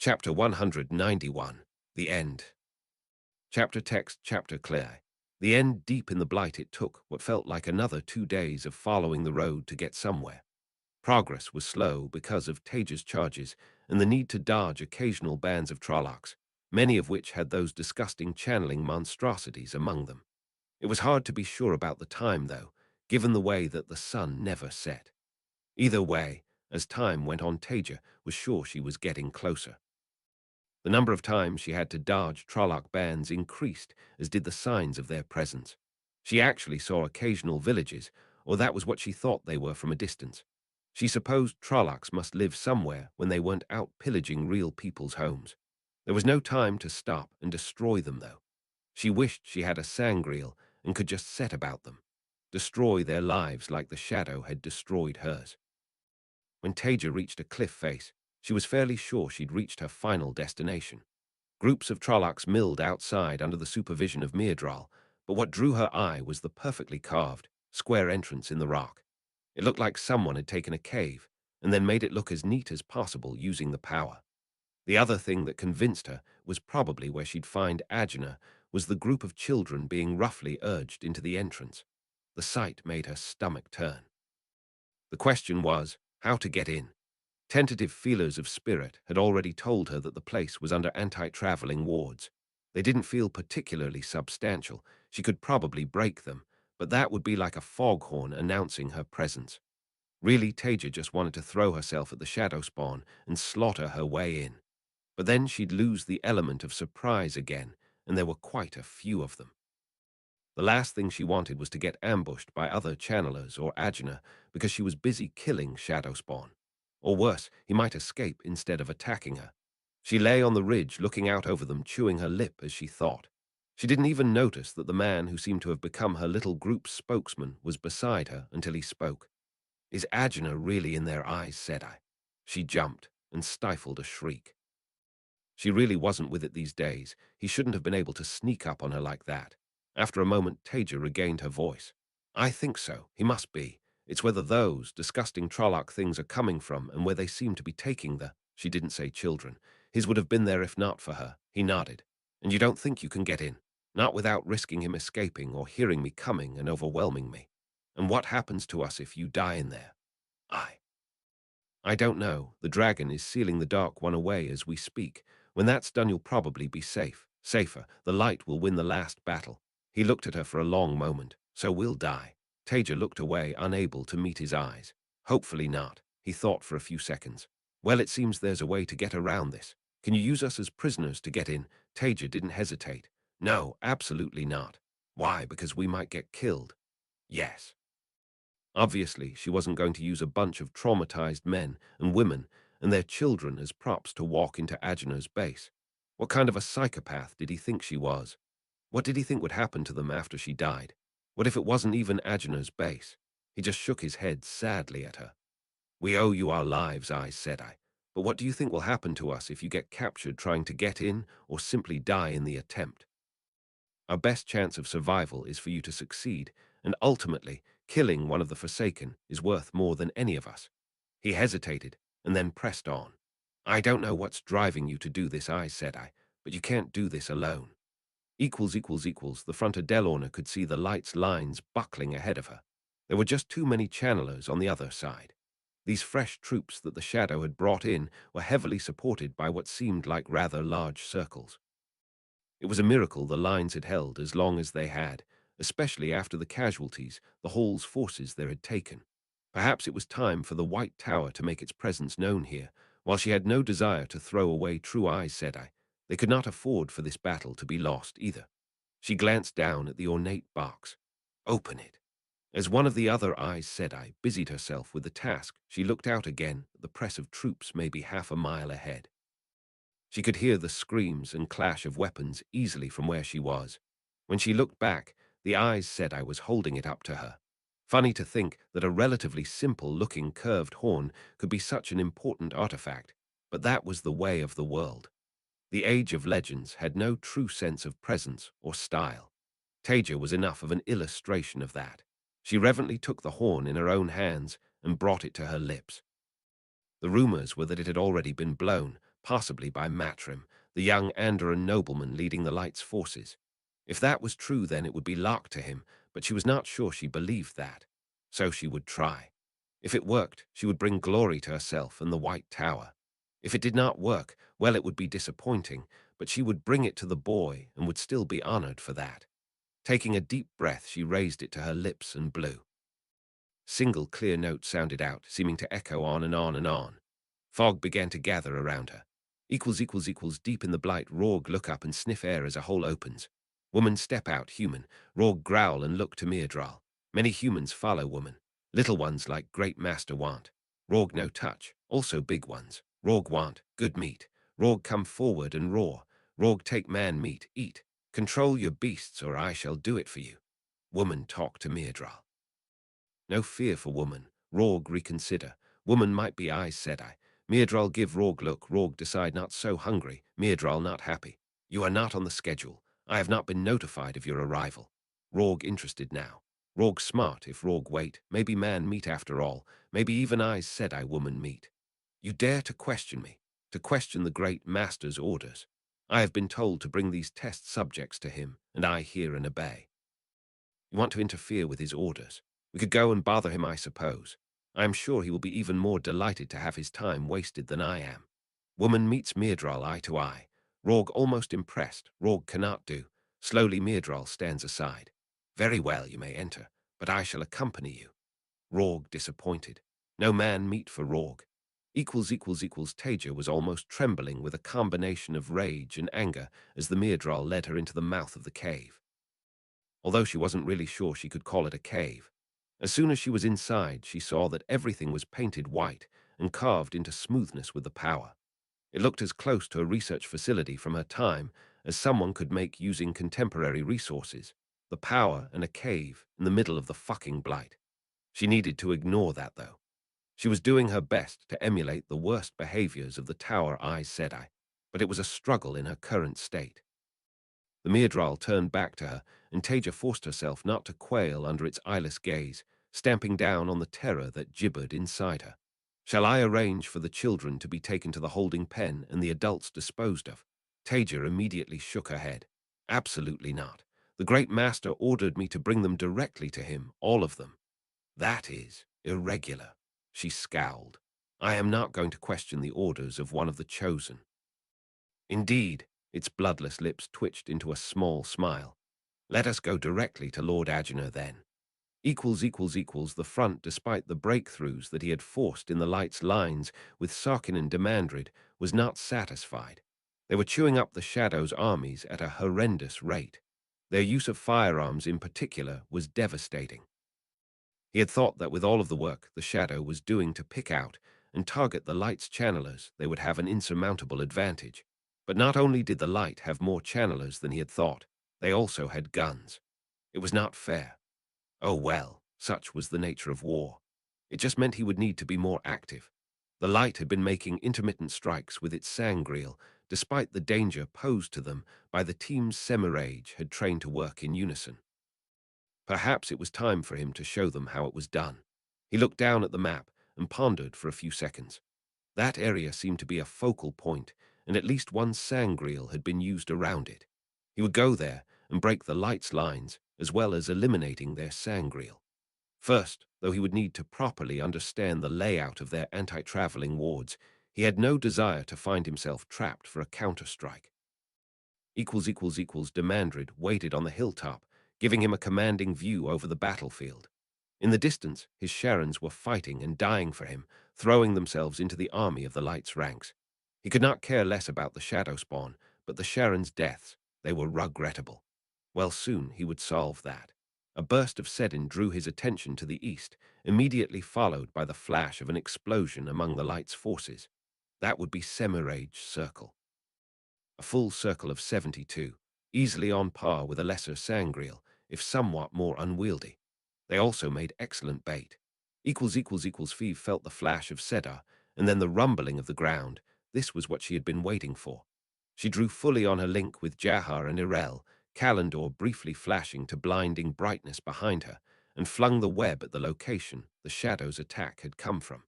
Chapter 191. The End. Chapter text, chapter clear. The end deep in the blight it took what felt like another 2 days of following the road to get somewhere. Progress was slow because of Taija's charges and the need to dodge occasional bands of Trollocs, many of which had those disgusting channeling monstrosities among them. It was hard to be sure about the time, though, given the way that the sun never set. Either way, as time went on, Taija was sure she was getting closer. The number of times she had to dodge Trolloc bands increased, as did the signs of their presence. She actually saw occasional villages, or that was what she thought they were from a distance. She supposed Trollocs must live somewhere when they weren't out pillaging real people's homes. There was no time to stop and destroy them, though. She wished she had a sangreal and could just set about them, destroy their lives like the shadow had destroyed hers. When Taija reached a cliff face, she was fairly sure she'd reached her final destination. Groups of Trollocs milled outside under the supervision of Myrddraal, but what drew her eye was the perfectly carved, square entrance in the rock. It looked like someone had taken a cave and then made it look as neat as possible using the power. The other thing that convinced her was probably where she'd find Agena was the group of children being roughly urged into the entrance. The sight made her stomach turn. The question was, how to get in. Tentative feelers of spirit had already told her that the place was under anti-traveling wards. They didn't feel particularly substantial. She could probably break them, but that would be like a foghorn announcing her presence. Really, Taija just wanted to throw herself at the shadow spawn and slaughter her way in. But then she'd lose the element of surprise again, and there were quite a few of them. The last thing she wanted was to get ambushed by other channelers or Agena because she was busy killing shadow spawn. Or worse, he might escape instead of attacking her. She lay on the ridge looking out over them, chewing her lip as she thought. She didn't even notice that the man who seemed to have become her little group's spokesman was beside her until he spoke. "Is Agena really in their eyes?" said I. She jumped and stifled a shriek. She really wasn't with it these days. He shouldn't have been able to sneak up on her like that. After a moment, Taija regained her voice. "I think so. He must be. It's whether those disgusting Trolloc things are coming from and where they seem to be taking the—" She didn't say children. "His would have been there if not for her." He nodded. "And you don't think you can get in? Not without risking him escaping or hearing me coming and overwhelming me. And what happens to us if you die in there?" I don't know. The dragon is sealing the Dark One away as we speak. When that's done, you'll probably be safe. Safer. The light will win the last battle." He looked at her for a long moment. "So we'll die." Taija looked away, unable to meet his eyes. "Hopefully not." He thought for a few seconds. "Well, it seems there's a way to get around this. Can you use us as prisoners to get in?" Taija didn't hesitate. "No, absolutely not." "Why? Because we might get killed." "Yes." Obviously, she wasn't going to use a bunch of traumatized men and women and their children as props to walk into Agena's base. What kind of a psychopath did he think she was? What did he think would happen to them after she died? What if it wasn't even Agena's base? He just shook his head sadly at her. "We owe you our lives," Aes Sedai. "But what do you think will happen to us if you get captured trying to get in or simply die in the attempt? Our best chance of survival is for you to succeed, and ultimately, killing one of the Forsaken is worth more than any of us." He hesitated, and then pressed on. "I don't know what's driving you to do this," said I, "but you can't do this alone." The front of Delorna could see the light's lines buckling ahead of her. There were just too many channelers on the other side. These fresh troops that the Shadow had brought in were heavily supported by what seemed like rather large circles. It was a miracle the lines had held as long as they had, especially after the casualties the Hall's forces there had taken. Perhaps it was time for the White Tower to make its presence known here. While she had no desire to throw away True Eyes Sedai, they could not afford for this battle to be lost either. She glanced down at the ornate box. "Open it." As one of the other Eyes Sedai busied herself with the task, she looked out again at the press of troops maybe half a mile ahead. She could hear the screams and clash of weapons easily from where she was. When she looked back, the Eyes Sedai was holding it up to her. Funny to think that a relatively simple-looking curved horn could be such an important artifact, but that was the way of the world. The Age of Legends had no true sense of presence or style. Taija was enough of an illustration of that. She reverently took the horn in her own hands and brought it to her lips. The rumors were that it had already been blown, possibly by Matrim, the young Andorran nobleman leading the Light's forces. If that was true, then it would be locked to him, but she was not sure she believed that. So she would try. If it worked, she would bring glory to herself and the White Tower. If it did not work, well, it would be disappointing, but she would bring it to the boy and would still be honored for that. Taking a deep breath, she raised it to her lips and blew. Single clear notes sounded out, seeming to echo on and on and on. Fog began to gather around her. Equals, deep in the blight, Rorg look up and sniff air as a hole opens. Woman step out, human. Rorg growl and look to Myrddraal. Many humans follow woman. Little ones like Great Master want. Rorg no touch, also big ones. Rorg want, good meat. Rorg come forward and roar. Rorg take man meat, eat. Control your beasts or I shall do it for you. Woman talk to Myrddraal. No fear for woman. Rorg reconsider. Woman might be Aes Sedai. Myrddraal give Rorg look. Rorg decide not so hungry. Myrddraal not happy. You are not on the schedule. I have not been notified of your arrival. Rorg interested now. Rorg smart if Rorg wait. Maybe man meet after all. Maybe even Aes Sedai woman meet. You dare to question me. To question the great master's orders. I have been told to bring these test subjects to him, and I hear and obey. You want to interfere with his orders. We could go and bother him, I suppose. I am sure he will be even more delighted to have his time wasted than I am. Woman meets Myrddraal eye to eye. Rorg almost impressed. Rorg cannot do. Slowly Myrddraal stands aside. Very well, you may enter, but I shall accompany you. Rorg disappointed. No man meet for Rorg. Taija was almost trembling with a combination of rage and anger as the Myrddraal led her into the mouth of the cave. Although she wasn't really sure she could call it a cave. As soon as she was inside, she saw that everything was painted white and carved into smoothness with the power. It looked as close to a research facility from her time as someone could make using contemporary resources. The power and a cave in the middle of the fucking blight. She needed to ignore that, though. She was doing her best to emulate the worst behaviors of the Tower Aes Sedai, but it was a struggle in her current state. The Myrddraal turned back to her, and Taija forced herself not to quail under its eyeless gaze, stamping down on the terror that gibbered inside her. Shall I arrange for the children to be taken to the holding pen and the adults disposed of? Taija immediately shook her head. Absolutely not. The Great Master ordered me to bring them directly to him, all of them. That is irregular. She scowled. I am not going to question the orders of one of the chosen. Indeed, its bloodless lips twitched into a small smile. Let us go directly to Lord Agenor then. The front, despite the breakthroughs that he had forced in the Light's lines with Sarkin and Demandred, was not satisfied. They were chewing up the Shadow's armies at a horrendous rate. Their use of firearms in particular was devastating. He had thought that with all of the work the Shadow was doing to pick out and target the Light's channelers, they would have an insurmountable advantage. But not only did the Light have more channelers than he had thought, they also had guns. It was not fair. Oh well, such was the nature of war. It just meant he would need to be more active. The Light had been making intermittent strikes with its sangreal, despite the danger posed to them by the team's semirage had trained to work in unison. Perhaps it was time for him to show them how it was done. He looked down at the map and pondered for a few seconds. That area seemed to be a focal point, and at least one sangreal had been used around it. He would go there and break the Light's lines, as well as eliminating their sangreal. First, though he would need to properly understand the layout of their anti-traveling wards, he had no desire to find himself trapped for a counter-strike. Demandred waited on the hilltop, giving him a commanding view over the battlefield. In the distance, his Sharons were fighting and dying for him, throwing themselves into the army of the Light's ranks. He could not care less about the Shadow Spawn, but the Sharons' deaths, they were regrettable. Well, soon he would solve that. A burst of Sedin drew his attention to the east, immediately followed by the flash of an explosion among the Light's forces. That would be Semirage Circle. A full circle of 72, easily on par with a lesser sangreal, if somewhat more unwieldy. They also made excellent bait. Feeve felt the flash of Sedar, and then the rumbling of the ground. This was what she had been waiting for. She drew fully on her link with Jahar and Irel, Kalendor briefly flashing to blinding brightness behind her, and flung the web at the location the Shadow's attack had come from.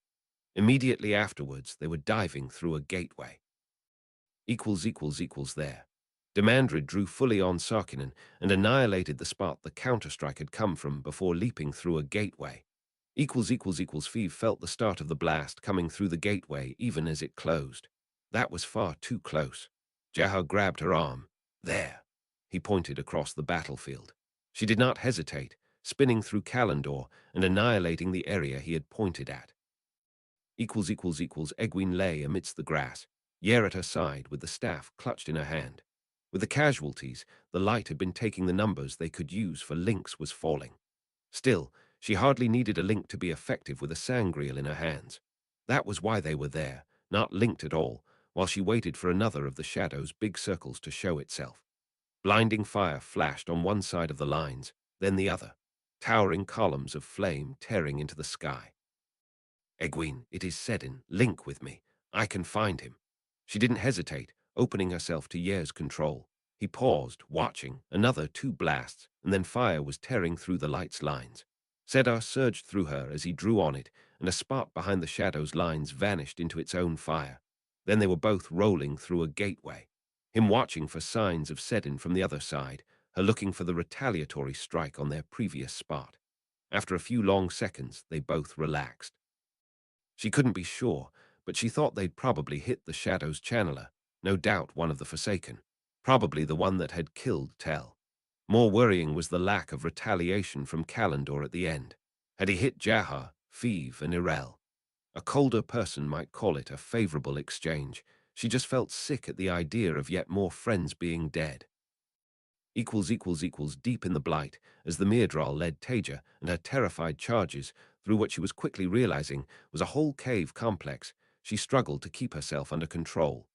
Immediately afterwards, they were diving through a gateway. There. Demandred drew fully on Sarkinen and annihilated the spot the counterstrike had come from before leaping through a gateway. Feeve felt the start of the blast coming through the gateway even as it closed. That was far too close. Jaha grabbed her arm. There. He pointed across the battlefield. She did not hesitate, spinning through Kalendor and annihilating the area he had pointed at. Egwene lay amidst the grass, Yer at her side with the staff clutched in her hand. With the casualties, the light had been taking the numbers they could use for links was falling. Still, she hardly needed a link to be effective with a sangreal in her hands. That was why they were there, not linked at all, while she waited for another of the shadow's big circles to show itself. Blinding fire flashed on one side of the lines, then the other, towering columns of flame tearing into the sky. Egwene, it is Sedin, link with me. I can find him. She didn't hesitate, opening herself to Yer's control. He paused, watching, another 2 blasts, and then fire was tearing through the light's lines. Sedar surged through her as he drew on it, and a spot behind the shadow's lines vanished into its own fire. Then they were both rolling through a gateway. Him watching for signs of Sedin from the other side, her looking for the retaliatory strike on their previous spot. After a few long seconds, they both relaxed. She couldn't be sure, but she thought they'd probably hit the Shadow's channeler, no doubt one of the Forsaken, probably the one that had killed Tell. More worrying was the lack of retaliation from Kalendor at the end. Had he hit Jaha, Feeve, and Irel? A colder person might call it a favorable exchange. She just felt sick at the idea of yet more friends being dead. Deep in the blight, as the Myrddraal led Taija and her terrified charges through what she was quickly realizing was a whole cave complex, she struggled to keep herself under control.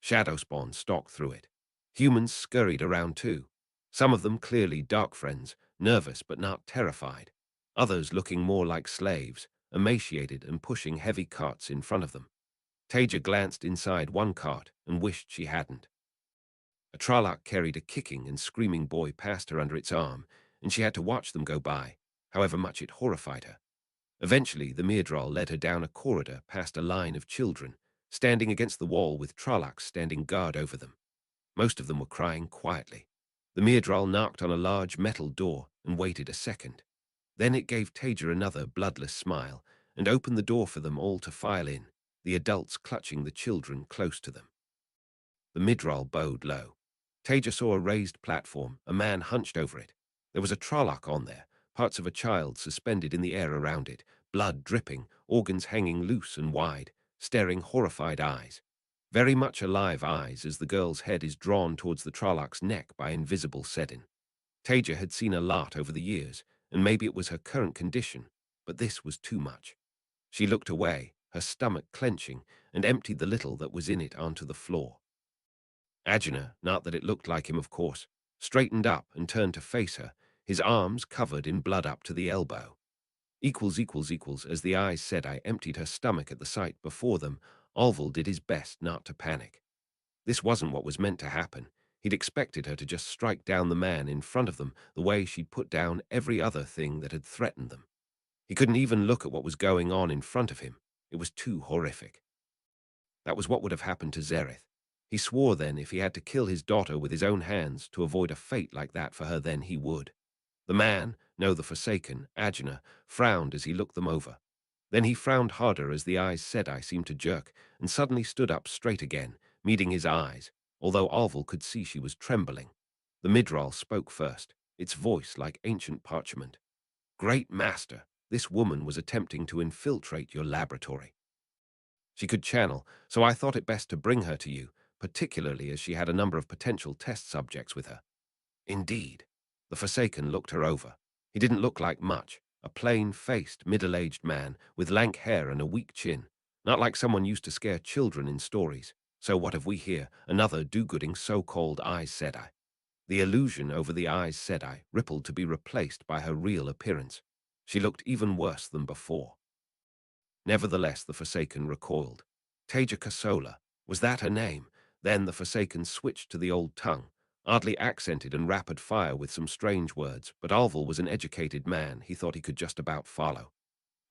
Shadowspawn stalked through it. Humans scurried around too. Some of them clearly dark friends, nervous but not terrified. Others looking more like slaves, emaciated and pushing heavy carts in front of them. Taija glanced inside one cart and wished she hadn't. A Trolloc carried a kicking and screaming boy past her under its arm, and she had to watch them go by, however much it horrified her. Eventually, the Myrddraal led her down a corridor past a line of children, standing against the wall with Trollocs standing guard over them. Most of them were crying quietly. The Myrddraal knocked on a large metal door and waited a second. Then it gave Taija another bloodless smile and opened the door for them all to file in, the adults clutching the children close to them. The Myrddraal bowed low. Taija saw a raised platform, a man hunched over it. There was a Trolloc on there, parts of a child suspended in the air around it, blood dripping, organs hanging loose and wide, staring horrified eyes. Very much alive eyes as the girl's head is drawn towards the Trolloc's neck by invisible Sedin. Taija had seen a lot over the years, and maybe it was her current condition, but this was too much. She looked away, her stomach clenching, and emptied the little that was in it onto the floor. Agena, not that it looked like him of course, straightened up and turned to face her, his arms covered in blood up to the elbow. As the Aes Sedai emptied her stomach at the sight before them, Alval did his best not to panic. This wasn't what was meant to happen. He'd expected her to just strike down the man in front of them the way she'd put down every other thing that had threatened them. He couldn't even look at what was going on in front of him. It was too horrific. That was what would have happened to Zereth. He swore then if he had to kill his daughter with his own hands to avoid a fate like that for her, then he would. The man, no, the Forsaken, Agena, frowned as he looked them over. Then he frowned harder as the Aes Sedai seemed to jerk and suddenly stood up straight again, meeting his eyes, although Alval could see she was trembling. The Myrddraal spoke first, its voice like ancient parchment. "Great Master, this woman was attempting to infiltrate your laboratory. She could channel, so I thought it best to bring her to you, particularly as she had a number of potential test subjects with her." "Indeed." The Forsaken looked her over. He didn't look like much, a plain-faced, middle-aged man with lank hair and a weak chin, not like someone used to scare children in stories. So what have we here? Another do-gooding so-called Aes Sedai. The illusion over the Aes Sedai rippled to be replaced by her real appearance. She looked even worse than before. Nevertheless, the Forsaken recoiled. Taija Kosola, was that her name? Then the Forsaken switched to the old tongue, oddly accented and rapid fire with some strange words, but Alval was an educated man. He thought he could just about follow.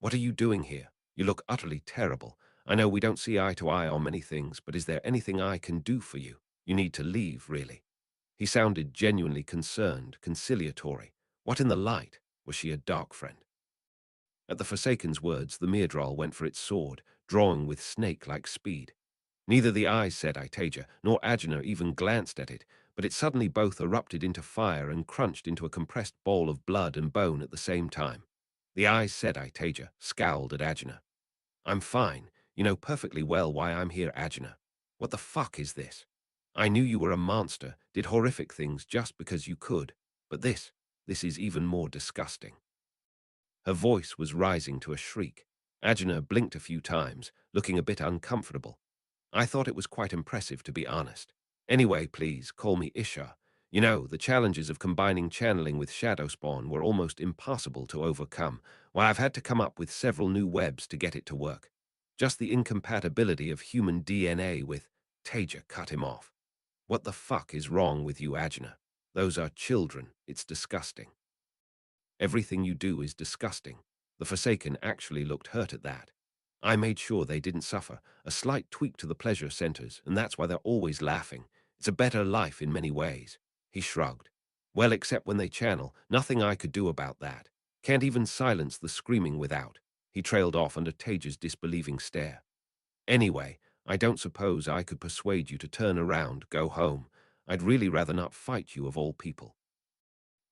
"What are you doing here? You look utterly terrible. I know we don't see eye to eye on many things, but is there anything I can do for you? You need to leave, really." He sounded genuinely concerned, conciliatory. What in the light? Was she a dark friend? At the Forsaken's words, the Myrddraal went for its sword, drawing with snake-like speed. Neither the Aes Sedai Taija nor Agena even glanced at it, but it suddenly both erupted into fire and crunched into a compressed ball of blood and bone at the same time. The Aes Sedai Taija scowled at Agena. "I'm fine. You know perfectly well why I'm here, Agena. What the fuck is this? I knew you were a monster, did horrific things just because you could, but this is even more disgusting." Her voice was rising to a shriek. Agena blinked a few times, looking a bit uncomfortable. I thought it was quite impressive, to be honest. "Anyway, please, call me Isha. You know, the challenges of combining channeling with shadow spawn were almost impossible to overcome, while I've had to come up with several new webs to get it to work. Just the incompatibility of human DNA with—" Taija cut him off. "What the fuck is wrong with you, Agena? Those are children. It's disgusting." "Everything you do is disgusting." The Forsaken actually looked hurt at that. "I made sure they didn't suffer. A slight tweak to the pleasure centers, and that's why they're always laughing. It's a better life in many ways." He shrugged. "Well, except when they channel, nothing I could do about that. Can't even silence the screaming without." He trailed off under Taja's disbelieving stare. "Anyway, I don't suppose I could persuade you to turn around, go home. I'd really rather not fight you of all people."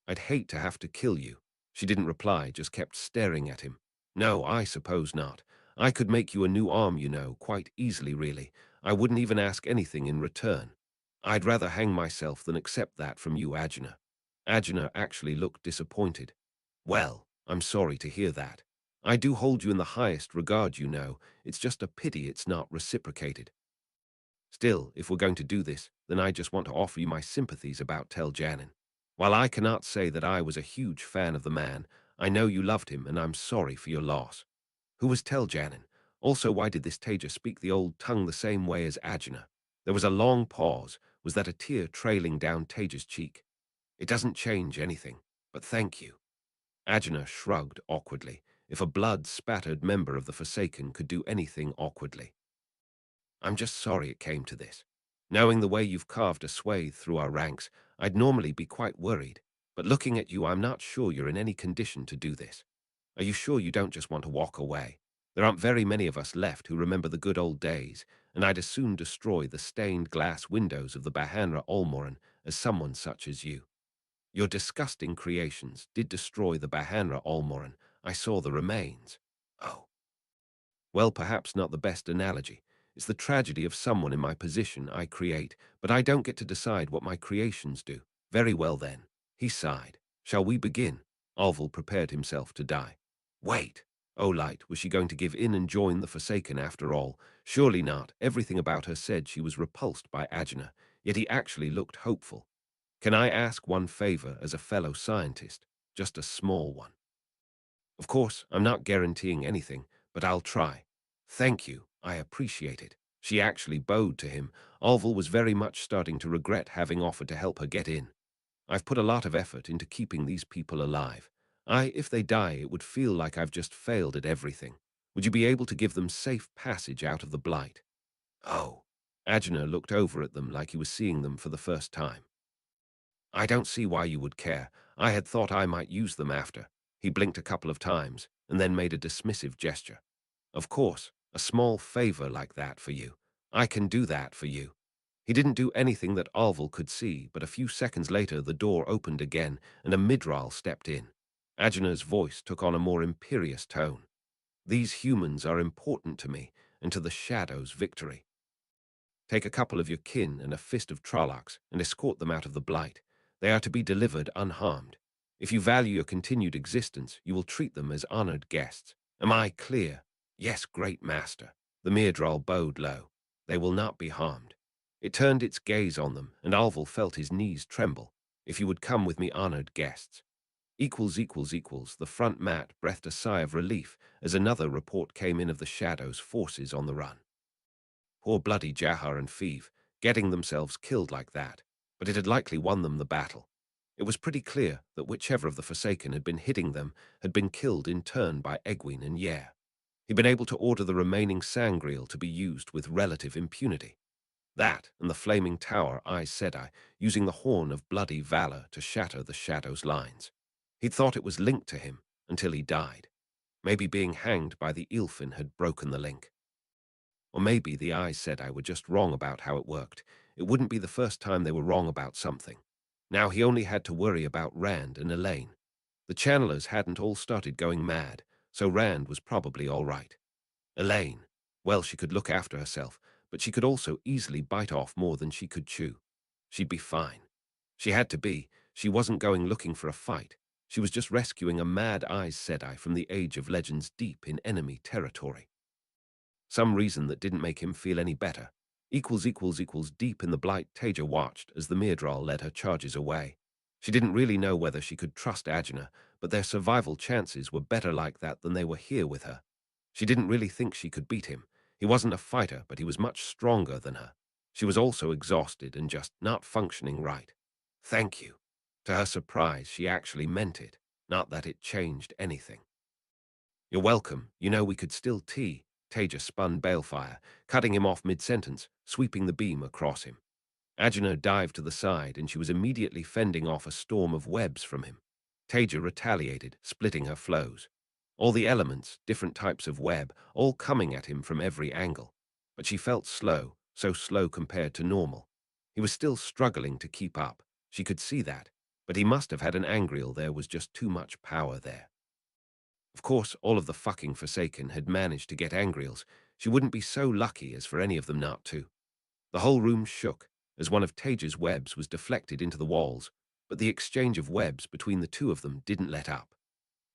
"I'd hate to have to kill you." She didn't reply, just kept staring at him. "No, I suppose not. I could make you a new arm, you know, quite easily, really. I wouldn't even ask anything in return. I'd rather hang myself than accept that from you, Agena." Agena actually looked disappointed. "Well, I'm sorry to hear that. I do hold you in the highest regard, you know. It's just a pity it's not reciprocated. Still, if we're going to do this, then I just want to offer you my sympathies about Tel Janin. While I cannot say that I was a huge fan of the man, I know you loved him, and I'm sorry for your loss." Who was Tel Janin? Also, why did this Taija speak the old tongue the same way as Agena? There was a long pause. Was that a tear trailing down Taja's cheek? "It doesn't change anything, but thank you." Agena shrugged awkwardly. If a blood-spattered member of the Forsaken could do anything awkwardly. "I'm just sorry it came to this. Knowing the way you've carved a swathe through our ranks, I'd normally be quite worried. But looking at you, I'm not sure you're in any condition to do this. Are you sure you don't just want to walk away? There aren't very many of us left who remember the good old days, and I'd as soon destroy the stained glass windows of the Bahanra Olmoran as someone such as you. Your disgusting creations did destroy the Bahanra Olmoran. I saw the remains." "Oh. Well, perhaps not the best analogy. It's the tragedy of someone in my position I create, but I don't get to decide what my creations do." "Very well, then." He sighed. "Shall we begin?" Alval prepared himself to die. Wait. Olight, was she going to give in and join the Forsaken after all? Surely not. Everything about her said she was repulsed by Agena, yet he actually looked hopeful. "Can I ask one favor as a fellow scientist? Just a small one." "Of course, I'm not guaranteeing anything, but I'll try." "Thank you. I appreciate it." She actually bowed to him. Alval was very much starting to regret having offered to help her get in. "I've put a lot of effort into keeping these people alive. If they die, it would feel like I've just failed at everything. Would you be able to give them safe passage out of the blight?" "Oh." Agena looked over at them like he was seeing them for the first time. "I don't see why you would care. I had thought I might use them after." He blinked a couple of times, and then made a dismissive gesture. "Of course, a small favor like that for you. I can do that for you." He didn't do anything that Alval could see, but a few seconds later the door opened again, and a Myrddraal stepped in. Agena's voice took on a more imperious tone. "These humans are important to me, and to the Shadow's victory. Take a couple of your kin and a fist of Trollocs, and escort them out of the blight. They are to be delivered unharmed. If you value your continued existence, you will treat them as honored guests. Am I clear?" "Yes, great master." The Myrddraal bowed low. "They will not be harmed." It turned its gaze on them, and Alval felt his knees tremble. "If you would come with me, honored guests." The front mat breathed a sigh of relief as another report came in of the Shadow's forces on the run. Poor bloody Jahar and Feeve, getting themselves killed like that, but it had likely won them the battle. It was pretty clear that whichever of the Forsaken had been hitting them had been killed in turn by Egwene and Yer. He'd been able to order the remaining sangreal to be used with relative impunity. That and the flaming tower Aes Sedai, using the horn of bloody valor to shatter the Shadow's lines. He'd thought it was linked to him until he died. Maybe being hanged by the Ilfin had broken the link. Or maybe the Aes Sedai were just wrong about how it worked. It wouldn't be the first time they were wrong about something. Now he only had to worry about Rand and Elaine. The channelers hadn't all started going mad, so Rand was probably all right. Elaine, well, she could look after herself, but she could also easily bite off more than she could chew. She'd be fine. She had to be. She wasn't going looking for a fight. She was just rescuing a mad Aes Sedai from the Age of Legends deep in enemy territory. Some reason that didn't make him feel any better. Deep in the blight, Taija watched as the Myrddraal led her charges away. She didn't really know whether she could trust Agena, but their survival chances were better like that than they were here with her. She didn't really think she could beat him. He wasn't a fighter, but he was much stronger than her. She was also exhausted and just not functioning right. Thank you. To her surprise, she actually meant it, not that it changed anything. You're welcome. You know we could still tea. Taija spun balefire, cutting him off mid-sentence, sweeping the beam across him. Agena dived to the side, and she was immediately fending off a storm of webs from him. Taija retaliated, splitting her flows. All the elements, different types of web, all coming at him from every angle. But she felt slow, so slow compared to normal. He was still struggling to keep up. She could see that, but he must have had an angriel. There was just too much power there. Of course, all of the fucking Forsaken had managed to get angriels. She wouldn't be so lucky as for any of them not to. The whole room shook as one of Taija's webs was deflected into the walls, but the exchange of webs between the two of them didn't let up.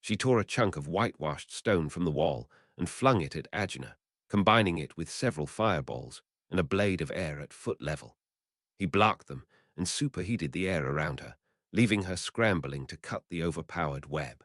She tore a chunk of whitewashed stone from the wall and flung it at Agena, combining it with several fireballs and a blade of air at foot level. He blocked them and superheated the air around her, leaving her scrambling to cut the overpowered web.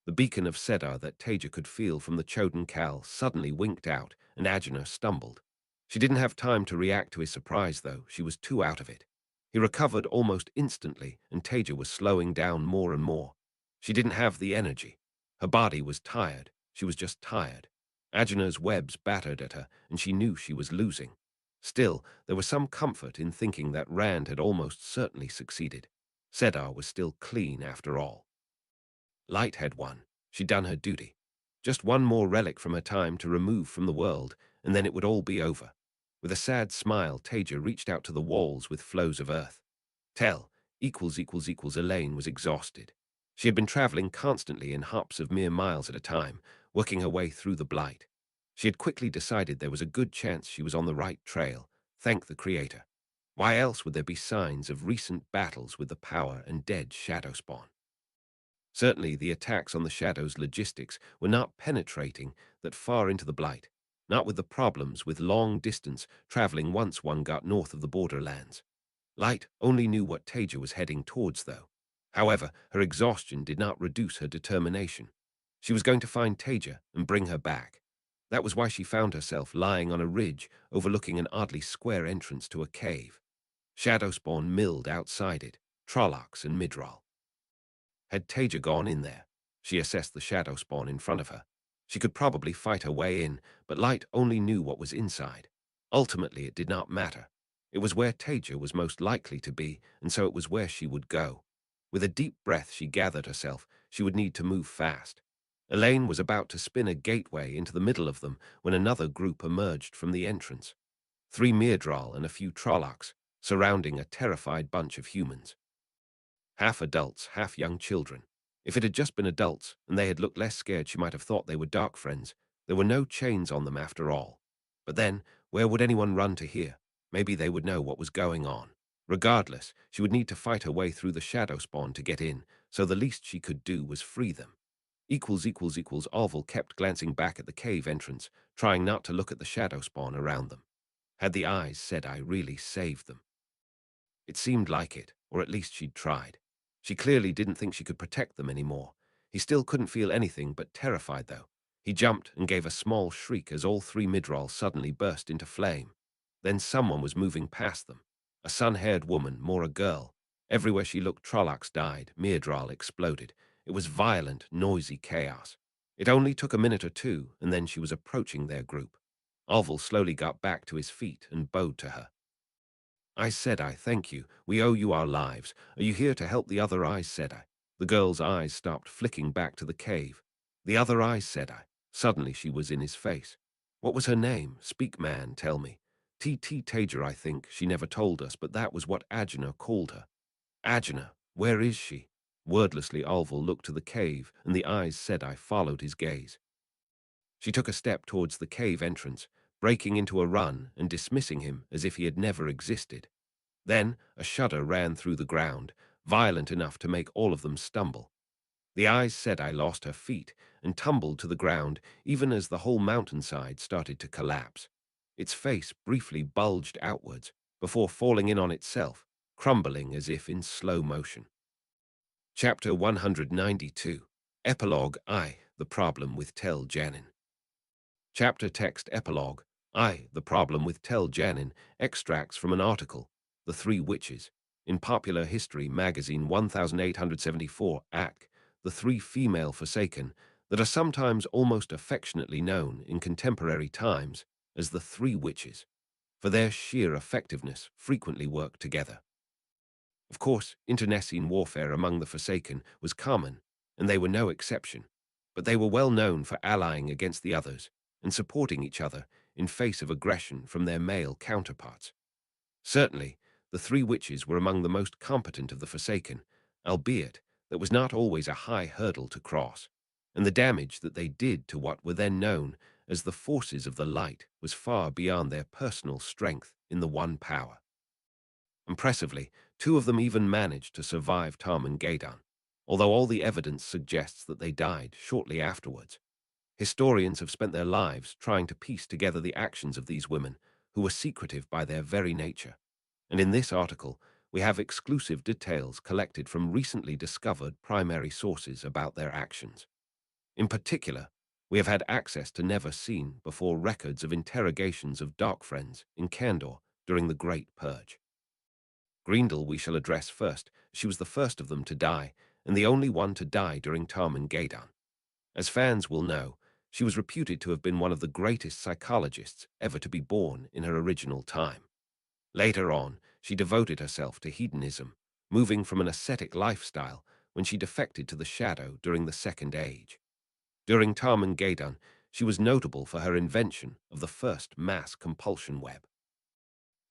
The beacon of Sedar that Taija could feel from the Choden Cal suddenly winked out, and Agena stumbled. She didn't have time to react to his surprise, though. She was too out of it. He recovered almost instantly, and Taija was slowing down more and more. She didn't have the energy. Her body was tired. She was just tired. Agena's webs battered at her, and she knew she was losing. Still, there was some comfort in thinking that Rand had almost certainly succeeded. Sedar was still clean after all. Light had won. She'd done her duty. Just one more relic from her time to remove from the world, and then it would all be over. With a sad smile, Taija reached out to the walls with flows of earth. Elaine was exhausted. She had been traveling constantly in hops of mere miles at a time, working her way through the blight. She had quickly decided there was a good chance she was on the right trail, thank the Creator. Why else would there be signs of recent battles with the power and dead shadow spawn? Certainly, the attacks on the Shadow's logistics were not penetrating that far into the blight, not with the problems with long distance traveling once one got north of the borderlands. Light only knew what Taija was heading towards, though. However, her exhaustion did not reduce her determination. She was going to find Taija and bring her back. That was why she found herself lying on a ridge overlooking an oddly square entrance to a cave. Shadow spawn milled outside it, Trollocs and Myrddraal. Had Taija gone in there? She assessed the shadow spawn in front of her. She could probably fight her way in, but Light only knew what was inside. Ultimately, it did not matter. It was where Taija was most likely to be, and so it was where she would go. With a deep breath, she gathered herself. She would need to move fast. Elaine was about to spin a gateway into the middle of them when another group emerged from the entrance. 3 Myrddraal and a few Trollocs, surrounding a terrified bunch of humans. Half adults, half young children. If it had just been adults, and they had looked less scared, she might have thought they were dark friends. There were no chains on them after all. But then, where would anyone run to here? Maybe they would know what was going on. Regardless, she would need to fight her way through the shadow spawn to get in, so the least she could do was free them. Orville kept glancing back at the cave entrance, trying not to look at the shadow spawn around them. Had the Aes Sedai really saved them? It seemed like it, or at least she'd tried. She clearly didn't think she could protect them anymore. He still couldn't feel anything but terrified, though. He jumped and gave a small shriek as all 3 Myrddraal suddenly burst into flame. Then someone was moving past them. A sun-haired woman, more a girl. Everywhere she looked, Trollocs died, Myrddraal exploded. It was violent, noisy chaos. It only took a minute or two, and then she was approaching their group. Alval slowly got back to his feet and bowed to her. Aes Sedai, thank you. We owe you our lives. Are you here to help the other Aes Sedai? The girl's eyes stopped flicking back to the cave. The other Aes Sedai. Suddenly she was in his face. What was her name? Speak, man, tell me. Taija, I think. She never told us, but that was what Agena called her. Agena, where is she? Wordlessly, Alval looked to the cave, and the Aes Sedai followed his gaze. She took a step towards the cave entrance, breaking into a run and dismissing him as if he had never existed. Then a shudder ran through the ground, violent enough to make all of them stumble. The Aes Sedai lost her feet and tumbled to the ground even as the whole mountainside started to collapse. Its face briefly bulged outwards before falling in on itself, crumbling as if in slow motion. Chapter 192. Epilogue I. The Problem with Tel Janin. Chapter text epilogue I. The Problem with Tel Janin extracts from an article, The Three Witches, in Popular History magazine 1874 AC, the three female Forsaken that are sometimes almost affectionately known in contemporary times as the Three Witches, for their sheer effectiveness frequently work together. Of course, internecine warfare among the Forsaken was common, and they were no exception, but they were well known for allying against the others and supporting each other in face of aggression from their male counterparts. Certainly, the Three Witches were among the most competent of the Forsaken, albeit that was not always a high hurdle to cross, and the damage that they did to what were then known as the forces of the light was far beyond their personal strength in the One Power. Impressively, two of them even managed to survive Tarmangeddon, although all the evidence suggests that they died shortly afterwards. Historians have spent their lives trying to piece together the actions of these women, who were secretive by their very nature, and in this article we have exclusive details collected from recently discovered primary sources about their actions. In particular, we have had access to never-seen-before records of interrogations of Dark Friends in Kandor during the Great Purge. Grendel we shall address first. She was the first of them to die, and the only one to die during Tarmangeddon. As fans will know, she was reputed to have been one of the greatest psychologists ever to be born in her original time. Later on, she devoted herself to hedonism, moving from an ascetic lifestyle when she defected to the Shadow during the Second Age. During Tarmangeddon, she was notable for her invention of the first mass compulsion web.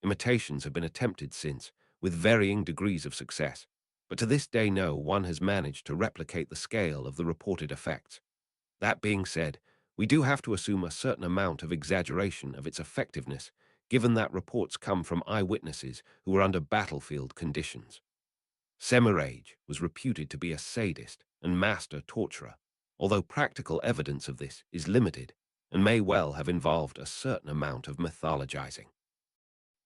Imitations have been attempted since, with varying degrees of success, but to this day no one has managed to replicate the scale of the reported effects. That being said, we do have to assume a certain amount of exaggeration of its effectiveness, given that reports come from eyewitnesses who were under battlefield conditions. Semirage was reputed to be a sadist and master torturer, although practical evidence of this is limited and may well have involved a certain amount of mythologizing.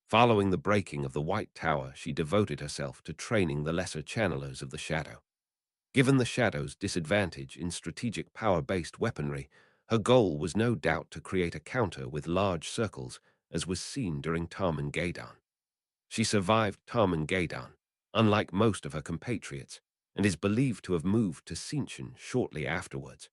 Following the breaking of the White Tower, she devoted herself to training the lesser channelers of the Shadow. Given the Shadow's disadvantage in strategic power-based weaponry, her goal was no doubt to create a counter with large circles, as was seen during Tarmangeddon. She survived Tarmangeddon, unlike most of her compatriots, and is believed to have moved to Tseentchen shortly afterwards.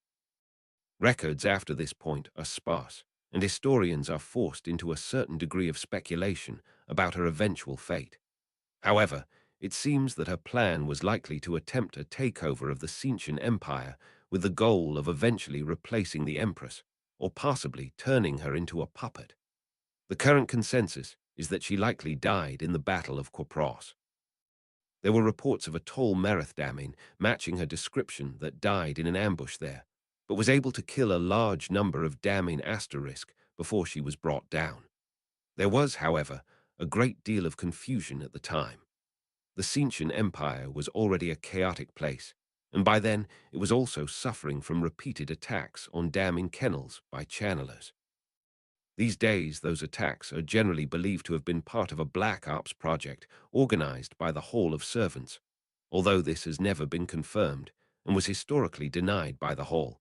Records after this point are sparse, and historians are forced into a certain degree of speculation about her eventual fate. However, it seems that her plan was likely to attempt a takeover of the Tseentchen Empire with the goal of eventually replacing the Empress, or possibly turning her into a puppet. The current consensus is that she likely died in the Battle of Quapros. There were reports of a tall Merith Damin matching her description that died in an ambush there, but was able to kill a large number of Damin asterisk before she was brought down. There was, however, a great deal of confusion at the time. The Tseentchen Empire was already a chaotic place, and by then it was also suffering from repeated attacks on Damin kennels by channelers. These days, those attacks are generally believed to have been part of a Black Ops project organized by the Hall of Servants, although this has never been confirmed and was historically denied by the Hall.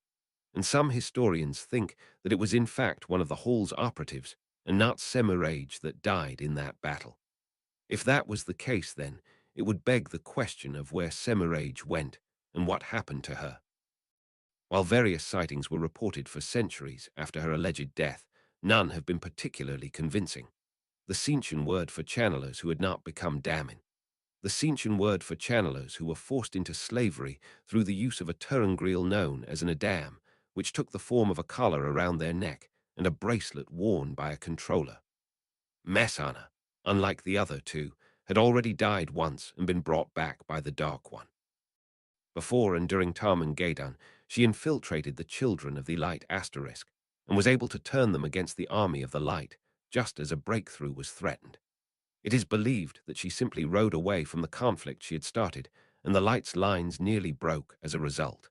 And some historians think that it was in fact one of the Hall's operatives and not Semirage that died in that battle. If that was the case, then it would beg the question of where Semirage went and what happened to her. While various sightings were reported for centuries after her alleged death, none have been particularly convincing. The Tseentchen word for channelers who had not become damning. The Tseentchen word for channelers who were forced into slavery through the use of a turrengreel known as an Adam, which took the form of a collar around their neck and a bracelet worn by a controller. Messana, unlike the other two, had already died once and been brought back by the Dark One. Before and during Tarmangeddon, she infiltrated the Children of the Light Asterisk and was able to turn them against the Army of the Light, just as a breakthrough was threatened. It is believed that she simply rode away from the conflict she had started, and the Light's lines nearly broke as a result.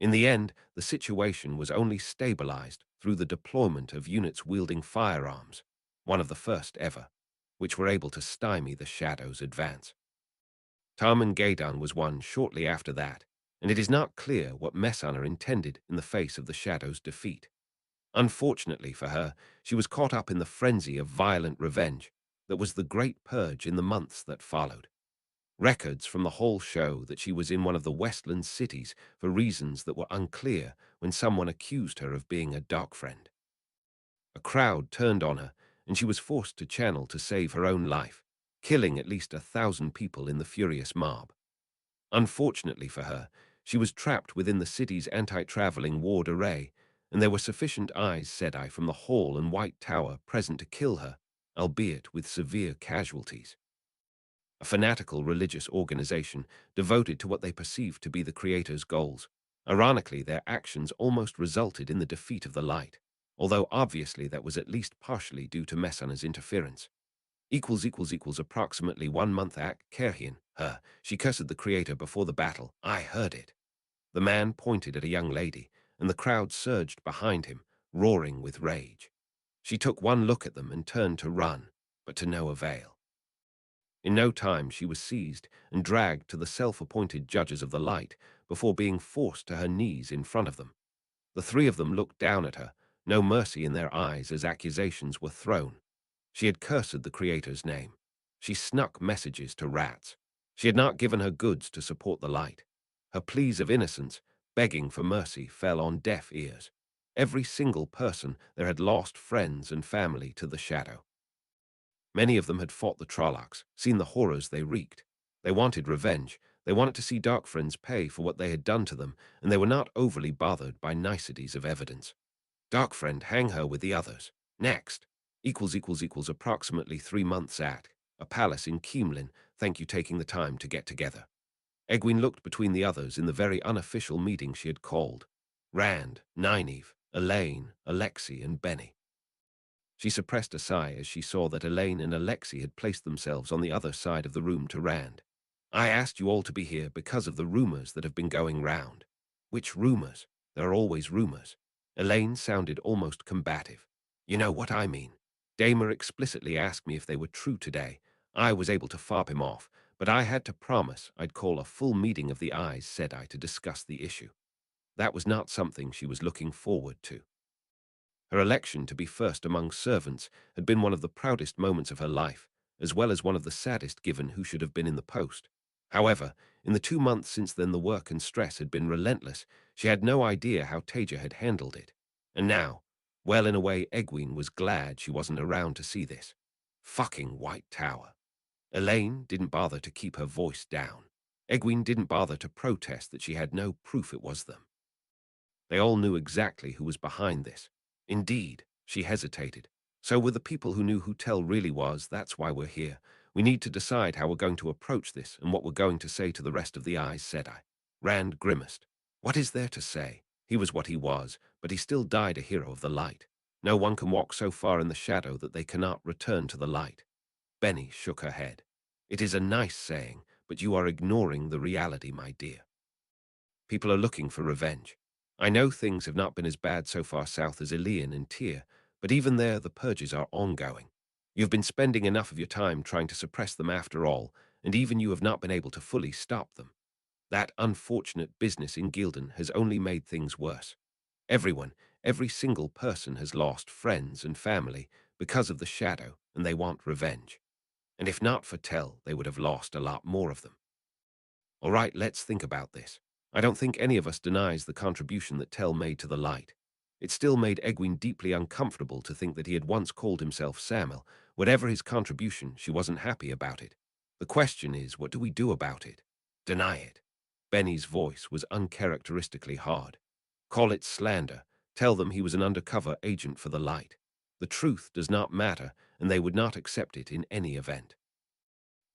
In the end, the situation was only stabilized through the deployment of units wielding firearms, one of the first ever, which were able to stymie the Shadow's advance. Tarmangeddon was won shortly after that, and it is not clear what Messana intended in the face of the Shadow's defeat. Unfortunately for her, she was caught up in the frenzy of violent revenge that was the Great Purge in the months that followed. Records from the Hall show that she was in one of the Westland cities for reasons that were unclear when someone accused her of being a dark friend. A crowd turned on her, and she was forced to channel to save her own life, killing at least 1,000 people in the furious mob. Unfortunately for her, she was trapped within the city's anti-traveling ward array, and there were sufficient Aes Sedai from the Hall and White Tower present to kill her, albeit with severe casualties. A fanatical religious organization devoted to what they perceived to be the Creator's goals. Ironically, their actions almost resulted in the defeat of the Light, although obviously that was at least partially due to Messana's interference. Approximately 1 month at Kerhian, she cursed the Creator before the battle. I heard it. The man pointed at a young lady, and the crowd surged behind him, roaring with rage. She took one look at them and turned to run, but to no avail. In no time she was seized and dragged to the self-appointed judges of the Light before being forced to her knees in front of them. The three of them looked down at her, no mercy in their eyes as accusations were thrown. She had cursed the Creator's name. She snuck messages to rats. She had not given her goods to support the Light. Her pleas of innocence, begging for mercy, fell on deaf ears. Every single person there had lost friends and family to the Shadow. Many of them had fought the Trollocs, seen the horrors they wreaked. They wanted revenge. They wanted to see Dark Friends pay for what they had done to them, and they were not overly bothered by niceties of evidence. Dark Friend, hang her with the others. Next. Approximately 3 months at a palace in Keemlin. Thank you taking the time to get together. Egwene looked between the others in the very unofficial meeting she had called. Rand, Nynaeve, Elaine, Alexei, and Benny. She suppressed a sigh as she saw that Elaine and Alexei had placed themselves on the other side of the room to Rand. I asked you all to be here because of the rumors that have been going round. Which rumors? There are always rumors. Elaine sounded almost combative. You know what I mean. Damer explicitly asked me if they were true today. I was able to fob him off, but I had to promise I'd call a full meeting of the Aes Sedai to discuss the issue. That was not something she was looking forward to. Her election to be first among servants had been one of the proudest moments of her life, as well as one of the saddest given who should have been in the post. However, in the 2 months since then the work and stress had been relentless. She had no idea how Taija had handled it. And now, well, in a way, Egwene was glad she wasn't around to see this. Fucking White Tower. Elaine didn't bother to keep her voice down. Egwene didn't bother to protest that she had no proof it was them. They all knew exactly who was behind this. Indeed, she hesitated. So were the people who knew who Tell really was. That's why we're here. We need to decide how we're going to approach this and what we're going to say to the rest of the Aes Sedai. Rand grimaced. What is there to say? He was what he was, but he still died a hero of the light. No one can walk so far in the shadow that they cannot return to the light. Benny shook her head. It is a nice saying, but you are ignoring the reality, my dear. People are looking for revenge. I know things have not been as bad so far south as Ilion and Tyr, but even there the purges are ongoing. You've been spending enough of your time trying to suppress them after all, and even you have not been able to fully stop them. That unfortunate business in Gildan has only made things worse. Everyone, every single person has lost friends and family because of the shadow, and they want revenge. And if not for Tell, they would have lost a lot more of them. All right, let's think about this. I don't think any of us denies the contribution that Tell made to the light. It still made Egwene deeply uncomfortable to think that he had once called himself Samel. Whatever his contribution, she wasn't happy about it. The question is, what do we do about it? Deny it. Benny's voice was uncharacteristically hard. Call it slander. Tell them he was an undercover agent for the light. The truth does not matter, and they would not accept it in any event.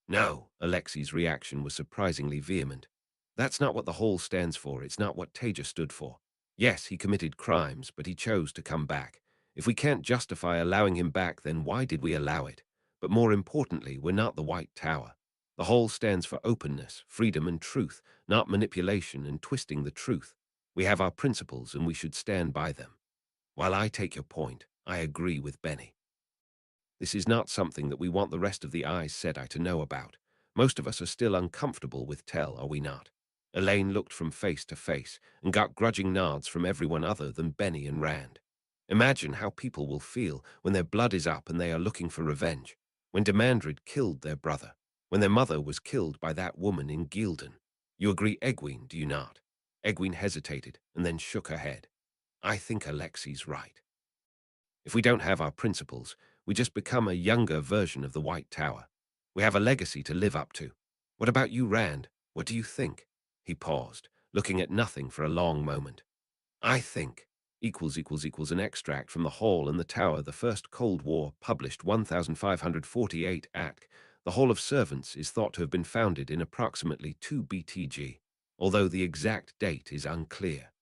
No, Alexi's reaction was surprisingly vehement. That's not what the Hall stands for. It's not what Taija stood for. Yes, he committed crimes, but he chose to come back. If we can't justify allowing him back, then why did we allow it? But more importantly, we're not the White Tower. The Hall stands for openness, freedom, and truth, not manipulation and twisting the truth. We have our principles, and we should stand by them. While I take your point, I agree with Benny. This is not something that we want the rest of the Aes Sedai to know about. Most of us are still uncomfortable with Tell, are we not? Elaine looked from face to face and got grudging nods from everyone other than Benny and Rand. Imagine how people will feel when their blood is up and they are looking for revenge. When Demandred killed their brother. When their mother was killed by that woman in Gildan. You agree, Egwene, do you not? Egwene hesitated and then shook her head. I think Alexi's right. If we don't have our principles, we just become a younger version of the White Tower. We have a legacy to live up to. What about you, Rand? What do you think? He paused, looking at nothing for a long moment. I think == an extract from The Hall and the Tower, the First Cold War, published 1548 ACT. The Hall of Servants is thought to have been founded in approximately 2 BTG, although the exact date is unclear.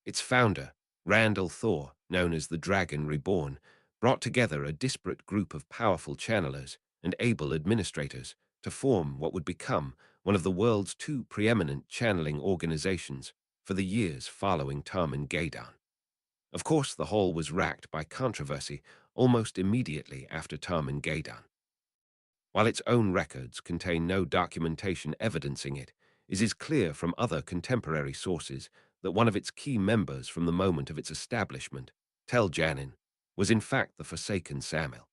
Its founder, Randall Thor, known as the Dragon Reborn, brought together a disparate group of powerful channelers and able administrators to form what would become one of the world's 2 preeminent channeling organizations for the years following Tarman Gaidan. Of course, the Hall was racked by controversy almost immediately after Tarman Gaidan. While its own records contain no documentation evidencing it, it is clear from other contemporary sources that one of its key members from the moment of its establishment, Tel Janin, was in fact the Forsaken Samel.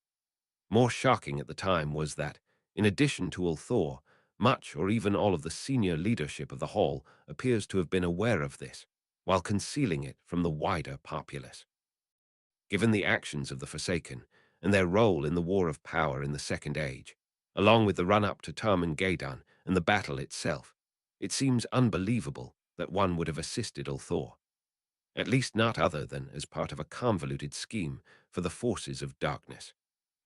More shocking at the time was that, in addition to Ulthor, much or even all of the senior leadership of the Hall appears to have been aware of this, while concealing it from the wider populace. Given the actions of the Forsaken and their role in the War of Power in the Second Age, along with the run-up to Tarman Gaidan and the battle itself, it seems unbelievable that one would have assisted Ulthor, at least not other than as part of a convoluted scheme for the forces of darkness.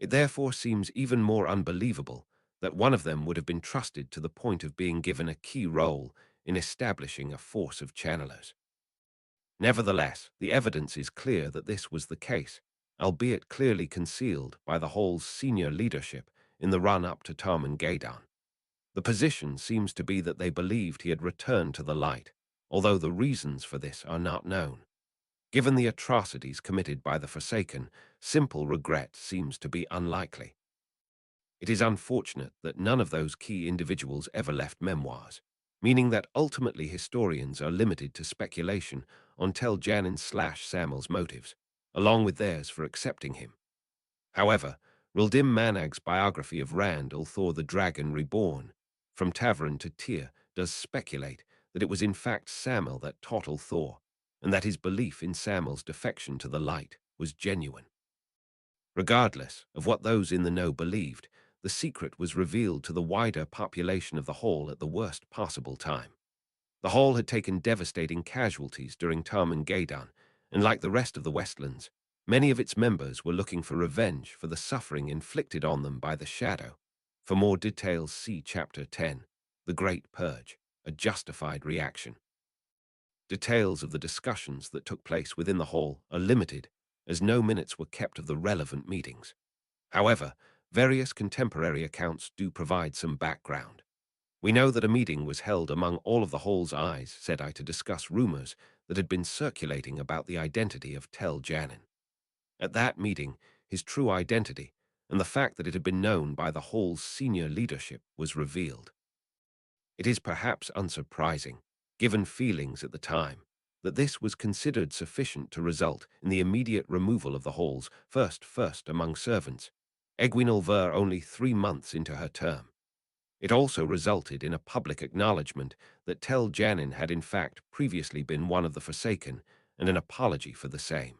It therefore seems even more unbelievable that one of them would have been trusted to the point of being given a key role in establishing a force of channelers. Nevertheless, the evidence is clear that this was the case, albeit clearly concealed by the Hall's senior leadership in the run-up to Tarman Gaidan. The position seems to be that they believed he had returned to the light, although the reasons for this are not known. Given the atrocities committed by the Forsaken, simple regret seems to be unlikely. It is unfortunate that none of those key individuals ever left memoirs, meaning that ultimately historians are limited to speculation on Tel Janin/Samel's motives, along with theirs for accepting him. However, Rildim Manag's biography of Rand Ulthor the Dragon Reborn, From Tavern to Tyr, does speculate that it was in fact Samel that taught Ulthor, and that his belief in Samel's defection to the light was genuine. Regardless of what those in the know believed, the secret was revealed to the wider population of the Hall at the worst possible time. The Hall had taken devastating casualties during Tarman Gaidan, and like the rest of the Westlands, many of its members were looking for revenge for the suffering inflicted on them by the Shadow. For more details, see Chapter 10, The Great Purge, A Justified Reaction. Details of the discussions that took place within the Hall are limited, as no minutes were kept of the relevant meetings. However, various contemporary accounts do provide some background. We know that a meeting was held among all of the Hall's Aes Sedai to discuss rumors that had been circulating about the identity of Tel Janin. At that meeting, his true identity, and the fact that it had been known by the Hall's senior leadership, was revealed. It is perhaps unsurprising, given feelings at the time, that this was considered sufficient to result in the immediate removal of the Hall's first among servants, Egwene Ulver, only 3 months into her term. It also resulted in a public acknowledgement that Tel Janin had in fact previously been one of the Forsaken, and an apology for the same.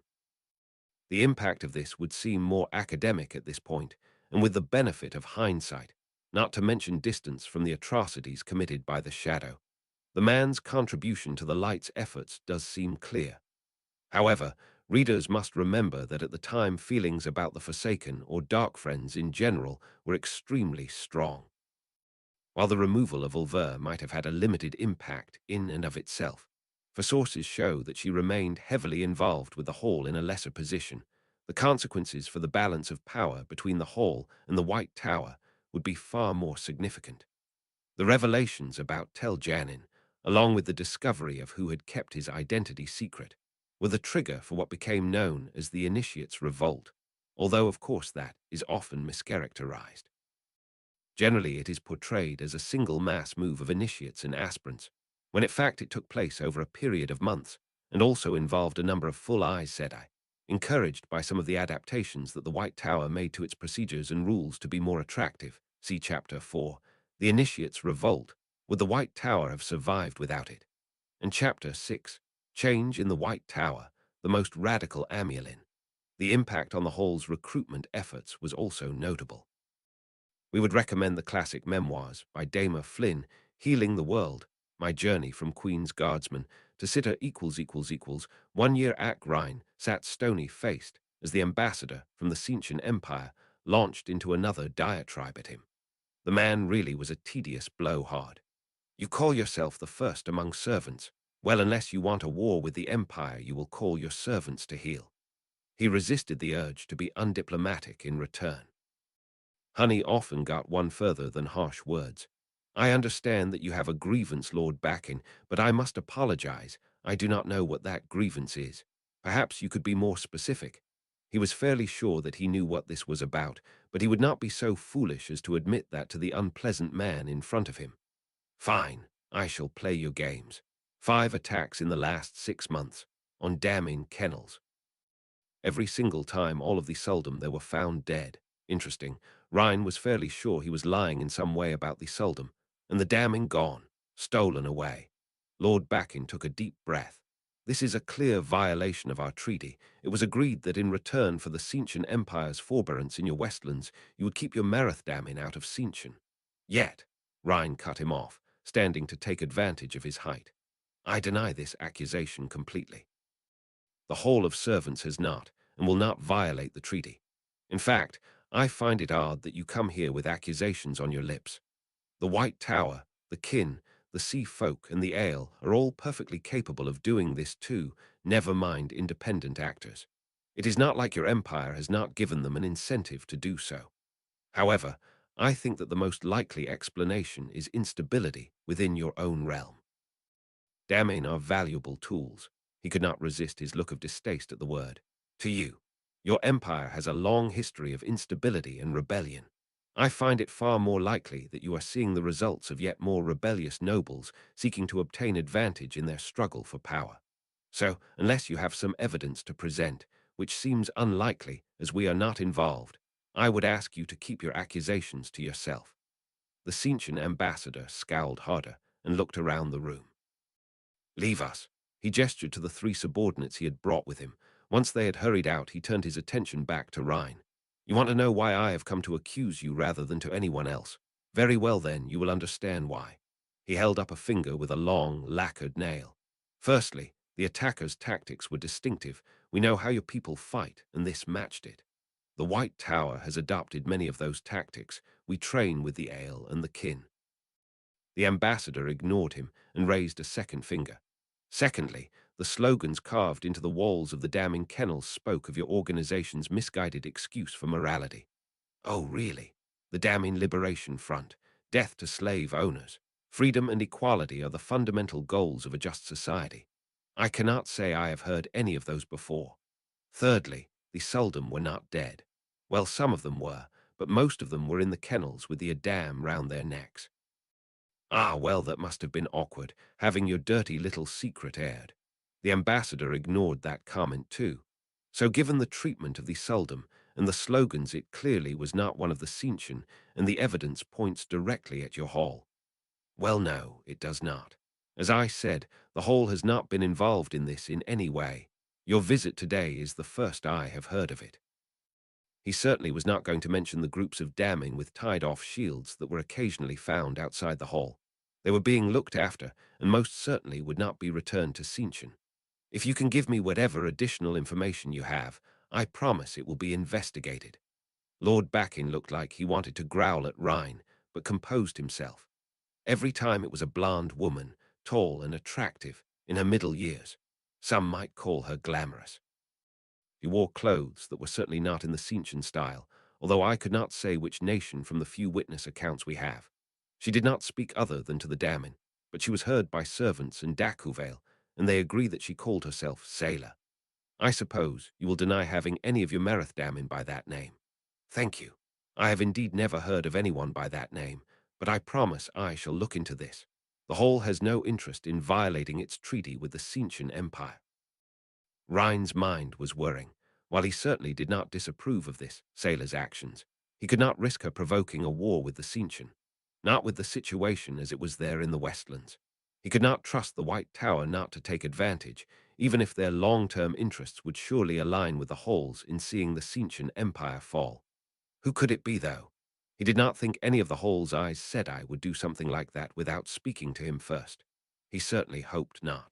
The impact of this would seem more academic at this point, and with the benefit of hindsight, not to mention distance from the atrocities committed by the Shadow. The man's contribution to the Light's efforts does seem clear. However, readers must remember that at the time feelings about the Forsaken or Dark Friends in general were extremely strong. While the removal of Ulver might have had a limited impact in and of itself, for sources show that she remained heavily involved with the Hall in a lesser position, the consequences for the balance of power between the Hall and the White Tower would be far more significant. The revelations about Tel Janin, along with the discovery of who had kept his identity secret, were the trigger for what became known as the Initiates' Revolt, although of course that is often mischaracterized. Generally, it is portrayed as a single mass move of initiates and aspirants, when in fact it took place over a period of months and also involved a number of full Aes Sedai, encouraged by some of the adaptations that the White Tower made to its procedures and rules to be more attractive. See Chapter 4, The Initiates' Revolt. Would the White Tower have survived without it? And Chapter 6, Change in the White Tower, the most radical Amulin. The impact on the Hall's recruitment efforts was also notable. We would recommend the classic memoirs by Dama Flynn, Healing the World, My Journey from Queen's Guardsman to Sitter == 1 year Ak Rhine sat stony-faced as the ambassador from the Cincian Empire launched into another diatribe at him. The man really was a tedious blowhard. You call yourself the first among servants. Well, unless you want a war with the Empire, you will call your servants to heel. He resisted the urge to be undiplomatic in return. Honey often got one further than harsh words. I understand that you have a grievance, Lord Backin, but I must apologize. I do not know what that grievance is. Perhaps you could be more specific. He was fairly sure that he knew what this was about, but he would not be so foolish as to admit that to the unpleasant man in front of him. Fine, I shall play your games. 5 attacks in the last 6 months, on damning kennels. Every single time all of the Suldom there were found dead. Interesting. Rhine was fairly sure he was lying in some way about the Suldom, and the damning gone, stolen away. Lord Backin took a deep breath. This is a clear violation of our treaty. It was agreed that in return for the Cincian Empire's forbearance in your westlands, you would keep your Mareth damning out of Cincian. Yet, Rhine cut him off, standing to take advantage of his height. I deny this accusation completely. The Hall of Servants has not, and will not violate the treaty. In fact, I find it odd that you come here with accusations on your lips. The White Tower, the Kin, the Sea Folk, and the Ale are all perfectly capable of doing this too, never mind independent actors. It is not like your empire has not given them an incentive to do so. However, I think that the most likely explanation is instability within your own realm. Damning are valuable tools. He could not resist his look of distaste at the word. To you, your empire has a long history of instability and rebellion. I find it far more likely that you are seeing the results of yet more rebellious nobles seeking to obtain advantage in their struggle for power. So, unless you have some evidence to present, which seems unlikely as we are not involved, I would ask you to keep your accusations to yourself. The Cincian ambassador scowled harder and looked around the room. Leave us. He gestured to the 3 subordinates he had brought with him. Once they had hurried out, he turned his attention back to Rhine. You want to know why I have come to accuse you rather than to anyone else? Very well then, you will understand why. He held up a finger with a long, lacquered nail. Firstly, the attackers' tactics were distinctive. We know how your people fight, and this matched it. The White Tower has adopted many of those tactics. We train with the Ale and the Kin. The ambassador ignored him and raised a second finger. Secondly, the slogans carved into the walls of the damning kennels spoke of your organization's misguided excuse for morality. Oh, really? The damning Liberation Front, death to slave owners, freedom and equality are the fundamental goals of a just society. I cannot say I have heard any of those before. Thirdly, the Suldom were not dead. Well, some of them were, but most of them were in the kennels with the Adam round their necks. Ah, well, that must have been awkward, having your dirty little secret aired. The ambassador ignored that comment too. So given the treatment of the Suldom, and the slogans it clearly was not one of the Cinchen, and the evidence points directly at your hall. Well, no, it does not. As I said, the hall has not been involved in this in any way. Your visit today is the first I have heard of it. He certainly was not going to mention the groups of damning with tied-off shields that were occasionally found outside the hall. They were being looked after, and most certainly would not be returned to Cinchen. If you can give me whatever additional information you have, I promise it will be investigated. Lord Backin looked like he wanted to growl at Rhine, but composed himself. Every time it was a blonde woman, tall and attractive, in her middle years. Some might call her glamorous. She wore clothes that were certainly not in the Cinchen style, although I could not say which nation from the few witness accounts we have. She did not speak other than to the Damin, but she was heard by servants in Dakuvale, and they agree that she called herself Sailor. I suppose you will deny having any of your Merith Damin by that name. Thank you. I have indeed never heard of anyone by that name, but I promise I shall look into this. The Hall has no interest in violating its treaty with the Cinchen Empire. Rhine's mind was whirring. While he certainly did not disapprove of this sailor's actions, he could not risk her provoking a war with the Cinchen, not with the situation as it was there in the Westlands. He could not trust the White Tower not to take advantage, even if their long-term interests would surely align with the Hall's in seeing the Cinchen Empire fall. Who could it be, though? He did not think any of the Hall's Aes Sedai would do something like that without speaking to him first. He certainly hoped not.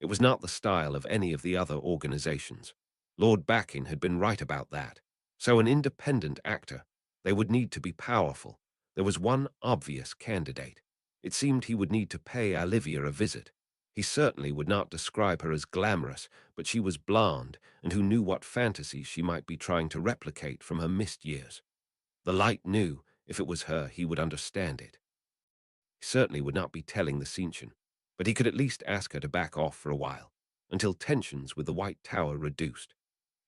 It was not the style of any of the other organizations. Lord Backin had been right about that. So an independent actor, they would need to be powerful. There was one obvious candidate. It seemed he would need to pay Olivia a visit. He certainly would not describe her as glamorous, but she was blonde, and who knew what fantasies she might be trying to replicate from her mist years. The Light knew, if it was her, he would understand it. He certainly would not be telling the Cinchen, but he could at least ask her to back off for a while, until tensions with the White Tower reduced.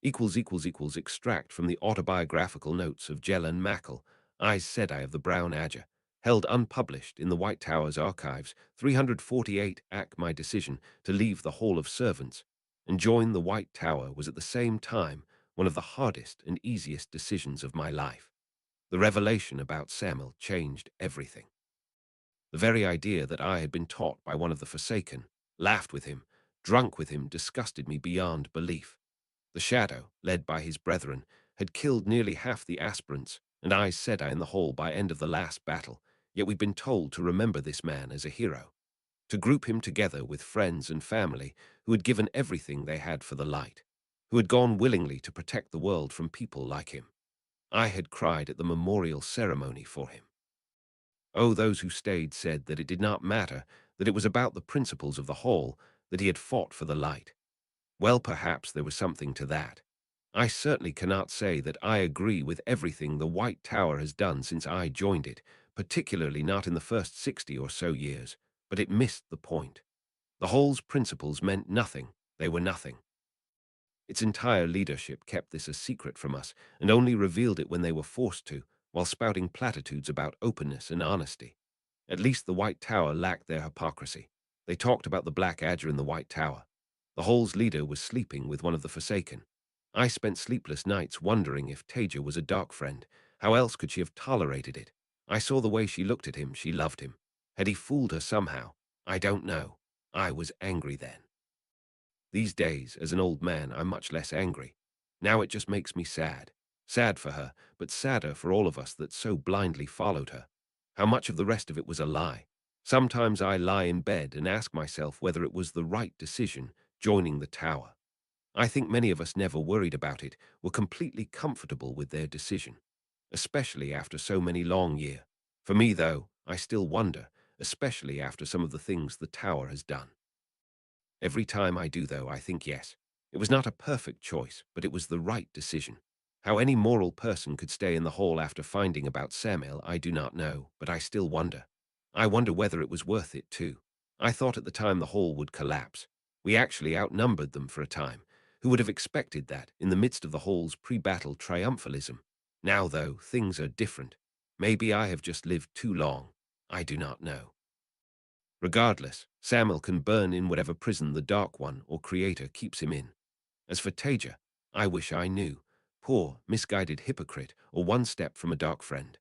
Extract from the autobiographical notes of Jelan Mackle, Aes Sedai of the Brown Adger, held unpublished in the White Tower's archives, 348 Ac. My decision to leave the Hall of Servants and join the White Tower was at the same time one of the hardest and easiest decisions of my life. The revelation about Sam'el changed everything. The very idea that I had been taught by one of the Forsaken, laughed with him, drunk with him, disgusted me beyond belief. The Shadow, led by his brethren, had killed nearly half the aspirants, and Aes Sedai in the hall by end of the last battle, yet we'd been told to remember this man as a hero, to group him together with friends and family who had given everything they had for the light, who had gone willingly to protect the world from people like him. I had cried at the memorial ceremony for him. Oh, those who stayed said that it did not matter, that it was about the principles of the hall, that he had fought for the light. Well, perhaps there was something to that. I certainly cannot say that I agree with everything the White Tower has done since I joined it, particularly not in the first 60 or so years, but it missed the point. The Hall's principles meant nothing, they were nothing. Its entire leadership kept this a secret from us and only revealed it when they were forced to, while spouting platitudes about openness and honesty. At least the White Tower lacked their hypocrisy. They talked about the Black Adger in the White Tower. The Hall's leader was sleeping with one of the Forsaken. I spent sleepless nights wondering if Taija was a dark friend. How else could she have tolerated it? I saw the way she looked at him. She loved him. Had he fooled her somehow? I don't know. I was angry then. These days, as an old man, I'm much less angry. Now it just makes me sad. Sad for her, but sadder for all of us that so blindly followed her. How much of the rest of it was a lie? Sometimes I lie in bed and ask myself whether it was the right decision, joining the tower. I think many of us never worried about it, were completely comfortable with their decision, especially after so many long years. For me, though, I still wonder, especially after some of the things the tower has done. Every time I do, though, I think yes. It was not a perfect choice, but it was the right decision. How any moral person could stay in the hall after finding about Sam'el, I do not know, but I still wonder. I wonder whether it was worth it, too. I thought at the time the hall would collapse. We actually outnumbered them for a time. Who would have expected that, in the midst of the hall's pre-battle triumphalism? Now, though, things are different. Maybe I have just lived too long. I do not know. Regardless, Sam'el can burn in whatever prison the Dark One or Creator keeps him in. As for Taija, I wish I knew. Poor, misguided hypocrite, or one step from a dark friend.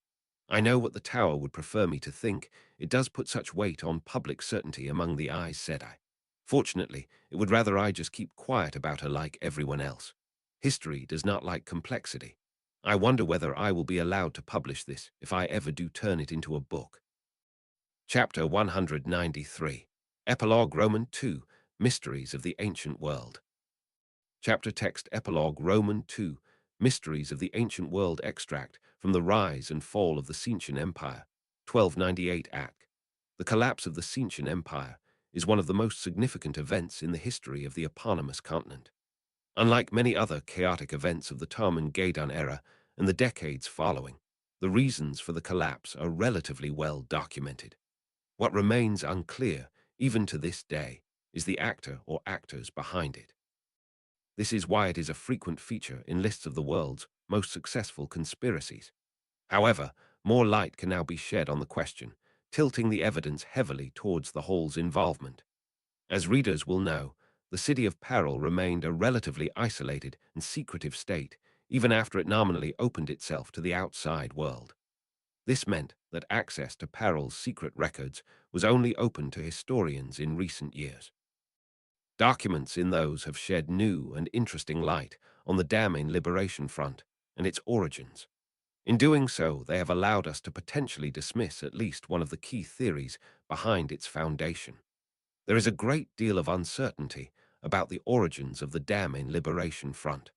I know what the Tower would prefer me to think. It does put such weight on public certainty among the Aes Sedai. Fortunately, it would rather I just keep quiet about her like everyone else. History does not like complexity. I wonder whether I will be allowed to publish this if I ever do turn it into a book. Chapter 193. Epilogue Roman 2. Mysteries of the Ancient World. Chapter text Epilogue Roman 2. Mysteries of the Ancient World extract from The Rise and Fall of the Cincian Empire, 1298 AC. The collapse of the Cincian Empire is one of the most significant events in the history of the eponymous continent. Unlike many other chaotic events of the Tarman-Gadan era and the decades following, the reasons for the collapse are relatively well documented. What remains unclear, even to this day, is the actor or actors behind it. This is why it is a frequent feature in lists of the world's most successful conspiracies. However, more light can now be shed on the question, tilting the evidence heavily towards the whole's involvement. As readers will know, the City of Peril remained a relatively isolated and secretive state, even after it nominally opened itself to the outside world. This meant that access to Peril's secret records was only open to historians in recent years. Documents in those have shed new and interesting light on the Damin Liberation Front and its origins. In doing so, they have allowed us to potentially dismiss at least one of the key theories behind its foundation. There is a great deal of uncertainty about the origins of the Damin Liberation Front.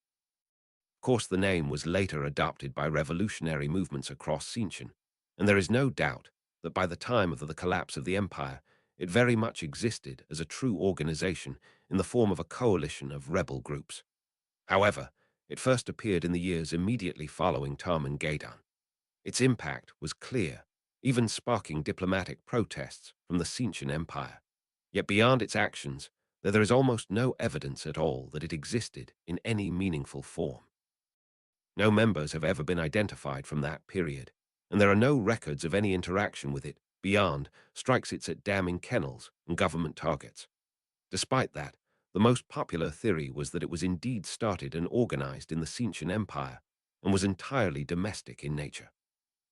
Of course, the name was later adopted by revolutionary movements across Cincian, and there is no doubt that by the time of the collapse of the empire, it very much existed as a true organization in the form of a coalition of rebel groups. However, it first appeared in the years immediately following Tarman-Gadan. Its impact was clear, even sparking diplomatic protests from the Cincian Empire. Yet beyond its actions, there is almost no evidence at all that it existed in any meaningful form. No members have ever been identified from that period, and there are no records of any interaction with it beyond strikes it at damming kennels and government targets. Despite that, the most popular theory was that it was indeed started and organized in the Cincian Empire and was entirely domestic in nature.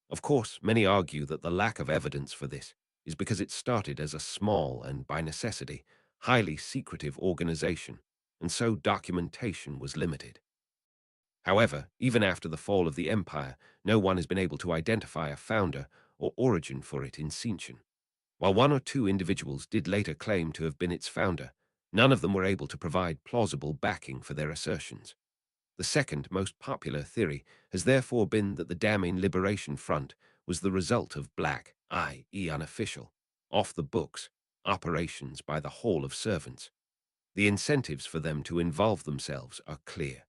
Of course, many argue that the lack of evidence for this is because it started as a small and, by necessity, highly secretive organization, and so documentation was limited. However, even after the fall of the empire, no one has been able to identify a founder or origin for it in Cincian. While one or two individuals did later claim to have been its founder, none of them were able to provide plausible backing for their assertions. The second most popular theory has therefore been that the Damin Liberation Front was the result of black, i.e. unofficial, off-the-books, operations by the Hall of Servants. The incentives for them to involve themselves are clear.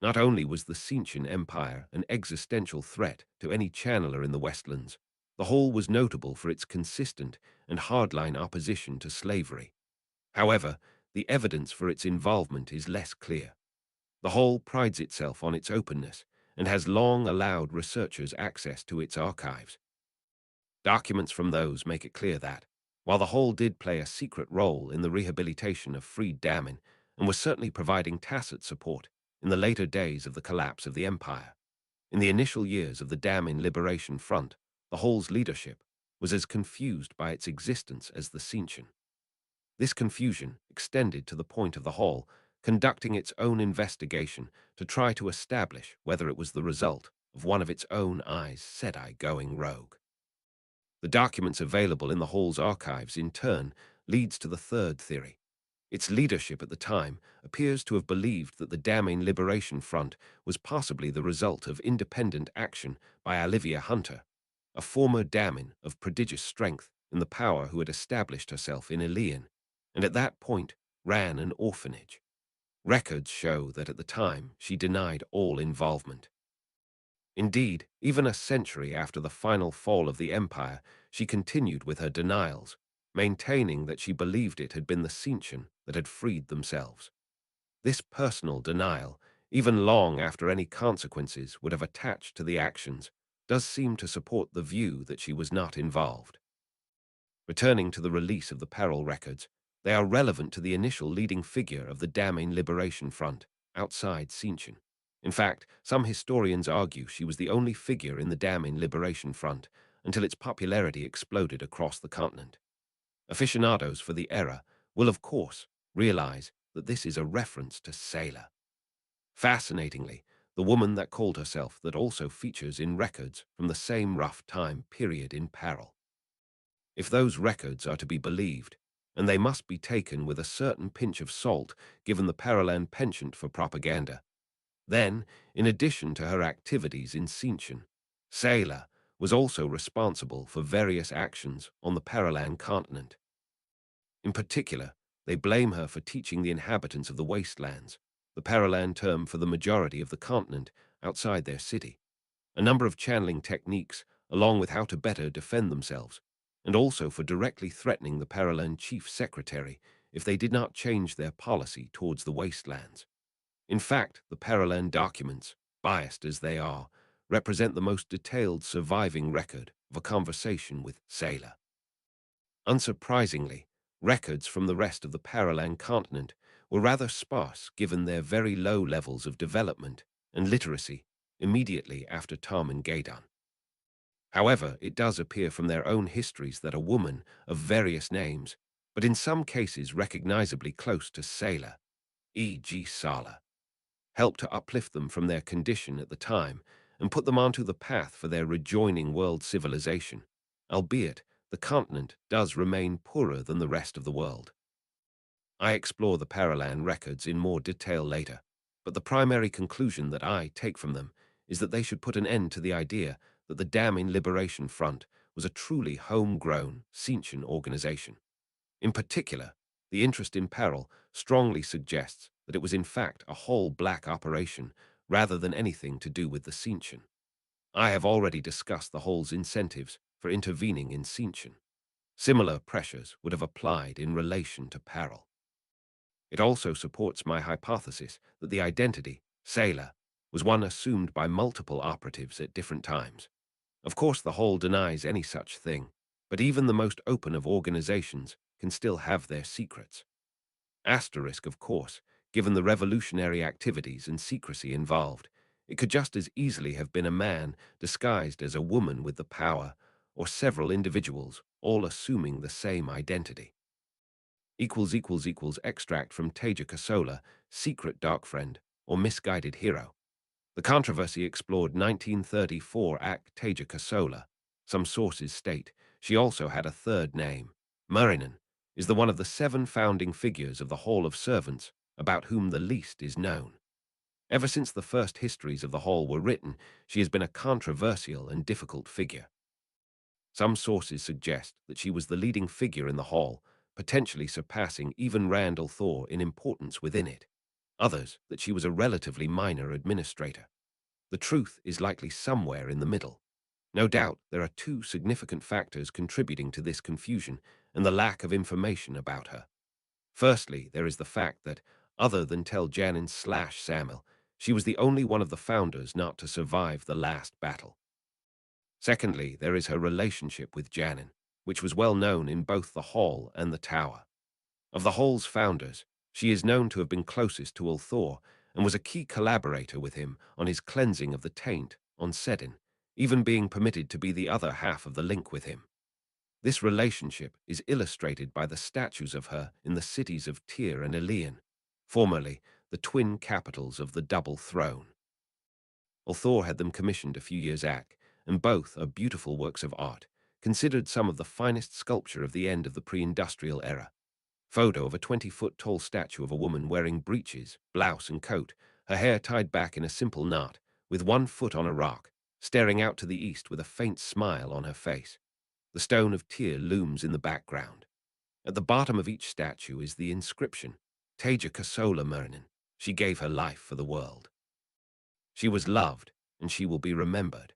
Not only was the Cincian Empire an existential threat to any channeler in the Westlands, the Hall was notable for its consistent and hardline opposition to slavery. However, the evidence for its involvement is less clear. The Hall prides itself on its openness and has long allowed researchers access to its archives. Documents from those make it clear that, while the Hall did play a secret role in the rehabilitation of freed Damin and was certainly providing tacit support in the later days of the collapse of the empire, in the initial years of the Damin Liberation Front, the Hall's leadership was as confused by its existence as the Cincian. This confusion extended to the point of the Hall conducting its own investigation to try to establish whether it was the result of one of its own Aes Sedai going rogue. The documents available in the Hall's archives, in turn, leads to the third theory. Its leadership at the time appears to have believed that the Damin Liberation Front was possibly the result of independent action by Olivia Hunter, a former Damin of prodigious strength and the power who had established herself in Ilion, and at that point ran an orphanage. Records show that at the time she denied all involvement. Indeed, even a century after the final fall of the empire, she continued with her denials, maintaining that she believed it had been the Cincian that had freed themselves. This personal denial, even long after any consequences would have attached to the actions, does seem to support the view that she was not involved. Returning to the release of the Peril records, they are relevant to the initial leading figure of the Damin Liberation Front, outside Cincian. In fact, some historians argue she was the only figure in the Damin Liberation Front until its popularity exploded across the continent. Aficionados for the era will, of course, realize that this is a reference to Sailor. Fascinatingly, the woman that called herself that also features in records from the same rough time period in peril. If those records are to be believed, and they must be taken with a certain pinch of salt given the Paralan penchant for propaganda, then, in addition to her activities in Sinchen, Sailor was also responsible for various actions on the Paralan continent. In particular, they blame her for teaching the inhabitants of the wastelands, the Paralan term for the majority of the continent outside their city, a number of channeling techniques along with how to better defend themselves, and also for directly threatening the Paralan chief secretary if they did not change their policy towards the wastelands. In fact, the Paralan documents, biased as they are, represent the most detailed surviving record of a conversation with Sailor. Unsurprisingly, records from the rest of the Paralan continent were rather sparse given their very low levels of development and literacy immediately after Tom and Gadon. However, it does appear from their own histories that a woman of various names, but in some cases recognizably close to Sailor, e.g. Sala, helped to uplift them from their condition at the time and put them onto the path for their rejoining world civilization, albeit the continent does remain poorer than the rest of the world. I explore the Paralan records in more detail later, but the primary conclusion that I take from them is that they should put an end to the idea that the Damin Liberation Front was a truly homegrown Sinchen organization. In particular, the interest in peril strongly suggests that it was in fact a whole black operation rather than anything to do with the Sinchen. I have already discussed the whole's incentives for intervening in Sinchen. Similar pressures would have applied in relation to peril. It also supports my hypothesis that the identity, Sailor, was one assumed by multiple operatives at different times. Of course, the whole denies any such thing, but even the most open of organizations can still have their secrets. Asterisk, of course, given the revolutionary activities and secrecy involved, it could just as easily have been a man disguised as a woman with the power, or several individuals all assuming the same identity. Extract from Taija Kosola, Secret Dark Friend, or Misguided Hero. The controversy explored 1934 act Taija Kosola. Some sources state she also had a third name. Murinen is the one of the 7 founding figures of the Hall of Servants, about whom the least is known. Ever since the first histories of the Hall were written, she has been a controversial and difficult figure. Some sources suggest that she was the leading figure in the Hall, potentially surpassing even Randall Thor in importance within it. Others, that she was a relatively minor administrator. The truth is likely somewhere in the middle. No doubt there are 2 significant factors contributing to this confusion and the lack of information about her. Firstly, there is the fact that, other than Tel Janin/Samuel, she was the only one of the founders not to survive the last battle. Secondly, there is her relationship with Janin, which was well known in both the Hall and the Tower. Of the Hall's founders, she is known to have been closest to Ulthor and was a key collaborator with him on his cleansing of the taint on Sedin, even being permitted to be the other half of the link with him. This relationship is illustrated by the statues of her in the cities of Tyr and Ilion, formerly the twin capitals of the Double Throne. Ulthor had them commissioned a few years back, and both are beautiful works of art, considered some of the finest sculpture of the end of the pre-industrial era. Photo of a 20-foot-tall statue of a woman wearing breeches, blouse and coat, her hair tied back in a simple knot, with one foot on a rock, staring out to the east with a faint smile on her face. The stone of Tyr looms in the background. At the bottom of each statue is the inscription, Taija Kosola Murnin. She gave her life for the world. She was loved, and she will be remembered.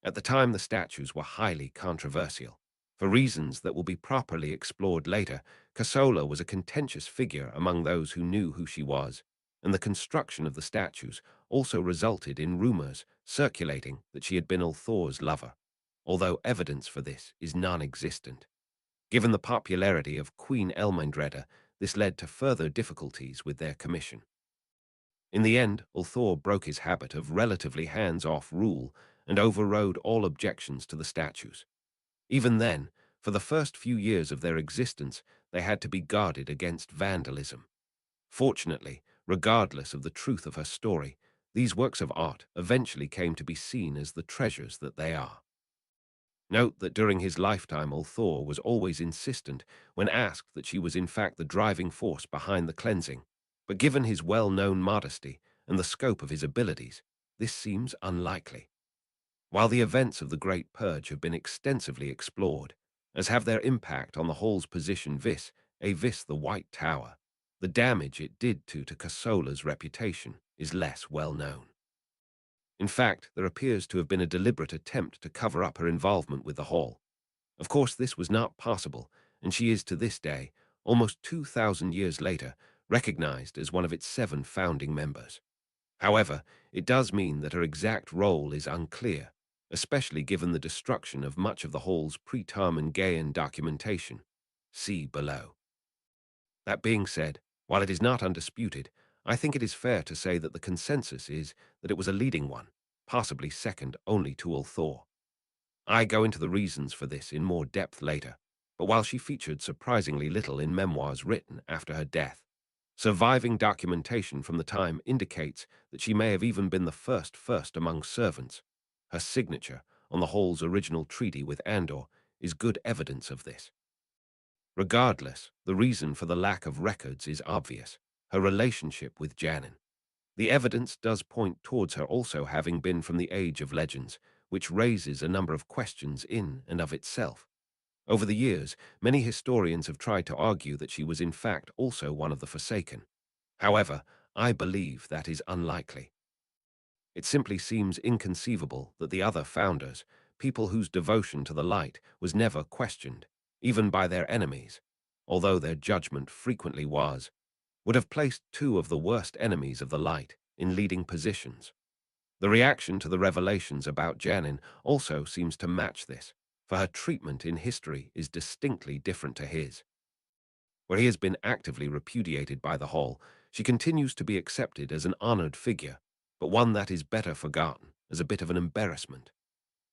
At the time, the statues were highly controversial. For reasons that will be properly explored later, Kosola was a contentious figure among those who knew who she was, and the construction of the statues also resulted in rumors circulating that she had been Ulthor's lover, although evidence for this is non-existent. Given the popularity of Queen Elmindreda, this led to further difficulties with their commission. In the end, Ulthor broke his habit of relatively hands-off rule and overrode all objections to the statues. Even then, for the first few years of their existence, they had to be guarded against vandalism. Fortunately, regardless of the truth of her story, these works of art eventually came to be seen as the treasures that they are. Note that during his lifetime, Ulthor was always insistent when asked that she was in fact the driving force behind the cleansing, but given his well-known modesty and the scope of his abilities, this seems unlikely. While the events of the Great Purge have been extensively explored, as have their impact on the Hall's position vis the White Tower, the damage it did to Kosola's reputation is less well known. In fact, there appears to have been a deliberate attempt to cover up her involvement with the Hall. Of course, this was not possible, and she is to this day, almost 2,000 years later, recognized as one of its 7 founding members. However, it does mean that her exact role is unclear, especially given the destruction of much of the Hall's pre-Tarmangaean documentation. See below. That being said, while it is not undisputed, I think it is fair to say that the consensus is that it was a leading one, possibly second only to Ulthor. I go into the reasons for this in more depth later, but while she featured surprisingly little in memoirs written after her death, surviving documentation from the time indicates that she may have even been the first among servants. Her signature on the Hall's original treaty with Andor is good evidence of this. Regardless, the reason for the lack of records is obvious: her relationship with Janin. The evidence does point towards her also having been from the Age of Legends, which raises a number of questions in and of itself. Over the years, many historians have tried to argue that she was in fact also one of the Forsaken. However, I believe that is unlikely. It simply seems inconceivable that the other founders, people whose devotion to the light was never questioned, even by their enemies, although their judgment frequently was, would have placed 2 of the worst enemies of the light in leading positions. The reaction to the revelations about Janin also seems to match this, for her treatment in history is distinctly different to his. Where he has been actively repudiated by the Hall, she continues to be accepted as an honored figure, but one that is better forgotten as a bit of an embarrassment.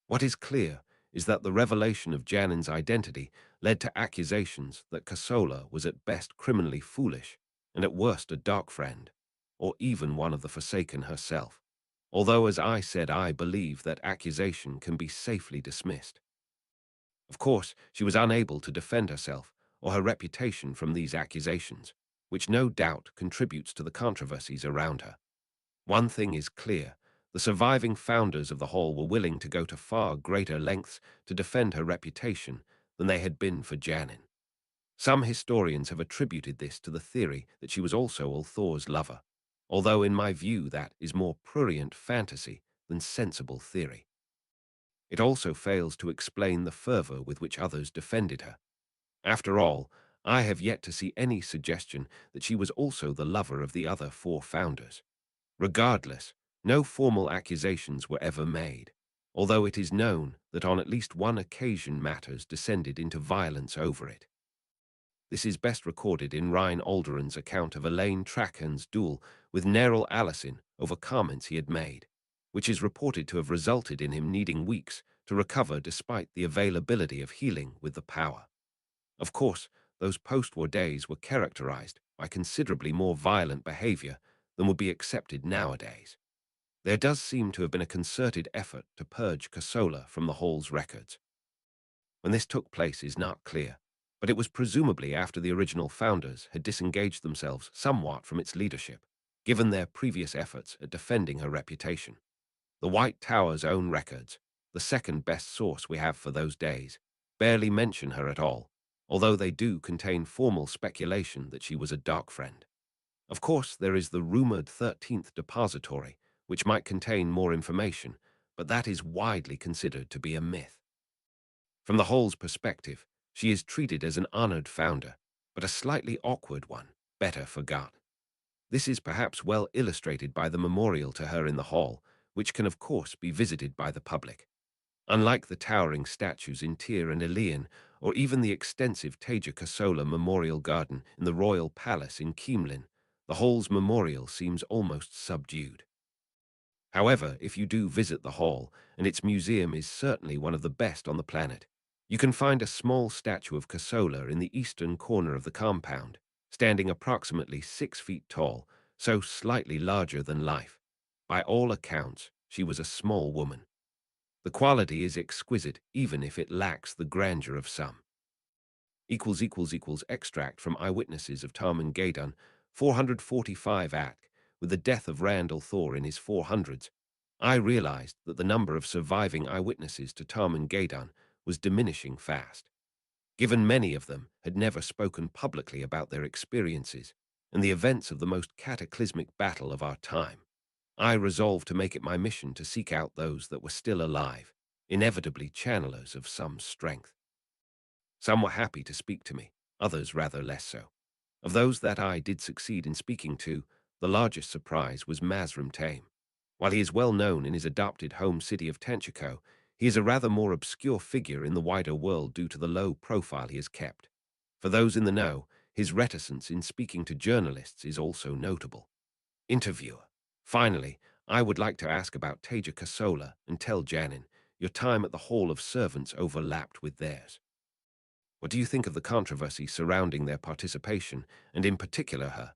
What is clear is that the revelation of Janin's identity led to accusations that Kosola was at best criminally foolish and at worst a dark friend, or even one of the Forsaken herself. Although, as I said, I believe that accusation can be safely dismissed. Of course, she was unable to defend herself or her reputation from these accusations, which no doubt contributes to the controversies around her. One thing is clear: the surviving founders of the Hall were willing to go to far greater lengths to defend her reputation than they had been for Janin. Some historians have attributed this to the theory that she was also Ulthor's lover, although in my view that is more prurient fantasy than sensible theory. It also fails to explain the fervor with which others defended her. After all, I have yet to see any suggestion that she was also the lover of the other 4 founders. Regardless, no formal accusations were ever made, although it is known that on at least one occasion matters descended into violence over it. This is best recorded in Ryan Alderon's account of Elaine Traken's duel with Neril Allison over comments he had made, which is reported to have resulted in him needing weeks to recover despite the availability of healing with the power. Of course, those post-war days were characterized by considerably more violent behavior than would be accepted nowadays. There does seem to have been a concerted effort to purge Kosola from the Hall's records. When this took place is not clear, but it was presumably after the original founders had disengaged themselves somewhat from its leadership, given their previous efforts at defending her reputation. The White Tower's own records, the second best source we have for those days, barely mention her at all, although they do contain formal speculation that she was a dark friend. Of course, there is the rumored 13th depository, which might contain more information, but that is widely considered to be a myth. From the Hall's perspective, she is treated as an honored founder, but a slightly awkward one, better forgotten. This is perhaps well illustrated by the memorial to her in the Hall, which can of course be visited by the public. Unlike the towering statues in Tyr and Ilion, or even the extensive Taija Kosola Memorial Garden in the Royal Palace in Kemlin, The hall's memorial seems almost subdued. However, if you do visit the hall, and its museum is certainly one of the best on the planet, you can find a small statue of Kosola in the eastern corner of the compound, standing approximately 6 feet tall, so slightly larger than life. By all accounts, she was a small woman. The quality is exquisite, even if it lacks the grandeur of some. Extract from Eyewitnesses of Tarmangeddon, 445 ACK, with the death of Randall Thor in his 400s. I realized that the number of surviving eyewitnesses to Tarmangeddon was diminishing fast. Given many of them had never spoken publicly about their experiences and the events of the most cataclysmic battle of our time, I resolved to make it my mission to seek out those that were still alive, inevitably channelers of some strength. Some were happy to speak to me, others rather less so. Of those that I did succeed in speaking to, the largest surprise was Mazrim Tame. While he is well known in his adopted home city of Tanchico, he is a rather more obscure figure in the wider world due to the low profile he has kept. For those in the know, his reticence in speaking to journalists is also notable. Interviewer: Finally, I would like to ask about Taija Kosola and tell Janin, your time at the Hall of Servants overlapped with theirs. What do you think of the controversy surrounding their participation, and in particular her?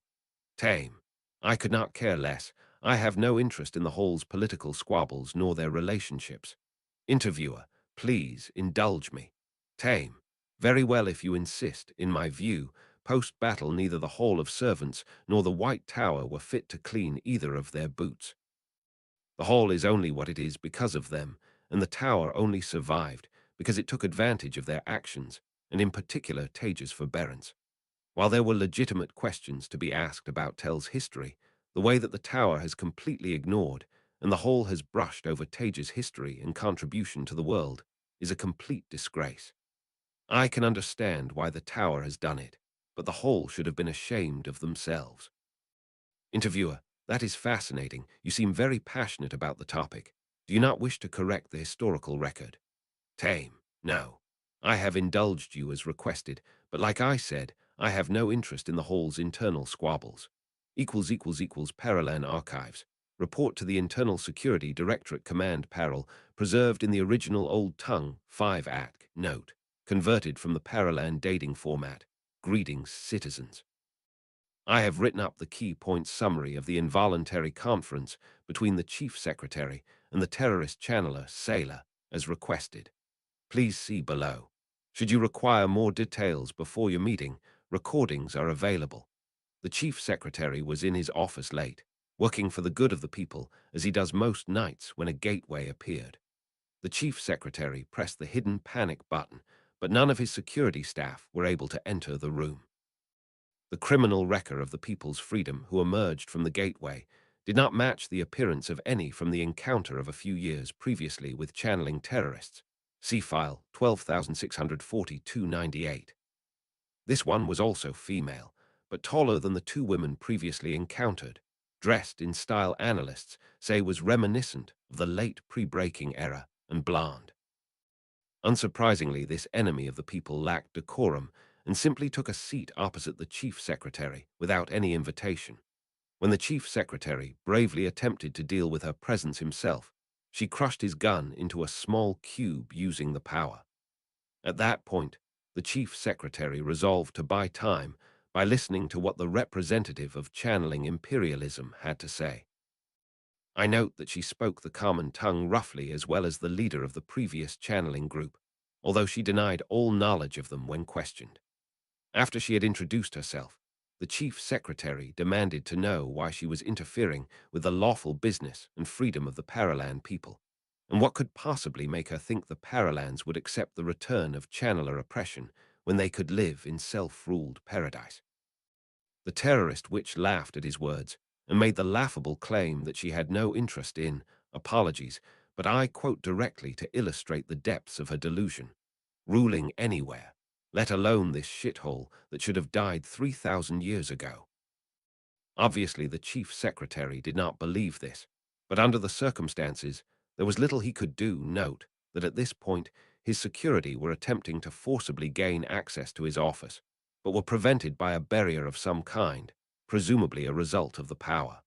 Tame: I could not care less. I have no interest in the Hall's political squabbles nor their relationships. Interviewer: Please indulge me. Tame: Very well if you insist. In my view, post-battle neither the Hall of Servants nor the White Tower were fit to clean either of their boots. The Hall is only what it is because of them, and the Tower only survived because it took advantage of their actions, and in particular Taija's forbearance. While there were legitimate questions to be asked about Tell's history, the way that the Tower has completely ignored and the Hall has brushed over Taija's history and contribution to the world is a complete disgrace. I can understand why the Tower has done it, but the Hall should have been ashamed of themselves. Interviewer: That is fascinating. You seem very passionate about the topic. Do you not wish to correct the historical record? Tame: No. I have indulged you as requested, but like I said, I have no interest in the Hall's internal squabbles. Paralan Archives. Report to the Internal Security Directorate Command Parallel, preserved in the original Old Tongue 5 ACK. Note: converted from the Paralan dating format. Greetings, citizens. I have written up the key point summary of the involuntary conference between the Chief Secretary and the terrorist channeler Sailor, as requested. Please see below. Should you require more details before your meeting, recordings are available. The Chief Secretary was in his office late, working for the good of the people as he does most nights when a gateway appeared. The Chief Secretary pressed the hidden panic button, but none of his security staff were able to enter the room. The criminal wrecker of the people's freedom who emerged from the gateway did not match the appearance of any from the encounter of a few years previously with channeling terrorists. See file 12642-98. This one was also female, but taller than the two women previously encountered, dressed in style analysts say was reminiscent of the late pre-breaking era, and blonde. Unsurprisingly, this enemy of the people lacked decorum and simply took a seat opposite the Chief Secretary without any invitation. When the Chief Secretary bravely attempted to deal with her presence himself, she crushed his gun into a small cube using the power. At that point, the Chief Secretary resolved to buy time by listening to what the representative of channeling imperialism had to say. I note that she spoke the common tongue roughly as well as the leader of the previous channeling group, although she denied all knowledge of them when questioned. After she had introduced herself, the Chief Secretary demanded to know why she was interfering with the lawful business and freedom of the Paralan people, and what could possibly make her think the Paralans would accept the return of channeler oppression when they could live in self-ruled paradise. The terrorist witch laughed at his words and made the laughable claim that she had no interest in apologies, but I quote directly to illustrate the depths of her delusion: ruling anywhere, let alone this shithole that should have died 3,000 years ago. Obviously, the Chief Secretary did not believe this, but under the circumstances, there was little he could do. Note that at this point, his security were attempting to forcibly gain access to his office, but were prevented by a barrier of some kind, presumably a result of the power.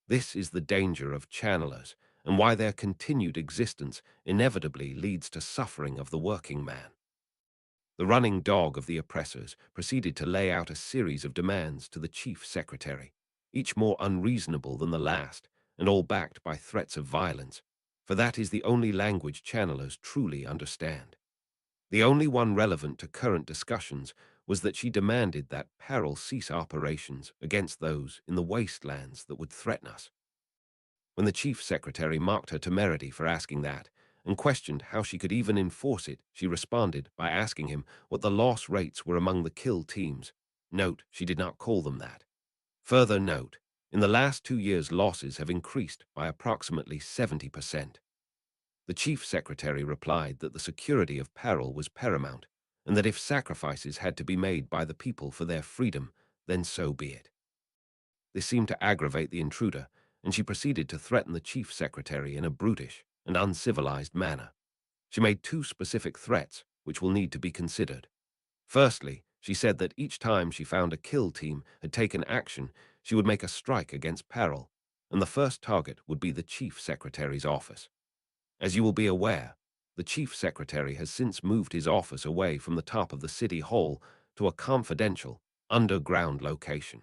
This is the danger of channelers, and why their continued existence inevitably leads to suffering of the working man. The running dog of the oppressors proceeded to lay out a series of demands to the chief secretary, each more unreasonable than the last, and all backed by threats of violence, for that is the only language channelers truly understand. The only one relevant to current discussions was that she demanded that Peril cease operations against those in the wastelands that would threaten us. When the chief secretary mocked her temerity for asking that, and questioned how she could even enforce it, she responded by asking him what the loss rates were among the kill teams. Note, she did not call them that. Further note, in the last 2 years losses have increased by approximately 70%. The chief secretary replied that the security of Peril was paramount, and that if sacrifices had to be made by the people for their freedom, then so be it. This seemed to aggravate the intruder, and she proceeded to threaten the chief secretary in a brutish and uncivilized manner. She made 2 specific threats, which will need to be considered. Firstly, she said that each time she found a kill team had taken action, she would make a strike against Peril, and the first target would be the chief secretary's office. As you will be aware, the chief secretary has since moved his office away from the top of the city hall to a confidential, underground location.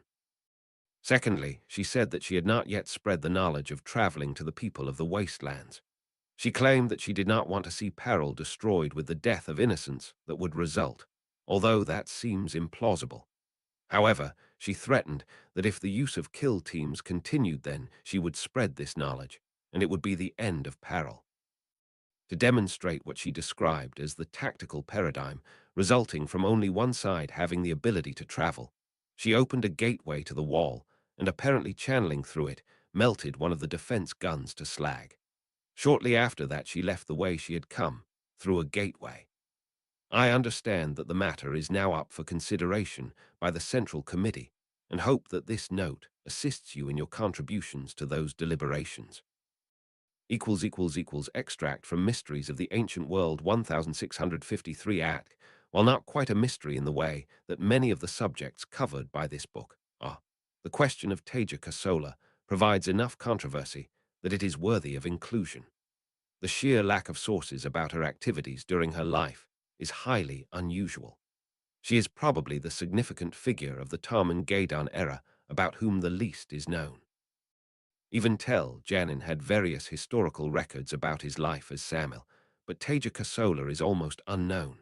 Secondly, she said that she had not yet spread the knowledge of traveling to the people of the wastelands. She claimed that she did not want to see Peril destroyed with the death of innocents that would result, although that seems implausible. However, she threatened that if the use of kill teams continued, then she would spread this knowledge, and it would be the end of Peril. To demonstrate what she described as the tactical paradigm resulting from only one side having the ability to travel, she opened a gateway to the wall and, apparently channeling through it, melted one of the defense guns to slag. Shortly after that, she left the way she had come, through a gateway. I understand that the matter is now up for consideration by the Central Committee, and hope that this note assists you in your contributions to those deliberations. Extract from Mysteries of the Ancient World 1653 Act. While not quite a mystery in the way that many of the subjects covered by this book are, the question of Taija Kosola provides enough controversy that it is worthy of inclusion. The sheer lack of sources about her activities during her life is highly unusual. She is probably the significant figure of the Tarman-Gaydon era about whom the least is known. Even Janin had various historical records about his life as Samuel, but Taija Kosola is almost unknown.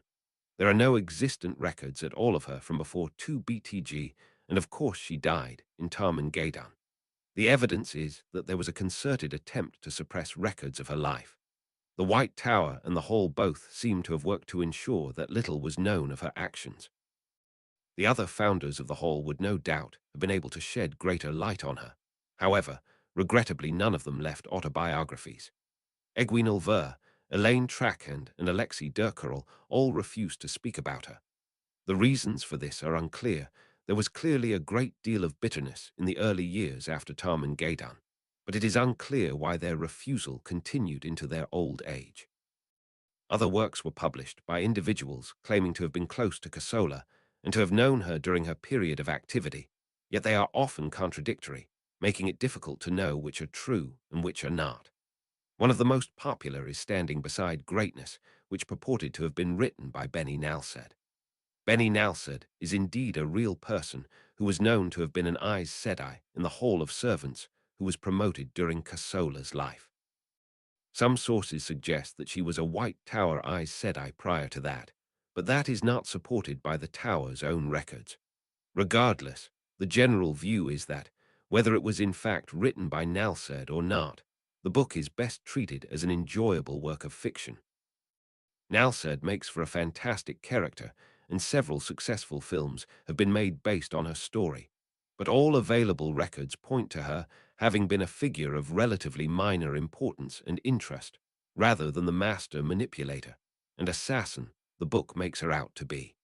There are no existent records at all of her from before 2 BTG, and of course she died in Tarman-Gaydon. The evidence is that there was a concerted attempt to suppress records of her life. The White Tower and the Hall both seem to have worked to ensure that little was known of her actions. The other founders of the Hall would no doubt have been able to shed greater light on her. However, regrettably none of them left autobiographies. Egwene Ulver, Elaine Trachand, and Alexei Durkarel all refused to speak about her. The reasons for this are unclear. There was clearly a great deal of bitterness in the early years after Tarman-Gaydon, but it is unclear why their refusal continued into their old age. Other works were published by individuals claiming to have been close to Kosola and to have known her during her period of activity, yet they are often contradictory, making it difficult to know which are true and which are not. One of the most popular is Standing Beside Greatness, which purported to have been written by Beni Nalsed. Beni Nalsed is indeed a real person who was known to have been an Aes Sedai in the Hall of Servants who was promoted during Kosola's life. Some sources suggest that she was a White Tower Aes Sedai prior to that, but that is not supported by the Tower's own records. Regardless, the general view is that, whether it was in fact written by Nalsed or not, the book is best treated as an enjoyable work of fiction. Nalsed makes for a fantastic character, and several successful films have been made based on her story, but all available records point to her having been a figure of relatively minor importance and interest, rather than the master manipulator and assassin the book makes her out to be.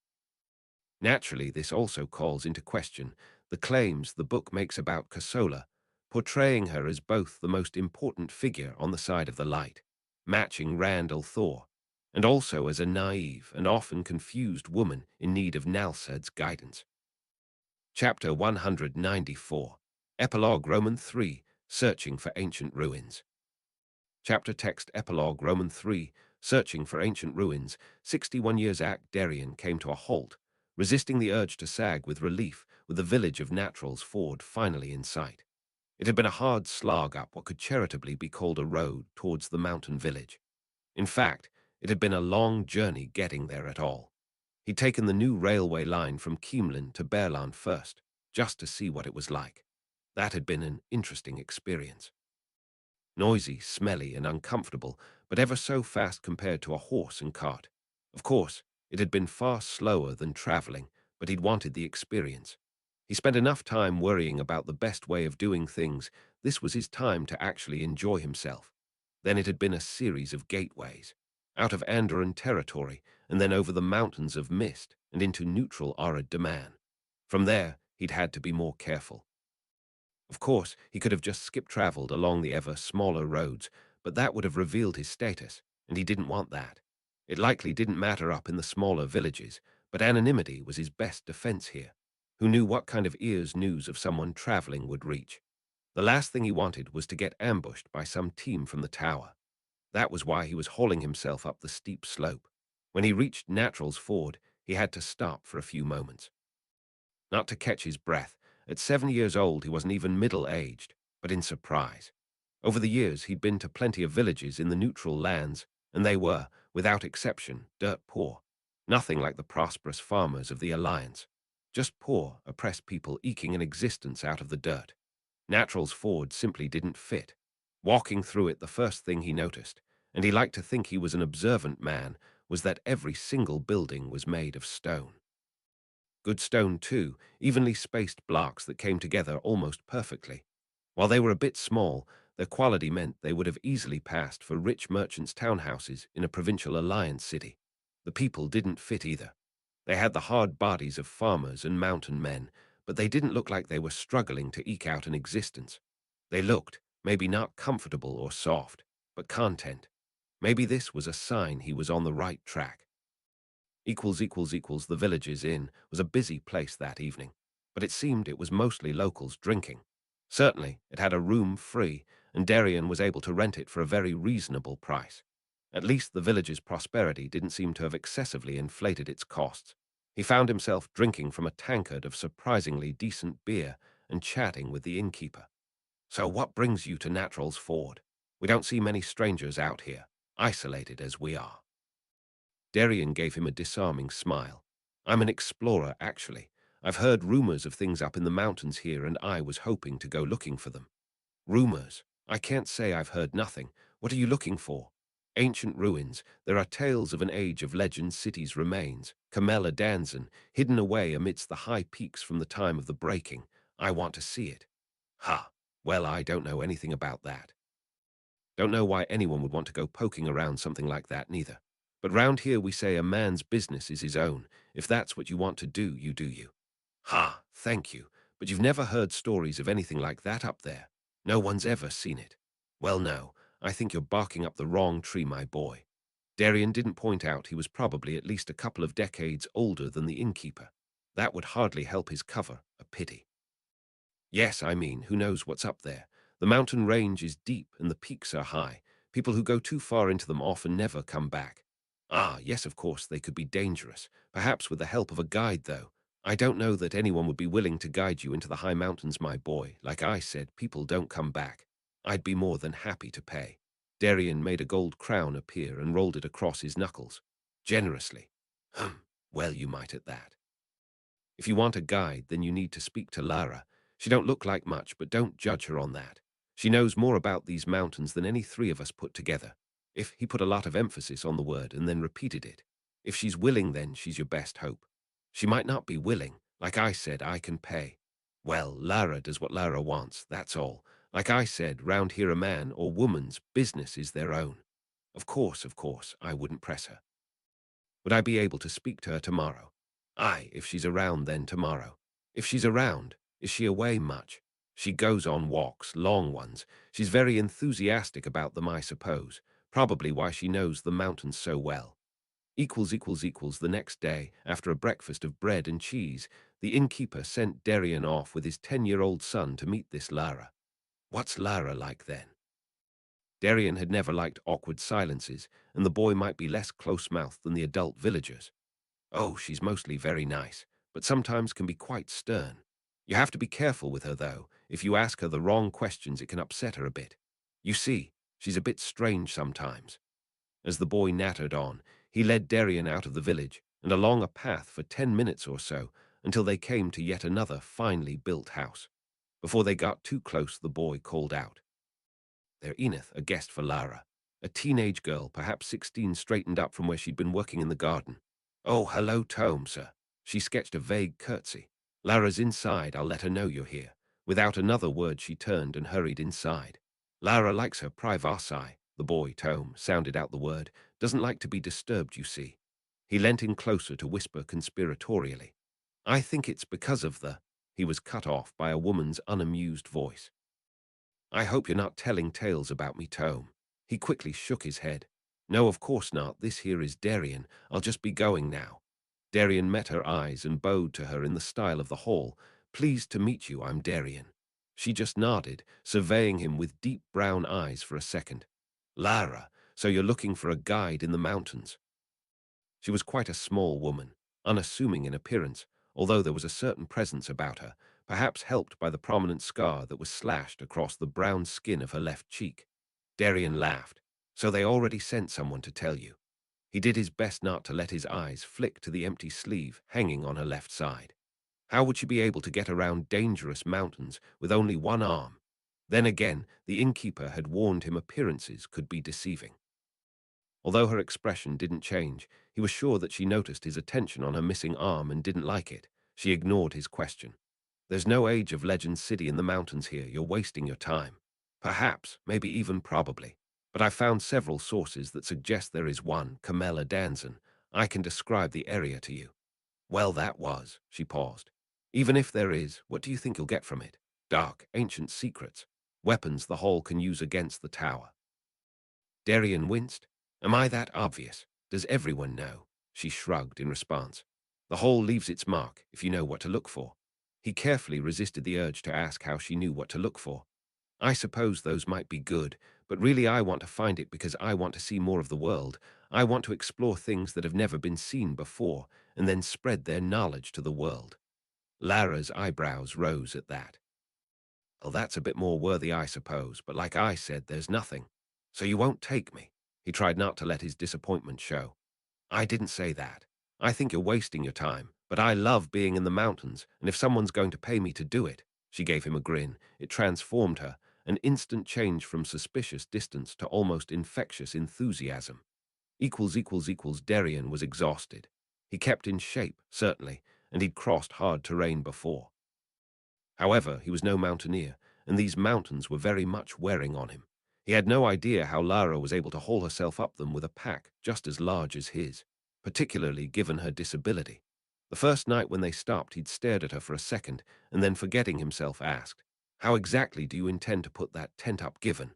Naturally, this also calls into question the claims the book makes about Kosola, portraying her as both the most important figure on the side of the light, matching Randall Thor, and also as a naive and often confused woman in need of Nalsed's guidance. Chapter 194. Epilogue Roman 3. Searching for Ancient Ruins. Chapter text Epilogue Roman 3. Searching for Ancient Ruins. 61 years Act Darien came to a halt, resisting the urge to sag with relief, with the village of Naturals Ford finally in sight. It had been a hard slog up what could charitably be called a road towards the mountain village. In fact, it had been a long journey getting there at all. He'd taken the new railway line from Keemlin to Berlan first, just to see what it was like. That had been an interesting experience. Noisy, smelly, and uncomfortable, but ever so fast compared to a horse and cart. Of course, it had been far slower than traveling, but he'd wanted the experience. He spent enough time worrying about the best way of doing things. This was his time to actually enjoy himself. Then it had been a series of gateways, out of Andoran territory, and then over the mountains of mist and into neutral arid Daman. From there, he'd had to be more careful. Of course, he could have just skip-traveled along the ever smaller roads, but that would have revealed his status, and he didn't want that. It likely didn't matter up in the smaller villages, but anonymity was his best defense here. Who knew what kind of ears news of someone traveling would reach? The last thing he wanted was to get ambushed by some team from the tower. That was why he was hauling himself up the steep slope. When he reached Naturals Ford, he had to stop for a few moments. Not to catch his breath. At 7 years old, he wasn't even middle-aged, but in surprise. Over the years, he'd been to plenty of villages in the neutral lands, and they were, without exception, dirt poor. Nothing like the prosperous farmers of the Alliance. Just poor, oppressed people eking an existence out of the dirt. Naturals Ford simply didn't fit. Walking through it, the first thing he noticed, and he liked to think he was an observant man, was that every single building was made of stone. Good stone, too, evenly spaced blocks that came together almost perfectly. While they were a bit small, their quality meant they would have easily passed for rich merchants' townhouses in a provincial alliance city. The people didn't fit either. They had the hard bodies of farmers and mountain men, but they didn't look like they were struggling to eke out an existence. They looked, maybe not comfortable or soft, but content. Maybe this was a sign he was on the right track. The Villages Inn was a busy place that evening, but it seemed it was mostly locals drinking. Certainly, it had a room free, and Darien was able to rent it for a very reasonable price. At least the village's prosperity didn't seem to have excessively inflated its costs. He found himself drinking from a tankard of surprisingly decent beer and chatting with the innkeeper. "So what brings you to Naturals Ford? We don't see many strangers out here, isolated as we are." Darien gave him a disarming smile. "I'm an explorer, actually. I've heard rumors of things up in the mountains here, and I was hoping to go looking for them." "Rumors? I can't say I've heard nothing. What are you looking for?" "Ancient ruins. There are tales of an age of legend city's remains, Camella Danzan, hidden away amidst the high peaks from the time of the breaking. I want to see it." "Ha! Well, I don't know anything about that." "Don't know why anyone would want to go poking around something like that, neither. But round here we say a man's business is his own. If that's what you want to do, you do you." "Ha, thank you. But you've never heard stories of anything like that up there. No one's ever seen it." "Well, no. I think you're barking up the wrong tree, my boy." Darien didn't point out he was probably at least a couple of decades older than the innkeeper. That would hardly help his cover. A pity. "Yes, I mean, who knows what's up there? The mountain range is deep and the peaks are high. People who go too far into them often never come back." "Ah, yes, of course, they could be dangerous. Perhaps with the help of a guide, though. I don't know that anyone would be willing to guide you into the high mountains, my boy. Like I said, people don't come back. I'd be more than happy to pay." Darien made a gold crown appear and rolled it across his knuckles. "Generously." Well, you might at that. "If you want a guide, then you need to speak to Lara. She don't look like much, but don't judge her on that. She knows more about these mountains than any three of us put together." If he put a lot of emphasis on the word and then repeated it. "If she's willing, then she's your best hope. She might not be willing. Like I said, I can pay." "Well, Lara does what Lara wants, that's all. Like I said, round here a man or woman's business is their own." Of course, I wouldn't press her." "Would I be able to speak to her tomorrow?" "Aye, if she's around, then tomorrow." "If she's around, is she away much?" "She goes on walks, long ones. She's very enthusiastic about them, I suppose. Probably why she knows the mountains so well." The next day, after a breakfast of bread and cheese, the innkeeper sent Darian off with his 10-year-old son to meet this Lara. What's Lara like then? Darian had never liked awkward silences, and the boy might be less close-mouthed than the adult villagers. Oh, she's mostly very nice, but sometimes can be quite stern. You have to be careful with her, though. If you ask her the wrong questions, it can upset her a bit. You see, she's a bit strange sometimes. As the boy nattered on, he led Darian out of the village and along a path for 10 minutes or so until they came to yet another finely built house. Before they got too close, the boy called out. There, Enith, a guest for Lara. A teenage girl, perhaps 16, straightened up from where she'd been working in the garden. Oh, hello, Tome, sir. She sketched a vague curtsy. Lara's inside, I'll let her know you're here. Without another word, she turned and hurried inside. Lara likes her privacy, the boy, Tome, sounded out the word. Doesn't like to be disturbed, you see. He leant in closer to whisper conspiratorially. I think it's because of the... He was cut off by a woman's unamused voice. I hope you're not telling tales about me, Tome. He quickly shook his head. No, of course not. This here is Darian. I'll just be going now. Darian met her eyes and bowed to her in the style of the hall. Pleased to meet you, I'm Darian. She just nodded, surveying him with deep brown eyes for a second. Lara, so you're looking for a guide in the mountains. She was quite a small woman, unassuming in appearance, although there was a certain presence about her, perhaps helped by the prominent scar that was slashed across the brown skin of her left cheek. Darian laughed. So they already sent someone to tell you. He did his best not to let his eyes flick to the empty sleeve hanging on her left side. How would she be able to get around dangerous mountains with only one arm? Then again, the innkeeper had warned him appearances could be deceiving. Although her expression didn't change, he was sure that she noticed his attention on her missing arm and didn't like it. She ignored his question. There's no Age of Legends city in the mountains here. You're wasting your time. Perhaps, maybe even probably. But I found several sources that suggest there is one, Camella Danson. I can describe the area to you. Well, that was, she paused. Even if there is, what do you think you'll get from it? Dark, ancient secrets. Weapons the Hall can use against the tower. Darian winced. Am I that obvious? Does everyone know? She shrugged in response. The Hall leaves its mark, if you know what to look for. He carefully resisted the urge to ask how she knew what to look for. I suppose those might be good, but really I want to find it because I want to see more of the world. I want to explore things that have never been seen before, and then spread their knowledge to the world. Lara's eyebrows rose at that. Well, that's a bit more worthy, I suppose, but like I said, there's nothing. So you won't take me? He tried not to let his disappointment show. I didn't say that. I think you're wasting your time, but I love being in the mountains, and if someone's going to pay me to do it, she gave him a grin. It transformed her, an instant change from suspicious distance to almost infectious enthusiasm. Darian was exhausted. He kept in shape, certainly, and he'd crossed hard terrain before. However, he was no mountaineer, and these mountains were very much wearing on him. He had no idea how Lara was able to haul herself up them with a pack just as large as his, particularly given her disability. The first night when they stopped, he'd stared at her for a second, and then forgetting himself asked, "How exactly do you intend to put that tent up, given?"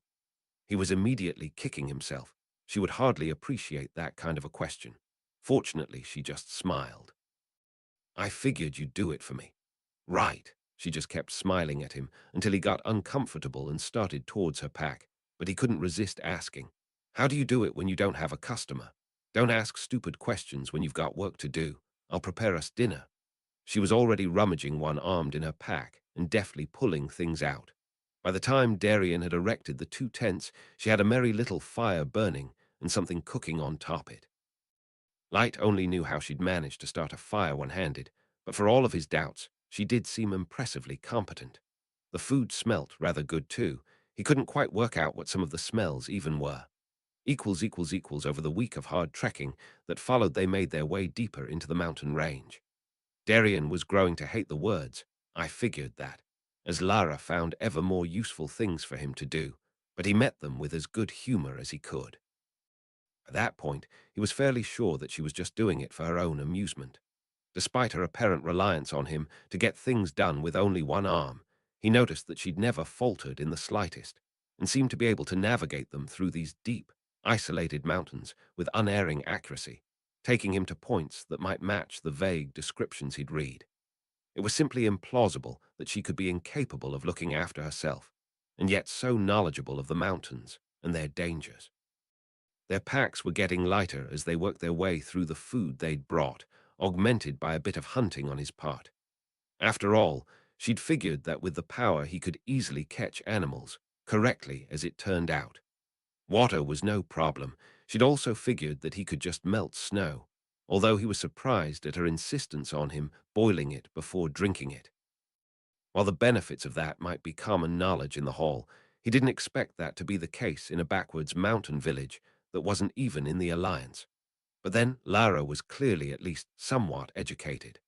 He was immediately kicking himself. She would hardly appreciate that kind of a question. Fortunately, she just smiled. I figured you'd do it for me. Right. She just kept smiling at him until he got uncomfortable and started towards her pack, but he couldn't resist asking, how do you do it when you don't have a customer? Don't ask stupid questions when you've got work to do. I'll prepare us dinner. She was already rummaging one-armed in her pack and deftly pulling things out. By the time Darian had erected the two tents, she had a merry little fire burning and something cooking on top it. Light only knew how she'd managed to start a fire one-handed, but for all of his doubts, she did seem impressively competent. The food smelt rather good too. He couldn't quite work out what some of the smells even were. Over the week of hard trekking that followed, they made their way deeper into the mountain range. Darian was growing to hate the words, I figured that, as Lara found ever more useful things for him to do, but he met them with as good humor as he could. At that point, he was fairly sure that she was just doing it for her own amusement. Despite her apparent reliance on him to get things done with only one arm, he noticed that she'd never faltered in the slightest, and seemed to be able to navigate them through these deep, isolated mountains with unerring accuracy. taking him to points that might match the vague descriptions he'd read. It was simply implausible that she could be incapable of looking after herself, and yet so knowledgeable of the mountains and their dangers. Their packs were getting lighter as they worked their way through the food they'd brought, augmented by a bit of hunting on his part. After all, she'd figured that with the power he could easily catch animals, correctly as it turned out. Water was no problem. She'd also figured that he could just melt snow, although he was surprised at her insistence on him boiling it before drinking it. While the benefits of that might be common knowledge in the hall, he didn't expect that to be the case in a backwoods mountain village that wasn't even in the Alliance. But then Lara was clearly at least somewhat educated.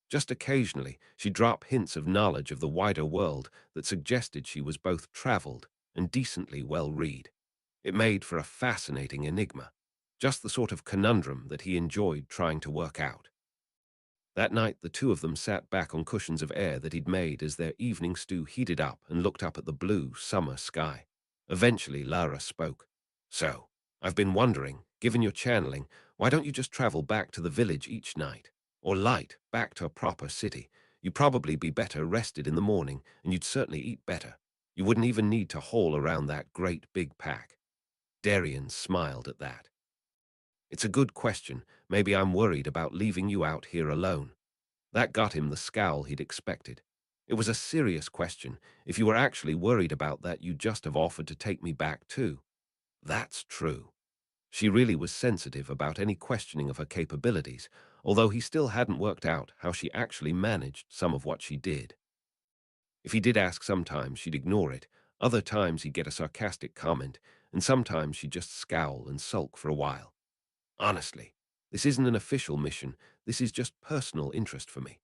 Just occasionally, she'd drop hints of knowledge of the wider world that suggested she was both traveled and decently well-read. It made for a fascinating enigma, just the sort of conundrum that he enjoyed trying to work out. That night, the two of them sat back on cushions of air that he'd made as their evening stew heated up and looked up at the blue summer sky. Eventually, Lara spoke. "So, I've been wondering, given your channeling, why don't you just travel back to the village each night? Or light, back to a proper city? You'd probably be better rested in the morning, and you'd certainly eat better. You wouldn't even need to haul around that great big pack." Darian smiled at that. "It's a good question. Maybe I'm worried about leaving you out here alone." That got him the scowl he'd expected. It was a serious question. If you were actually worried about that, you'd just have offered to take me back too. That's true. She really was sensitive about any questioning of her capabilities, although he still hadn't worked out how she actually managed some of what she did. If he did ask sometimes, she'd ignore it. Other times he'd get a sarcastic comment, and sometimes she'd just scowl and sulk for a while. "Honestly, this isn't an official mission. This is just personal interest for me.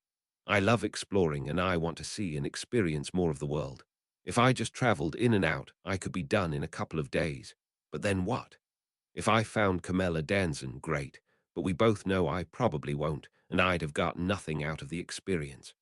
I love exploring and I want to see and experience more of the world. If I just traveled in and out, I could be done in a couple of days. But then what? If I found Camilla Danzon, great, but we both know I probably won't, and I'd have got nothing out of the experience.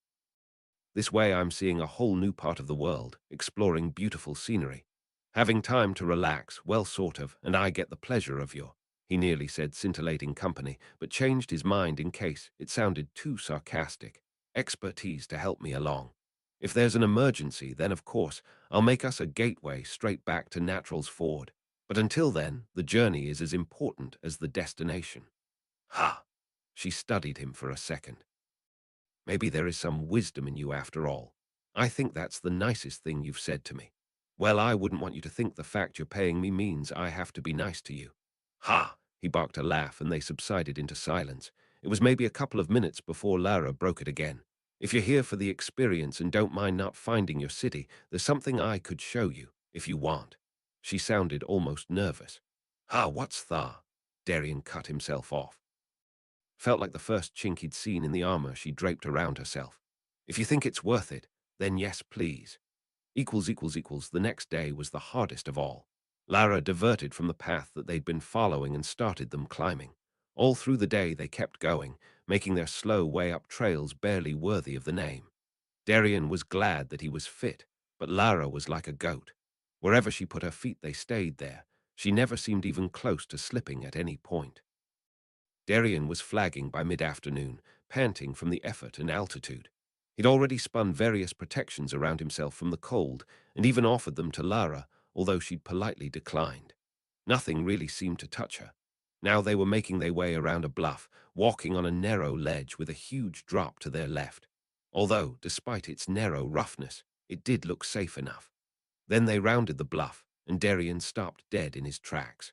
This way I'm seeing a whole new part of the world, exploring beautiful scenery. Having time to relax, well sort of, and I get the pleasure of your," he nearly said scintillating company, but changed his mind in case it sounded too sarcastic, "expertise to help me along. If there's an emergency, then of course, I'll make us a gateway straight back to Natural's Ford. But until then, the journey is as important as the destination." "Ha!" She studied him for a second. "Maybe there is some wisdom in you after all. I think that's the nicest thing you've said to me. Well, I wouldn't want you to think the fact you're paying me means I have to be nice to you." "Ha!" He barked a laugh, and they subsided into silence. It was maybe a couple of minutes before Lara broke it again. "If you're here for the experience and don't mind not finding your city, there's something I could show you, if you want." She sounded almost nervous. "Ah, what's tha?" Darian cut himself off. Felt like the first chink he'd seen in the armor she draped around herself. "If you think it's worth it, then yes, please." The next day was the hardest of all. Lara diverted from the path that they'd been following and started them climbing. All through the day they kept going, making their slow way up trails barely worthy of the name. Darian was glad that he was fit, but Lara was like a goat. Wherever she put her feet, they stayed there. She never seemed even close to slipping at any point. Darian was flagging by mid-afternoon, panting from the effort and altitude. He'd already spun various protections around himself from the cold, and even offered them to Lara, although she'd politely declined. Nothing really seemed to touch her. Now they were making their way around a bluff, walking on a narrow ledge with a huge drop to their left. Although, despite its narrow roughness, it did look safe enough. Then they rounded the bluff, and Darian stopped dead in his tracks.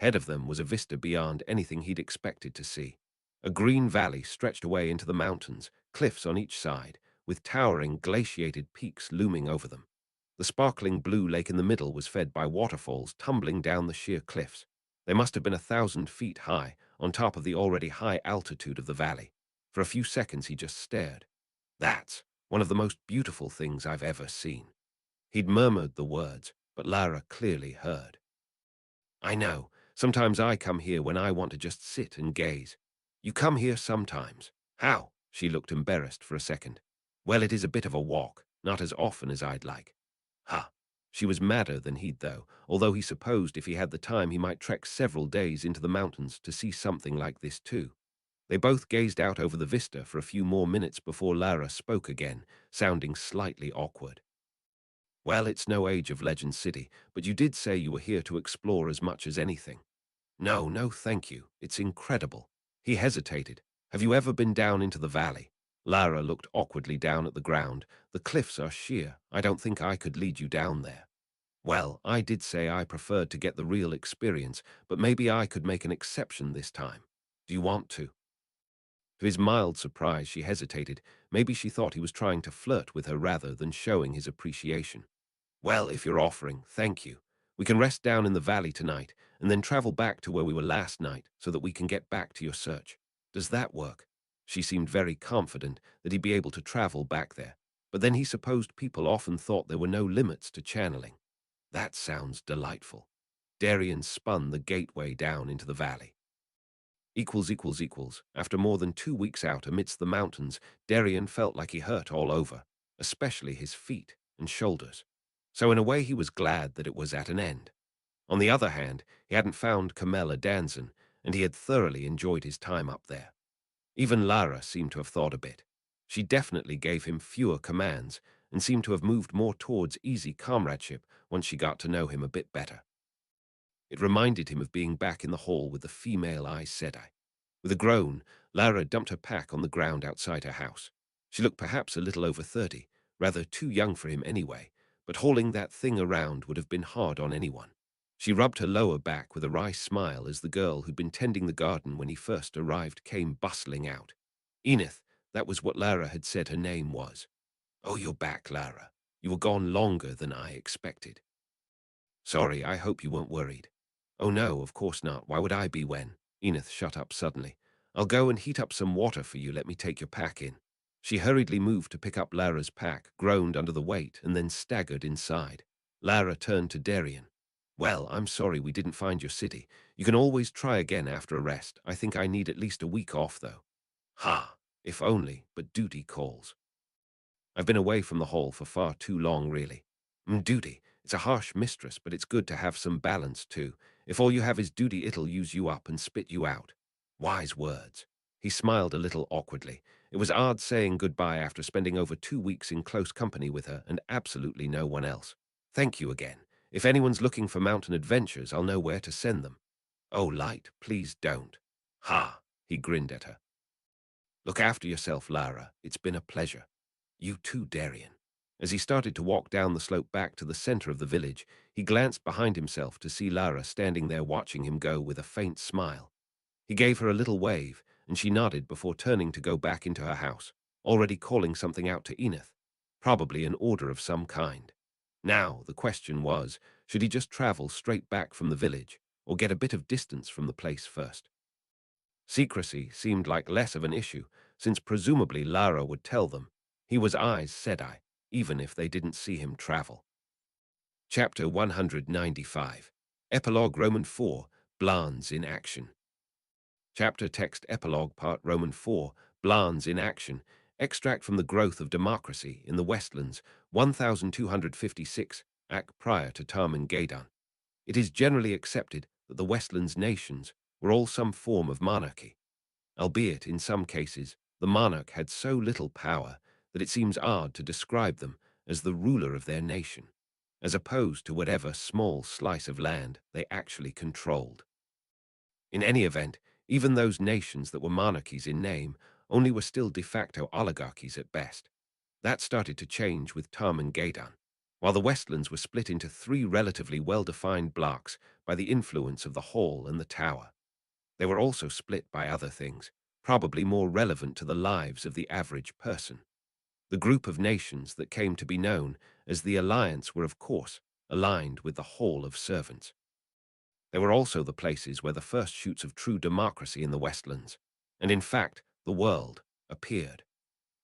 Ahead of them was a vista beyond anything he'd expected to see. A green valley stretched away into the mountains, cliffs on each side, with towering glaciated peaks looming over them. The sparkling blue lake in the middle was fed by waterfalls tumbling down the sheer cliffs. They must have been 1,000 feet high, on top of the already high altitude of the valley. For a few seconds he just stared. "That's one of the most beautiful things I've ever seen." He'd murmured the words, but Lara clearly heard. "I know. Sometimes I come here when I want to just sit and gaze." "You come here sometimes. How?" She looked embarrassed for a second. "Well, it is a bit of a walk, not as often as I'd like." "Huh." She was madder than he'd, though, although he supposed if he had the time he might trek several days into the mountains to see something like this too. They both gazed out over the vista for a few more minutes before Lara spoke again, sounding slightly awkward. Well, it's no Age of Legends city, but you did say you were here to explore as much as anything. No, no, thank you. It's incredible. He hesitated. Have you ever been down into the valley? Lara looked awkwardly down at the ground. The cliffs are sheer. I don't think I could lead you down there. Well, I did say I preferred to get the real experience, but maybe I could make an exception this time. Do you want to? To his mild surprise, she hesitated. Maybe she thought he was trying to flirt with her rather than showing his appreciation. Well, if you're offering, thank you. We can rest down in the valley tonight and then travel back to where we were last night so that we can get back to your search. Does that work? She seemed very confident that he'd be able to travel back there, but then he supposed people often thought there were no limits to channeling. That sounds delightful. Darien spun the gateway down into the valley. Equals. After more than 2 weeks out amidst the mountains, Darien felt like he hurt all over, especially his feet and shoulders. So in a way he was glad that it was at an end. On the other hand, he hadn't found Camella Danzon, and he had thoroughly enjoyed his time up there. Even Lara seemed to have thought a bit. She definitely gave him fewer commands, and seemed to have moved more towards easy comradeship once she got to know him a bit better. It reminded him of being back in the hall with the female Aes Sedai. With a groan, Lara dumped her pack on the ground outside her house. She looked perhaps a little over 30, rather too young for him anyway, but hauling that thing around would have been hard on anyone. She rubbed her lower back with a wry smile as the girl who'd been tending the garden when he first arrived came bustling out. Enith, that was what Lara had said her name was. Oh, you're back, Lara. You were gone longer than I expected. Sorry, I hope you weren't worried. Oh no, of course not. Why would I be when? Enith shut up suddenly. I'll go and heat up some water for you. Let me take your pack in. She hurriedly moved to pick up Lara's pack, groaned under the weight, and then staggered inside. Lara turned to Darien. Well, I'm sorry we didn't find your city. You can always try again after a rest. I think I need at least a week off, though. Ha! If only, but duty calls. I've been away from the hall for far too long, really. Duty. It's a harsh mistress, but it's good to have some balance, too. If all you have is duty, it'll use you up and spit you out. Wise words. He smiled a little awkwardly. It was odd saying goodbye after spending over 2 weeks in close company with her and absolutely no one else. Thank you again. If anyone's looking for mountain adventures, I'll know where to send them. Oh, Light, please don't. Ha! He grinned at her. Look after yourself, Lara. It's been a pleasure. You too, Darien. As he started to walk down the slope back to the center of the village, he glanced behind himself to see Lara standing there watching him go with a faint smile. He gave her a little wave, and she nodded before turning to go back into her house, already calling something out to Enith, probably an order of some kind. Now, the question was, should he just travel straight back from the village, or get a bit of distance from the place first? Secrecy seemed like less of an issue, since presumably Lara would tell them. He was Aes Sedai, even if they didn't see him travel. Chapter 195. Epilogue Roman 4, Blans in Action. Chapter text epilogue part Roman 4, Blans in Action. Extract from The Growth of Democracy in the Westlands, 1256, ac prior to Tarman-Gadan. It is generally accepted that the Westlands nations were all some form of monarchy, albeit in some cases the monarch had so little power that it seems odd to describe them as the ruler of their nation, as opposed to whatever small slice of land they actually controlled. In any event, even those nations that were monarchies in name only were still de facto oligarchies at best. That started to change with Tarman-Gadan, while the Westlands were split into 3 relatively well-defined blocks by the influence of the Hall and the Tower. They were also split by other things, probably more relevant to the lives of the average person. The group of nations that came to be known as the Alliance were, of course, aligned with the Hall of Servants. They were also the places where the first shoots of true democracy in the Westlands, and in fact, the world, appeared.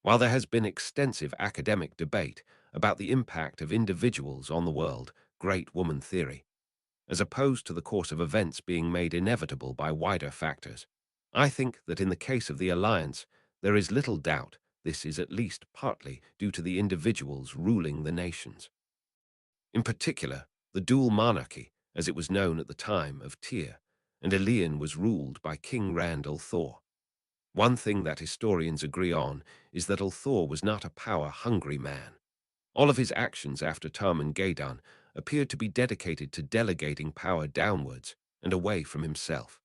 While there has been extensive academic debate about the impact of individuals on the world, great woman theory, as opposed to the course of events being made inevitable by wider factors, I think that in the case of the Alliance, there is little doubt this is at least partly due to the individuals ruling the nations. In particular, the dual monarchy, as it was known at the time of Tyr, and Elian was ruled by King Rand Thor. One thing that historians agree on is that Thor was not a power-hungry man. All of his actions after Tarmangaydan appeared to be dedicated to delegating power downwards and away from himself.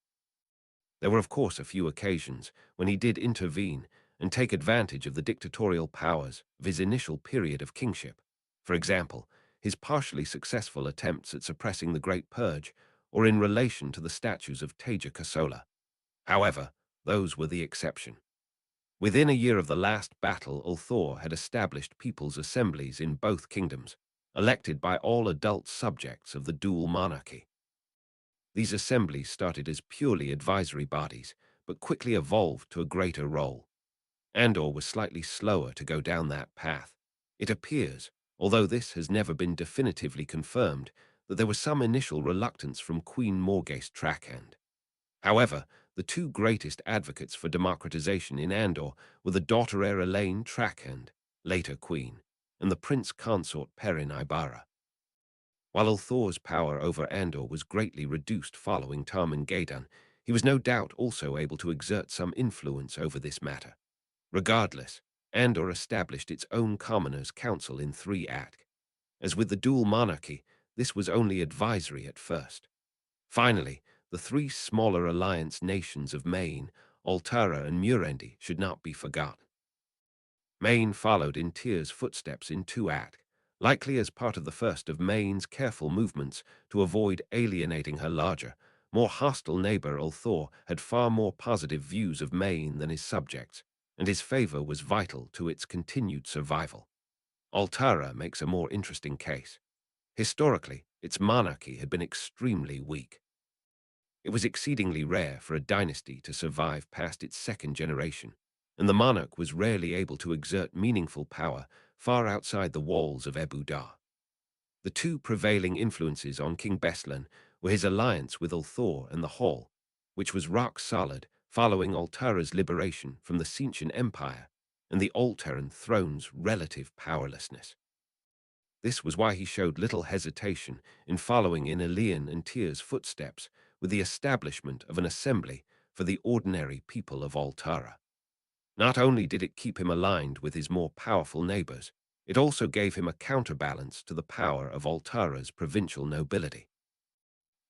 There were of course a few occasions when he did intervene and take advantage of the dictatorial powers of his initial period of kingship. For example, his partially successful attempts at suppressing the Great Purge, or in relation to the statues of Taija Kosola. However, those were the exception. Within a year of the last battle, Ulthor had established people's assemblies in both kingdoms, elected by all adult subjects of the dual monarchy. These assemblies started as purely advisory bodies, but quickly evolved to a greater role. Andor was slightly slower to go down that path. It appears, although this has never been definitively confirmed, that there was some initial reluctance from Queen Morgase Trackhand. However, the two greatest advocates for democratization in Andor were the daughter heir Elaine Trackhand, later queen, and the prince consort Perrin Ibarra. While Ulthor's power over Andor was greatly reduced following Tarmangaydan, he was no doubt also able to exert some influence over this matter. Regardless, Andor established its own Commoners' Council in 3 Atk. As with the dual monarchy, this was only advisory at first. Finally, the 3 smaller alliance nations of Maine, Altara, and Murendi should not be forgotten. Maine followed in Tyr's footsteps in 2 Atk, likely as part of the first of Maine's careful movements to avoid alienating her larger, more hostile neighbor. Ulthor had far more positive views of Maine than his subjects, and his favor was vital to its continued survival. Altara makes a more interesting case. Historically, its monarchy had been extremely weak. It was exceedingly rare for a dynasty to survive past its 2nd generation, and the monarch was rarely able to exert meaningful power far outside the walls of Ebu Dar. The two prevailing influences on King Beslan were his alliance with Ulthor and the Hall, which was rock solid following Altara's liberation from the Cincian Empire, and the Alteran throne's relative powerlessness. This was why he showed little hesitation in following in Elian and Tyr's footsteps with the establishment of an assembly for the ordinary people of Altara. Not only did it keep him aligned with his more powerful neighbors, it also gave him a counterbalance to the power of Altara's provincial nobility.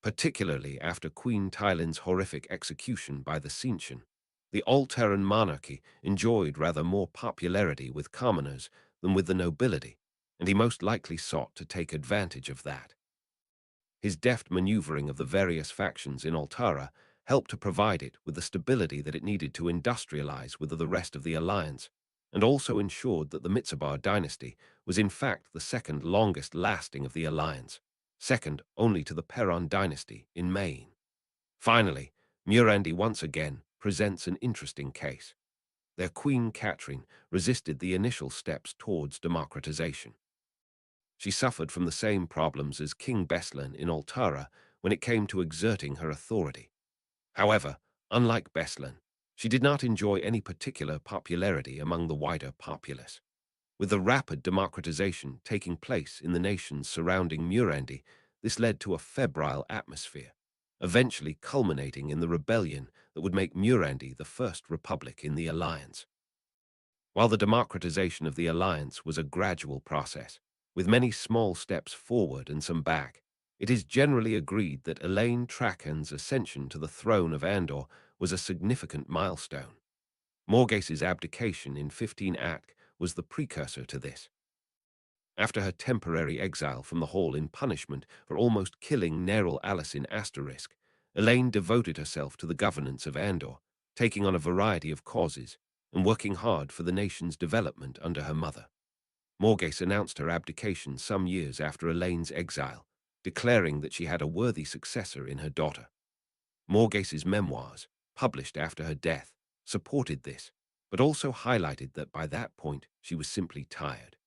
Particularly after Queen Tylin's horrific execution by the Cincian, the Alteran monarchy enjoyed rather more popularity with commoners than with the nobility, and he most likely sought to take advantage of that. His deft maneuvering of the various factions in Altara helped to provide it with the stability that it needed to industrialize with the rest of the alliance, and also ensured that the Mitsubar dynasty was in fact the 2nd longest lasting of the alliance, second only to the Perron dynasty in Maine. Finally, Murendi once again presents an interesting case. Their Queen Catherine resisted the initial steps towards democratization. She suffered from the same problems as King Beslan in Altara when it came to exerting her authority. However, unlike Beslan, she did not enjoy any particular popularity among the wider populace. With the rapid democratization taking place in the nations surrounding Murendi, this led to a febrile atmosphere, eventually culminating in the rebellion that would make Murendi the first republic in the alliance. While the democratization of the alliance was a gradual process, with many small steps forward and some back, it is generally agreed that Elaine Trachan's ascension to the throne of Andor was a significant milestone. Morgase's abdication in 15 Atk was the precursor to this. After her temporary exile from the Hall in punishment for almost killing Neril Alice in Asterisk, Elaine devoted herself to the governance of Andor, taking on a variety of causes and working hard for the nation's development under her mother. Morgase announced her abdication some years after Elaine's exile, declaring that she had a worthy successor in her daughter. Morgase's memoirs, published after her death, supported this, but also highlighted that by that point she was simply tired.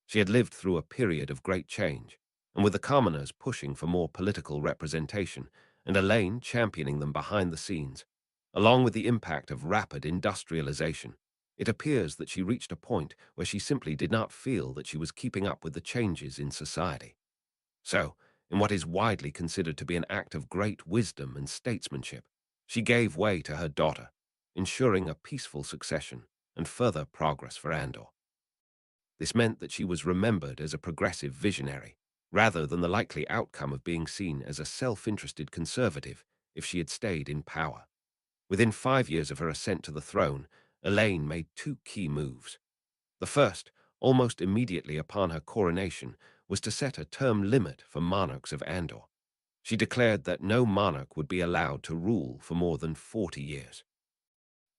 She had lived through a period of great change, and with the commoners pushing for more political representation and Elaine championing them behind the scenes, along with the impact of rapid industrialization, It appears that she reached a point where she simply did not feel that she was keeping up with the changes in society. So, in what is widely considered to be an act of great wisdom and statesmanship, she gave way to her daughter, ensuring a peaceful succession and further progress for Andor. This meant that she was remembered as a progressive visionary, rather than the likely outcome of being seen as a self-interested conservative if she had stayed in power. Within 5 years of her ascent to the throne, Elaine made two key moves. The first, almost immediately upon her coronation, was to set a term limit for monarchs of Andor. She declared that no monarch would be allowed to rule for more than 40 years.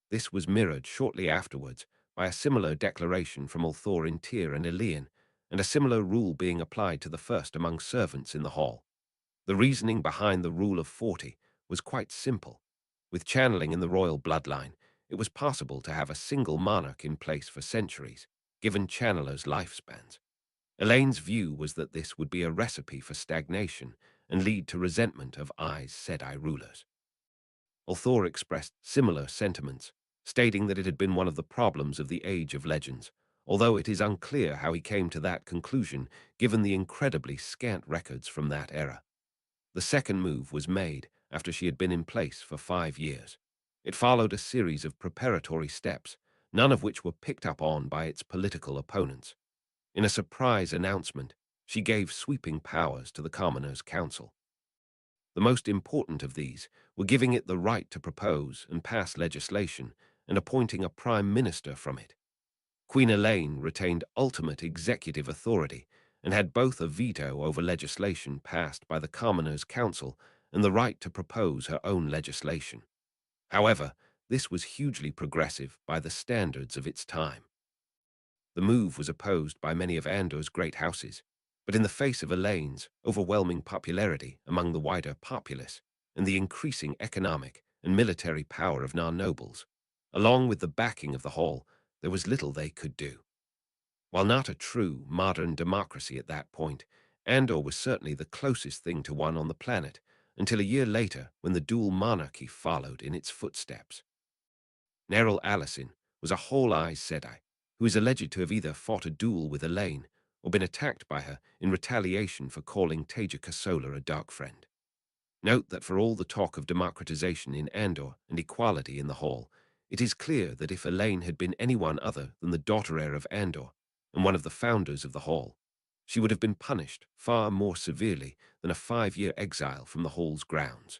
This was mirrored shortly afterwards by a similar declaration from Ulthor Tyr and Elian, and a similar rule being applied to the first among servants in the hall. The reasoning behind the rule of 40 was quite simple. With channeling in the royal bloodline, it was possible to have a single monarch in place for centuries, given channelers' lifespans. Elaine's view was that this would be a recipe for stagnation and lead to resentment of Aes Sedai rulers. Ulthor expressed similar sentiments, stating that it had been one of the problems of the Age of Legends, although it is unclear how he came to that conclusion given the incredibly scant records from that era. The second move was made after she had been in place for 5 years. It followed a series of preparatory steps, none of which were picked up on by its political opponents. In a surprise announcement, she gave sweeping powers to the Commoners' Council. The most important of these were giving it the right to propose and pass legislation and appointing a prime minister from it. Queen Elaine retained ultimate executive authority and had both a veto over legislation passed by the Commoners' Council and the right to propose her own legislation. However, this was hugely progressive by the standards of its time. The move was opposed by many of Andor's great houses, but in the face of Elaine's overwhelming popularity among the wider populace and the increasing economic and military power of non-nobles, along with the backing of the Hall, there was little they could do. While not a true modern democracy at that point, Andor was certainly the closest thing to one on the planet, until a year later when the dual monarchy followed in its footsteps. Neril Alicin was a whole Aes Sedai, who is alleged to have either fought a duel with Elaine or been attacked by her in retaliation for calling Taija Kosola a dark friend. Note that for all the talk of democratization in Andor and equality in the Hall, it is clear that if Elaine had been anyone other than the daughter heir of Andor and one of the founders of the Hall, she would have been punished far more severely than a 5-year exile from the Hall's grounds.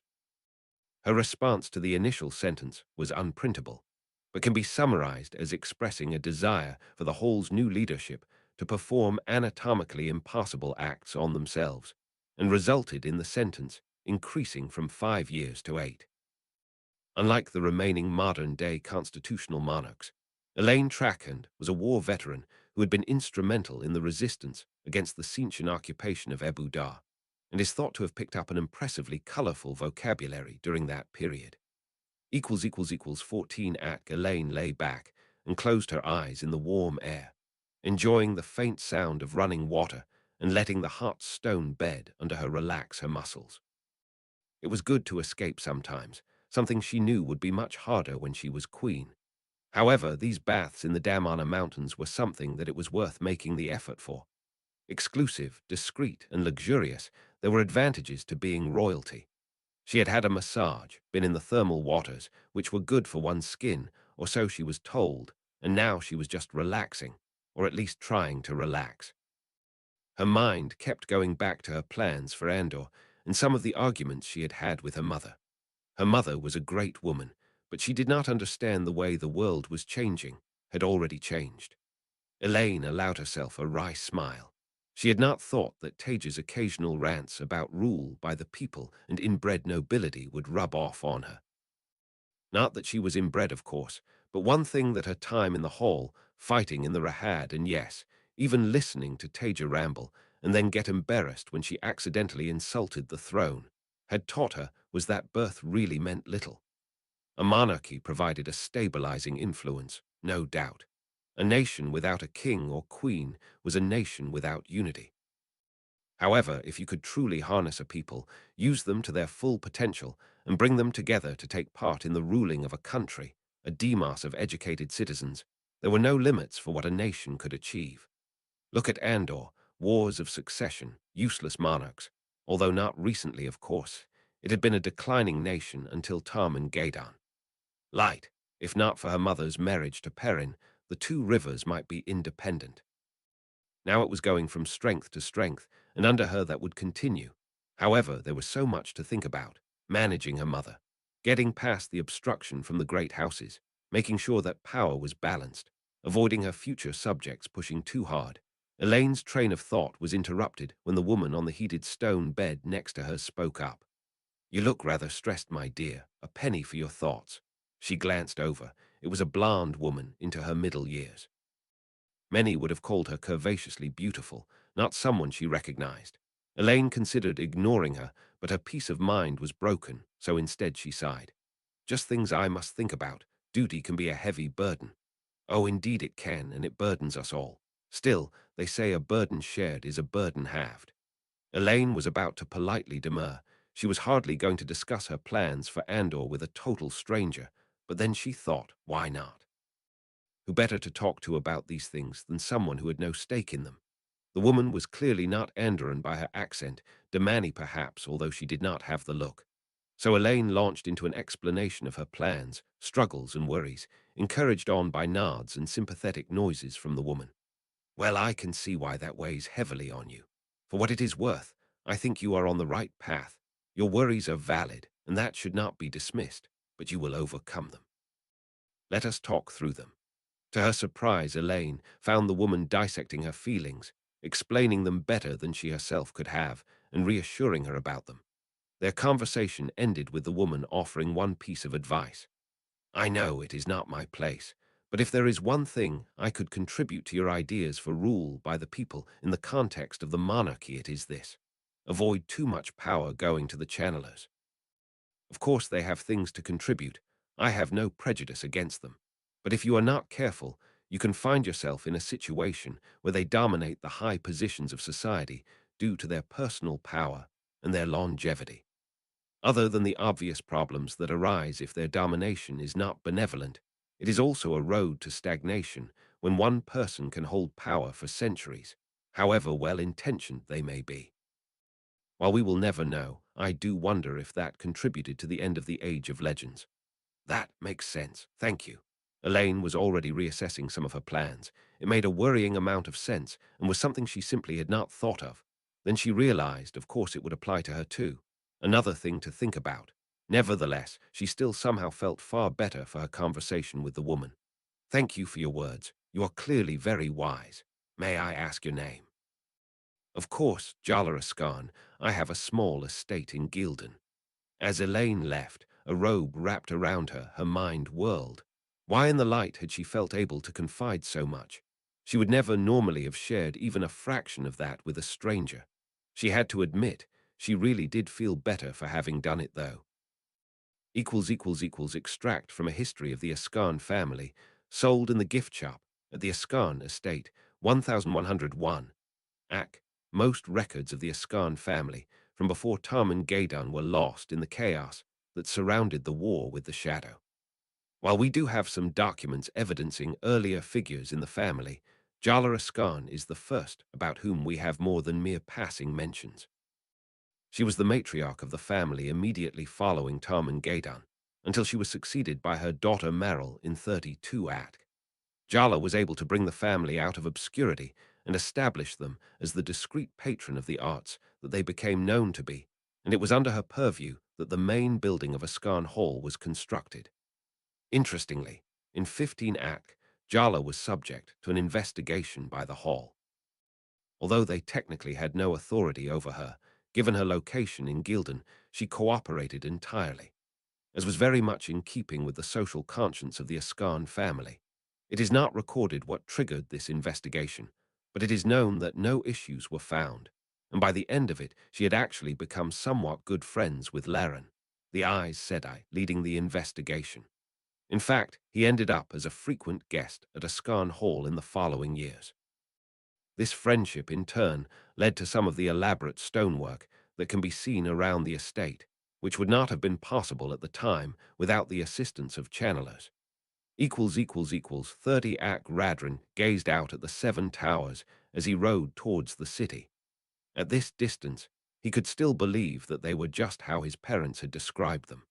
Her response to the initial sentence was unprintable, but can be summarized as expressing a desire for the Hall's new leadership to perform anatomically impossible acts on themselves, and resulted in the sentence increasing from 5 years to 8. Unlike the remaining modern-day constitutional monarchs, Elaine Trakand was a war veteran who had been instrumental in the resistance against the Tzeentchian occupation of Ebu Dar, and is thought to have picked up an impressively colorful vocabulary during that period. == 14 at Elaine lay back and closed her eyes in the warm air, enjoying the faint sound of running water and letting the hot stone bed under her relax her muscles. It was good to escape sometimes, something she knew would be much harder when she was queen. However, these baths in the Damana Mountains were something that it was worth making the effort for. Exclusive, discreet, and luxurious, there were advantages to being royalty. She had had a massage, been in the thermal waters, which were good for one's skin, or so she was told, and now she was just relaxing, or at least trying to relax. Her mind kept going back to her plans for Andor and some of the arguments she had had with her mother. Her mother was a great woman, but she did not understand the way the world was changing, had already changed. Elaine allowed herself a wry smile. She had not thought that Taija's occasional rants about rule by the people and inbred nobility would rub off on her. Not that she was inbred, of course, but one thing that her time in the Hall, fighting in the Rahad, and yes, even listening to Taija ramble and then get embarrassed when she accidentally insulted the throne, had taught her was that birth really meant little. A monarchy provided a stabilizing influence, no doubt. A nation without a king or queen was a nation without unity. However, if you could truly harness a people, use them to their full potential, and bring them together to take part in the ruling of a country, a demos of educated citizens, There were no limits for what a nation could achieve. Look at Andor, wars of succession, useless monarchs. Although not recently, of course, it had been a declining nation until Tarman Gadan. Light, if not for her mother's marriage to Perrin, the two rivers might be independent. Now it was going from strength to strength, and under her that would continue. However, there was so much to think about: managing her mother, getting past the obstruction from the great houses, making sure that power was balanced, avoiding her future subjects pushing too hard. Elaine's train of thought was interrupted when the woman on the heated stone bed next to her spoke up. "You look rather stressed, my dear. A penny for your thoughts." She glanced over. It was a blonde woman into her middle years. Many would have called her curvaceously beautiful, not someone she recognized. Elaine considered ignoring her, but her peace of mind was broken, so instead she sighed. "Just things I must think about. Duty can be a heavy burden." "Oh, indeed it can, and it burdens us all. Still, they say a burden shared is a burden halved." Elaine was about to politely demur. She was hardly going to discuss her plans for Andor with a total stranger, but then she thought, why not? Who better to talk to about these things than someone who had no stake in them? The woman was clearly not Andoran by her accent, Damani perhaps, although she did not have the look. So Elaine launched into an explanation of her plans, struggles and worries, encouraged on by nods and sympathetic noises from the woman. "Well, I can see why that weighs heavily on you. For what it is worth, I think you are on the right path. Your worries are valid, and that should not be dismissed, but you will overcome them. Let us talk through them." To her surprise, Elaine found the woman dissecting her feelings, explaining them better than she herself could have, and reassuring her about them. Their conversation ended with the woman offering one piece of advice. "I know it is not my place, but if there is one thing I could contribute to your ideas for rule by the people in the context of the monarchy, it is this: avoid too much power going to the channelers. Of course they have things to contribute. I have no prejudice against them. But if you are not careful, you can find yourself in a situation where they dominate the high positions of society due to their personal power and their longevity. Other than the obvious problems that arise if their domination is not benevolent, it is also a road to stagnation when one person can hold power for centuries, however well-intentioned they may be. While we will never know, I do wonder if that contributed to the end of the Age of Legends." "That makes sense. Thank you." Elaine was already reassessing some of her plans. It made a worrying amount of sense and was something she simply had not thought of. Then she realized, of course, it would apply to her too. Another thing to think about. Nevertheless, she still somehow felt far better for her conversation with the woman. "Thank you for your words. You are clearly very wise. May I ask your name?" "Of course, Jala Ascan. I have a small estate in Gildan." As Elaine left, a robe wrapped around her, her mind whirled. Why in the light had she felt able to confide so much? She would never normally have shared even a fraction of that with a stranger. She had to admit, she really did feel better for having done it, though. Extract from a history of the Ascan family, sold in the gift shop at the Ascan estate, 1101. Ac. Most records of the Ascan family from before Tarman Gadan were lost in the chaos that surrounded the war with the Shadow. While we do have some documents evidencing earlier figures in the family, Jala Ascan is the first about whom we have more than mere passing mentions. She was the matriarch of the family immediately following Tarman Gadan, until she was succeeded by her daughter Meryl in 32 Atk. Jala was able to bring the family out of obscurity and establish them as the discreet patron of the arts that they became known to be, and it was under her purview that the main building of Ascan Hall was constructed. Interestingly, in 15 Ak, Jala was subject to an investigation by the Hall. Although they technically had no authority over her, given her location in Gildan, she cooperated entirely, as was very much in keeping with the social conscience of the Ascan family. It is not recorded what triggered this investigation, but it is known that no issues were found, and by the end of it she had actually become somewhat good friends with Laren, the Aes Sedai, leading the investigation. In fact, he ended up as a frequent guest at Ascan Hall in the following years. This friendship, in turn, led to some of the elaborate stonework that can be seen around the estate, which would not have been possible at the time without the assistance of channelers. == 30 Ak Radran gazed out at the 7 towers as he rode towards the city. At this distance, he could still believe that they were just how his parents had described them.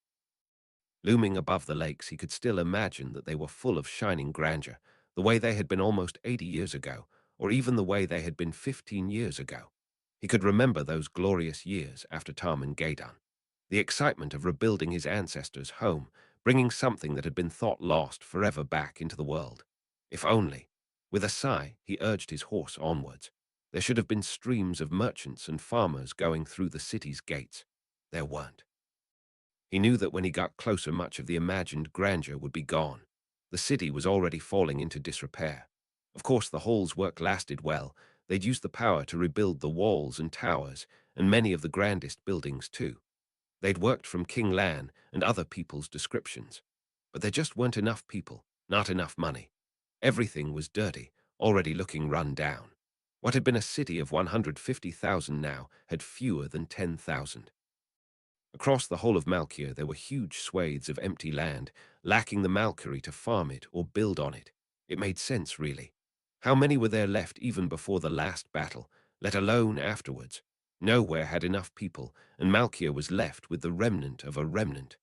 Looming above the lakes, he could still imagine that they were full of shining grandeur, the way they had been almost 80 years ago, or even the way they had been 15 years ago. He could remember those glorious years after Tarman Gadan. The excitement of rebuilding his ancestors' home, bringing something that had been thought lost forever back into the world. If only. With a sigh, he urged his horse onwards. There should have been streams of merchants and farmers going through the city's gates. There weren't. He knew that when he got closer, much of the imagined grandeur would be gone. The city was already falling into disrepair. Of course, the Hall's work lasted well. They'd used the power to rebuild the walls and towers, and many of the grandest buildings too. They'd worked from King Lan and other people's descriptions. But there just weren't enough people, not enough money. Everything was dirty, already looking run down. What had been a city of 150,000 now had fewer than 10,000. Across the whole of Malkia there were huge swathes of empty land, lacking the Malkari to farm it or build on it. It made sense, really. How many were there left even before the last battle, let alone afterwards? Nowhere had enough people, and Malkia was left with the remnant of a remnant.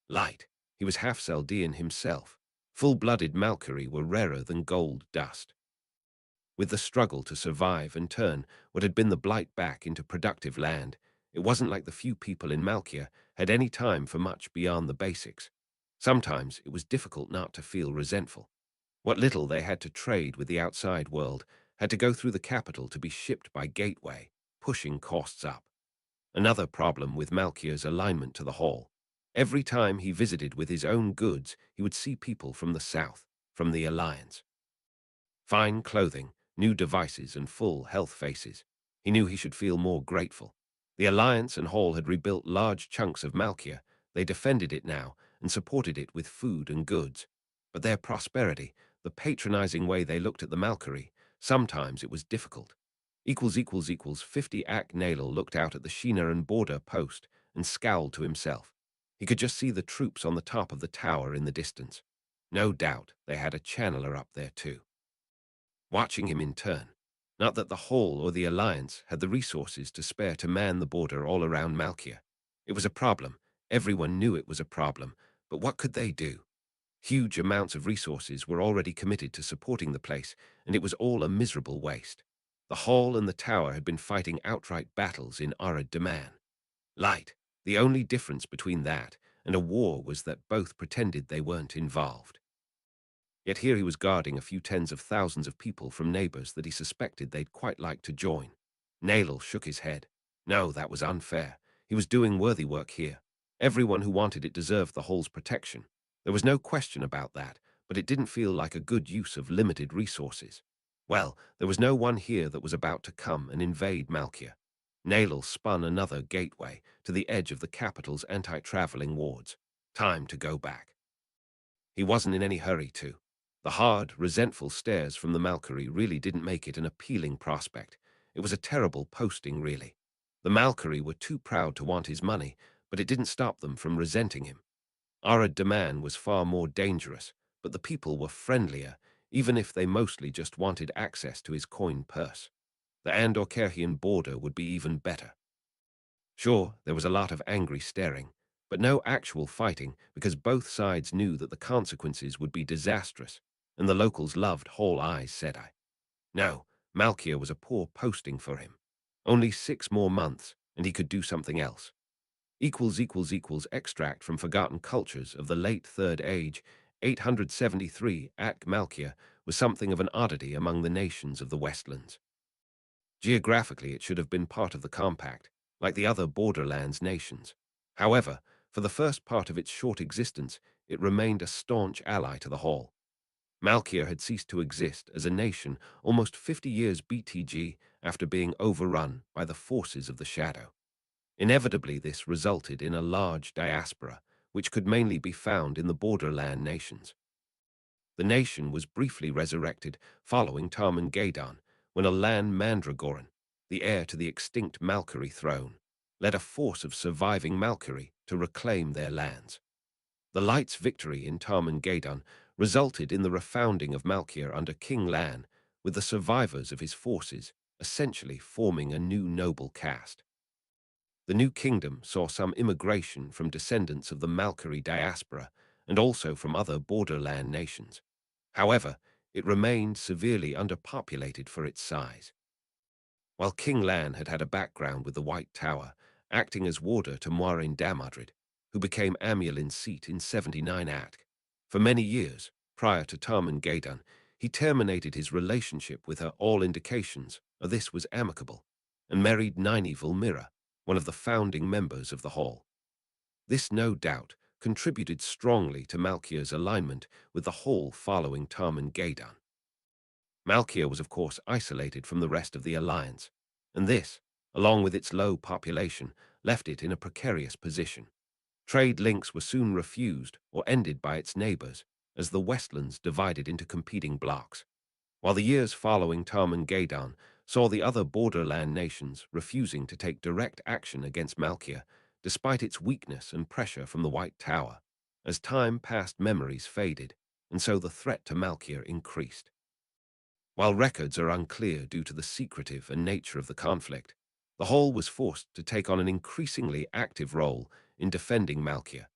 Light. He was half Chaldean himself. Full-blooded Malkari were rarer than gold dust. With the struggle to survive and turn what had been the blight back into productive land, it wasn't like the few people in Malkia had any time for much beyond the basics. Sometimes it was difficult not to feel resentful. What little they had to trade with the outside world had to go through the capital to be shipped by gateway, pushing costs up. Another problem with Malkia's alignment to the Hall. Every time he visited with his own goods, he would see people from the south, from the Alliance. Fine clothing, new devices, and full health faces. He knew he should feel more grateful. The Alliance and Hall had rebuilt large chunks of Malkia. They defended it now and supported it with food and goods. But their prosperity, the patronizing way they looked at the Malkari, sometimes it was difficult. == 50 Ak Nalal looked out at the Sheena and border post and scowled to himself. He could just see the troops on the top of the tower in the distance. No doubt they had a channeler up there too, watching him in turn. Not that the Hall or the Alliance had the resources to spare to man the border all around Malkia. It was a problem. Everyone knew it was a problem, but what could they do? Huge amounts of resources were already committed to supporting the place, and it was all a miserable waste. The Hall and the Tower had been fighting outright battles in Arad Daman. Light. The only difference between that and a war was that both pretended they weren't involved. Yet here he was guarding a few tens of thousands of people from neighbors that he suspected they'd quite like to join. Nalal shook his head. No, that was unfair. He was doing worthy work here. Everyone who wanted it deserved the Hall's protection. There was no question about that, but it didn't feel like a good use of limited resources. Well, there was no one here that was about to come and invade Malkia. Nalal spun another gateway to the edge of the capital's anti-traveling wards. Time to go back. He wasn't in any hurry to. The hard, resentful stares from the Malkari really didn't make it an appealing prospect. It was a terrible posting, really. The Malkari were too proud to want his money, but it didn't stop them from resenting him. Arad Daman was far more dangerous, but the people were friendlier, even if they mostly just wanted access to his coin purse. The Andor-Kerhian border would be even better. Sure, there was a lot of angry staring, but no actual fighting because both sides knew that the consequences would be disastrous, and the locals loved whole Aes Sedai. No, Malkia was a poor posting for him. Only 6 more months, and he could do something else. == Extract from Forgotten Cultures of the Late Third Age, 873 Ak Malkia was something of an oddity among the nations of the Westlands. Geographically, it should have been part of the Compact, like the other Borderlands nations. However, for the first part of its short existence, it remained a staunch ally to the Hall. Malkia had ceased to exist as a nation almost 50 years BTG after being overrun by the forces of the Shadow. Inevitably, this resulted in a large diaspora, which could mainly be found in the borderland nations. The nation was briefly resurrected following Tarman Gadan, when a Lan Mandragoran, the heir to the extinct Malkari throne, led a force of surviving Malkari to reclaim their lands. The Light's victory in Tarman Gadan resulted in the refounding of Malkia under King Lan, with the survivors of his forces essentially forming a new noble caste. The new kingdom saw some immigration from descendants of the Malkari diaspora and also from other borderland nations. However, it remained severely underpopulated for its size. While King Lan had had a background with the White Tower, acting as warder to Muarin Damadrid, who became Amulin's seat in 79 Atk. For many years, prior to Tarman Gaidan, he terminated his relationship with her. All indications of this was amicable, and married Nynaeve Mira, one of the founding members of the Hall. This, no doubt, contributed strongly to Malkia's alignment with the Hall following Tarman Gaidan. Malkia was of course isolated from the rest of the alliance, and this, along with its low population, left it in a precarious position. Trade links were soon refused or ended by its neighbors as the Westlands divided into competing blocs, while the years following Tarman Gaidan saw the other borderland nations refusing to take direct action against Malkia, despite its weakness and pressure from the White Tower. As time passed, memories faded, and so the threat to Malkia increased. While records are unclear due to the secretive and nature of the conflict, the Hall was forced to take on an increasingly active role in defending Malkia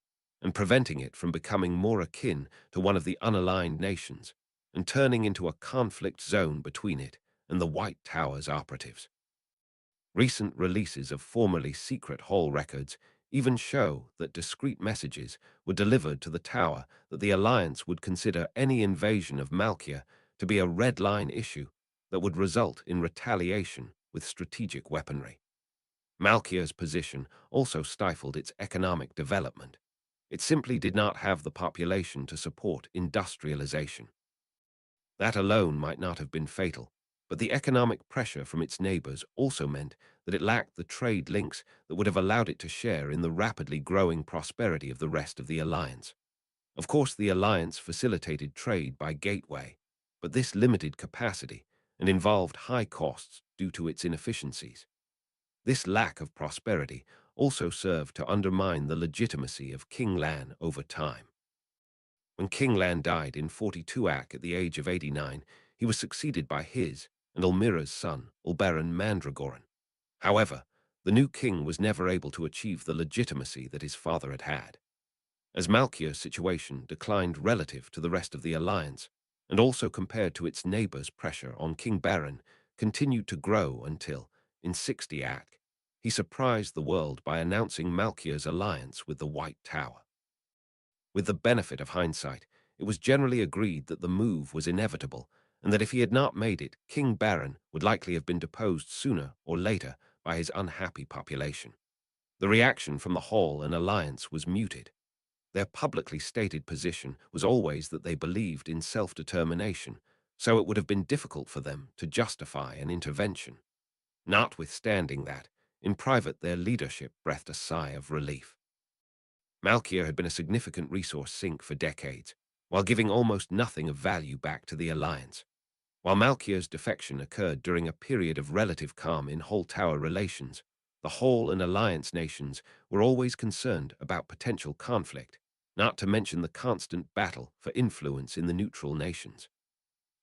and preventing it from becoming more akin to one of the unaligned nations and turning into a conflict zone between it and the White Tower's operatives. Recent releases of formerly secret Hall records even show that discreet messages were delivered to the Tower that the Alliance would consider any invasion of Malkia to be a red line issue that would result in retaliation with strategic weaponry. Malkia's position also stifled its economic development. It simply did not have the population to support industrialization. That alone might not have been fatal, but the economic pressure from its neighbors also meant that it lacked the trade links that would have allowed it to share in the rapidly growing prosperity of the rest of the alliance. Of course, the alliance facilitated trade by gateway, but this limited capacity and involved high costs due to its inefficiencies. This lack of prosperity also served to undermine the legitimacy of King Lan over time. When King Lan died in 42 Ak at the age of 89, he was succeeded by his and Ulmira's son, Ulbaran Mandragoran. However, the new king was never able to achieve the legitimacy that his father had had. As Malkia's situation declined relative to the rest of the alliance, and also compared to its neighbors' pressure on King Baron, continued to grow until, in 60 Ak, he surprised the world by announcing Malkia's alliance with the White Tower. With the benefit of hindsight, it was generally agreed that the move was inevitable, and that if he had not made it, King Baron would likely have been deposed sooner or later by his unhappy population. The reaction from the Hall and Alliance was muted. Their publicly stated position was always that they believed in self-determination, so it would have been difficult for them to justify an intervention. Notwithstanding that, in private their leadership breathed a sigh of relief. Malkia had been a significant resource sink for decades, while giving almost nothing of value back to the Alliance. While Malkia's defection occurred during a period of relative calm in Hall Tower relations, the Hall and Alliance nations were always concerned about potential conflict, not to mention the constant battle for influence in the neutral nations.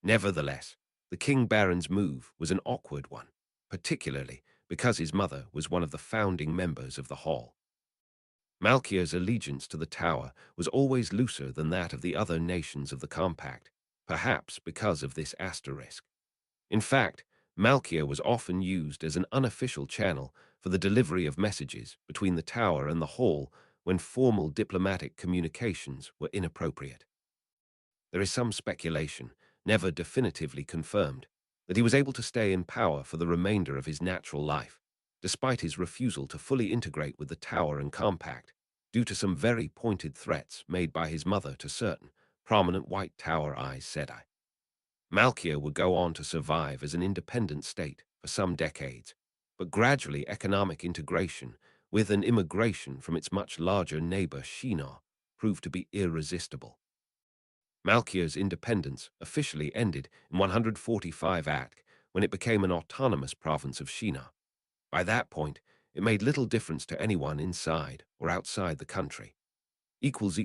Nevertheless, the King Baron's move was an awkward one, particularly because his mother was one of the founding members of the Hall. Malkia's allegiance to the Tower was always looser than that of the other nations of the Compact, perhaps because of this asterisk. In fact, Malkia was often used as an unofficial channel for the delivery of messages between the Tower and the Hall when formal diplomatic communications were inappropriate. There is some speculation, never definitively confirmed, that he was able to stay in power for the remainder of his natural life, despite his refusal to fully integrate with the Tower and Compact, due to some very pointed threats made by his mother to certain prominent White Tower Aes Sedai. Malkia would go on to survive as an independent state for some decades, but gradually economic integration with an immigration from its much larger neighbor Shinar proved to be irresistible. Malkia's independence officially ended in 145 Atk when it became an autonomous province of Shinar. By that point, it made little difference to anyone inside or outside the country. Equals.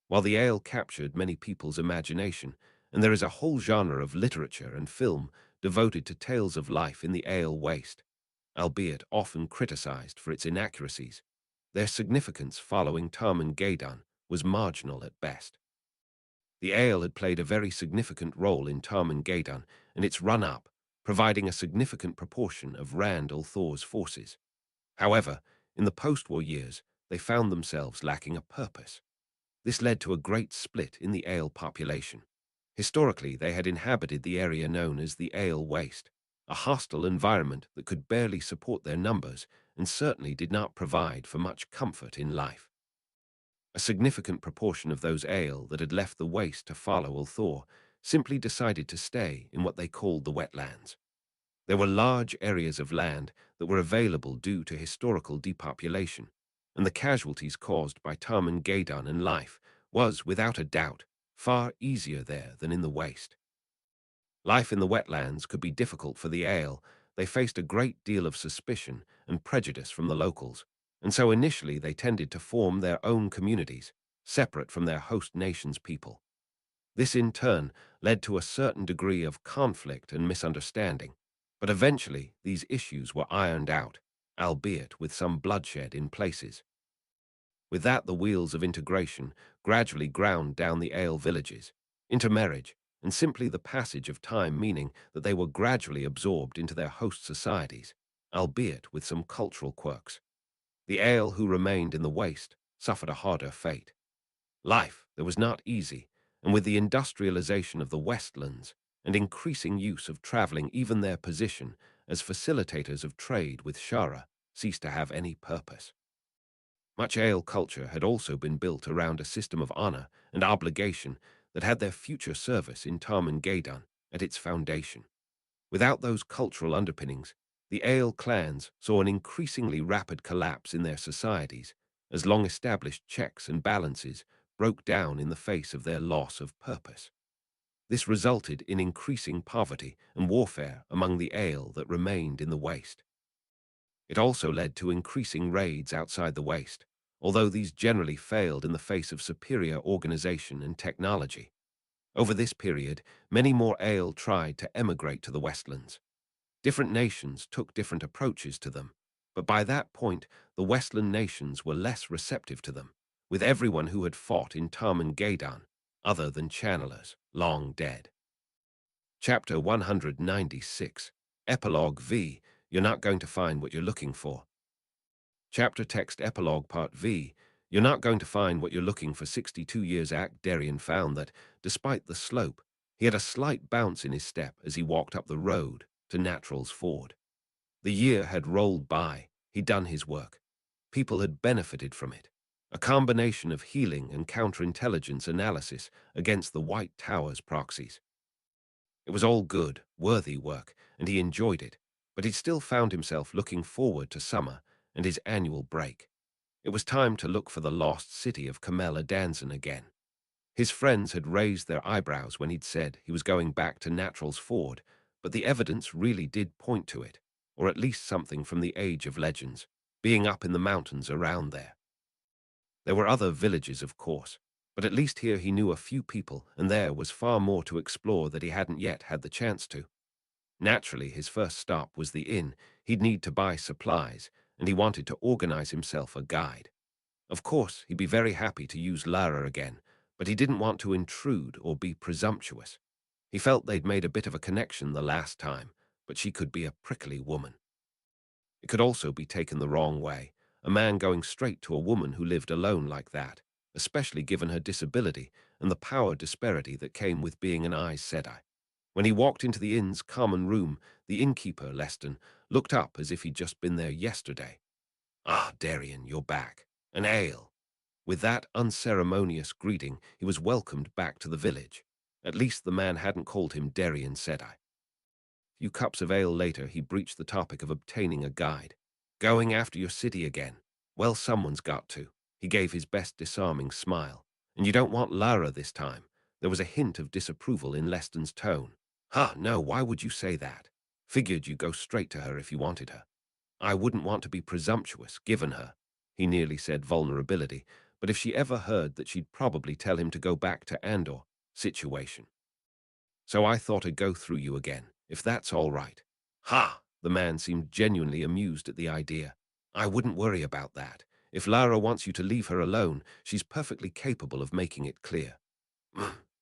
While the ale captured many people's imagination, and there is a whole genre of literature and film devoted to tales of life in the ale waste, albeit often criticized for its inaccuracies, their significance following Tarman-Gadan was marginal at best. The ale had played a very significant role in Tarman-Gadan and its run-up, providing a significant proportion of Rand al-Thor's forces. However, in the post-war years, they found themselves lacking a purpose. This led to a great split in the ale population. Historically, they had inhabited the area known as the Ale Waste, a hostile environment that could barely support their numbers and certainly did not provide for much comfort in life. A significant proportion of those Ale that had left the waste to follow Ulthor simply decided to stay in what they called the wetlands. There were large areas of land that were available due to historical depopulation, and the casualties caused by Tarman-Gadan and life was, without a doubt, far easier there than in the waste. Life in the wetlands could be difficult for the Ale. They faced a great deal of suspicion and prejudice from the locals, and so initially they tended to form their own communities, separate from their host nation's people. This in turn led to a certain degree of conflict and misunderstanding, but eventually these issues were ironed out, albeit with some bloodshed in places. With that, the wheels of integration gradually ground down the Ale villages, intermarriage, and simply the passage of time, meaning that they were gradually absorbed into their host societies, albeit with some cultural quirks. The Ale who remained in the waste suffered a harder fate. Life there was not easy, and with the industrialization of the Westlands and increasing use of traveling, even their position as facilitators of trade with Shara ceased to have any purpose. Much Ale culture had also been built around a system of honor and obligation that had their future service in Tarman-Gadan at its foundation. Without those cultural underpinnings, the Ale clans saw an increasingly rapid collapse in their societies as long-established checks and balances broke down in the face of their loss of purpose. This resulted in increasing poverty and warfare among the Ale that remained in the waste. It also led to increasing raids outside the waste, although these generally failed in the face of superior organization and technology. Over this period, many more Ale tried to emigrate to the Westlands. Different nations took different approaches to them, but by that point, the Westland nations were less receptive to them, with everyone who had fought in Tarman-Gadan, other than channelers, long dead. Chapter 196, Epilogue V, You're Not Going to Find What You're Looking For. Chapter Text Epilogue Part V, You're Not Going to Find What You're Looking For. 62 years Act Darien found that, despite the slope, he had a slight bounce in his step as he walked up the road to Natural's Ford. The year had rolled by, he'd done his work. People had benefited from it. A combination of healing and counterintelligence analysis against the White Tower's proxies. It was all good, worthy work, and he enjoyed it, but he still found himself looking forward to summer and his annual break. It was time to look for the lost city of Camella Danzan again. His friends had raised their eyebrows when he'd said he was going back to Natural's Ford, but the evidence really did point to it, or at least something from the Age of Legends, being up in the mountains around there. There were other villages, of course, but at least here he knew a few people, and there was far more to explore that he hadn't yet had the chance to. Naturally, his first stop was the inn. He'd need to buy supplies, and he wanted to organize himself a guide. Of course, he'd be very happy to use Lara again, but he didn't want to intrude or be presumptuous. He felt they'd made a bit of a connection the last time, but she could be a prickly woman. It could also be taken the wrong way, a man going straight to a woman who lived alone like that, especially given her disability and the power disparity that came with being an Aes Sedai. When he walked into the inn's common room, the innkeeper, Leston, looked up as if he'd just been there yesterday. "Ah, Darien, you're back. An ale." With that unceremonious greeting, he was welcomed back to the village. At least the man hadn't called him Darien Sedai. A few cups of ale later, he breached the topic of obtaining a guide. "Going after your city again? Well, someone's got to." He gave his best disarming smile. "And you don't want Lara this time?" There was a hint of disapproval in Leston's tone. "Huh, no, why would you say that? Figured you'd go straight to her if you wanted her." "I wouldn't want to be presumptuous, given her," he nearly said vulnerability, but if she ever heard that, she'd probably tell him to go back to Andor situation. So I thought I'd go through you again, if that's all right. Ha! The man seemed genuinely amused at the idea. I wouldn't worry about that. If Lara wants you to leave her alone, she's perfectly capable of making it clear.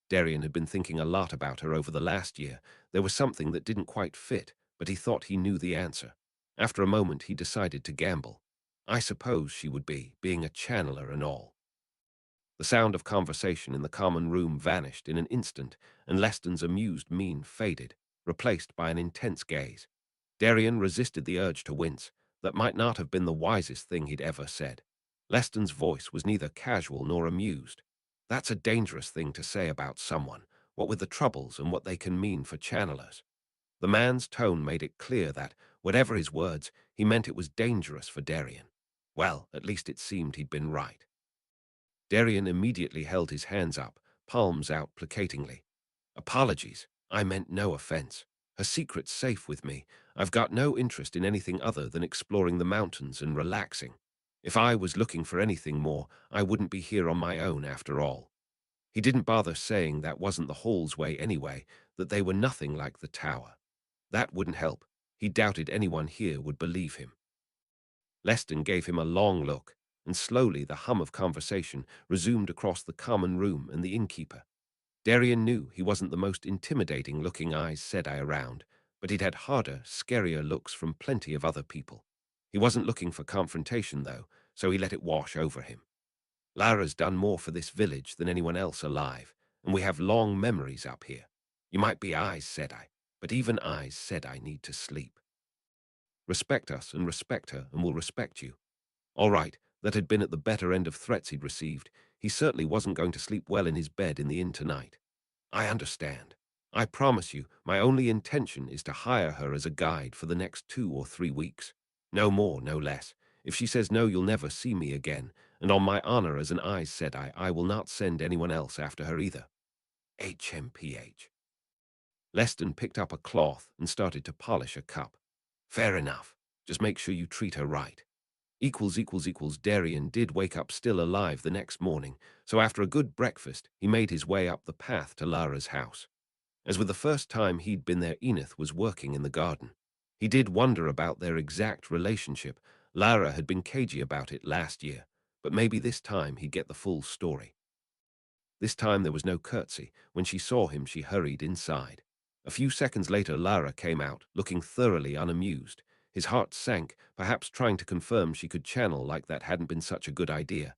Darian had been thinking a lot about her over the last year. There was something that didn't quite fit, but he thought he knew the answer. After a moment, he decided to gamble. I suppose she would be, being a channeler and all. The sound of conversation in the common room vanished in an instant, and Leston's amused mien faded, replaced by an intense gaze. Darian resisted the urge to wince. That might not have been the wisest thing he'd ever said. Leston's voice was neither casual nor amused. That's a dangerous thing to say about someone, what with the troubles and what they can mean for channelers. The man's tone made it clear that, whatever his words, he meant it was dangerous for Darian. Well, at least it seemed he'd been right. Darian immediately held his hands up, palms out placatingly. Apologies, I meant no offense. Her secret's safe with me. I've got no interest in anything other than exploring the mountains and relaxing. If I was looking for anything more, I wouldn't be here on my own after all. He didn't bother saying that wasn't the Hall's way anyway, that they were nothing like the tower. That wouldn't help. He doubted anyone here would believe him. Leston gave him a long look, and slowly the hum of conversation resumed across the common room and the innkeeper. Darian knew he wasn't the most intimidating-looking Aes Sedai around, but he'd had harder, scarier looks from plenty of other people. He wasn't looking for confrontation, though, so he let it wash over him. Lara's done more for this village than anyone else alive, and we have long memories up here. You might be Aes Sedai, but even Aes Sedai need to sleep. Respect us and respect her, and we'll respect you. All right, that had been at the better end of threats he'd received. He certainly wasn't going to sleep well in his bed in the inn tonight. I understand. I promise you, my only intention is to hire her as a guide for the next 2 or 3 weeks. No more, no less. If she says no, you'll never see me again, and on my honor as an Aes Sedai, I will not send anyone else after her either. HMPH. Leston picked up a cloth and started to polish a cup. Fair enough. Just make sure you treat her right. Darian did wake up still alive the next morning, so after a good breakfast, he made his way up the path to Lara's house. As with the first time he'd been there, Enith was working in the garden. He did wonder about their exact relationship. Lara had been cagey about it last year, but maybe this time he'd get the full story. This time there was no curtsy. When she saw him, she hurried inside. A few seconds later, Lara came out, looking thoroughly unamused. His heart sank, perhaps trying to confirm she could channel like that hadn't been such a good idea.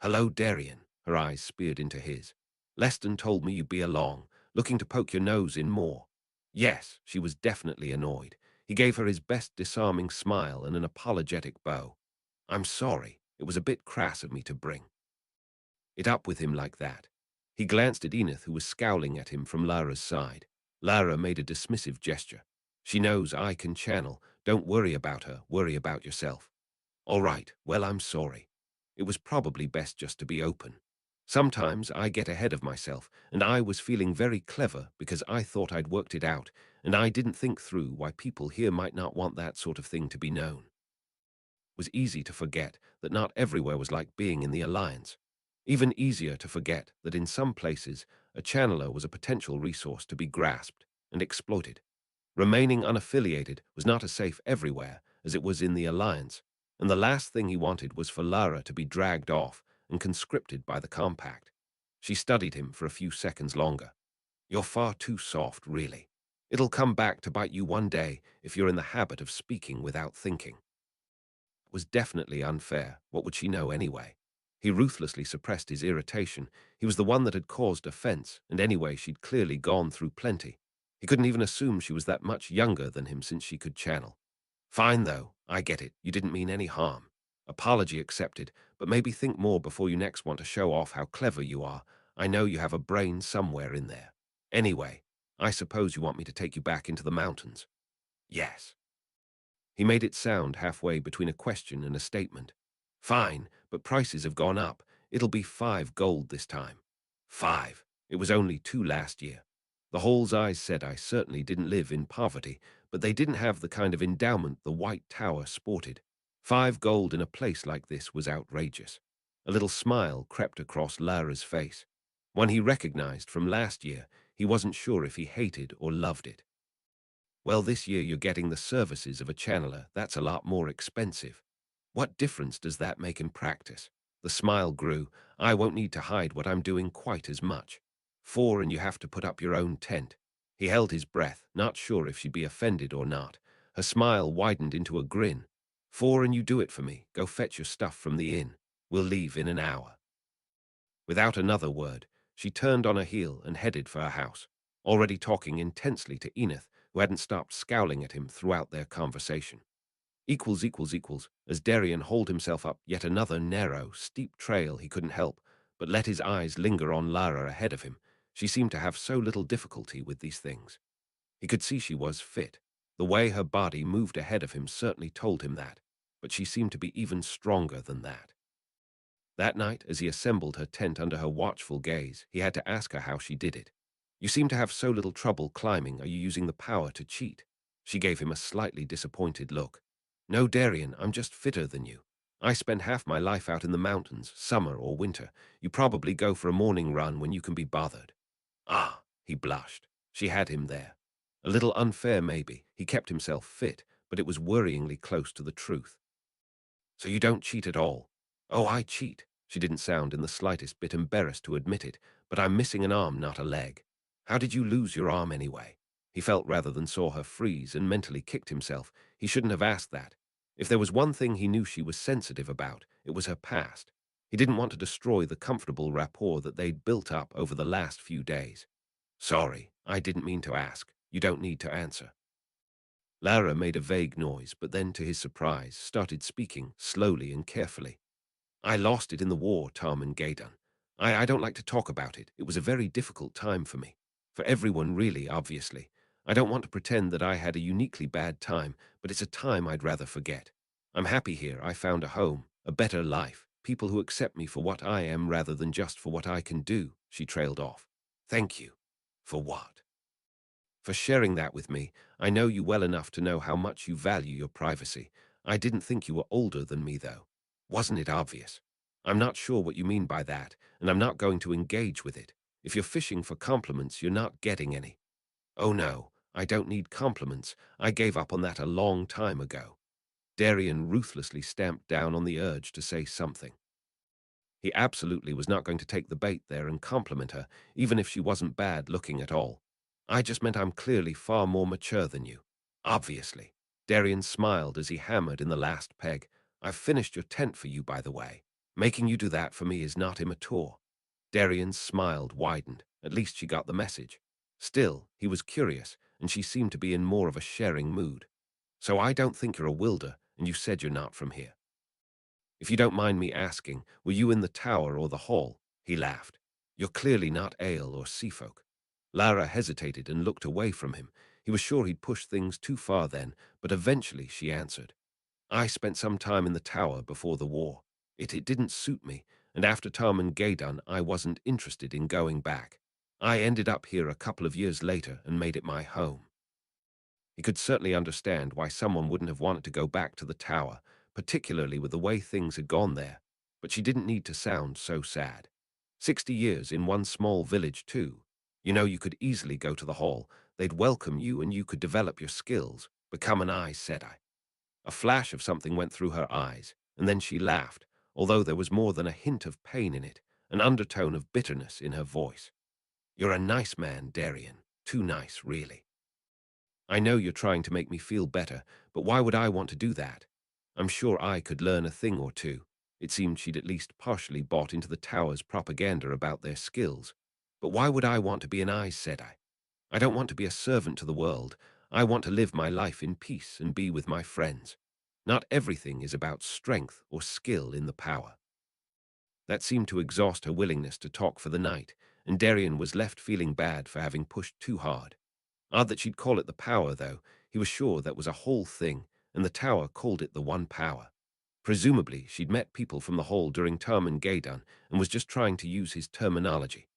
Hello, Darian. Her eyes speared into his. Leston told me you'd be along, looking to poke your nose in more. Yes, she was definitely annoyed. He gave her his best disarming smile and an apologetic bow. I'm sorry, it was a bit crass of me to bring it up with him like that. He glanced at Enith, who was scowling at him from Lara's side. Lara made a dismissive gesture. She knows I can channel. Don't worry about her, worry about yourself. All right, well, I'm sorry. It was probably best just to be open. Sometimes I get ahead of myself, and I was feeling very clever because I thought I'd worked it out, and I didn't think through why people here might not want that sort of thing to be known. It was easy to forget that not everywhere was like being in the Alliance. Even easier to forget that in some places, a channeler was a potential resource to be grasped and exploited. Remaining unaffiliated was not as safe everywhere as it was in the Alliance, and the last thing he wanted was for Lara to be dragged off and conscripted by the Compact. She studied him for a few seconds longer. You're far too soft, really. It'll come back to bite you one day if you're in the habit of speaking without thinking. It was definitely unfair. What would she know anyway? He ruthlessly suppressed his irritation. He was the one that had caused offense, and anyway, she'd clearly gone through plenty. He couldn't even assume she was that much younger than him since she could channel. Fine, though. I get it. You didn't mean any harm. Apology accepted, but maybe think more before you next want to show off how clever you are. I know you have a brain somewhere in there. Anyway, I suppose you want me to take you back into the mountains. Yes. He made it sound halfway between a question and a statement. Fine, but prices have gone up. It'll be 5 gold this time. 5. It was only 2 last year. The Hall's Aes Sedai certainly didn't live in poverty, but they didn't have the kind of endowment the White Tower sported. 5 gold in a place like this was outrageous. A little smile crept across Lara's face. One he recognized from last year. He wasn't sure if he hated or loved it. Well, this year you're getting the services of a channeler. That's a lot more expensive. What difference does that make in practice? The smile grew. I won't need to hide what I'm doing quite as much. 4, and you have to put up your own tent. He held his breath, not sure if she'd be offended or not. Her smile widened into a grin. 4, and you do it for me. Go fetch your stuff from the inn. We'll leave in an hour. Without another word, she turned on her heel and headed for her house, already talking intensely to Enith, who hadn't stopped scowling at him throughout their conversation. Equals, as Darian hauled himself up yet another narrow, steep trail he couldn't help, but let his eyes linger on Lara ahead of him. She seemed to have so little difficulty with these things. He could see she was fit. The way her body moved ahead of him certainly told him that, but she seemed to be even stronger than that. That night, as he assembled her tent under her watchful gaze, he had to ask her how she did it. You seem to have so little trouble climbing. Are you using the power to cheat? She gave him a slightly disappointed look. No, Darian, I'm just fitter than you. I spend half my life out in the mountains, summer or winter. You probably go for a morning run when you can be bothered. Ah, he blushed. She had him there. A little unfair, maybe. He kept himself fit, but it was worryingly close to the truth. So you don't cheat at all? Oh, I cheat. She didn't sound in the slightest bit embarrassed to admit it, but I'm missing an arm, not a leg. How did you lose your arm anyway? He felt rather than saw her freeze and mentally kicked himself. He shouldn't have asked that. If there was one thing he knew she was sensitive about, it was her past. He didn't want to destroy the comfortable rapport that they'd built up over the last few days. Sorry, I didn't mean to ask. You don't need to answer. Lara made a vague noise, but then, to his surprise, started speaking slowly and carefully. I lost it in the war, Tarman Gaydon. I don't like to talk about it. It was a very difficult time for me. For everyone, really, obviously. I don't want to pretend that I had a uniquely bad time, but it's a time I'd rather forget. I'm happy here. I found a home, a better life, people who accept me for what I am rather than just for what I can do, she trailed off. Thank you. For what? For sharing that with me. I know you well enough to know how much you value your privacy. I didn't think you were older than me, though. Wasn't it obvious? I'm not sure what you mean by that, and I'm not going to engage with it. If you're fishing for compliments, you're not getting any. Oh no, I don't need compliments. I gave up on that a long time ago. Darian ruthlessly stamped down on the urge to say something. He absolutely was not going to take the bait there and compliment her, even if she wasn't bad looking at all. I just meant I'm clearly far more mature than you. Obviously. Darian smiled as he hammered in the last peg. I've finished your tent for you, by the way. Making you do that for me is not immature. Darian's smiled widened. At least she got the message. Still, he was curious, and she seemed to be in more of a sharing mood. So I don't think you're a wilder, and you said you're not from here. If you don't mind me asking, were you in the tower or the hall? He laughed. You're clearly not Ale or Seafolk. Lara hesitated and looked away from him. He was sure he'd pushed things too far then, but eventually she answered. I spent some time in the tower before the war. It didn't suit me, and after Tarman Gaydon I wasn't interested in going back. I ended up here a couple of years later and made it my home. He could certainly understand why someone wouldn't have wanted to go back to the tower, particularly with the way things had gone there, but she didn't need to sound so sad. 60 years in one small village, too. You know, you could easily go to the hall. They'd welcome you and you could develop your skills, become an Aes Sedai. A flash of something went through her eyes, and then she laughed, although there was more than a hint of pain in it, an undertone of bitterness in her voice. You're a nice man, Darian. Too nice, really. I know you're trying to make me feel better, but why would I want to do that? I'm sure I could learn a thing or two. It seemed she'd at least partially bought into the tower's propaganda about their skills. But why would I want to be an Aes Sedai? I don't want to be a servant to the world. I want to live my life in peace and be with my friends. Not everything is about strength or skill in the power. That seemed to exhaust her willingness to talk for the night, and Darian was left feeling bad for having pushed too hard. Odd that she'd call it the power, though. He was sure that was a whole thing, and the tower called it the One Power. Presumably, she'd met people from the hall during Tarman Gaydon and was just trying to use his terminology.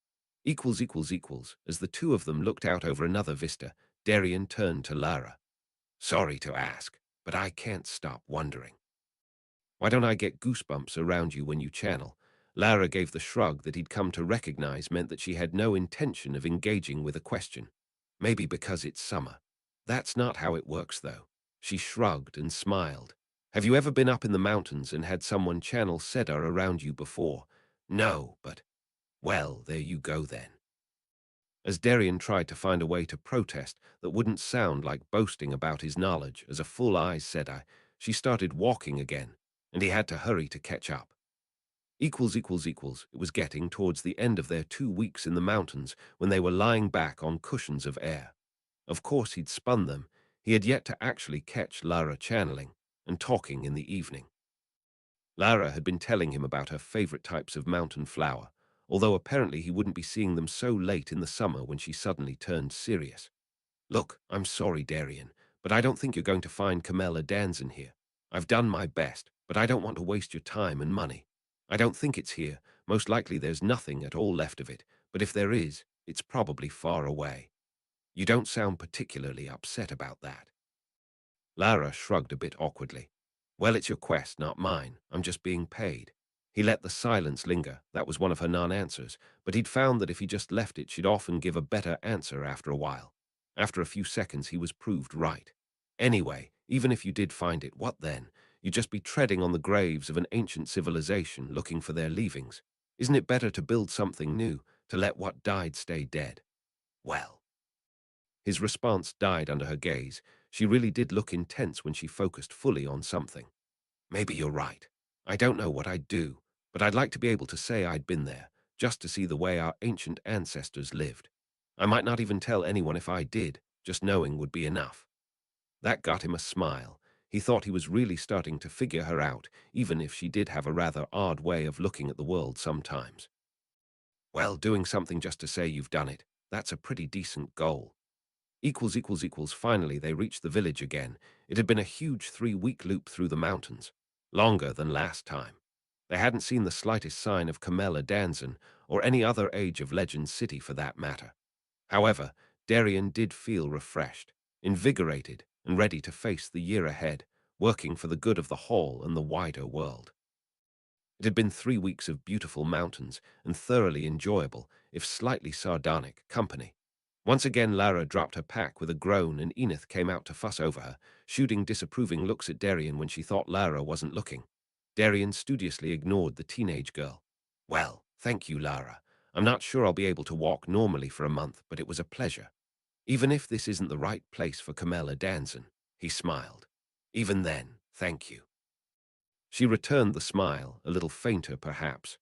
As the two of them looked out over another vista, Darian turned to Lara. Sorry to ask, but I can't stop wondering. Why don't I get goosebumps around you when you channel? Lara gave the shrug that he'd come to recognize meant that she had no intention of engaging with a question. Maybe because it's summer. That's not how it works, though. She shrugged and smiled. Have you ever been up in the mountains and had someone channel Sedar around you before? No, but, well, there you go then. As Darian tried to find a way to protest that wouldn't sound like boasting about his knowledge as a full Aes Sedai, she started walking again, and he had to hurry to catch up. It was getting towards the end of their 2 weeks in the mountains when they were lying back on cushions of air. Of course he'd spun them. He had yet to actually catch Lara channeling and talking in the evening. Lara had been telling him about her favorite types of mountain flower, although apparently he wouldn't be seeing them so late in the summer when she suddenly turned serious. Look, I'm sorry, Darian, but I don't think you're going to find Camella Danzan here. I've done my best, but I don't want to waste your time and money. I don't think it's here. Most likely there's nothing at all left of it, but if there is, it's probably far away. You don't sound particularly upset about that. Lara shrugged a bit awkwardly. Well, it's your quest, not mine. I'm just being paid. He let the silence linger. That was one of her non-answers, but he'd found that if he just left it, she'd often give a better answer after a while. After a few seconds, he was proved right. Anyway, even if you did find it, what then? You'd just be treading on the graves of an ancient civilization looking for their leavings. Isn't it better to build something new, to let what died stay dead? Well. His response died under her gaze. She really did look intense when she focused fully on something. Maybe you're right. I don't know what I'd do, but I'd like to be able to say I'd been there, just to see the way our ancient ancestors lived. I might not even tell anyone if I did, just knowing would be enough. That got him a smile. He thought he was really starting to figure her out, even if she did have a rather odd way of looking at the world sometimes. Well, doing something just to say you've done it, that's a pretty decent goal. Finally, they reached the village again. It had been a huge 3-week loop through the mountains, longer than last time. They hadn't seen the slightest sign of Camella Danzan, or any other Age of Legends city for that matter. However, Darian did feel refreshed, invigorated, and ready to face the year ahead, working for the good of the Hall and the wider world. It had been 3 weeks of beautiful mountains and thoroughly enjoyable, if slightly sardonic, company. Once again Lara dropped her pack with a groan and Enith came out to fuss over her, shooting disapproving looks at Darian when she thought Lara wasn't looking. Darian studiously ignored the teenage girl. Well, thank you, Lara. I'm not sure I'll be able to walk normally for a month, but it was a pleasure. Even if this isn't the right place for Camella Danzan, he smiled. Even then, thank you. She returned the smile, a little fainter perhaps.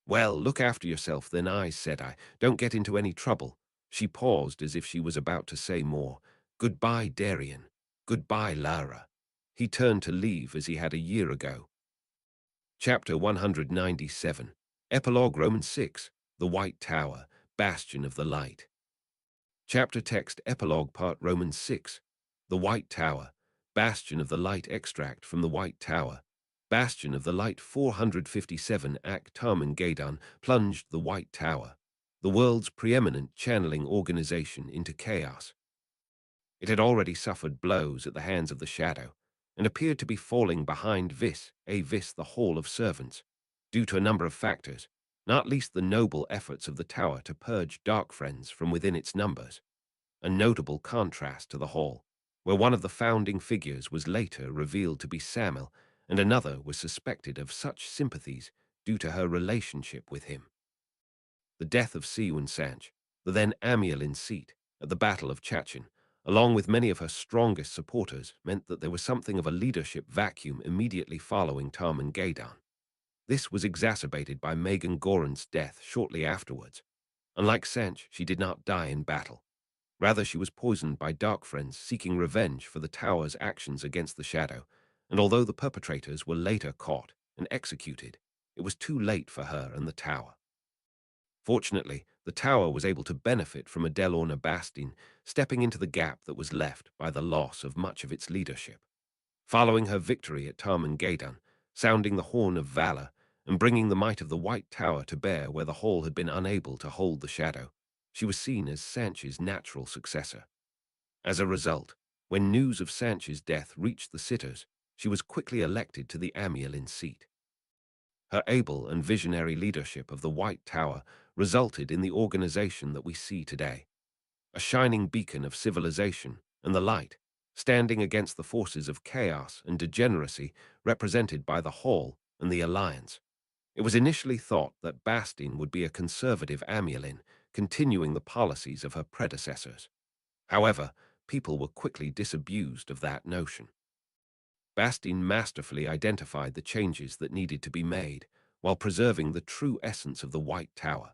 Well, look after yourself then, Aes Sedai. Don't get into any trouble. She paused as if she was about to say more. Goodbye, Darian. Goodbye, Lara. He turned to leave as he had a year ago. Chapter 197. Epilogue Roman 6. The White Tower, Bastion of the Light. Chapter text Epilogue Part Roman 6. The White Tower, Bastion of the Light. Extract from The White Tower. Bastion of the Light 457 Ak Tarmangadan plunged the White Tower, the world's preeminent channeling organization, into chaos. It had already suffered blows at the hands of the Shadow, and appeared to be falling behind the Hall of Servants, due to a number of factors, not least the noble efforts of the Tower to purge Dark Friends from within its numbers, a notable contrast to the Hall, where one of the founding figures was later revealed to be Samil, and another was suspected of such sympathies due to her relationship with him. The death of Siwyn Sanch, the then Amiel seat, at the Battle of Chachin, along with many of her strongest supporters, meant that there was something of a leadership vacuum immediately following Tarmangadan. This was exacerbated by Megan Goran's death shortly afterwards. Unlike Sanch, she did not die in battle. Rather, she was poisoned by Dark Friends seeking revenge for the Tower's actions against the Shadow, and although the perpetrators were later caught and executed, it was too late for her and the Tower. Fortunately, the Tower was able to benefit from Adelorna Bastien stepping into the gap that was left by the loss of much of its leadership. Following her victory at Tarmangadan, sounding the horn of valor, and bringing the might of the White Tower to bear where the Hall had been unable to hold the Shadow, she was seen as Sanch's natural successor. As a result, when news of Sanch's death reached the sitters, she was quickly elected to the Amiel seat. Her able and visionary leadership of the White Tower resulted in the organization that we see today, a shining beacon of civilization and the light, standing against the forces of chaos and degeneracy represented by the Hall and the Alliance. It was initially thought that Bastine would be a conservative Amulin, continuing the policies of her predecessors. However, people were quickly disabused of that notion. Bastine masterfully identified the changes that needed to be made, while preserving the true essence of the White Tower.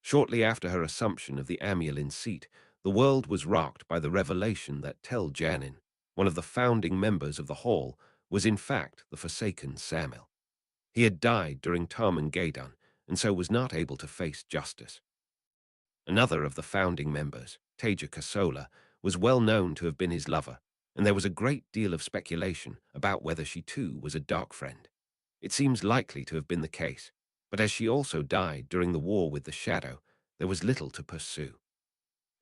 Shortly after her assumption of the Amulin seat, the world was rocked by the revelation that Tel Janin, one of the founding members of the Hall, was in fact the Forsaken Samil. He had died during Tarmangadan, and so was not able to face justice. Another of the founding members, Taija Kosola, was well known to have been his lover, and there was a great deal of speculation about whether she too was a dark friend. It seems likely to have been the case, but as she also died during the war with the Shadow, there was little to pursue.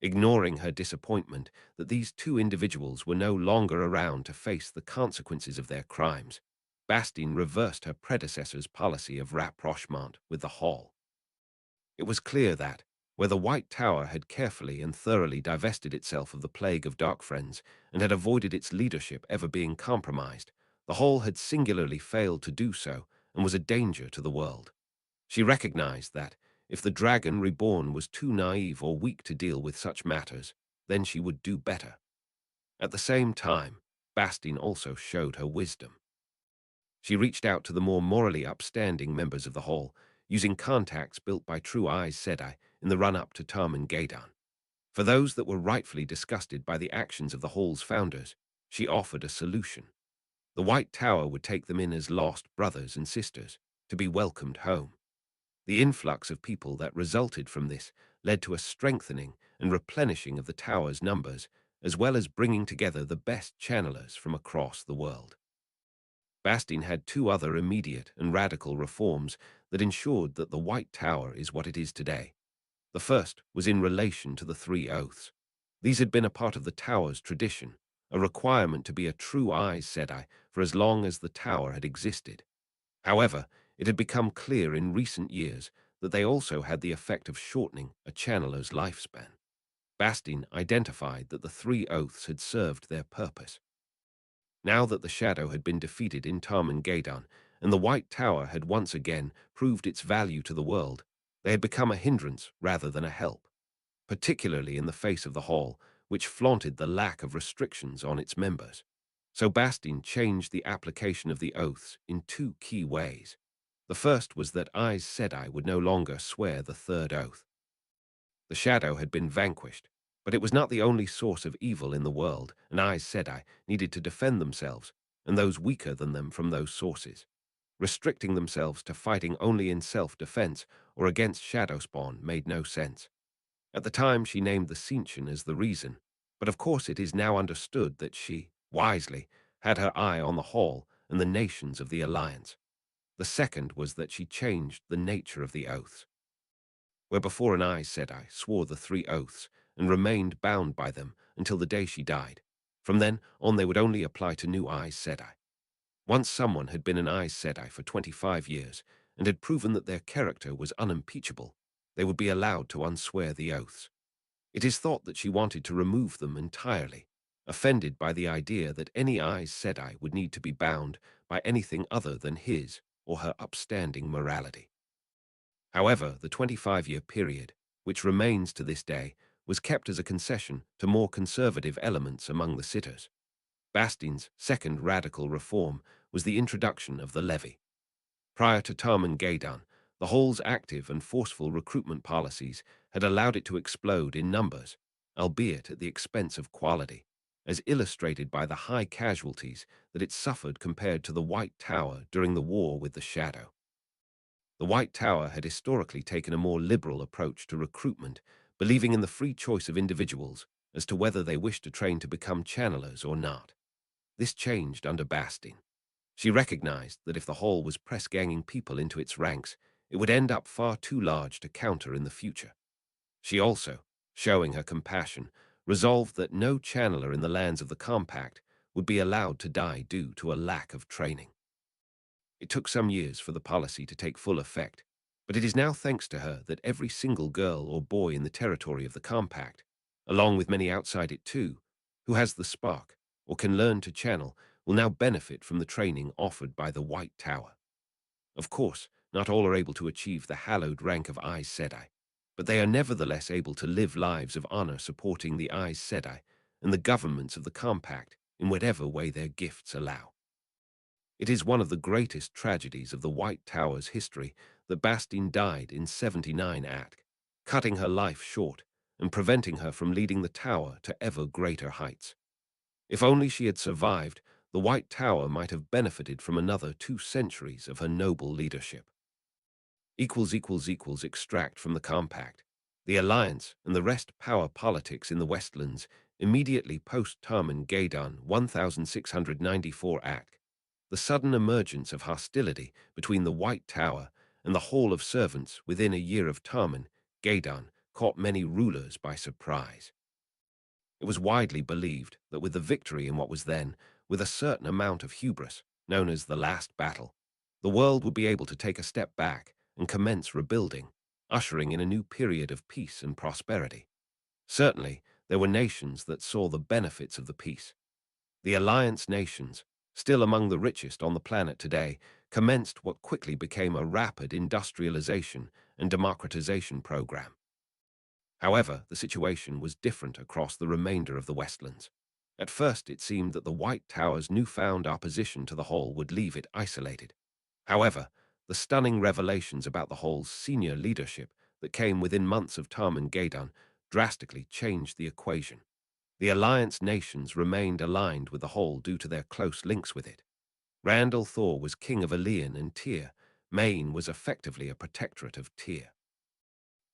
Ignoring her disappointment that these two individuals were no longer around to face the consequences of their crimes, Bastine reversed her predecessor's policy of rapprochement with the Hall. It was clear that, where the White Tower had carefully and thoroughly divested itself of the plague of dark friends and had avoided its leadership ever being compromised, the Hall had singularly failed to do so and was a danger to the world. She recognized that, if the Dragon Reborn was too naive or weak to deal with such matters, then she would do better. At the same time, Bastine also showed her wisdom. She reached out to the more morally upstanding members of the Hall, using contacts built by true Aes Sedai in the run-up to Tarmangadan. For those that were rightfully disgusted by the actions of the Hall's founders, she offered a solution. The White Tower would take them in as lost brothers and sisters, to be welcomed home. The influx of people that resulted from this led to a strengthening and replenishing of the tower's numbers, as well as bringing together the best channelers from across the world. Bastine had two other immediate and radical reforms that ensured that the White Tower is what it is today. The first was in relation to the three oaths. These had been a part of the Tower's tradition, a requirement to be a true Aes Sedai for as long as the Tower had existed. However, it had become clear in recent years that they also had the effect of shortening a channeler's lifespan. Bastine identified that the three oaths had served their purpose. Now that the Shadow had been defeated in Tarmangadan and the White Tower had once again proved its value to the world, they had become a hindrance rather than a help, particularly in the face of the Hall, which flaunted the lack of restrictions on its members. So Bastine changed the application of the oaths in two key ways. The first was that Aes Sedai would no longer swear the third oath. The Shadow had been vanquished, but it was not the only source of evil in the world, and Aes Sedai needed to defend themselves and those weaker than them from those sources. Restricting themselves to fighting only in self-defense or against Shadowspawn made no sense. At the time, she named the Sintian as the reason, but of course it is now understood that she, wisely, had her eye on the Hall and the nations of the Alliance. The second was that she changed the nature of the oaths. Where before an Aes Sedai swore the three oaths and remained bound by them until the day she died, from then on they would only apply to new Aes Sedai. Once someone had been an Aes Sedai for 25 years and had proven that their character was unimpeachable, they would be allowed to unswear the oaths. It is thought that she wanted to remove them entirely, offended by the idea that any Aes Sedai would need to be bound by anything other than his or her upstanding morality. However, the 25-year period, which remains to this day, was kept as a concession to more conservative elements among the sitters. Bastine's second radical reform was the introduction of the levy. Prior to Tarmangadan, the Hall's active and forceful recruitment policies had allowed it to explode in numbers, albeit at the expense of quality, as illustrated by the high casualties that it suffered compared to the White Tower during the war with the Shadow. The White Tower had historically taken a more liberal approach to recruitment, believing in the free choice of individuals as to whether they wished to train to become channelers or not. This changed under Bastine. She recognized that if the Hall was press-ganging people into its ranks, it would end up far too large to counter in the future. She also, showing her compassion, resolved that no channeler in the lands of the Compact would be allowed to die due to a lack of training. It took some years for the policy to take full effect, but it is now thanks to her that every single girl or boy in the territory of the Compact, along with many outside it too, who has the spark or can learn to channel, will now benefit from the training offered by the White Tower. Of course, not all are able to achieve the hallowed rank of Aes Sedai, but they are nevertheless able to live lives of honor supporting the Aes Sedai and the governments of the Compact in whatever way their gifts allow. It is one of the greatest tragedies of the White Tower's history that Bastine died in 79 ATK, cutting her life short and preventing her from leading the Tower to ever greater heights. If only she had survived, the White Tower might have benefited from another 2 centuries of her noble leadership. Extract from the Compact. The Alliance and the rest power politics in the Westlands immediately post-Tarman Gaidan 1694 ATK. The sudden emergence of hostility between the White Tower and the Hall of Servants within a year of Tarman Gaidan caught many rulers by surprise. It was widely believed that with the victory in what was then, with a certain amount of hubris, known as the Last Battle, the world would be able to take a step back and commence rebuilding, ushering in a new period of peace and prosperity. Certainly, there were nations that saw the benefits of the peace. The Alliance nations, still among the richest on the planet today, commenced what quickly became a rapid industrialization and democratization program. However, the situation was different across the remainder of the Westlands. At first, it seemed that the White Tower's newfound opposition to the Hall would leave it isolated. However, the stunning revelations about the Hall's senior leadership that came within months of Tarman Gaidan drastically changed the equation. The Alliance nations remained aligned with the Hall due to their close links with it. Randall Thor was king of Elian and Tyr. Maine was effectively a protectorate of Tyr.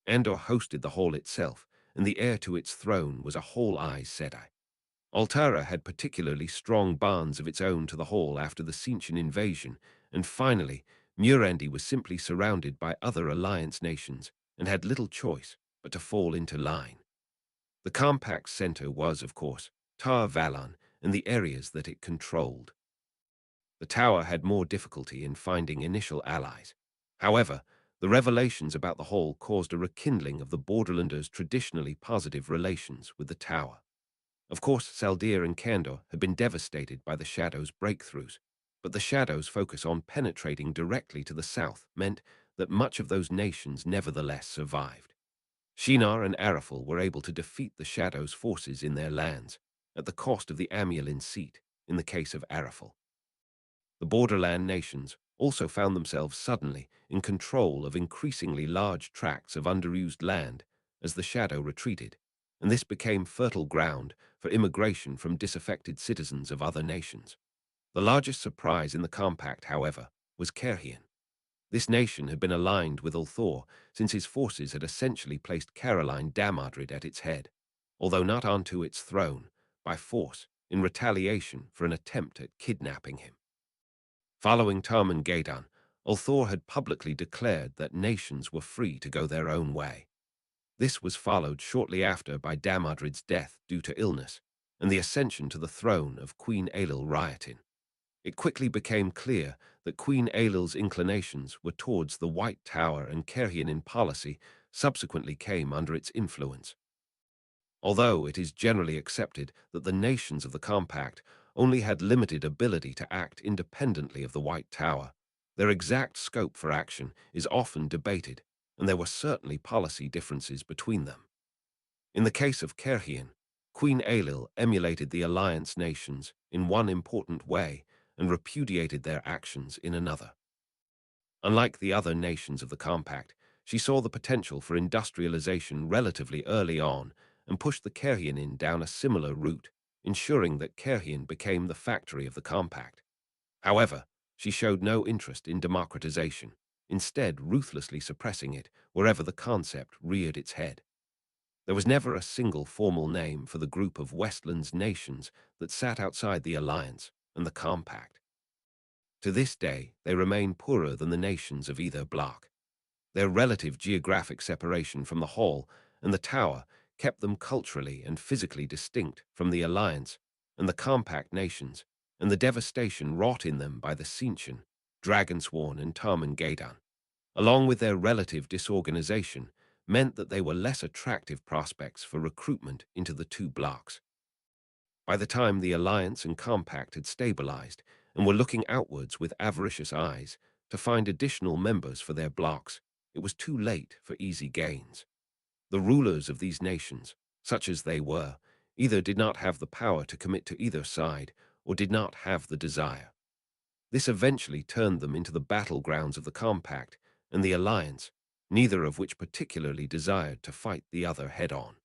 Andor hosted the Hall itself, and the heir to its throne was a whole Aes Sedai. Altara had particularly strong bonds of its own to the Hall after the Tzeentchian invasion, and finally, Murandi was simply surrounded by other Alliance nations and had little choice but to fall into line. The Compact's center was, of course, Tar Valon and the areas that it controlled. The Tower had more difficulty in finding initial allies. However, the revelations about the Hall caused a rekindling of the Borderlanders' traditionally positive relations with the Tower. Of course, Saldir and Kandor had been devastated by the Shadows' breakthroughs, but the Shadows' focus on penetrating directly to the south meant that much of those nations nevertheless survived. Shinar and Arafel were able to defeat the Shadows' forces in their lands, at the cost of the Amulin seat in the case of Arafel. The borderland nations also found themselves suddenly in control of increasingly large tracts of underused land as the Shadow retreated, and this became fertile ground for immigration from disaffected citizens of other nations. The largest surprise in the Compact, however, was Kerhian. This nation had been aligned with Ulthor since his forces had essentially placed Caroline Damodred at its head, although not onto its throne, by force, in retaliation for an attempt at kidnapping him. Following Tarman Gaidan, Ulthor had publicly declared that nations were free to go their own way. This was followed shortly after by Damodred's death due to illness and the ascension to the throne of Queen Aelil Riotin. It quickly became clear that Queen Aelil's inclinations were towards the White Tower, and Kerhian in policy subsequently came under its influence. Although it is generally accepted that the nations of the Compact only had limited ability to act independently of the White Tower, their exact scope for action is often debated, and there were certainly policy differences between them. In the case of Kerhian, Queen Aelil emulated the Alliance nations in one important way and repudiated their actions in another. Unlike the other nations of the Compact, she saw the potential for industrialization relatively early on and pushed the Kerhian down a similar route, ensuring that Kerhian became the factory of the Compact. However, she showed no interest in democratization, instead ruthlessly suppressing it wherever the concept reared its head. There was never a single formal name for the group of Westlands nations that sat outside the Alliance and the Compact. To this day, they remain poorer than the nations of either bloc. Their relative geographic separation from the Hall and the Tower kept them culturally and physically distinct from the Alliance and the Compact nations, and the devastation wrought in them by the Tzeentchian Dragonsworn and Tarmangadan, along with their relative disorganization, meant that they were less attractive prospects for recruitment into the two blocks. By the time the Alliance and Compact had stabilized and were looking outwards with avaricious eyes to find additional members for their blocks, it was too late for easy gains. The rulers of these nations, such as they were, either did not have the power to commit to either side or did not have the desire. This eventually turned them into the battlegrounds of the Compact and the Alliance, neither of which particularly desired to fight the other head-on.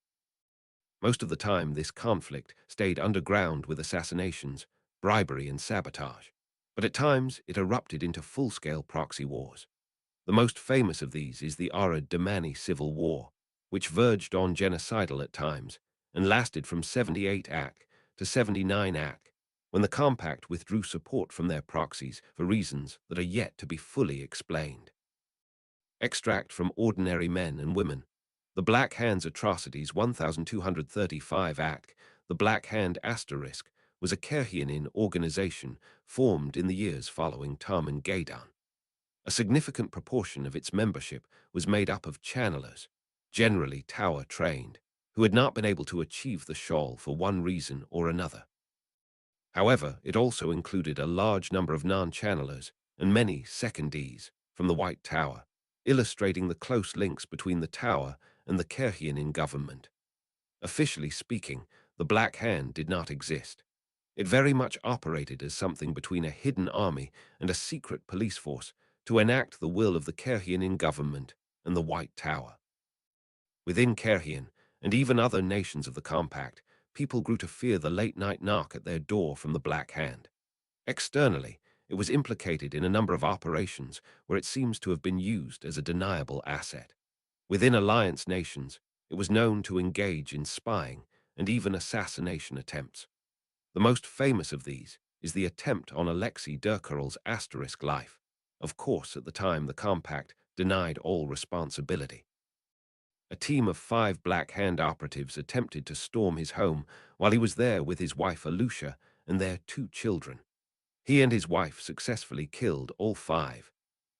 Most of the time, this conflict stayed underground with assassinations, bribery, and sabotage, but at times it erupted into full-scale proxy wars. The most famous of these is the Ara-Damani Civil War, which verged on genocidal at times and lasted from 78 AC to 79 AC, when the Compact withdrew support from their proxies for reasons that are yet to be fully explained. Extract from Ordinary Men and Women. The Black Hand's Atrocities 1235 AC, the Black Hand Asterisk, was a Kerhianin organization formed in the years following Tarmangadan. A significant proportion of its membership was made up of channelers, generally tower-trained, who had not been able to achieve the shawl for one reason or another. However, it also included a large number of non-channelers and many secondees from the White Tower, illustrating the close links between the Tower and the Kerhianin government. Officially speaking, the Black Hand did not exist. It very much operated as something between a hidden army and a secret police force to enact the will of the Kerhianin government and the White Tower. Within Kerhian, and even other nations of the Compact, people grew to fear the late-night knock at their door from the Black Hand. Externally, it was implicated in a number of operations where it seems to have been used as a deniable asset. Within Alliance nations, it was known to engage in spying and even assassination attempts. The most famous of these is the attempt on Alexei Durkarel's Asterisk life. Of course, at the time, the Compact denied all responsibility. A team of 5 Black Hand operatives attempted to storm his home while he was there with his wife Alusha and their 2 children. He and his wife successfully killed all 5.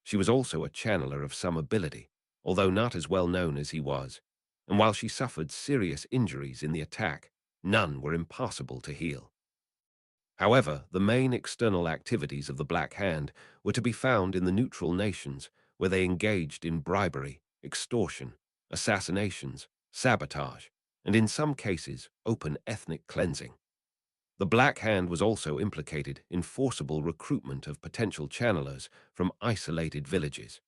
She was also a channeler of some ability, although not as well known as he was, and while she suffered serious injuries in the attack, none were impossible to heal. However, the main external activities of the Black Hand were to be found in the neutral nations, where they engaged in bribery, extortion, assassinations, sabotage, and in some cases, open ethnic cleansing. The Black Hand was also implicated in forcible recruitment of potential channelers from isolated villages.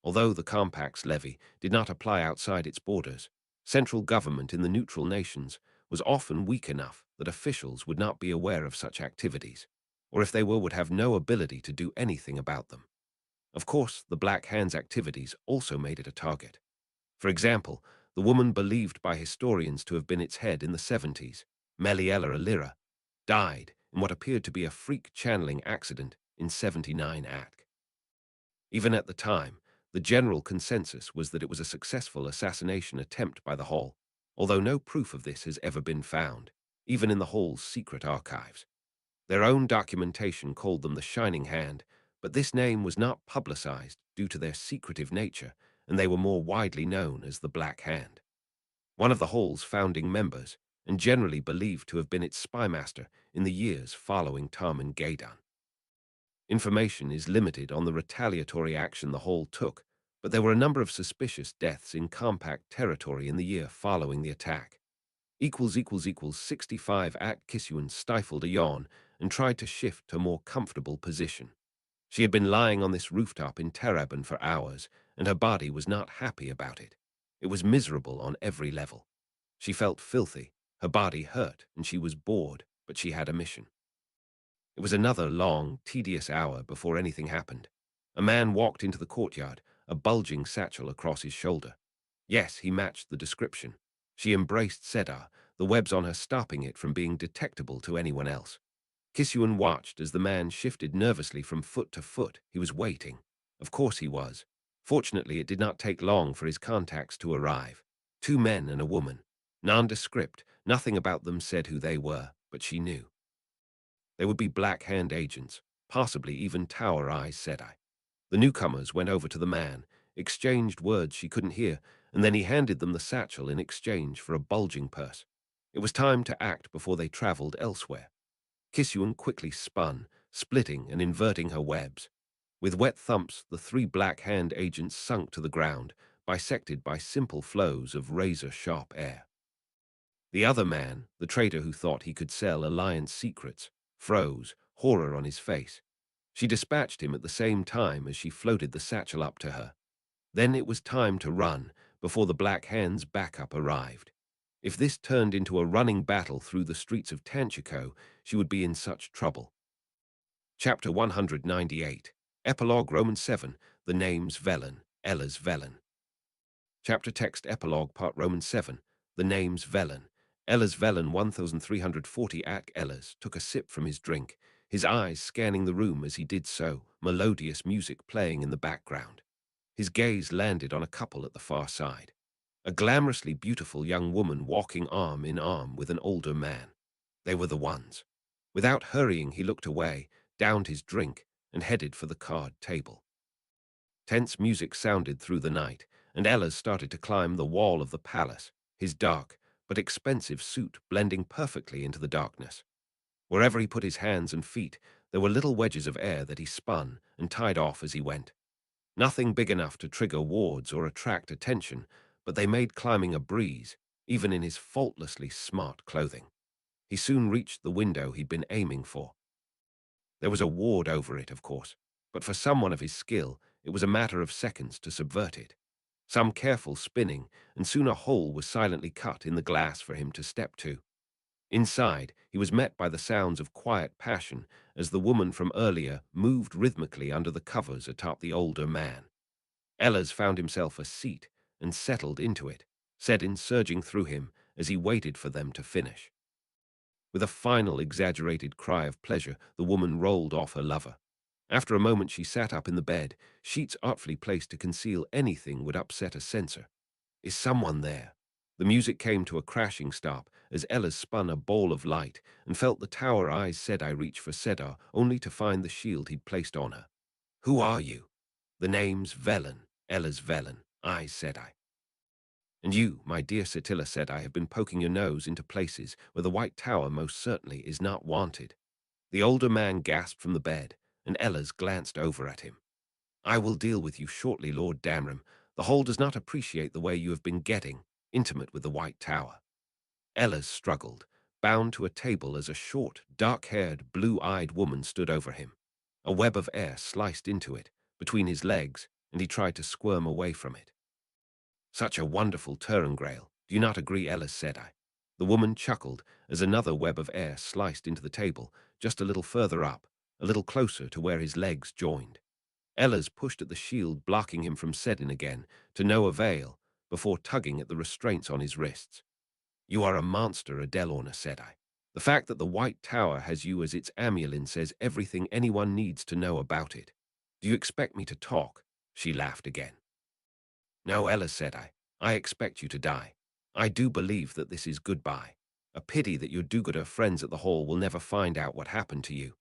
Although the Compact's levy did not apply outside its borders, central government in the neutral nations was often weak enough that officials would not be aware of such activities, or if they were, would have no ability to do anything about them. Of course, the Black Hand's activities also made it a target. For example, the woman believed by historians to have been its head in the 70s, Meliela Alira, died in what appeared to be a freak channeling accident in 79 AC. Even at the time, the general consensus was that it was a successful assassination attempt by the Hall, although no proof of this has ever been found, even in the Hall's secret archives. Their own documentation called them the Shining Hand, but this name was not publicized due to their secretive nature, and they were more widely known as the Black Hand. One of the Hall's founding members, and generally believed to have been its spymaster in the years following Tarmangadan. Information is limited on the retaliatory action the Hall took, but there were a number of suspicious deaths in Compact territory in the year following the attack. ===65 at Kisuan stifled a yawn and tried to shift to a more comfortable position. She had been lying on this rooftop in Taraban for hours, and her body was not happy about it. It was miserable on every level. She felt filthy, her body hurt, and she was bored, but she had a mission. It was another long, tedious hour before anything happened. A man walked into the courtyard, a bulging satchel across his shoulder. Yes, he matched the description. She embraced Sedar, the webs on her stopping it from being detectable to anyone else. Kisuan watched as the man shifted nervously from foot to foot. He was waiting. Of course he was. Fortunately, it did not take long for his contacts to arrive. 2 men and a woman. Nondescript, nothing about them said who they were, but she knew. They would be Black Hand agents, possibly even Tower Aes Sedai. The newcomers went over to the man, exchanged words she couldn't hear, and then he handed them the satchel in exchange for a bulging purse. It was time to act before they traveled elsewhere. Kisuan quickly spun, splitting and inverting her webs. With wet thumps, the three Black Hand agents sunk to the ground, bisected by simple flows of razor-sharp air. The other man, the traitor who thought he could sell Alliance secrets, froze, horror on his face. She dispatched him at the same time as she floated the satchel up to her. Then it was time to run, before the Black Hand's backup arrived. If this turned into a running battle through the streets of Tanchico, she would be in such trouble. Chapter 198. Epilogue Roman 7. The names Velen, Ella's Velen. Chapter text Epilogue Part Roman 7. The names Velen, Ella's Velen 1340. Ak Ellas took a sip from his drink, his eyes scanning the room as he did so, melodious music playing in the background. His gaze landed on a couple at the far side. A glamorously beautiful young woman walking arm in arm with an older man. They were the ones. Without hurrying, he looked away, downed his drink, and headed for the card table. Tense music sounded through the night, and Ellas started to climb the wall of the palace, his dark but expensive suit blending perfectly into the darkness. Wherever he put his hands and feet, there were little wedges of air that he spun and tied off as he went. Nothing big enough to trigger wards or attract attention, but they made climbing a breeze, even in his faultlessly smart clothing. He soon reached the window he'd been aiming for. There was a ward over it, of course, but for someone of his skill, it was a matter of seconds to subvert it. Some careful spinning, and soon a hole was silently cut in the glass for him to step to. Inside, he was met by the sounds of quiet passion as the woman from earlier moved rhythmically under the covers atop the older man. Ellas found himself a seat and settled into it, Sedin surging through him as he waited for them to finish. With a final exaggerated cry of pleasure, the woman rolled off her lover. After a moment she sat up in the bed, sheets artfully placed to conceal anything would upset a censor. Is someone there? The music came to a crashing stop as Ellas spun a ball of light and felt the Tower Aes Sedai reach for Sedar, only to find the shield he'd placed on her. Who are you? The name's Velen, Ellas Velen, Aes Sedai. And you, my dear Satilla said, I have been poking your nose into places where the White Tower most certainly is not wanted. The older man gasped from the bed, and Ellas glanced over at him. I will deal with you shortly, Lord Damrim. The Hall does not appreciate the way you have been getting intimate with the White Tower. Ellas struggled, bound to a table as a short, dark-haired, blue-eyed woman stood over him. A web of air sliced into it, between his legs, and he tried to squirm away from it. Such a wonderful Turangrail, do you not agree, Ellas said I. The woman chuckled as another web of air sliced into the table, just a little further up, a little closer to where his legs joined. Ellas pushed at the shield blocking him from Sedin again, to no avail, before tugging at the restraints on his wrists. You are a monster, Adelorna, said I. The fact that the White Tower has you as its amulin says everything anyone needs to know about it. Do you expect me to talk? She laughed again. No, Ellas said I. I expect you to die. I do believe that this is goodbye. A pity that your do-gooder friends at the Hall will never find out what happened to you.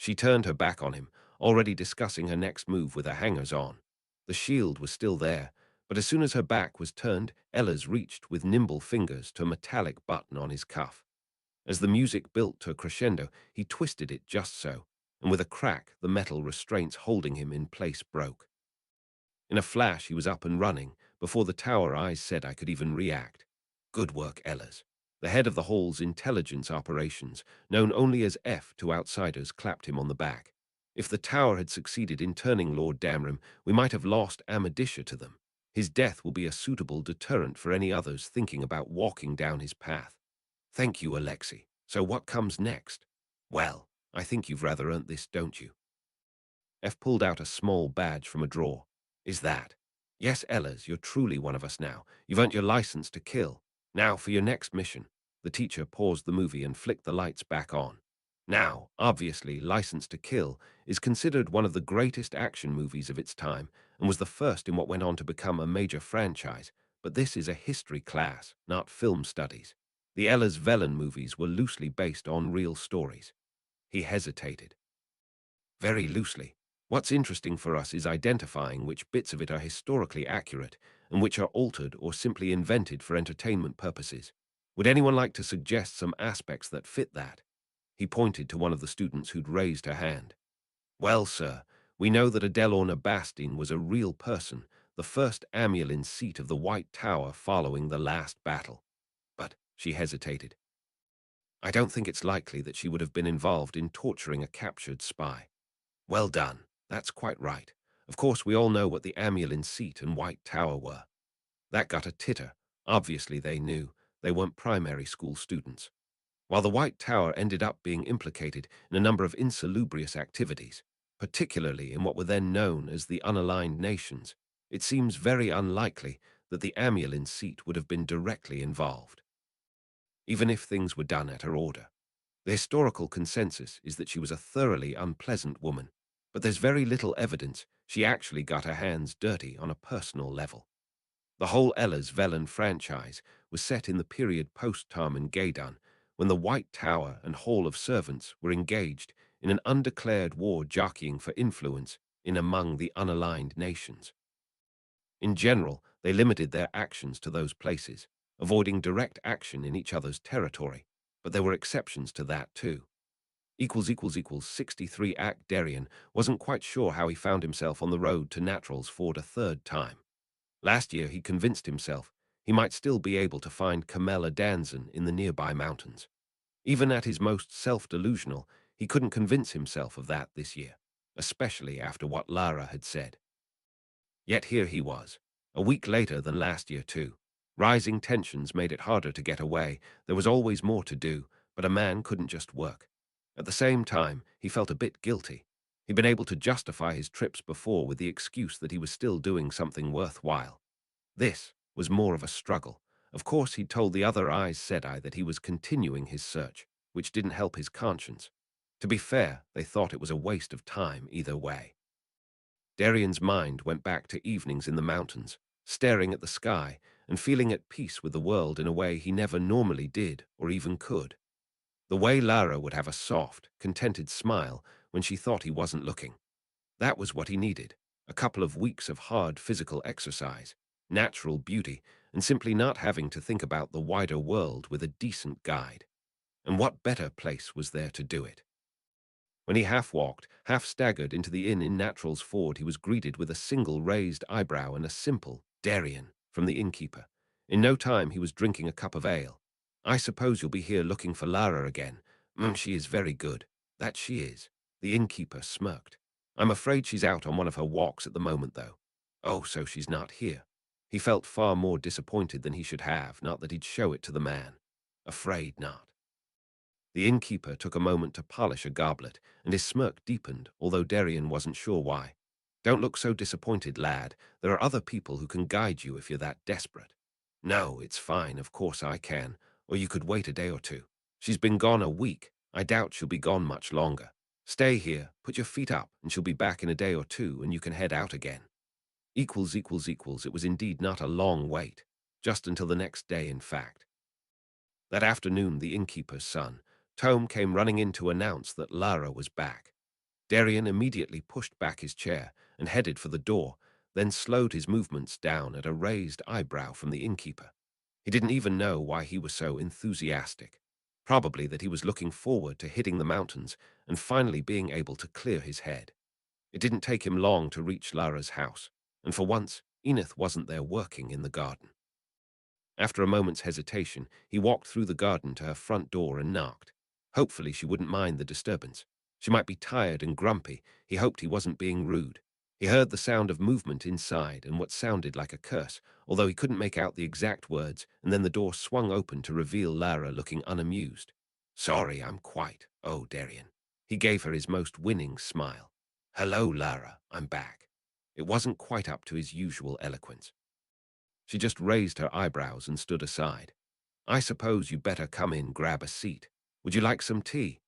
She turned her back on him, already discussing her next move with her hangers-on. The shield was still there, but as soon as her back was turned, Ellas reached with nimble fingers to a metallic button on his cuff. As the music built to a crescendo, he twisted it just so, and with a crack, the metal restraints holding him in place broke. In a flash, he was up and running, before the Tower Aes said I could even react. Good work, Ellas. The head of the Hall's intelligence operations, known only as F to outsiders, clapped him on the back. If the Tower had succeeded in turning Lord Damrim, we might have lost Amadisha to them. His death will be a suitable deterrent for any others thinking about walking down his path. Thank you, Alexei. So what comes next? Well, I think you've rather earned this, don't you? F pulled out a small badge from a drawer. Is that? Yes, Ellas, you're truly one of us now. You've earned your license to kill. Now, for your next mission. The teacher paused the movie and flicked the lights back on. Now, obviously, License to Kill is considered one of the greatest action movies of its time and was the first in what went on to become a major franchise, but this is a history class, not film studies. The Ellas Velen movies were loosely based on real stories. He hesitated. Very loosely. What's interesting for us is identifying which bits of it are historically accurate and which are altered or simply invented for entertainment purposes. Would anyone like to suggest some aspects that fit that? He pointed to one of the students who'd raised her hand. Well, sir, we know that Adelorna Bastine was a real person, the first Amulin seat of the White Tower following the last battle. But she hesitated. I don't think it's likely that she would have been involved in torturing a captured spy. Well done. That's quite right. Of course, we all know what the Amulin seat and White Tower were. That got a titter. Obviously, they knew. They weren't primary school students. While the White Tower ended up being implicated in a number of insalubrious activities, particularly in what were then known as the unaligned nations, it seems very unlikely that the Amulin seat would have been directly involved, even if things were done at her order. The historical consensus is that she was a thoroughly unpleasant woman, but there's very little evidence she actually got her hands dirty on a personal level. The whole Ella's Velen franchise was set in the period post-Tarman Gaydon, when the White Tower and Hall of Servants were engaged in an undeclared war jockeying for influence in among the unaligned nations. In general, they limited their actions to those places, avoiding direct action in each other's territory, but there were exceptions to that too. 63 Act Darian wasn't quite sure how he found himself on the road to Natural's Ford a third time. Last year he convinced himself he might still be able to find Camella Danzan in the nearby mountains. Even at his most self-delusional, he couldn't convince himself of that this year, especially after what Lara had said. Yet here he was, a week later than last year too. Rising tensions made it harder to get away. There was always more to do, but a man couldn't just work. At the same time, he felt a bit guilty. He'd been able to justify his trips before with the excuse that he was still doing something worthwhile. This was more of a struggle. Of course, he'd told the other Aes Sedai that he was continuing his search, which didn't help his conscience. To be fair, they thought it was a waste of time either way. Darian's mind went back to evenings in the mountains, staring at the sky and feeling at peace with the world in a way he never normally did or even could. The way Lara would have a soft, contented smile when she thought he wasn't looking. That was what he needed, a couple of weeks of hard physical exercise, natural beauty, and simply not having to think about the wider world with a decent guide. And what better place was there to do it? When he half-walked, half-staggered into the inn in Natural's Ford, he was greeted with a single raised eyebrow and a simple "Darian" from the innkeeper. In no time he was drinking a cup of ale. I suppose you'll be here looking for Lara again. She is very good. That she is. The innkeeper smirked. I'm afraid she's out on one of her walks at the moment, though. Oh, so she's not here. He felt far more disappointed than he should have, not that he'd show it to the man. Afraid not. The innkeeper took a moment to polish a goblet, and his smirk deepened, although Darian wasn't sure why. Don't look so disappointed, lad. There are other people who can guide you if you're that desperate. No, it's fine, of course I can. Or you could wait a day or two. She's been gone a week. I doubt she'll be gone much longer. Stay here, put your feet up, and she'll be back in a day or two, and you can head out again. It was indeed not a long wait. Just until the next day, in fact. That afternoon, the innkeeper's son, Tome, came running in to announce that Lara was back. Darian immediately pushed back his chair and headed for the door, then slowed his movements down at a raised eyebrow from the innkeeper. He didn't even know why he was so enthusiastic. Probably that he was looking forward to hitting the mountains and finally being able to clear his head. It didn't take him long to reach Lara's house, and for once, Enith wasn't there working in the garden. After a moment's hesitation, he walked through the garden to her front door and knocked. Hopefully she wouldn't mind the disturbance. She might be tired and grumpy. He hoped he wasn't being rude. He heard the sound of movement inside and what sounded like a curse, although he couldn't make out the exact words, and then the door swung open to reveal Lara looking unamused. Sorry, I'm quite. Oh, Darian. He gave her his most winning smile. Hello, Lara, I'm back. It wasn't quite up to his usual eloquence. She just raised her eyebrows and stood aside. I suppose you better come in, grab a seat. Would you like some tea?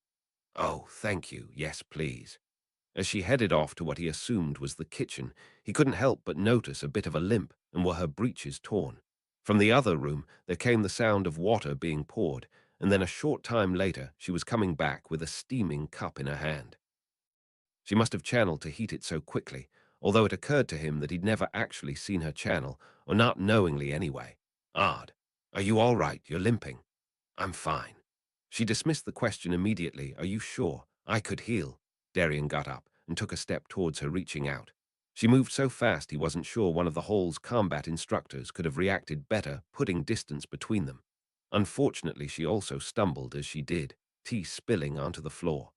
Oh, thank you. Yes, please. As she headed off to what he assumed was the kitchen, he couldn't help but notice a bit of a limp and were her breeches torn. From the other room, there came the sound of water being poured, and then a short time later, she was coming back with a steaming cup in her hand. She must have channeled to heat it so quickly, although it occurred to him that he'd never actually seen her channel, or not knowingly anyway. Odd. Are you all right? You're limping. I'm fine. She dismissed the question immediately. Are you sure? I could heal. Darian got up and took a step towards her, reaching out. She moved so fast he wasn't sure one of the Hall's combat instructors could have reacted better, putting distance between them. Unfortunately, she also stumbled as she did, tea spilling onto the floor.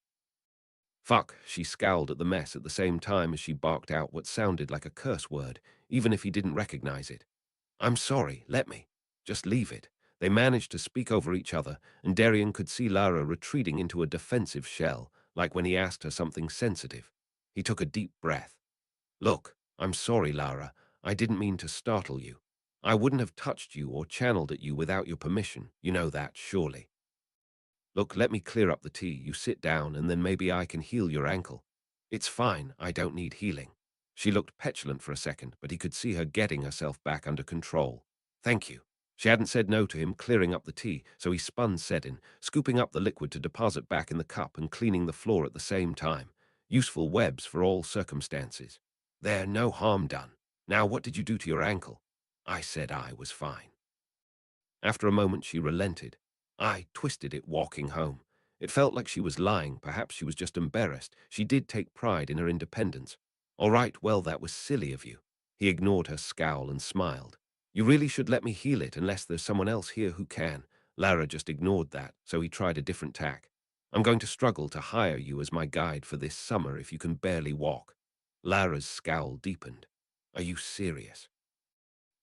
Fuck, she scowled at the mess at the same time as she barked out what sounded like a curse word, even if he didn't recognize it. I'm sorry, let me. Just leave it. They managed to speak over each other, and Darian could see Lara retreating into a defensive shell, like when he asked her something sensitive. He took a deep breath. Look, I'm sorry, Lara. I didn't mean to startle you. I wouldn't have touched you or channeled at you without your permission. You know that, surely. Look, let me clear up the tea. You sit down, and then maybe I can heal your ankle. It's fine. I don't need healing. She looked petulant for a second, but he could see her getting herself back under control. Thank you. She hadn't said no to him clearing up the tea, so he spun Sedin, scooping up the liquid to deposit back in the cup and cleaning the floor at the same time. Useful webs for all circumstances. There, no harm done. Now, what did you do to your ankle? I said I was fine. After a moment, she relented. I twisted it walking home. It felt like she was lying. Perhaps she was just embarrassed. She did take pride in her independence. All right, well, that was silly of you. He ignored her scowl and smiled. You really should let me heal it unless there's someone else here who can. Lara just ignored that, so he tried a different tack. I'm going to struggle to hire you as my guide for this summer if you can barely walk. Lara's scowl deepened. Are you serious?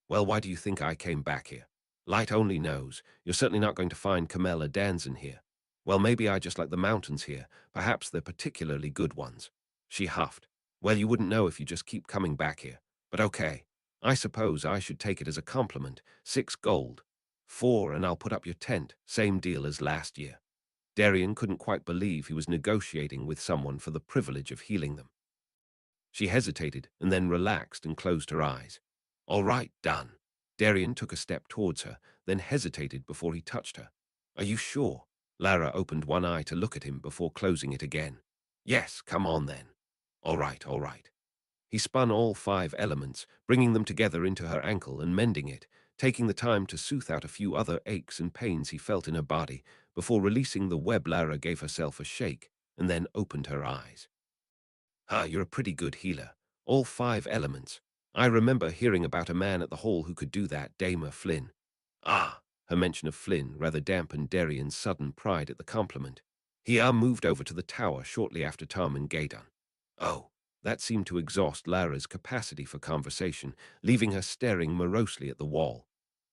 Well, why do you think I came back here? Light only knows. You're certainly not going to find Camella Danzin here. Well, maybe I just like the mountains here. Perhaps they're particularly good ones. She huffed. Well, you wouldn't know if you just keep coming back here. But okay. I suppose I should take it as a compliment. 6 gold. 4 and I'll put up your tent. Same deal as last year. Darian couldn't quite believe he was negotiating with someone for the privilege of healing them. She hesitated and then relaxed and closed her eyes. All right, done. Darian took a step towards her, then hesitated before he touched her. Are you sure? Lara opened one eye to look at him before closing it again. Yes, come on then. All right, all right. He spun all 5 elements, bringing them together into her ankle and mending it, taking the time to soothe out a few other aches and pains he felt in her body before releasing the web. Lara gave herself a shake and then opened her eyes. You're a pretty good healer. All 5 elements. I remember hearing about a man at the hall who could do that, Damer Flynn. Her mention of Flynn rather dampened Darian's sudden pride at the compliment. He moved over to the tower shortly after Tom and Gaydon. Oh, that seemed to exhaust Lara's capacity for conversation, leaving her staring morosely at the wall.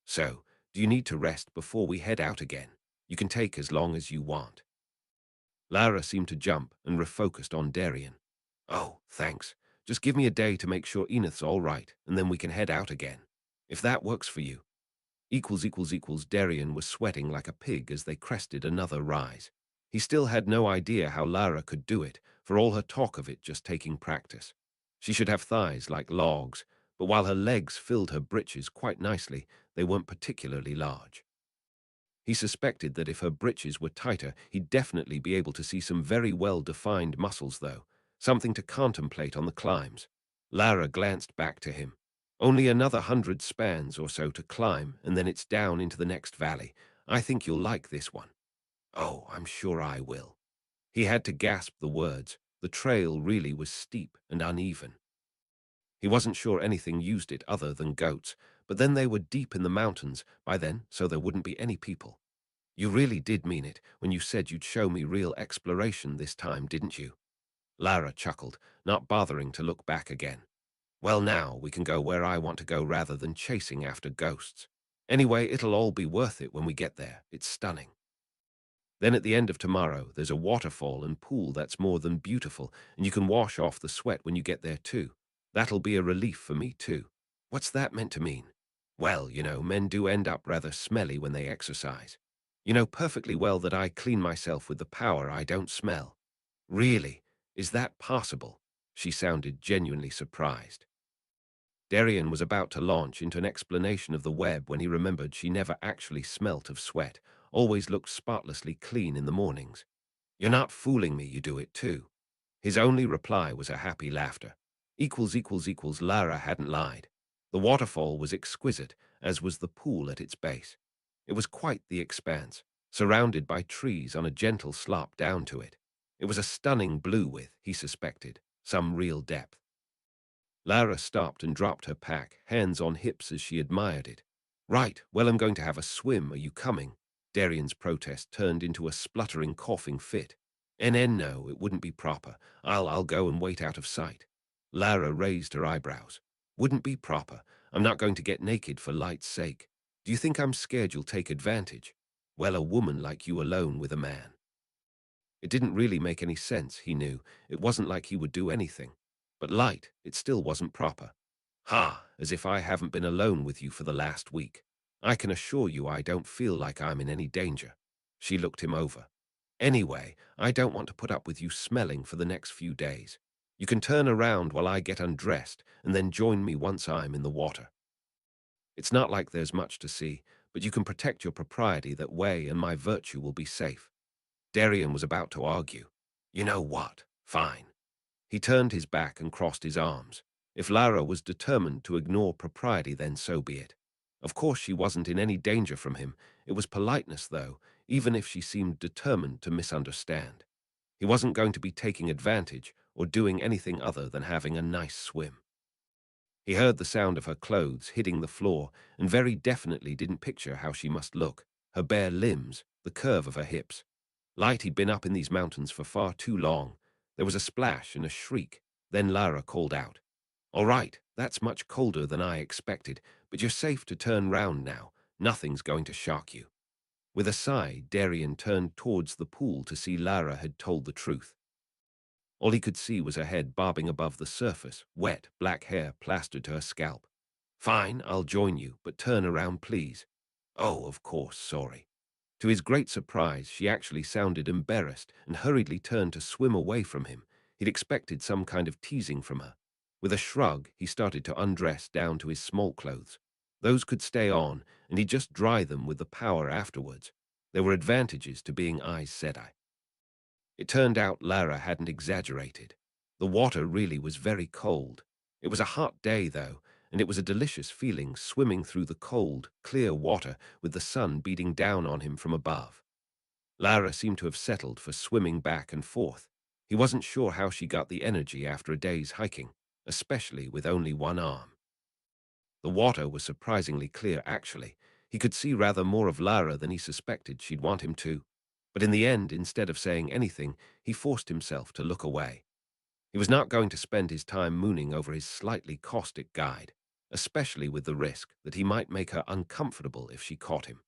So, do you need to rest before we head out again? You can take as long as you want. Lara seemed to jump and refocused on Darian. Oh, thanks. Just give me a day to make sure Enith's all right, and then we can head out again. If that works for you. Darian was sweating like a pig as they crested another rise. He still had no idea how Lara could do it, for all her talk of it just taking practice. She should have thighs like logs, but while her legs filled her breeches quite nicely, they weren't particularly large. He suspected that if her breeches were tighter, he'd definitely be able to see some very well-defined muscles, though, something to contemplate on the climbs. Lara glanced back to him. Only another 100 spans or so to climb, and then it's down into the next valley. I think you'll like this one. Oh, I'm sure I will. He had to gasp the words. The trail really was steep and uneven. He wasn't sure anything used it other than goats, but then they were deep in the mountains by then, so there wouldn't be any people. You really did mean it when you said you'd show me real exploration this time, didn't you? Lara chuckled, not bothering to look back again. Well, now we can go where I want to go rather than chasing after ghosts. Anyway, it'll all be worth it when we get there. It's stunning. Then at the end of tomorrow, there's a waterfall and pool that's more than beautiful, and you can wash off the sweat when you get there too. That'll be a relief for me too. What's that meant to mean? Well, men do end up rather smelly when they exercise. You know perfectly well that I clean myself with the power I don't smell. Really? Is that possible? She sounded genuinely surprised. Darian was about to launch into an explanation of the web when he remembered she never actually smelt of sweat, always looked spotlessly clean in the mornings. You're not fooling me, you do it too. His only reply was a happy laughter. Lara hadn't lied. The waterfall was exquisite, as was the pool at its base. It was quite the expanse, surrounded by trees on a gentle slope down to it. It was a stunning blue with, he suspected, some real depth. Lara stopped and dropped her pack, hands on hips as she admired it. Right, well, I'm going to have a swim. Are you coming? Darian's protest turned into a spluttering, coughing fit. No, it wouldn't be proper. I'll go and wait out of sight. Lara raised her eyebrows. Wouldn't be proper. I'm not going to get naked for light's sake. Do you think I'm scared you'll take advantage? Well, a woman like you alone with a man. It didn't really make any sense, he knew. It wasn't like he would do anything. But light, it still wasn't proper. Ha, as if I haven't been alone with you for the last week. I can assure you I don't feel like I'm in any danger. She looked him over. Anyway, I don't want to put up with you smelling for the next few days. You can turn around while I get undressed and then join me once I'm in the water. It's not like there's much to see, but you can protect your propriety that way and my virtue will be safe. Darian was about to argue. You know what? Fine. He turned his back and crossed his arms. If Lara was determined to ignore propriety, then so be it. Of course she wasn't in any danger from him. It was politeness, though, even if she seemed determined to misunderstand. He wasn't going to be taking advantage or doing anything other than having a nice swim. He heard the sound of her clothes hitting the floor and very definitely didn't picture how she must look, her bare limbs, the curve of her hips. Light, he'd been up in these mountains for far too long. There was a splash and a shriek. Then Lara called out, All right, that's much colder than I expected, but you're safe to turn round now. Nothing's going to shock you. With a sigh, Darian turned towards the pool to see Lara had told the truth. All he could see was her head bobbing above the surface, wet, black hair plastered to her scalp. Fine, I'll join you, but turn around, please. Oh, of course, sorry. To his great surprise, she actually sounded embarrassed and hurriedly turned to swim away from him. He'd expected some kind of teasing from her. With a shrug, he started to undress down to his small clothes. Those could stay on, and he'd just dry them with the power afterwards. There were advantages to being Aes Sedai. It turned out Lara hadn't exaggerated. The water really was very cold. It was a hot day, though, and it was a delicious feeling swimming through the cold, clear water with the sun beating down on him from above. Lara seemed to have settled for swimming back and forth. He wasn't sure how she got the energy after a day's hiking, especially with only one arm. The water was surprisingly clear, actually. He could see rather more of Lara than he suspected she'd want him to. But in the end, instead of saying anything, he forced himself to look away. He was not going to spend his time mooning over his slightly caustic guide, especially with the risk that he might make her uncomfortable if she caught him.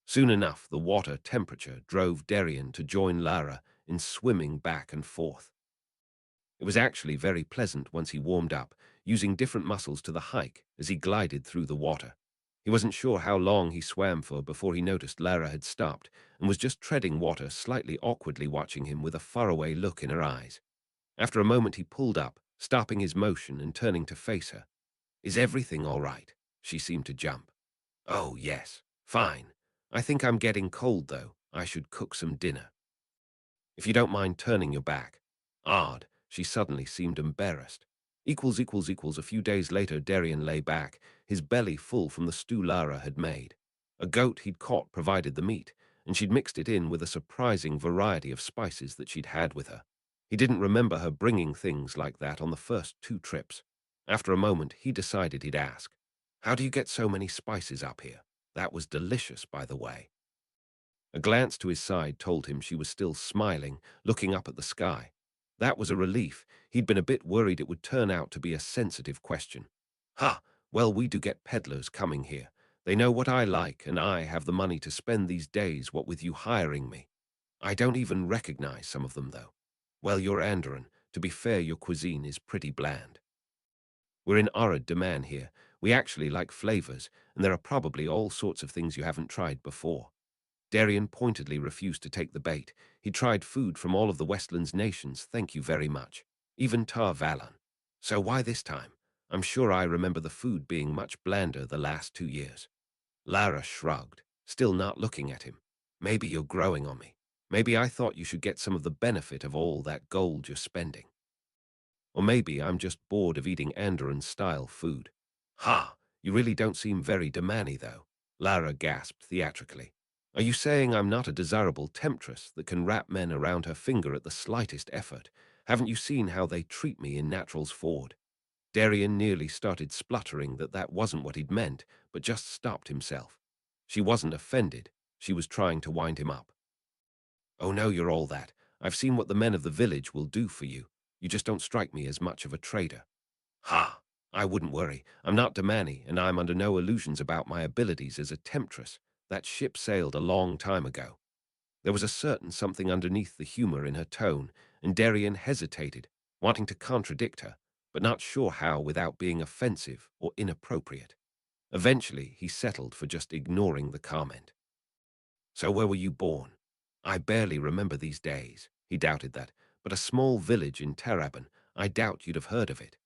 Soon enough, the water temperature drove Darian to join Lara in swimming back and forth. It was actually very pleasant once he warmed up, using different muscles to the hike as he glided through the water. He wasn't sure how long he swam for before he noticed Lara had stopped and was just treading water slightly awkwardly, watching him with a faraway look in her eyes. After a moment he pulled up, stopping his motion and turning to face her. Is everything all right? She seemed to jump. Oh, yes. Fine. I think I'm getting cold, though. I should cook some dinner. If you don't mind turning your back. Odd. She suddenly seemed embarrassed. A few days later, Darian lay back, his belly full from the stew Lara had made. A goat he'd caught provided the meat, and she'd mixed it in with a surprising variety of spices that she'd had with her. He didn't remember her bringing things like that on the first 2 trips. After a moment, he decided he'd ask, How do you get so many spices up here? That was delicious, by the way. A glance to his side told him she was still smiling, looking up at the sky. That was a relief. He'd been a bit worried it would turn out to be a sensitive question. Ha! Well, we do get peddlers coming here. They know what I like, and I have the money to spend these days, what with you hiring me. I don't even recognize some of them, though. Well, you're Andoran. To be fair, your cuisine is pretty bland. We're in arid demand here. We actually like flavors, and there are probably all sorts of things you haven't tried before. Darian pointedly refused to take the bait. He tried food from all of the Westlands nations, thank you very much. Even Tar Valon. So why this time? I'm sure I remember the food being much blander the last 2 years. Lara shrugged, still not looking at him. Maybe you're growing on me. Maybe I thought you should get some of the benefit of all that gold you're spending. Or maybe I'm just bored of eating Andoran-style food. Ha! You really don't seem very demanding, though, Lara gasped theatrically. Are you saying I'm not a desirable temptress that can wrap men around her finger at the slightest effort? Haven't you seen how they treat me in Natural's Ford? Darien nearly started spluttering that wasn't what he'd meant, but just stopped himself. She wasn't offended. She was trying to wind him up. Oh no, you're all that. I've seen what the men of the village will do for you. You just don't strike me as much of a traitor. Ha! I wouldn't worry. I'm not Damani, and I'm under no illusions about my abilities as a temptress. That ship sailed a long time ago. There was a certain something underneath the humor in her tone, and Darien hesitated, wanting to contradict her, but not sure how without being offensive or inappropriate. Eventually, he settled for just ignoring the comment. So where were you born? I barely remember these days. He doubted that, but a small village in Taraban, I doubt you'd have heard of it.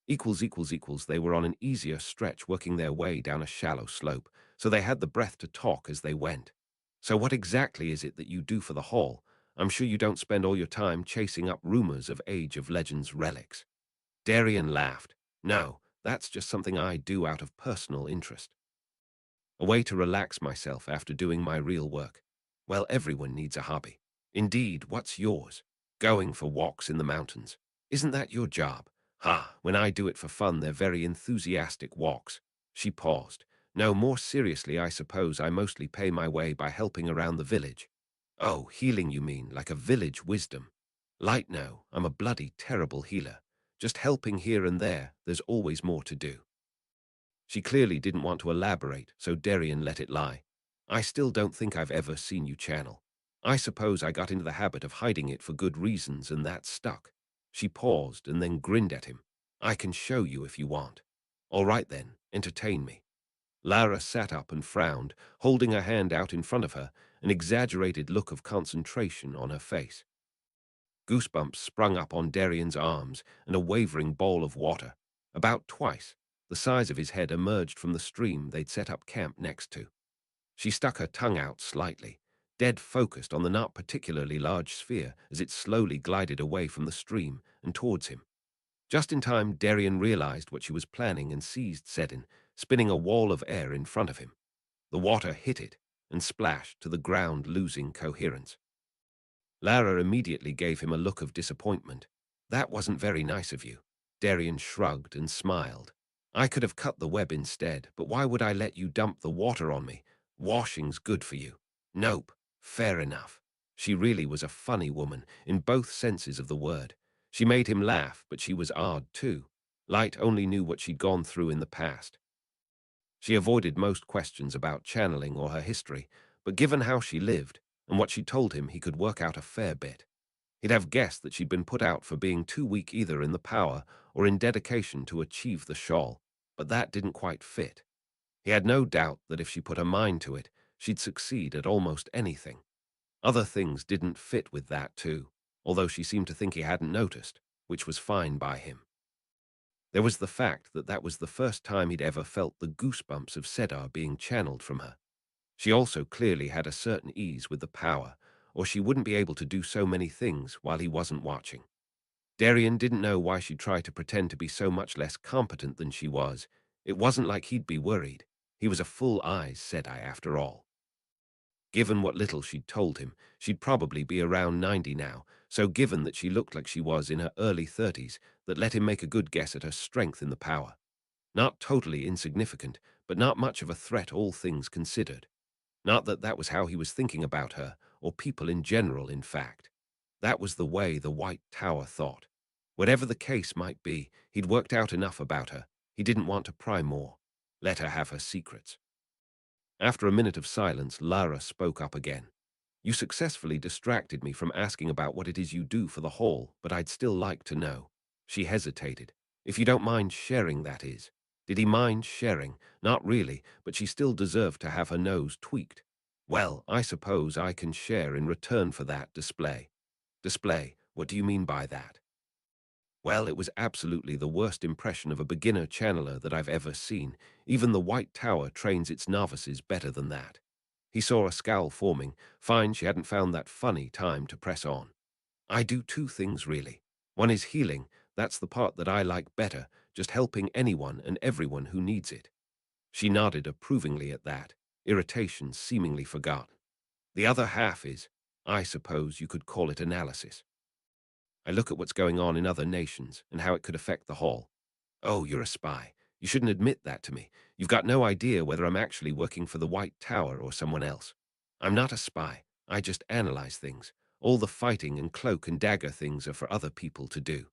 They were on an easier stretch working their way down a shallow slope, so they had the breath to talk as they went. So what exactly is it that you do for the Hall? I'm sure you don't spend all your time chasing up rumors of Age of Legends relics. Darien laughed. No, that's just something I do out of personal interest. A way to relax myself after doing my real work. Well, everyone needs a hobby. Indeed, what's yours? Going for walks in the mountains. Isn't that your job? Ha, when I do it for fun, they're very enthusiastic walks. She paused. No, more seriously, I suppose I mostly pay my way by helping around the village. Oh, healing you mean, like a village wisdom. Light, no, I'm a bloody terrible healer. Just helping here and there, there's always more to do. She clearly didn't want to elaborate, so Darien let it lie. I still don't think I've ever seen you channel. I suppose I got into the habit of hiding it for good reasons, and that stuck. She paused and then grinned at him. I can show you if you want. All right then, entertain me. Lara sat up and frowned, holding her hand out in front of her, an exaggerated look of concentration on her face. Goosebumps sprung up on Darien's arms, and a wavering bowl of water, about twice the size of his head, emerged from the stream they'd set up camp next to. She stuck her tongue out slightly, dead focused on the not particularly large sphere as it slowly glided away from the stream and towards him. Just in time, Darien realized what she was planning and seized Sedin, spinning a wall of air in front of him. The water hit it and splashed to the ground, losing coherence. Lara immediately gave him a look of disappointment. That wasn't very nice of you. Darien shrugged and smiled. I could have cut the web instead, but why would I let you dump the water on me? Washing's good for you. Nope, fair enough. She really was a funny woman, in both senses of the word. She made him laugh, but she was odd too. Light only knew what she'd gone through in the past. She avoided most questions about channeling or her history, but given how she lived, and what she told him, he could work out a fair bit. He'd have guessed that she'd been put out for being too weak either in the power or in dedication to achieve the shawl, but that didn't quite fit. He had no doubt that if she put her mind to it, she'd succeed at almost anything. Other things didn't fit with that too, although she seemed to think he hadn't noticed, which was fine by him. There was the fact that that was the first time he'd ever felt the goosebumps of Sedar being channeled from her. She also clearly had a certain ease with the power, or she wouldn't be able to do so many things while he wasn't watching. Darien didn't know why she'd try to pretend to be so much less competent than she was. It wasn't like he'd be worried. He was a full Aes Sedai after all. Given what little she'd told him, she'd probably be around 90 now, so given that she looked like she was in her early 30s, that let him make a good guess at her strength in the power. Not totally insignificant, but not much of a threat, all things considered. Not that that was how he was thinking about her, or people in general, in fact. That was the way the White Tower thought. Whatever the case might be, he'd worked out enough about her. He didn't want to pry more. Let her have her secrets. After a minute of silence, Lara spoke up again. You successfully distracted me from asking about what it is you do for the Hall, but I'd still like to know. She hesitated. If you don't mind sharing, that is. Did he mind sharing? Not really, but she still deserved to have her nose tweaked. Well, I suppose I can share in return for that display. Display? What do you mean by that? Well, it was absolutely the worst impression of a beginner channeler that I've ever seen. Even the White Tower trains its novices better than that. He saw a scowl forming, fine she hadn't found that funny time to press on. I do two things, really. One is healing, that's the part that I like better, just helping anyone and everyone who needs it. She nodded approvingly at that, irritation seemingly forgotten. The other half is, I suppose you could call it analysis. I look at what's going on in other nations and how it could affect the Hall. Oh, you're a spy. You shouldn't admit that to me. You've got no idea whether I'm actually working for the White Tower or someone else. I'm not a spy. I just analyze things. All the fighting and cloak and dagger things are for other people to do.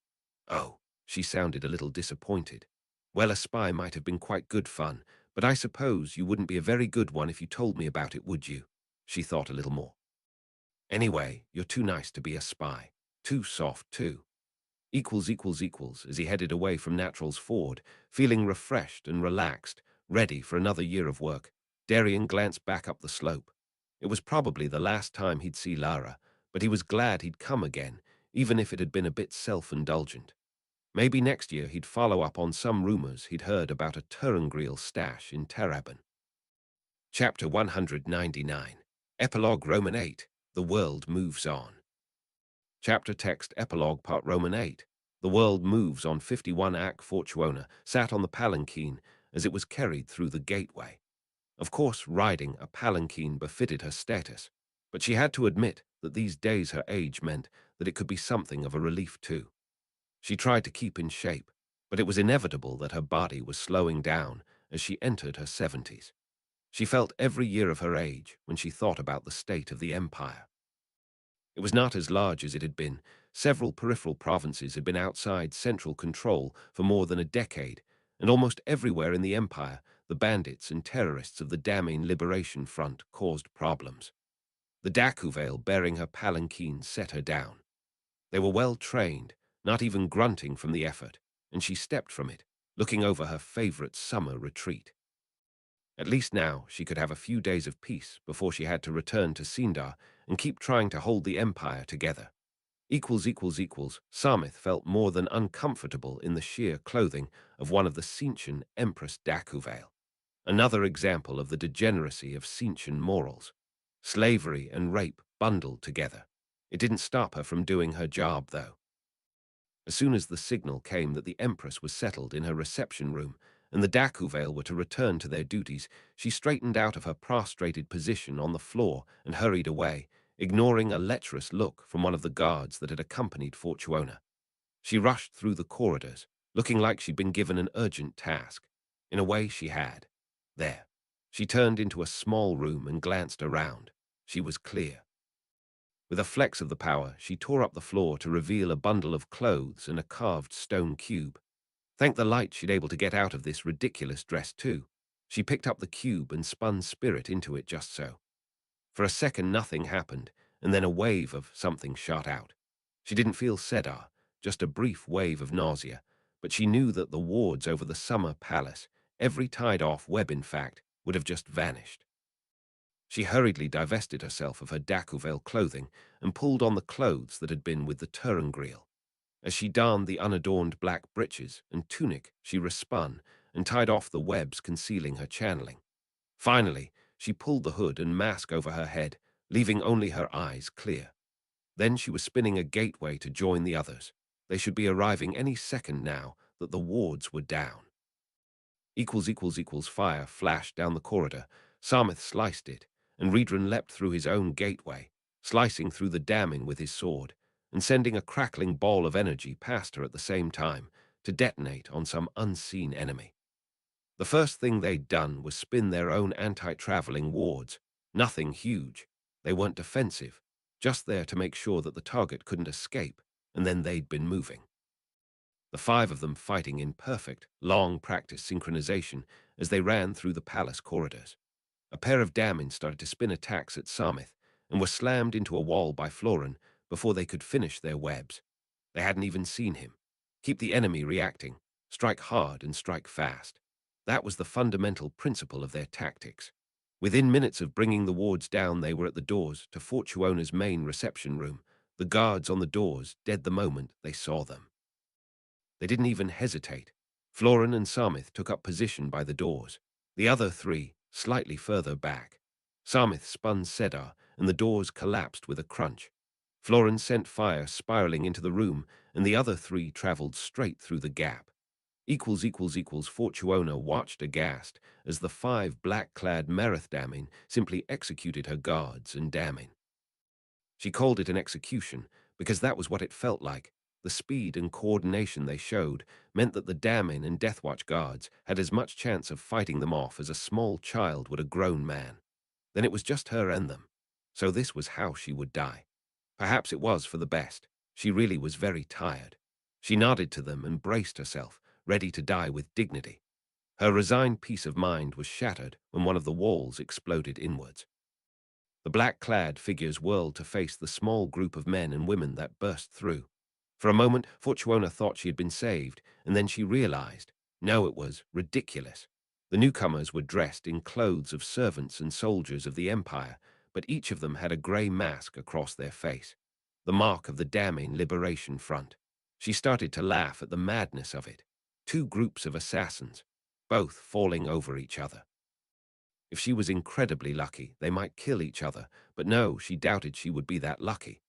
Oh, she sounded a little disappointed. Well, a spy might have been quite good fun, but I suppose you wouldn't be a very good one if you told me about it, would you? She thought a little more. Anyway, you're too nice to be a spy. Too soft, too. Equals, as he headed away from Natural's Ford, feeling refreshed and relaxed, ready for another year of work. Darian glanced back up the slope. It was probably the last time he'd see Lara, but he was glad he'd come again, even if it had been a bit self-indulgent. Maybe next year he'd follow up on some rumors he'd heard about a Turangreal stash in Terabon. Chapter 199. Epilogue Roman 8. The World Moves On. Chapter text epilogue part Roman 8. The world moves on. 51 Ac Fortuona sat on the palanquin as it was carried through the gateway. Of course, riding a palanquin befitted her status, but she had to admit that these days her age meant that it could be something of a relief too. She tried to keep in shape, but it was inevitable that her body was slowing down as she entered her 70s. She felt every year of her age when she thought about the state of the empire. It was not as large as it had been. Several peripheral provinces had been outside central control for more than a decade, and almost everywhere in the empire, the bandits and terrorists of the Damane Liberation Front caused problems. The Dakuvale bearing her palanquin set her down. They were well trained, not even grunting from the effort, and she stepped from it, looking over her favorite summer retreat. At least now she could have a few days of peace before she had to return to Sindar and keep trying to hold the empire together. Samith felt more than uncomfortable in the sheer clothing of one of the Sintian Empress Dakuvale. Another example of the degeneracy of Sintian morals. Slavery and rape bundled together. It didn't stop her from doing her job, though. As soon as the signal came that the Empress was settled in her reception room and the Dakuvale were to return to their duties, she straightened out of her prostrated position on the floor and hurried away, ignoring a lecherous look from one of the guards that had accompanied Fortuona. She rushed through the corridors, looking like she'd been given an urgent task. In a way, she had. There. She turned into a small room and glanced around. She was clear. With a flex of the power, she tore up the floor to reveal a bundle of clothes and a carved stone cube. Thank the light she'd able to get out of this ridiculous dress, too. She picked up the cube and spun spirit into it just so. For a second, nothing happened, and then a wave of something shot out. She didn't feel Sedar, just a brief wave of nausea, but she knew that the wards over the summer palace, every tied-off web in fact, would have just vanished. She hurriedly divested herself of her Dakuvale clothing and pulled on the clothes that had been with the Turangreal. As she donned the unadorned black breeches and tunic, she respun and tied off the webs concealing her channeling. Finally, she pulled the hood and mask over her head, leaving only her eyes clear. Then she was spinning a gateway to join the others. They should be arriving any second now that the wards were down. Fire flashed down the corridor. Samith sliced it, and Redran leapt through his own gateway, slicing through the damning with his sword, and sending a crackling ball of energy past her at the same time to detonate on some unseen enemy. The first thing they'd done was spin their own anti-traveling wards. Nothing huge. They weren't defensive, just there to make sure that the target couldn't escape, and then they'd been moving. The 5 of them fighting in perfect, long-practice synchronization as they ran through the palace corridors. A pair of Damins started to spin attacks at Samith and were slammed into a wall by Florin before they could finish their webs. They hadn't even seen him. Keep the enemy reacting. Strike hard and strike fast. That was the fundamental principle of their tactics. Within minutes of bringing the wards down, they were at the doors to Fortuona's main reception room, the guards on the doors dead the moment they saw them. They didn't even hesitate. Florin and Samith took up position by the doors. The other 3, slightly further back. Sarmith spun Sedar, and the doors collapsed with a crunch. Florence sent fire spiraling into the room, and the other three traveled straight through the gap. Fortuona watched aghast as the five black-clad Merith Damin simply executed her guards and Damin. She called it an execution because that was what it felt like. The speed and coordination they showed meant that the Damin and Deathwatch guards had as much chance of fighting them off as a small child would a grown man. Then it was just her and them. So this was how she would die. Perhaps it was for the best. She really was very tired. She nodded to them and braced herself, ready to die with dignity. Her resigned peace of mind was shattered when one of the walls exploded inwards. The black-clad figures whirled to face the small group of men and women that burst through. For a moment, Fortuona thought she had been saved, and then she realized, no, it was ridiculous. The newcomers were dressed in clothes of servants and soldiers of the Empire, but each of them had a grey mask across their face, the mark of the Damin Liberation Front. She started to laugh at the madness of it. Two groups of assassins, both falling over each other. If she was incredibly lucky, they might kill each other, but no, she doubted she would be that lucky.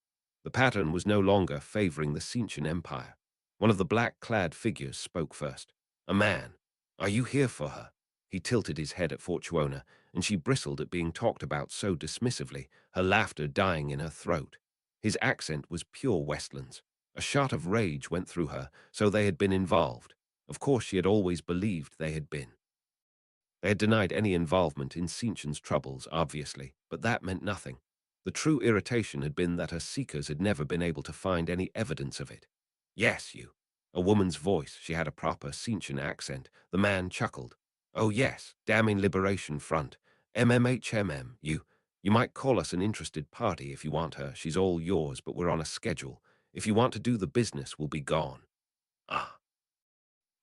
The pattern was no longer favoring the Cincian Empire. One of the black-clad figures spoke first. A man. Are you here for her? He tilted his head at Fortuona, and she bristled at being talked about so dismissively, her laughter dying in her throat. His accent was pure Westlands. A shot of rage went through her, so they had been involved. Of course she had always believed they had been. They had denied any involvement in Cincian's troubles, obviously, but that meant nothing. The true irritation had been that her seekers had never been able to find any evidence of it. Yes, you. A woman's voice, she had a proper Cincian accent. The man chuckled. Oh yes, Damin Liberation Front. MMHMM, you. You might call us an interested party if you want her. She's all yours, but we're on a schedule. If you want to do the business, we'll be gone. Ah.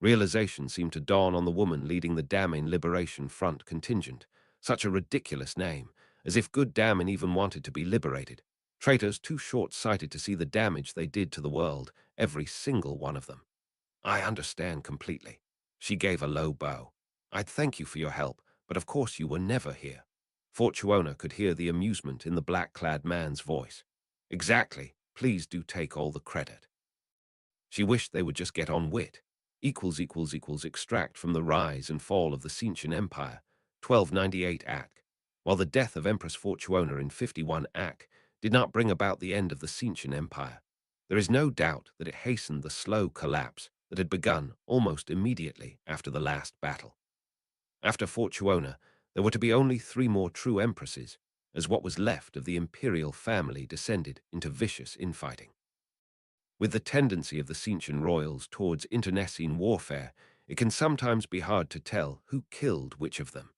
Realization seemed to dawn on the woman leading the Damin Liberation Front contingent. Such a ridiculous name, as if good Damin even wanted to be liberated. Traitors too short-sighted to see the damage they did to the world, every single one of them. I understand completely. She gave a low bow. I'd thank you for your help, but of course you were never here. Fortuona could hear the amusement in the black-clad man's voice. Exactly. Please do take all the credit. She wished they would just get on wit. Extract from the rise and fall of the Cincian Empire, 1298 AC. While the death of Empress Fortuona in 51 AC did not bring about the end of the Cincian Empire, there is no doubt that it hastened the slow collapse that had begun almost immediately after the last battle. After Fortuona, there were to be only 3 more true empresses, as what was left of the imperial family descended into vicious infighting. With the tendency of the Cincian royals towards internecine warfare, it can sometimes be hard to tell who killed which of them.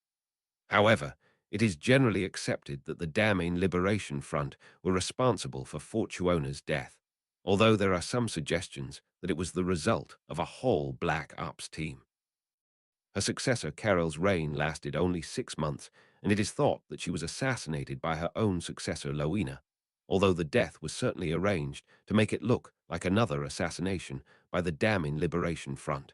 However, it is generally accepted that the Damin Liberation Front were responsible for Fortuona's death, although there are some suggestions that it was the result of a whole Black Ops team. Her successor Carol's reign lasted only 6 months, and it is thought that she was assassinated by her own successor Loina, although the death was certainly arranged to make it look like another assassination by the Damin Liberation Front.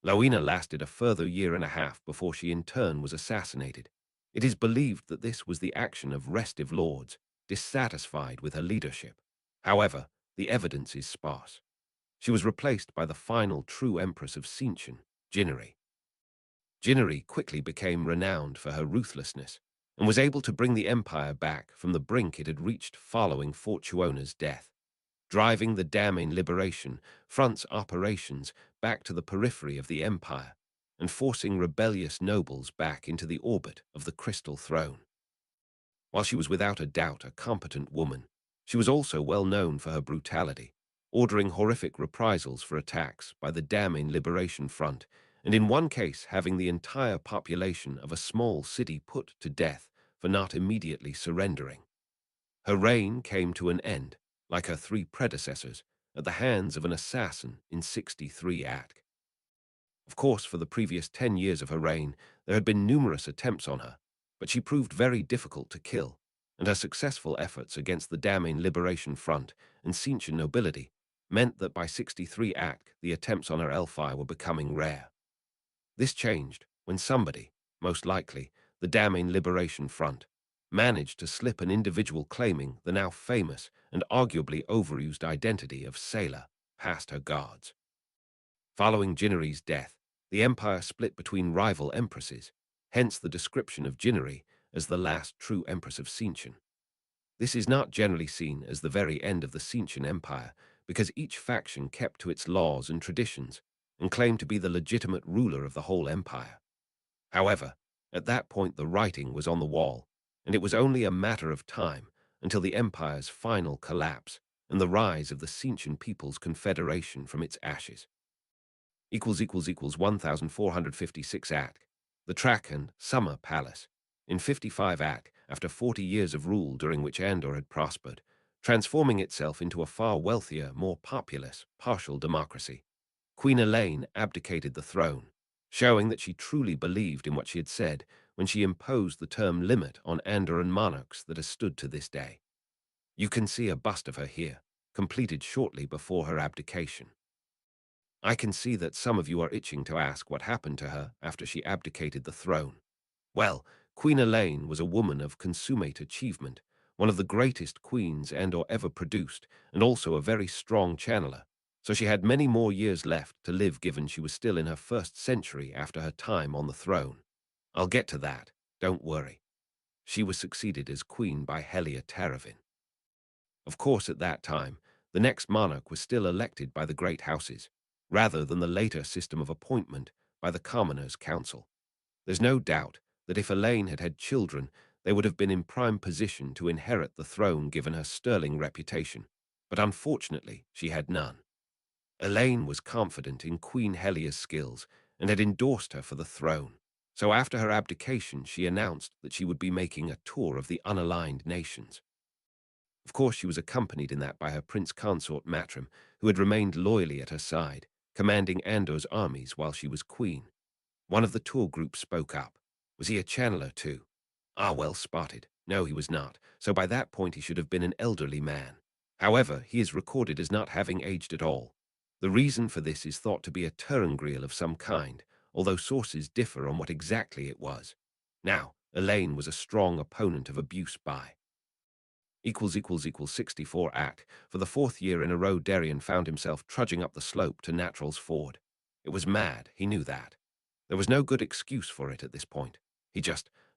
Loina lasted a further 1.5 years before she in turn was assassinated. It is believed that this was the action of restive lords, dissatisfied with her leadership. However, the evidence is sparse. She was replaced by the final true empress of Cincian, Jineri. Jineri quickly became renowned for her ruthlessness, and was able to bring the empire back from the brink it had reached following Fortuona's death, driving the Damin Liberation Front's operations back to the periphery of the empire, and forcing rebellious nobles back into the orbit of the Crystal Throne. While she was without a doubt a competent woman, she was also well known for her brutality, ordering horrific reprisals for attacks by the Damin Liberation Front, and in one case having the entire population of a small city put to death for not immediately surrendering. Her reign came to an end, like her 3 predecessors, at the hands of an assassin in 63 AC. Of course, for the previous 10 years of her reign, there had been numerous attempts on her, but she proved very difficult to kill, and her successful efforts against the Damin Liberation Front and Cincian nobility meant that by 63 AC the attempts on her Elfi were becoming rare. This changed when somebody, most likely the Damin Liberation Front, managed to slip an individual claiming the now famous and arguably overused identity of Sailor past her guards. Following Jinnery's death, the empire split between rival empresses, hence the description of Jinnery as the last true empress of Sintian. This is not generally seen as the very end of the Sintian Empire because each faction kept to its laws and traditions and claimed to be the legitimate ruler of the whole empire. However, at that point the writing was on the wall, and it was only a matter of time until the empire's final collapse and the rise of the Sintian People's Confederation from its ashes. 1456 Act. The Trakan Summer Palace. In 55 Act, after 40 years of rule during which Andor had prospered, transforming itself into a far wealthier, more populous, partial democracy. Queen Elaine abdicated the throne, showing that she truly believed in what she had said when she imposed the term limit on Andoran monarchs that has stood to this day. You can see a bust of her here, completed shortly before her abdication. I can see that some of you are itching to ask what happened to her after she abdicated the throne. Well, Queen Elaine was a woman of consummate achievement, one of the greatest queens Andor ever produced, and also a very strong channeler, so she had many more years left to live given she was still in her first century after her time on the throne. I'll get to that, don't worry. She was succeeded as queen by Helia Taravin. Of course, at that time, the next monarch was still elected by the great houses, rather than the later system of appointment by the Commoners' Council. There's no doubt that if Elaine had had children, they would have been in prime position to inherit the throne given her sterling reputation, but unfortunately she had none. Elaine was confident in Queen Helia's skills and had endorsed her for the throne, so after her abdication she announced that she would be making a tour of the unaligned nations. Of course she was accompanied in that by her prince consort Matrim, who had remained loyally at her side, commanding Andor's armies while she was queen. One of the tour group spoke up. Was he a channeler too? Ah, well spotted. No, he was not, so by that point he should have been an elderly man. However, he is recorded as not having aged at all. The reason for this is thought to be a Turingriel of some kind, although sources differ on what exactly it was. Now, Elaine was a strong opponent of abuse by 64 Act. For the fourth year in a row, Darien found himself trudging up the slope to Natural's Ford. It was mad, he knew that. There was no good excuse for it at this point.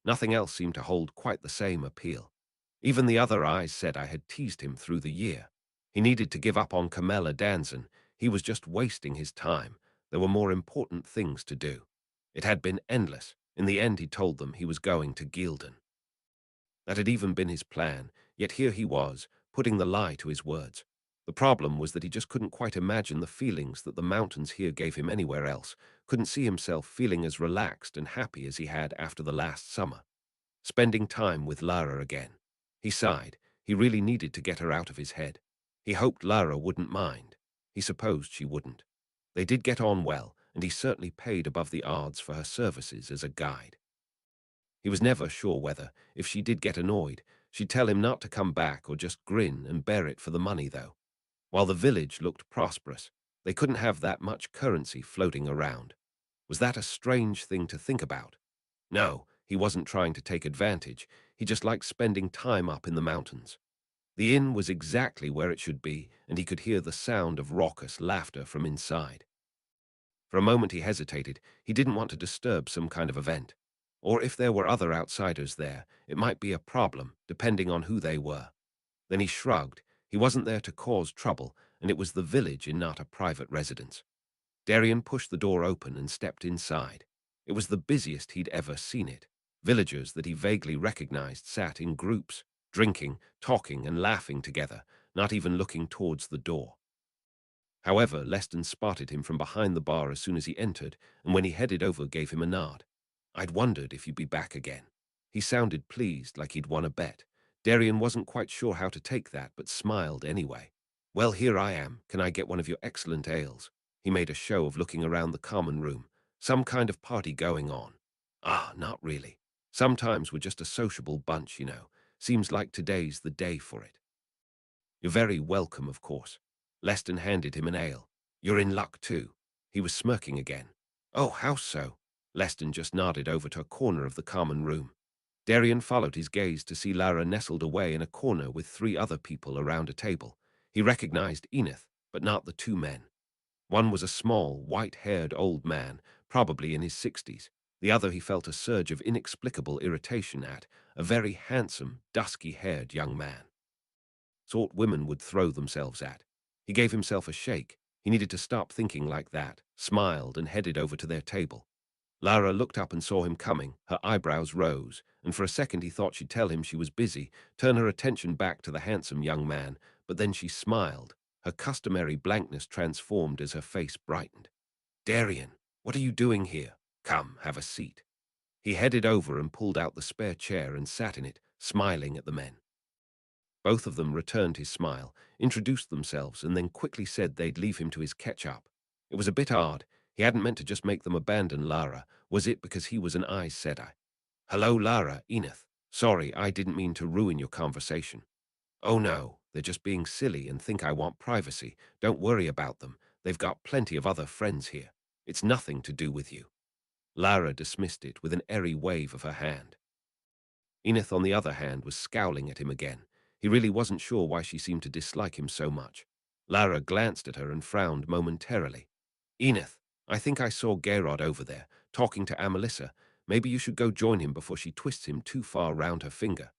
Nothing else seemed to hold quite the same appeal. Even the other Aes Sedai had teased him through the year. He needed to give up on Camella Danzon. He was just wasting his time. There were more important things to do. It had been endless. In the end, he told them he was going to Gildan. That had even been his plan, yet here he was, putting the lie to his words. The problem was that he just couldn't quite imagine the feelings that the mountains here gave him anywhere else, couldn't see himself feeling as relaxed and happy as he had after the last summer. Spending time with Lara again. He sighed. He really needed to get her out of his head. He hoped Lara wouldn't mind. He supposed she wouldn't. They did get on well, and he certainly paid above the odds for her services as a guide. He was never sure whether, if she did get annoyed, she'd tell him not to come back or just grin and bear it for the money, though. While the village looked prosperous, they couldn't have that much currency floating around. Was that a strange thing to think about? No, he wasn't trying to take advantage. He just liked spending time up in the mountains. The inn was exactly where it should be, and he could hear the sound of raucous laughter from inside. For a moment he hesitated. He didn't want to disturb some kind of event. Or if there were other outsiders there, it might be a problem, depending on who they were. Then he shrugged. He wasn't there to cause trouble, and it was the village and not a private residence. Darien pushed the door open and stepped inside. It was the busiest he'd ever seen it. Villagers that he vaguely recognized sat in groups, drinking, talking, and laughing together, not even looking towards the door. However, Leston spotted him from behind the bar as soon as he entered, and when he headed over gave him a nod. I'd wondered if you'd be back again. He sounded pleased, like he'd won a bet. Darien wasn't quite sure how to take that, but smiled anyway. Well, here I am. Can I get one of your excellent ales? He made a show of looking around the common room. Some kind of party going on. Ah, not really. Sometimes we're just a sociable bunch, you know. Seems like today's the day for it. You're very welcome, of course. Leston handed him an ale. You're in luck, too. He was smirking again. Oh, how so? Leston just nodded over to a corner of the common room. Darian followed his gaze to see Lara nestled away in a corner with 3 other people around a table. He recognized Enith, but not the 2 men. One was a small, white-haired old man, probably in his 60s. The other he felt a surge of inexplicable irritation at, a very handsome, dusky-haired young man. Sort women would throw themselves at. He gave himself a shake. He needed to stop thinking like that, smiled, and headed over to their table. Lara looked up and saw him coming. Her eyebrows rose, and for a second he thought she'd tell him she was busy, turn her attention back to the handsome young man, but then she smiled. Her customary blankness transformed as her face brightened. "Darian, what are you doing here? Come, have a seat." He headed over and pulled out the spare chair and sat in it, smiling at the men. Both of them returned his smile, introduced themselves, and then quickly said they'd leave him to his catch-up. It was a bit odd. He hadn't meant to just make them abandon Lara. Was it because he was an Aes Sedai? "Hello, Lara, Enith. Sorry, I didn't mean to ruin your conversation." "Oh no, they're just being silly and think I want privacy. Don't worry about them. They've got plenty of other friends here. It's nothing to do with you." Lara dismissed it with an airy wave of her hand. Enith, on the other hand, was scowling at him again. He really wasn't sure why she seemed to dislike him so much. Lara glanced at her and frowned momentarily. "Enith, I think I saw Gerard over there, talking to Amelissa. Maybe you should go join him before she twists him too far round her finger."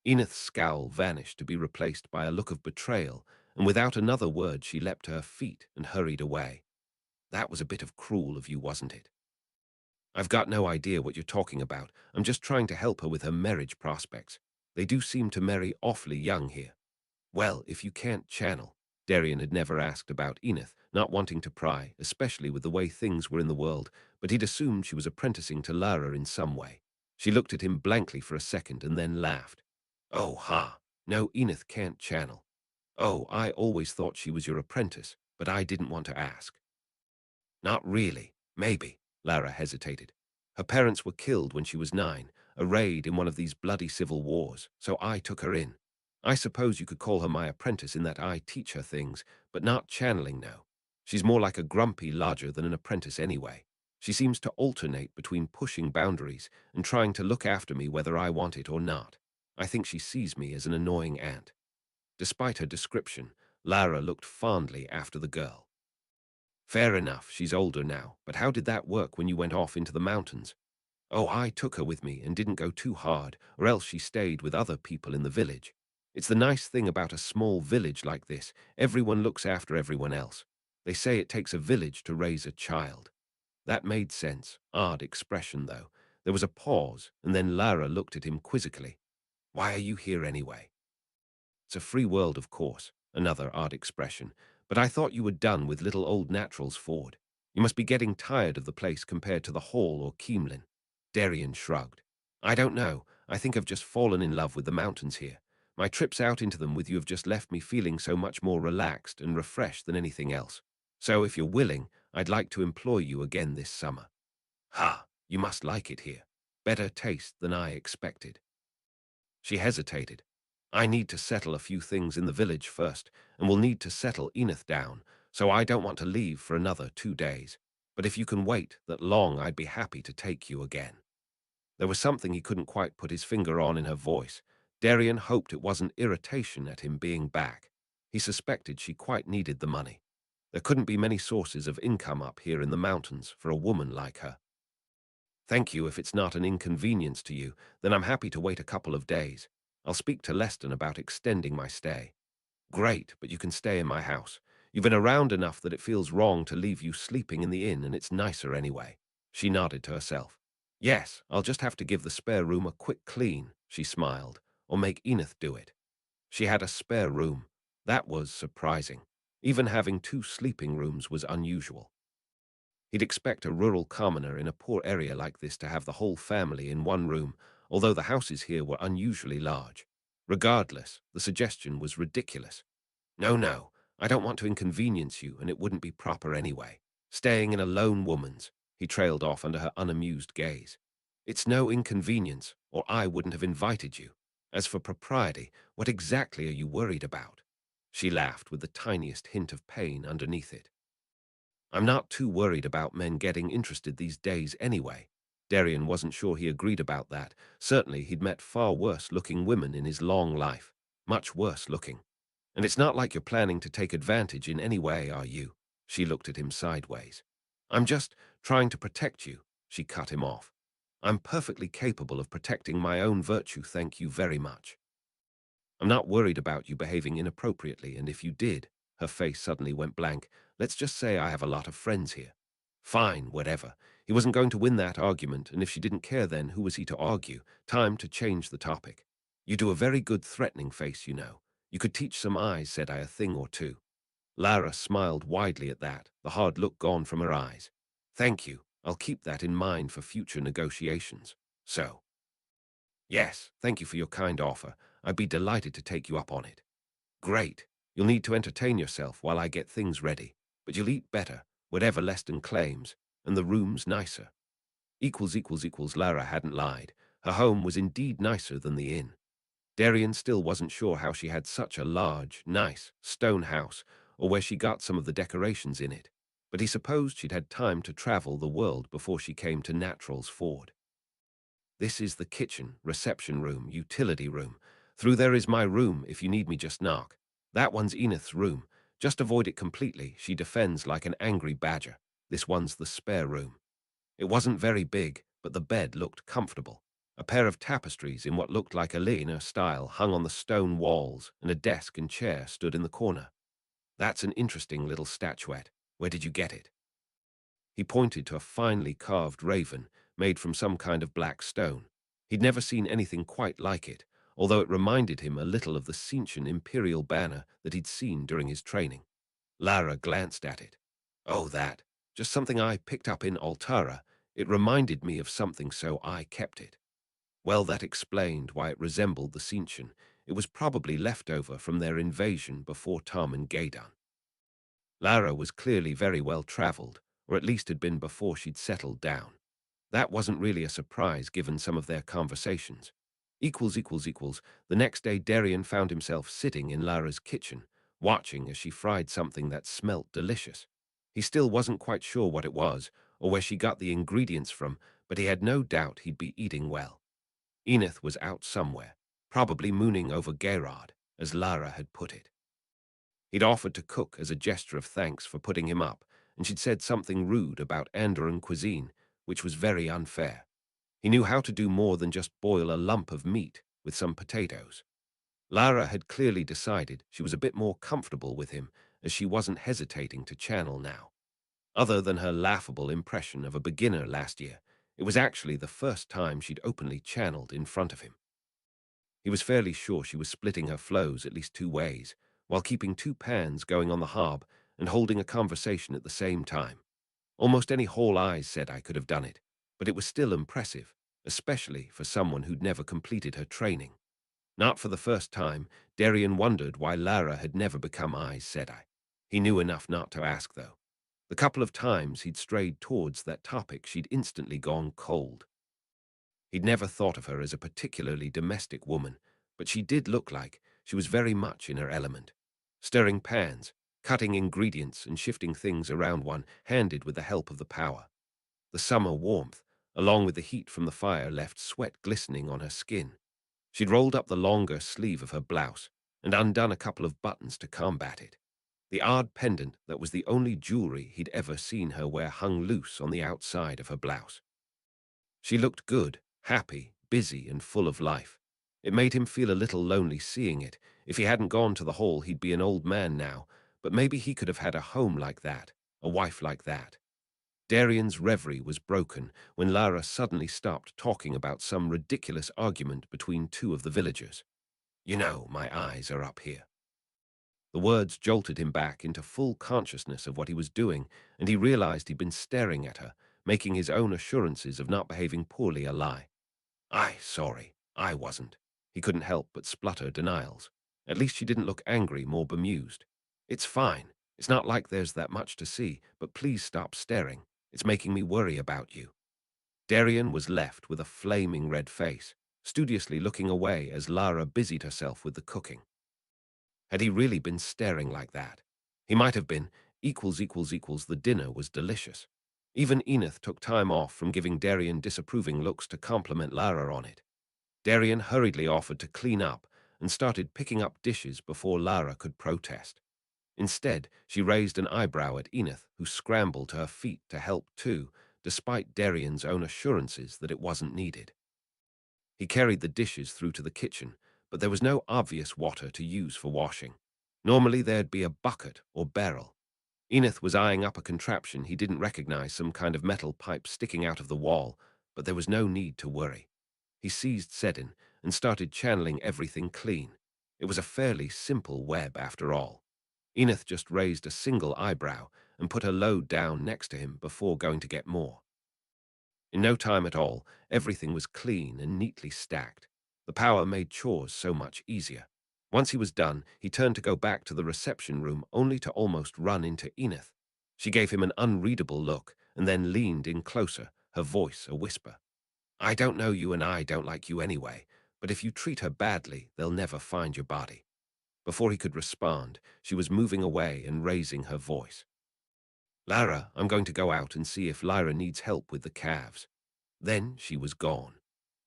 Enith's scowl vanished to be replaced by a look of betrayal, and without another word she leapt to her feet and hurried away. "That was a bit of cruel of you, wasn't it?" "I've got no idea what you're talking about. I'm just trying to help her with her marriage prospects. They do seem to marry awfully young here." "Well, if you can't channel." Darian had never asked about Enith, not wanting to pry, especially with the way things were in the world, but he'd assumed she was apprenticing to Lara in some way. She looked at him blankly for a second and then laughed. "Oh, ha. No, Enith can't channel. Oh, I always thought she was your apprentice, but I didn't want to ask." "Not really. Maybe." Lara hesitated. "Her parents were killed when she was 9, a raid in one of these bloody civil wars, so I took her in. I suppose you could call her my apprentice in that I teach her things, but not channeling, no. She's more like a grumpy lodger than an apprentice anyway. She seems to alternate between pushing boundaries and trying to look after me whether I want it or not. I think she sees me as an annoying aunt." Despite her description, Lara looked fondly after the girl. "Fair enough, she's older now, but how did that work when you went off into the mountains?" "Oh, I took her with me and didn't go too hard, or else she stayed with other people in the village. It's the nice thing about a small village like this. Everyone looks after everyone else. They say it takes a village to raise a child." That made sense. Odd expression, though. There was a pause, and then Lara looked at him quizzically. "Why are you here anyway?" "It's a free world, of course." Another odd expression. "But I thought you were done with little old Naturals Ford. You must be getting tired of the place compared to the Hall or Keemlin." Darian shrugged. "I don't know. I think I've just fallen in love with the mountains here. My trips out into them with you have just left me feeling so much more relaxed and refreshed than anything else. So if you're willing, I'd like to employ you again this summer." "Ha, you must like it here. Better taste than I expected." She hesitated. "I need to settle a few things in the village first, and will need to settle Enith down, so I don't want to leave for another 2 days. But if you can wait that long, I'd be happy to take you again." There was something he couldn't quite put his finger on in her voice. Darian hoped it wasn't irritation at him being back. He suspected she quite needed the money. There couldn't be many sources of income up here in the mountains for a woman like her. "Thank you. If it's not an inconvenience to you, then I'm happy to wait a couple of days. I'll speak to Leston about extending my stay." "Great, but you can stay in my house. You've been around enough that it feels wrong to leave you sleeping in the inn, and it's nicer anyway." She nodded to herself. "Yes, I'll just have to give the spare room a quick clean," she smiled, "or make Enith do it." She had a spare room. That was surprising. Even having 2 sleeping rooms was unusual. He'd expect a rural commoner in a poor area like this to have the whole family in one room, although the houses here were unusually large. Regardless, the suggestion was ridiculous. "No, no, I don't want to inconvenience you, and it wouldn't be proper anyway. Staying in a lone woman's," he trailed off under her unamused gaze. "It's no inconvenience, or I wouldn't have invited you. As for propriety, what exactly are you worried about?" She laughed with the tiniest hint of pain underneath it. "I'm not too worried about men getting interested these days anyway. Darian wasn't sure he agreed about that. Certainly, he'd met far worse-looking women in his long life. Much worse-looking. And it's not like you're planning to take advantage in any way, are you? She looked at him sideways. I'm just trying to protect you, she cut him off. I'm perfectly capable of protecting my own virtue, thank you very much. I'm not worried about you behaving inappropriately, and if you did, her face suddenly went blank, let's just say I have a lot of friends here. Fine, whatever. He wasn't going to win that argument, and if she didn't care then, who was he to argue? Time to change the topic. You do a very good threatening face, you know. You could teach some Aes Sedai a thing or two. Lara smiled widely at that, the hard look gone from her eyes. Thank you. I'll keep that in mind for future negotiations. So. Yes, thank you for your kind offer. I'd be delighted to take you up on it. Great. You'll need to entertain yourself while I get things ready, but you'll eat better, whatever Leston claims, and the room's nicer. Lara hadn't lied. Her home was indeed nicer than the inn. Darian still wasn't sure how she had such a large, nice, stone house, or where she got some of the decorations in it, but he supposed she'd had time to travel the world before she came to Natural's Ford. This is the kitchen, reception room, utility room. Through there is my room, if you need me just knock. That one's Enith's room. Just avoid it completely, she defends like an angry badger. This one's the spare room. It wasn't very big, but the bed looked comfortable. A pair of tapestries in what looked like a Lena style hung on the stone walls, and a desk and chair stood in the corner. That's an interesting little statuette. Where did you get it? He pointed to a finely carved raven, made from some kind of black stone. He'd never seen anything quite like it, although it reminded him a little of the Cincian imperial banner that he'd seen during his training. Lara glanced at it. Oh, that. Just something I picked up in Altara. It reminded me of something, so I kept it. Well, that explained why it resembled the Cincian. It was probably left over from their invasion before Tom and Gaydon. Lara was clearly very well traveled, or at least had been before she'd settled down. That wasn't really a surprise given some of their conversations. The next day Darian found himself sitting in Lara's kitchen, watching as she fried something that smelt delicious. He still wasn't quite sure what it was, or where she got the ingredients from, but he had no doubt he'd be eating well. Enith was out somewhere, probably mooning over Gerard, as Lara had put it. He'd offered to cook as a gesture of thanks for putting him up, and she'd said something rude about Andorran cuisine, which was very unfair. He knew how to do more than just boil a lump of meat with some potatoes. Lara had clearly decided she was a bit more comfortable with him, as she wasn't hesitating to channel now. Other than her laughable impression of a beginner last year, it was actually the first time she'd openly channeled in front of him. He was fairly sure she was splitting her flows at least two ways, while keeping two pans going on the hob and holding a conversation at the same time. Almost any whole Aes Sedai could have done it, but it was still impressive, especially for someone who'd never completed her training. Not for the first time, Darian wondered why Lara had never become Aes Sedai. He knew enough not to ask, though. The couple of times he'd strayed towards that topic, she'd instantly gone cold. He'd never thought of her as a particularly domestic woman, but she did look like she was very much in her element. Stirring pans, cutting ingredients and shifting things around one-handed with the help of the power. The summer warmth, along with the heat from the fire, left sweat glistening on her skin. She'd rolled up the longer sleeve of her blouse and undone a couple of buttons to combat it. The odd pendant that was the only jewelry he'd ever seen her wear hung loose on the outside of her blouse. She looked good, happy, busy, and full of life. It made him feel a little lonely seeing it. If he hadn't gone to the hall, he'd be an old man now, but maybe he could have had a home like that, a wife like that. Darian's reverie was broken when Lara suddenly stopped talking about some ridiculous argument between two of the villagers. You know, my eyes are up here. The words jolted him back into full consciousness of what he was doing, and he realized he'd been staring at her, making his own assurances of not behaving poorly a lie. Sorry, I wasn't. He couldn't help but splutter denials. At least she didn't look angry, more bemused. It's fine. It's not like there's that much to see, but please stop staring. It's making me worry about you. Darian was left with a flaming red face, studiously looking away as Lara busied herself with the cooking. Had he really been staring like that? He might have been. The dinner was delicious. Even Enith took time off from giving Darian disapproving looks to compliment Lara on it. Darian hurriedly offered to clean up and started picking up dishes before Lara could protest. Instead, she raised an eyebrow at Enith, who scrambled to her feet to help too, despite Darian's own assurances that it wasn't needed. He carried the dishes through to the kitchen, but there was no obvious water to use for washing. Normally there'd be a bucket or barrel. Enith was eyeing up a contraption he didn't recognize, some kind of metal pipe sticking out of the wall, but there was no need to worry. He seized Sedin and started channeling everything clean. It was a fairly simple web after all. Enith just raised a single eyebrow and put her load down next to him before going to get more. In no time at all, everything was clean and neatly stacked. The power made chores so much easier. Once he was done, he turned to go back to the reception room only to almost run into Enith. She gave him an unreadable look and then leaned in closer, her voice a whisper. I don't know you and I don't like you anyway, but if you treat her badly, they'll never find your body. Before he could respond, she was moving away and raising her voice. Lara, I'm going to go out and see if Lyra needs help with the calves. Then she was gone.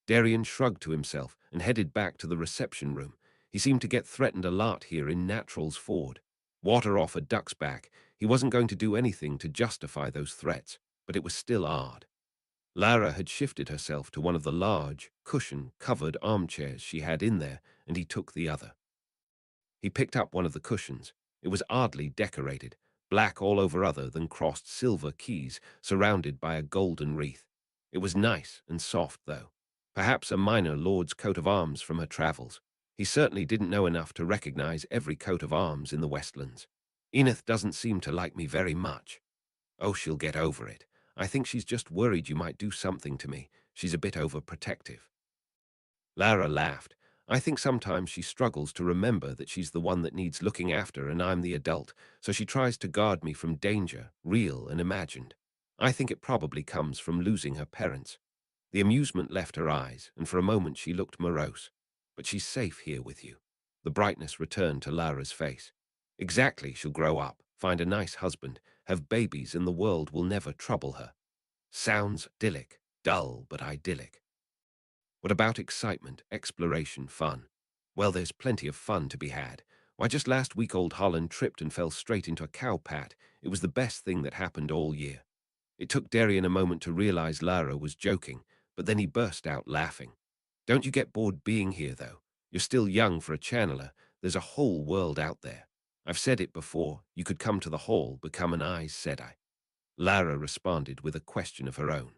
Darian shrugged to himself and headed back to the reception room. He seemed to get threatened a lot here in Natural's Ford. Water off a duck's back, he wasn't going to do anything to justify those threats, but it was still odd. Lara had shifted herself to one of the large, cushion-covered armchairs she had in there, and he took the other. He picked up one of the cushions. It was oddly decorated, black all over other than crossed silver keys surrounded by a golden wreath. It was nice and soft, though. Perhaps a minor lord's coat of arms from her travels. He certainly didn't know enough to recognize every coat of arms in the Westlands. Enith doesn't seem to like me very much. Oh, she'll get over it. I think she's just worried you might do something to me. She's a bit overprotective. Lara laughed. I think sometimes she struggles to remember that she's the one that needs looking after and I'm the adult, so she tries to guard me from danger, real and imagined. I think it probably comes from losing her parents. The amusement left her eyes, and for a moment she looked morose. But she's safe here with you. The brightness returned to Lara's face. Exactly, she'll grow up, find a nice husband, have babies, and the world will never trouble her. Sounds idyllic, dull but idyllic. What about excitement, exploration, fun? Well, there's plenty of fun to be had. Why, just last week old Holland tripped and fell straight into a cow pat. It was the best thing that happened all year. It took Darian a moment to realize Lara was joking, but then he burst out laughing. Don't you get bored being here, though? You're still young for a channeler. There's a whole world out there. I've said it before. You could come to the hall, become an Aes Sedai. Lara responded with a question of her own.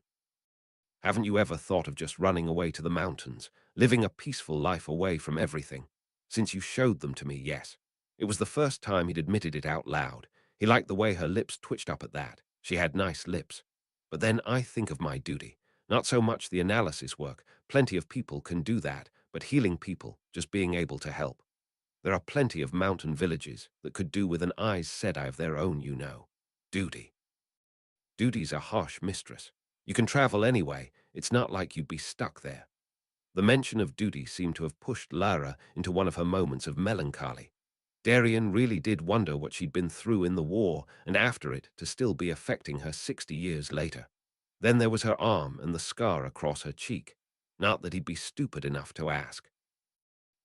Haven't you ever thought of just running away to the mountains, living a peaceful life away from everything? Since you showed them to me, yes. It was the first time he'd admitted it out loud. He liked the way her lips twitched up at that. She had nice lips. But then I think of my duty. Not so much the analysis work. Plenty of people can do that, but healing people, just being able to help. There are plenty of mountain villages that could do with an Aes Sedai of their own, you know. Duty. Duty's a harsh mistress. You can travel anyway. It's not like you'd be stuck there. The mention of duty seemed to have pushed Lara into one of her moments of melancholy. Darian really did wonder what she'd been through in the war and after it to still be affecting her 60 years later. Then there was her arm and the scar across her cheek. Not that he'd be stupid enough to ask.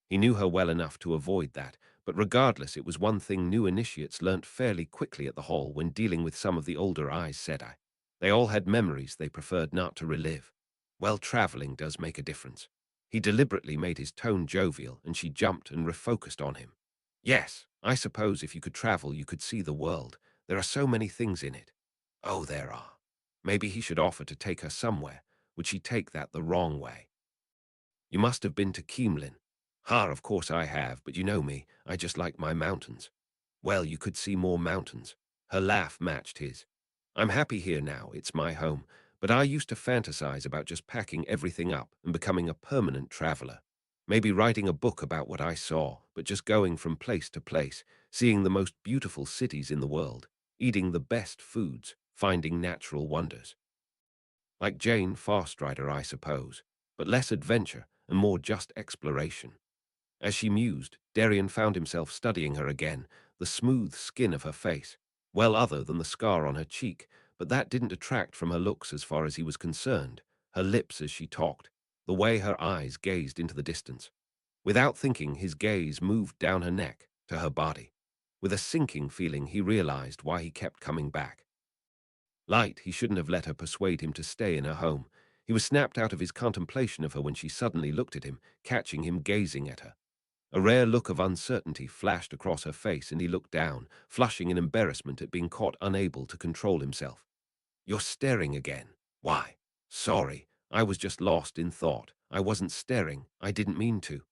He knew her well enough to avoid that, but regardless, it was one thing new initiates learnt fairly quickly at the hall when dealing with some of the older Aes Sedai. They all had memories they preferred not to relive. Well, traveling does make a difference. He deliberately made his tone jovial, and she jumped and refocused on him. Yes, I suppose if you could travel, you could see the world. There are so many things in it. Oh, there are. Maybe he should offer to take her somewhere. Would she take that the wrong way? You must have been to Keemlin. Ha, of course I have, but you know me, I just like my mountains. Well, you could see more mountains. Her laugh matched his. I'm happy here now, it's my home, but I used to fantasize about just packing everything up and becoming a permanent traveler. Maybe writing a book about what I saw, but just going from place to place, seeing the most beautiful cities in the world, eating the best foods, finding natural wonders. Like Jane Fastrider, I suppose, but less adventure and more just exploration. As she mused, Darian found himself studying her again, the smooth skin of her face, well other than the scar on her cheek, but that didn't detract from her looks as far as he was concerned, her lips as she talked, the way her eyes gazed into the distance. Without thinking, his gaze moved down her neck, to her body. With a sinking feeling, he realized why he kept coming back. Light, he shouldn't have let her persuade him to stay in her home. He was snapped out of his contemplation of her when she suddenly looked at him, catching him gazing at her. A rare look of uncertainty flashed across her face, and he looked down, flushing in embarrassment at being caught unable to control himself. "You're staring again. Why?" "Sorry, I was just lost in thought. I wasn't staring. I didn't mean to."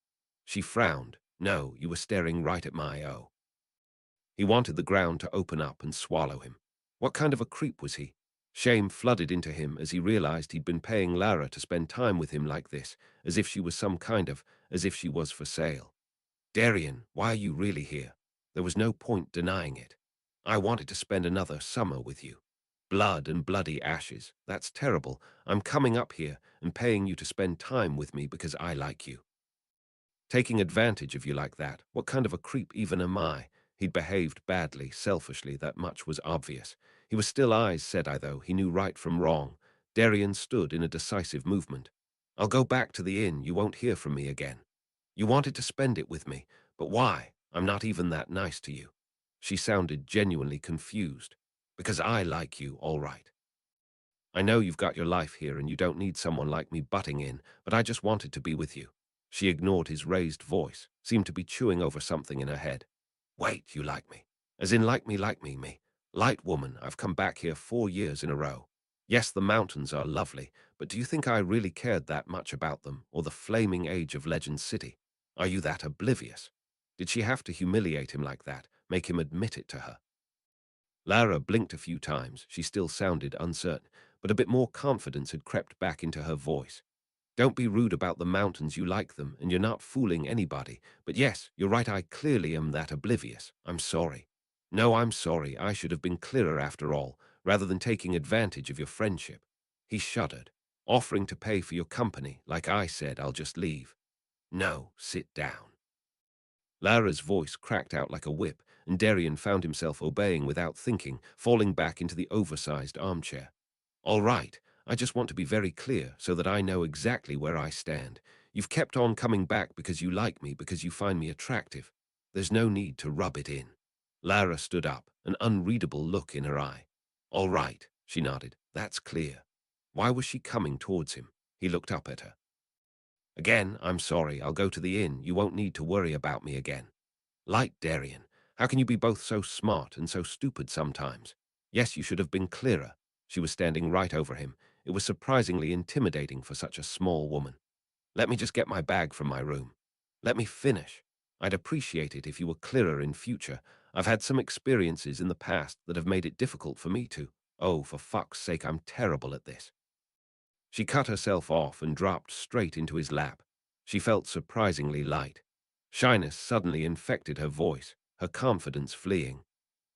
She frowned. "No, you were staring right at my O." He wanted the ground to open up and swallow him. What kind of a creep was he? Shame flooded into him as he realized he'd been paying Lara to spend time with him like this, as if she was as if she was for sale. "Darian, why are you really here?" There was no point denying it. "I wanted to spend another summer with you." "Blood and bloody ashes. That's terrible. I'm coming up here and paying you to spend time with me because I like you." "Taking advantage of you like that? What kind of a creep even am I?" He'd behaved badly, selfishly, that much was obvious. He was still Aes Sedai, though. He knew right from wrong. Darian stood in a decisive movement. "I'll go back to the inn. You won't hear from me again." "You wanted to spend it with me, but why? I'm not even that nice to you." She sounded genuinely confused. "Because I like you, all right. I know you've got your life here and you don't need someone like me butting in, but I just wanted to be with you." She ignored his raised voice, seemed to be chewing over something in her head. "Wait, you like me? As in like me? Light woman, I've come back here 4 years in a row. Yes, the mountains are lovely, but do you think I really cared that much about them, or the flaming age of Legend City? Are you that oblivious?" Did she have to humiliate him like that, make him admit it to her? Lara blinked a few times. She still sounded uncertain, but a bit more confidence had crept back into her voice. "Don't be rude about the mountains. You like them, and you're not fooling anybody. But yes, you're right, I clearly am that oblivious. I'm sorry." "No, I'm sorry. I should have been clearer after all, rather than taking advantage of your friendship." He shuddered. "Offering to pay for your company, like I said, I'll just leave." "No, sit down." Lara's voice cracked out like a whip, and Darian found himself obeying without thinking, falling back into the oversized armchair. "All right, I just want to be very clear so that I know exactly where I stand. You've kept on coming back because you like me, because you find me attractive. There's no need to rub it in." Lara stood up, an unreadable look in her eye. "All right," she nodded. "That's clear." Why was she coming towards him? He looked up at her. "Again, I'm sorry. I'll go to the inn. You won't need to worry about me again." Light Darian, how can you be both so smart and so stupid sometimes? Yes, you should have been clearer. She was standing right over him. It was surprisingly intimidating for such a small woman. "Let me just get my bag from my room." "Let me finish. I'd appreciate it if you were clearer in future. I've had some experiences in the past that have made it difficult for me to. Oh, for fuck's sake, I'm terrible at this." She cut herself off and dropped straight into his lap. She felt surprisingly light. Shyness suddenly infected her voice, her confidence fleeing.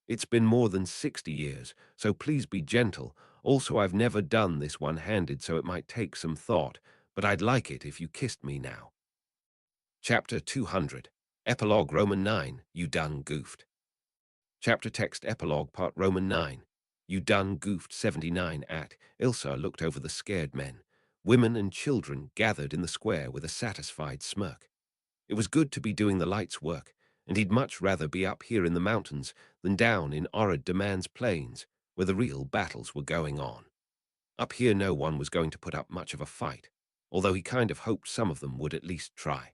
"It's been more than 60 years, so please be gentle. Also, I've never done this one-handed, so it might take some thought, but I'd like it if you kissed me now." Chapter 200. Epilogue Roman 9. You done goofed. Chapter text epilogue part Roman 9. You done goofed 79 at. Ilsa looked over the scared men. Women and children gathered in the square with a satisfied smirk. It was good to be doing the light's work, and he'd much rather be up here in the mountains than down in arid Demand's plains, where the real battles were going on. Up here no one was going to put up much of a fight, although he kind of hoped some of them would at least try.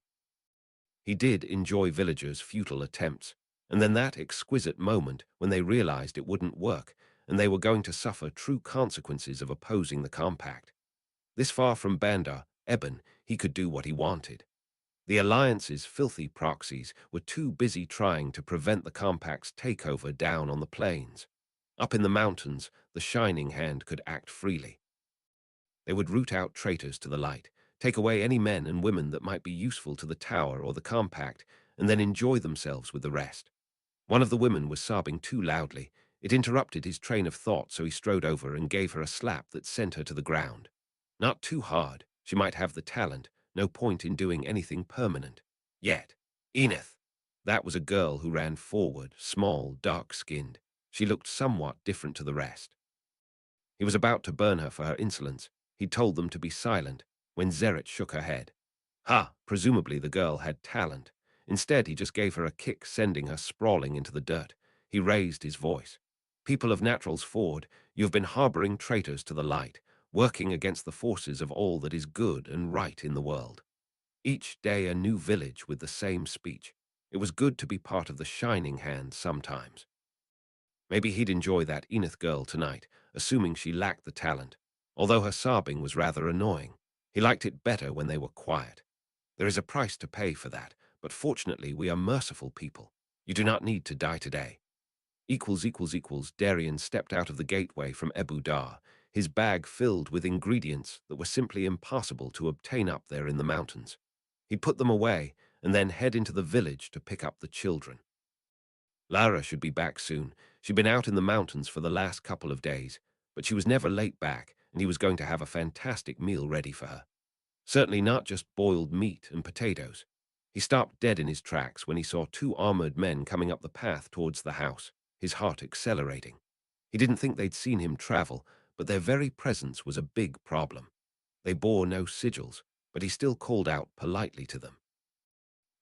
He did enjoy villagers' futile attempts, and then that exquisite moment when they realized it wouldn't work, and they were going to suffer true consequences of opposing the compact. This far from Bandar, Eben, he could do what he wanted. The Alliance's filthy proxies were too busy trying to prevent the Compact's takeover down on the plains. Up in the mountains, the Shining Hand could act freely. They would root out traitors to the light, take away any men and women that might be useful to the tower or the Compact, and then enjoy themselves with the rest. One of the women was sobbing too loudly. It interrupted his train of thought, so he strode over and gave her a slap that sent her to the ground. Not too hard. She might have the talent. No point in doing anything permanent. Yet. Enith. That was a girl who ran forward, small, dark-skinned. She looked somewhat different to the rest. He was about to burn her for her insolence. He told them to be silent when Zerret shook her head. Ha! Presumably the girl had talent. Instead, he just gave her a kick, sending her sprawling into the dirt. He raised his voice. People of Natural's Ford, you have been harboring traitors to the light, working against the forces of all that is good and right in the world. Each day a new village with the same speech. It was good to be part of the Shining Hand sometimes. Maybe he'd enjoy that Enith girl tonight, assuming she lacked the talent. Although her sobbing was rather annoying, he liked it better when they were quiet. There is a price to pay for that, but fortunately we are merciful people. You do not need to die today. Darian stepped out of the gateway from Ebu Dar, his bag filled with ingredients that were simply impossible to obtain up there in the mountains. He put them away and then head into the village to pick up the children. Lara should be back soon. She'd been out in the mountains for the last couple of days, but she was never late back, and he was going to have a fantastic meal ready for her. Certainly not just boiled meat and potatoes. He stopped dead in his tracks when he saw two armored men coming up the path towards the house, his heart accelerating. He didn't think they'd seen him travel, but their very presence was a big problem. They bore no sigils, but he still called out politely to them.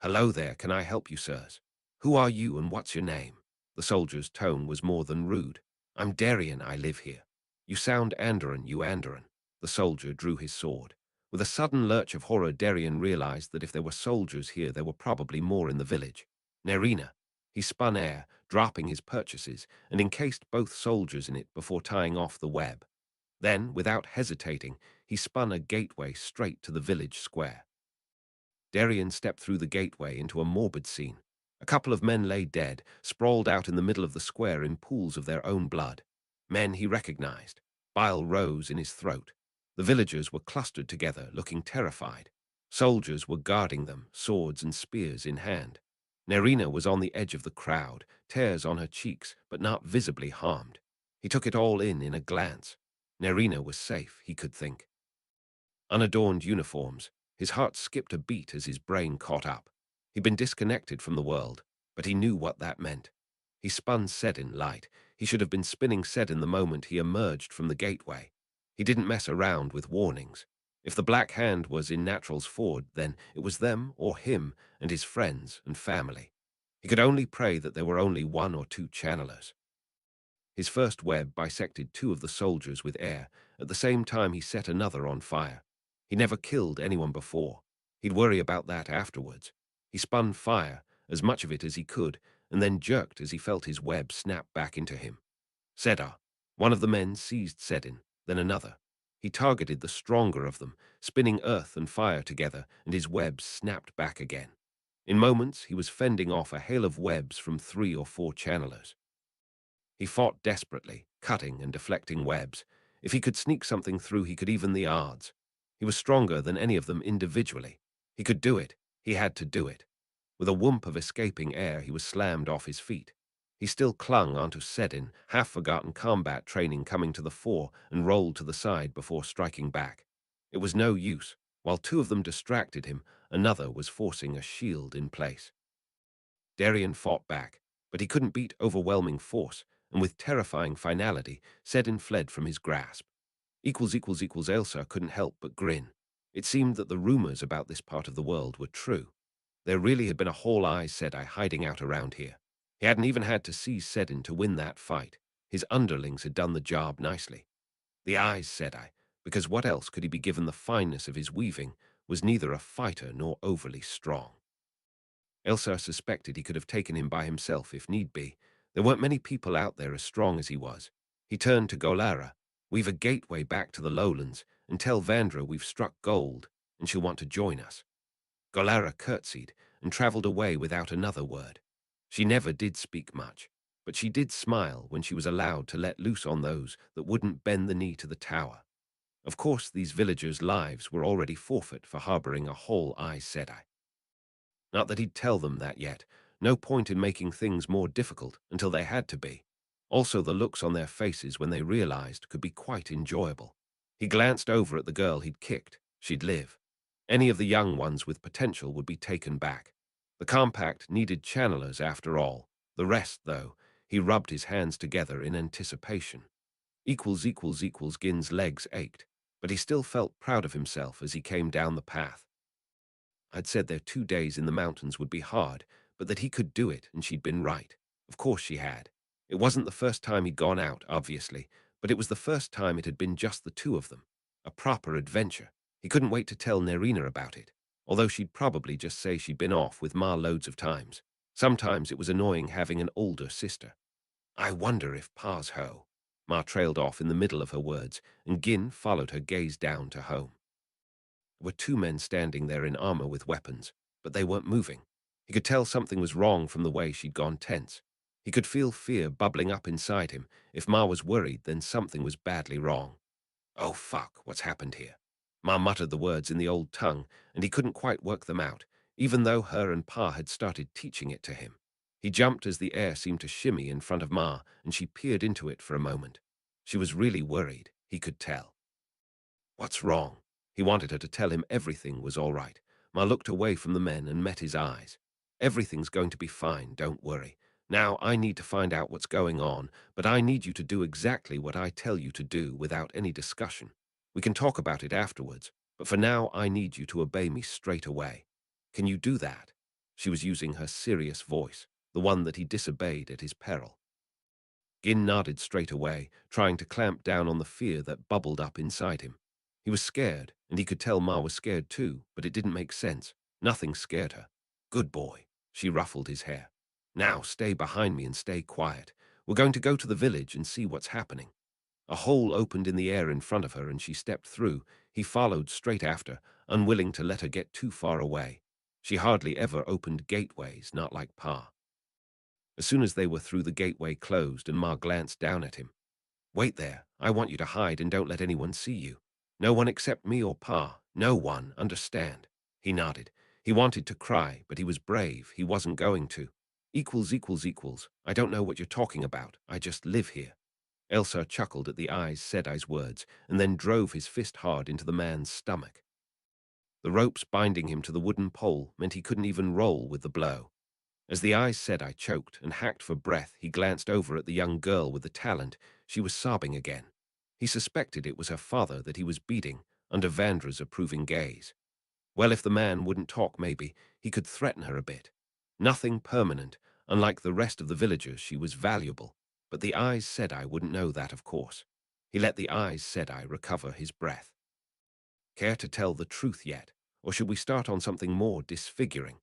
"Hello there, can I help you, sirs? Who are you and what's your name?" The soldier's tone was more than rude. "I'm Darian, I live here." "You sound Andoran, you Andoran." The soldier drew his sword. With a sudden lurch of horror, Darian realized that if there were soldiers here, there were probably more in the village. "Nerina." He spun air, dropping his purchases, and encased both soldiers in it before tying off the web. Then, without hesitating, he spun a gateway straight to the village square. Darian stepped through the gateway into a morbid scene. A couple of men lay dead, sprawled out in the middle of the square in pools of their own blood. Men he recognized. Bile rose in his throat. The villagers were clustered together, looking terrified. Soldiers were guarding them, swords and spears in hand. Nerina was on the edge of the crowd, tears on her cheeks, but not visibly harmed. He took it all in a glance. Nerina was safe, he could think. Unadorned uniforms. His heart skipped a beat as his brain caught up. He'd been disconnected from the world, but he knew what that meant. He spun Sedin light. He should have been spinning Sedin the moment he emerged from the gateway. He didn't mess around with warnings. If the Black Hand was in Natural's Ford, then it was them or him and his friends and family. He could only pray that there were only one or two channelers. His first web bisected two of the soldiers with air. At the same time, he set another on fire. He never killed anyone before. He'd worry about that afterwards. He spun fire, as much of it as he could, and then jerked as he felt his web snap back into him. Sedar. One of the men seized Sedin, then another. He targeted the stronger of them, spinning earth and fire together, and his webs snapped back again. In moments, he was fending off a hail of webs from 3 or 4 channelers. He fought desperately, cutting and deflecting webs. If he could sneak something through, he could even the odds. He was stronger than any of them individually. He could do it. He had to do it. With a whoomp of escaping air, he was slammed off his feet. He still clung onto Sedin, half-forgotten combat training coming to the fore, and rolled to the side before striking back. It was no use. While 2 of them distracted him, another was forcing a shield in place. Darian fought back, but he couldn't beat overwhelming force, and with terrifying finality, Sedin fled from his grasp. Ailsa couldn't help but grin. It seemed that the rumors about this part of the world were true. There really had been a whole Aes Sedai hiding out around here. He hadn't even had to seize Sedin to win that fight. His underlings had done the job nicely. The Aes Sedai, because what else could he be given the fineness of his weaving, was neither a fighter nor overly strong. Ailsa suspected he could have taken him by himself if need be. There weren't many people out there as strong as he was. He turned to Golara. "We've a gateway back to the lowlands, and tell Vandra we've struck gold, and she'll want to join us." Golara curtsied and traveled away without another word. She never did speak much, but she did smile when she was allowed to let loose on those that wouldn't bend the knee to the tower. Of course, these villagers' lives were already forfeit for harboring a whole Aes Sedai. Not that he'd tell them that yet. No point in making things more difficult until they had to be. Also, the looks on their faces when they realized could be quite enjoyable. He glanced over at the girl he'd kicked. She'd live. Any of the young ones with potential would be taken back. The compact needed channelers after all. The rest, though, he rubbed his hands together in anticipation. Gin's legs ached, but he still felt proud of himself as he came down the path. I'd said their 2 days in the mountains would be hard, but that he could do it, and she'd been right. Of course she had. It wasn't the first time he'd gone out, obviously, but it was the first time it had been just the two of them. A proper adventure. He couldn't wait to tell Nerina about it, although she'd probably just say she'd been off with Ma loads of times. Sometimes it was annoying having an older sister. I wonder if Pa's ho. Ma trailed off in the middle of her words, and Gin followed her gaze down to home. There were two men standing there in armor with weapons, but they weren't moving. He could tell something was wrong from the way she'd gone tense. He could feel fear bubbling up inside him. If Ma was worried, then something was badly wrong. Oh, fuck, what's happened here? Ma muttered the words in the old tongue, and he couldn't quite work them out, even though her and Pa had started teaching it to him. He jumped as the air seemed to shimmy in front of Ma, and she peered into it for a moment. She was really worried, he could tell. What's wrong? He wanted her to tell him everything was all right. Ma looked away from the men and met his eyes. Everything's going to be fine, don't worry. Now I need to find out what's going on, but I need you to do exactly what I tell you to do without any discussion. We can talk about it afterwards, but for now I need you to obey me straight away. Can you do that? She was using her serious voice, the one that he disobeyed at his peril. Gin nodded straight away, trying to clamp down on the fear that bubbled up inside him. He was scared, and he could tell Ma was scared too, but it didn't make sense. Nothing scared her. Good boy. She ruffled his hair. Now stay behind me and stay quiet. We're going to go to the village and see what's happening. A hole opened in the air in front of her and she stepped through. He followed straight after, unwilling to let her get too far away. She hardly ever opened gateways, not like Pa. As soon as they were through, the gateway closed and Ma glanced down at him. Wait there. I want you to hide and don't let anyone see you. No one except me or Pa. No one, understand? He nodded. He wanted to cry, but he was brave. He wasn't going to. I don't know what you're talking about. I just live here. Elsa chuckled at the Aes Sedai's words and then drove his fist hard into the man's stomach. The ropes binding him to the wooden pole meant he couldn't even roll with the blow. As the Aes Sedai choked and hacked for breath, he glanced over at the young girl with the talent. She was sobbing again. He suspected it was her father that he was beating, under Vandra's approving gaze. Well, if the man wouldn't talk, maybe he could threaten her a bit. Nothing permanent. Unlike the rest of the villagers, she was valuable. But the Aes Sedai wouldn't know that, of course. He let the Aes Sedai recover his breath. Care to tell the truth yet? Or should we start on something more disfiguring?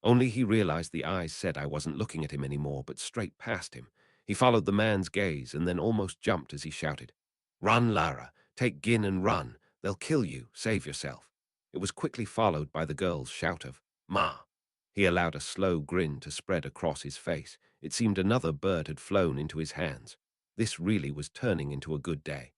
Only he realized the Aes Sedai wasn't looking at him anymore, but straight past him. He followed the man's gaze and then almost jumped as he shouted, "Run, Lara! Take Gin and run! They'll kill you! Save yourself!" It was quickly followed by the girl's shout of, "Ma!" He allowed a slow grin to spread across his face. It seemed another bird had flown into his hands. This really was turning into a good day.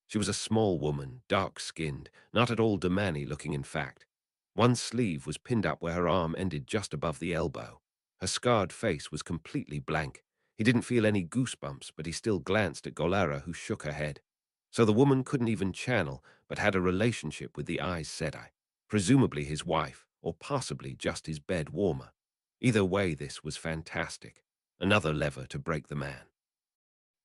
She was a small woman, dark-skinned, not at all Damani-looking in fact. One sleeve was pinned up where her arm ended just above the elbow. Her scarred face was completely blank. He didn't feel any goosebumps, but he still glanced at Golara, who shook her head. So the woman couldn't even channel, but had a relationship with the Aes Sedai, presumably his wife, or possibly just his bed warmer. Either way, this was fantastic. Another lever to break the man.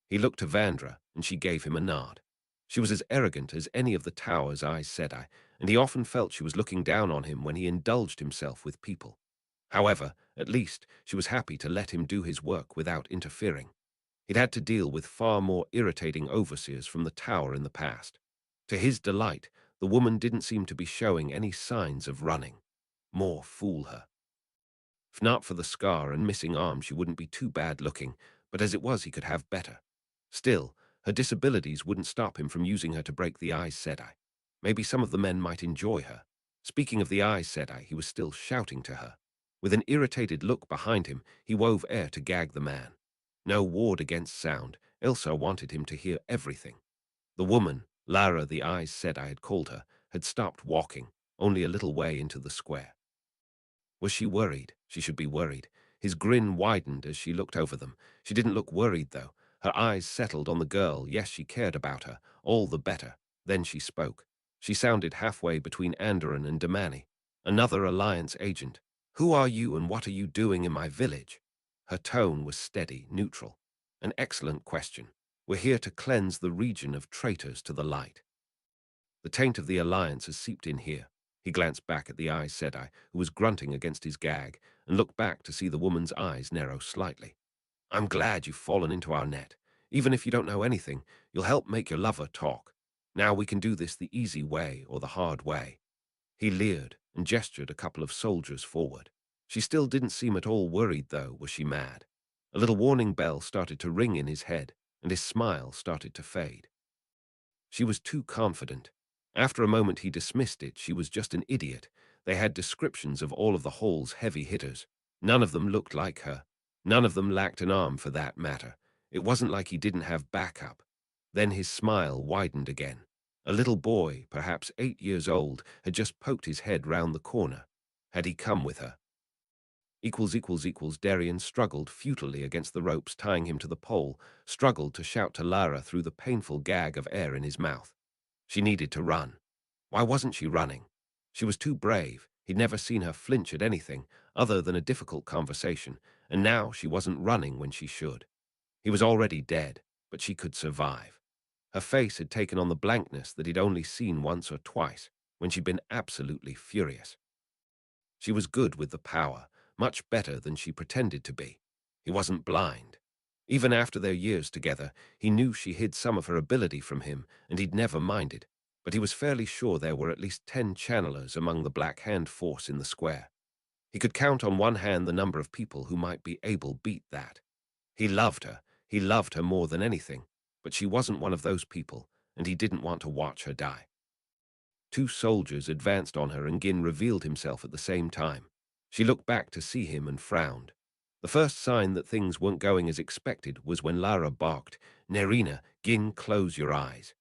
He looked to Vandra, and she gave him a nod. She was as arrogant as any of the Tower's Aes Sedai, and he often felt she was looking down on him when he indulged himself with people. However, at least she was happy to let him do his work without interfering. He'd had to deal with far more irritating overseers from the Tower in the past. To his delight, the woman didn't seem to be showing any signs of running. More fool her. If not for the scar and missing arm, she wouldn't be too bad looking, but as it was, he could have better. Still, her disabilities wouldn't stop him from using her to break the Aes Sedai. Maybe some of the men might enjoy her. Speaking of the Aes Sedai, he was still shouting to her. With an irritated look behind him, he wove air to gag the man. No ward against sound. Elsa wanted him to hear everything. The woman, Lara the Aes Sedai had called her, had stopped walking, only a little way into the square. Was she worried? She should be worried. His grin widened as she looked over them. She didn't look worried, though. Her eyes settled on the girl. Yes, she cared about her. All the better. Then she spoke. She sounded halfway between Andoran and Damani. Another Alliance agent. Who are you and what are you doing in my village? Her tone was steady, neutral. An excellent question. We're here to cleanse the region of traitors to the light. The taint of the Alliance has seeped in here. He glanced back at the Aes Sedai, who was grunting against his gag, and looked back to see the woman's eyes narrow slightly. I'm glad you've fallen into our net. Even if you don't know anything, you'll help make your lover talk. Now we can do this the easy way or the hard way. He leered and gestured a couple of soldiers forward. She still didn't seem at all worried, though, was she mad? A little warning bell started to ring in his head, and his smile started to fade. She was too confident. After a moment he dismissed it. She was just an idiot. They had descriptions of all of the hall's heavy hitters. None of them looked like her. None of them lacked an arm, for that matter. It wasn't like he didn't have backup. Then his smile widened again. A little boy, perhaps 8 years old, had just poked his head round the corner. Had he come with her? Darian struggled futilely against the ropes tying him to the pole, struggled to shout to Lara through the painful gag of air in his mouth. She needed to run. Why wasn't she running? She was too brave. He'd never seen her flinch at anything other than a difficult conversation, and now she wasn't running when she should. He was already dead, but she could survive. Her face had taken on the blankness that he'd only seen once or twice, when she'd been absolutely furious. She was good with the power, much better than she pretended to be. He wasn't blind. Even after their years together, he knew she hid some of her ability from him, and he'd never minded. But he was fairly sure there were at least 10 channelers among the Black Hand force in the square. He could count on one hand the number of people who might be able beat that. He loved her more than anything, but she wasn't one of those people, and he didn't want to watch her die. 2 soldiers advanced on her, and Gin revealed himself at the same time. She looked back to see him and frowned. The first sign that things weren't going as expected was when Lara barked, "Nerina, Gin, close your eyes."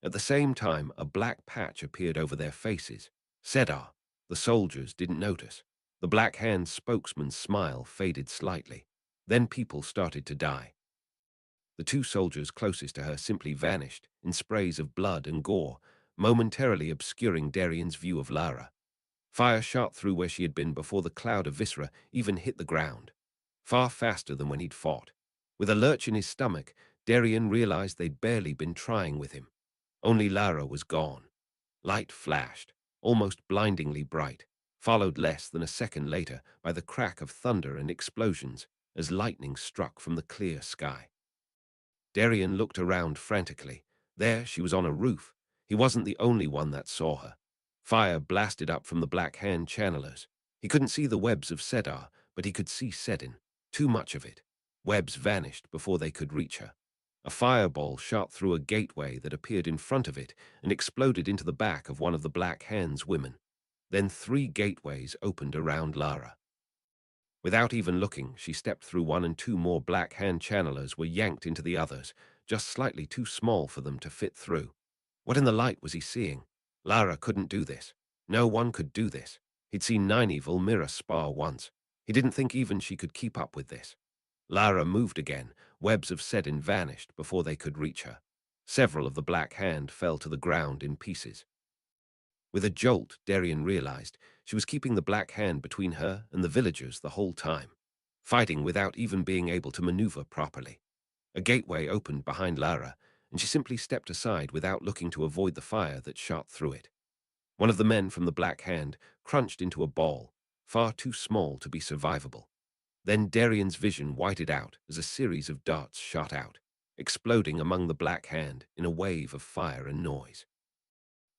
At the same time, a black patch appeared over their faces. Sedar. The soldiers didn't notice. The Black Hand spokesman's smile faded slightly. Then people started to die. The 2 soldiers closest to her simply vanished in sprays of blood and gore, momentarily obscuring Darian's view of Lara. Fire shot through where she had been before the cloud of viscera even hit the ground. Far faster than when he'd fought. With a lurch in his stomach, Darian realized they'd barely been trying with him. Only Lara was gone. Light flashed, almost blindingly bright, followed less than a second later by the crack of thunder and explosions as lightning struck from the clear sky. Darian looked around frantically. There she was on a roof. He wasn't the only one that saw her. Fire blasted up from the Black Hand channelers. He couldn't see the webs of Sedar, but he could see Sedin. Too much of it. Webs vanished before they could reach her. A fireball shot through a gateway that appeared in front of it and exploded into the back of one of the Black Hand's women. Then 3 gateways opened around Lara. Without even looking, she stepped through one, and 2 more Black Hand channelers were yanked into the others, just slightly too small for them to fit through. What in the light was he seeing? Lara couldn't do this. No one could do this. He'd seen Nynaeve mirror spar once. He didn't think even she could keep up with this. Lara moved again. Webs of Sedin vanished before they could reach her. Several of the Black Hand fell to the ground in pieces. With a jolt, Darian realized she was keeping the Black Hand between her and the villagers the whole time, fighting without even being able to maneuver properly. A gateway opened behind Lara, and she simply stepped aside without looking to avoid the fire that shot through it. One of the men from the Black Hand crunched into a ball, far too small to be survivable. Then Darian's vision whited out as a series of darts shot out, exploding among the Black Hand in a wave of fire and noise.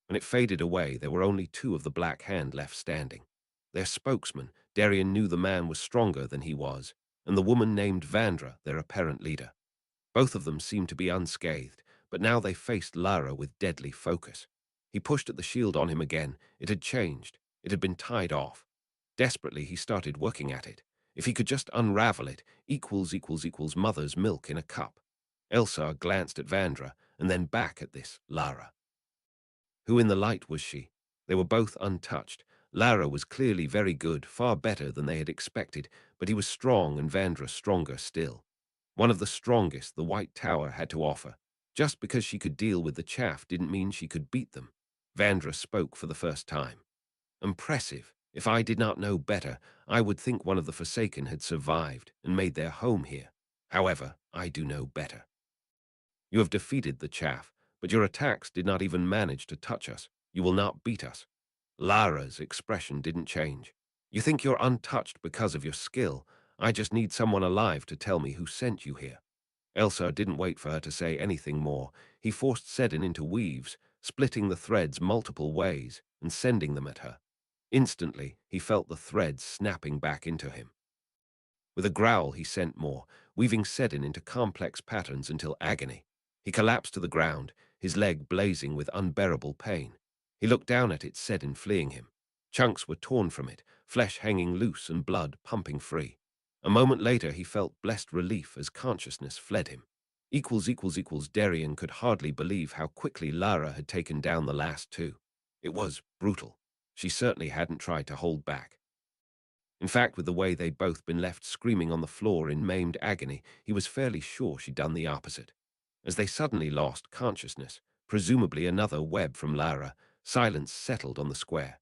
When it faded away, there were only 2 of the Black Hand left standing. Their spokesman, Darian knew the man was stronger than he was, and the woman named Vandra, their apparent leader. Both of them seemed to be unscathed, but now they faced Lara with deadly focus. He pushed at the shield on him again. It had changed. It had been tied off. Desperately, he started working at it. If he could just unravel it, equals mother's milk in a cup. Elsar glanced at Vandra, and then back at this Lara. Who in the light was she? They were both untouched. Lara was clearly very good, far better than they had expected, but he was strong and Vandra stronger still. One of the strongest the White Tower had to offer. Just because she could deal with the chaff didn't mean she could beat them. Vandra spoke for the first time. Impressive. If I did not know better, I would think one of the Forsaken had survived and made their home here. However, I do know better. You have defeated the chaff, but your attacks did not even manage to touch us. You will not beat us. Lara's expression didn't change. You think you're untouched because of your skill. I just need someone alive to tell me who sent you here. Elsa didn't wait for her to say anything more. He forced Sedin into weaves, splitting the threads multiple ways and sending them at her. Instantly, he felt the threads snapping back into him. With a growl, he sent more, weaving Sedin into complex patterns until agony. He collapsed to the ground, his leg blazing with unbearable pain. He looked down at it, Sedin fleeing him. Chunks were torn from it, flesh hanging loose and blood pumping free. A moment later, he felt blessed relief as consciousness fled him. Darian could hardly believe how quickly Lara had taken down the last two. It was brutal. She certainly hadn't tried to hold back. In fact, with the way they'd both been left screaming on the floor in maimed agony, he was fairly sure she'd done the opposite. As they suddenly lost consciousness, presumably another web from Lara, silence settled on the square.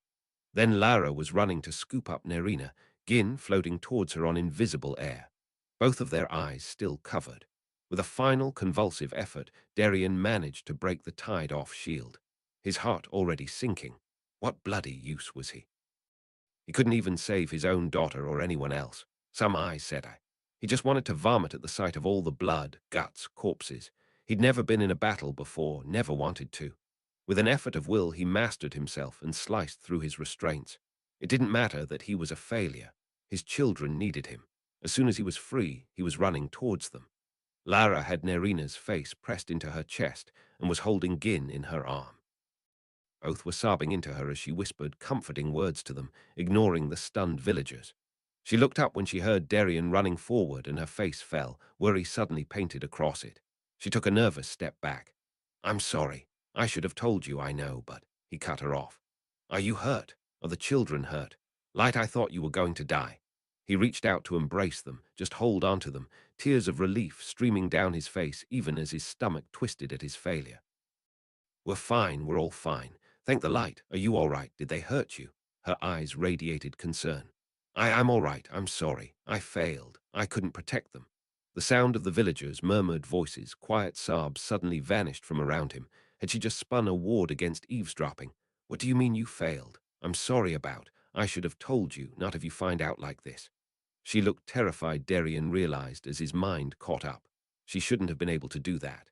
Then Lara was running to scoop up Nerina, Gin floating towards her on invisible air, both of their eyes still covered. With a final convulsive effort, Darian managed to break the tied-off shield, his heart already sinking. What bloody use was he? He couldn't even save his own daughter or anyone else. Some Aes Sedai. He just wanted to vomit at the sight of all the blood, guts, corpses. He'd never been in a battle before, never wanted to. With an effort of will, he mastered himself and sliced through his restraints. It didn't matter that he was a failure. His children needed him. As soon as he was free, he was running towards them. Lara had Nerina's face pressed into her chest and was holding Gin in her arm. Both were sobbing into her as she whispered comforting words to them, ignoring the stunned villagers. She looked up when she heard Darian running forward and her face fell, worry suddenly painted across it. She took a nervous step back. "I'm sorry. I should have told you, I know, but—" He cut her off. "Are you hurt? Are the children hurt? Light, I thought you were going to die." He reached out to embrace them, just hold onto them, tears of relief streaming down his face even as his stomach twisted at his failure. "We're fine, we're all fine. Thank the light. Are you all right? Did they hurt you?" Her eyes radiated concern. I'm all right. I'm sorry. I failed. I couldn't protect them." The sound of the villagers' murmured voices, quiet sobs suddenly vanished from around him. Had she just spun a ward against eavesdropping? "What do you mean you failed? I'm sorry about. I should have told you, not if you find out like this." She looked terrified, Darian realized as his mind caught up. She shouldn't have been able to do that.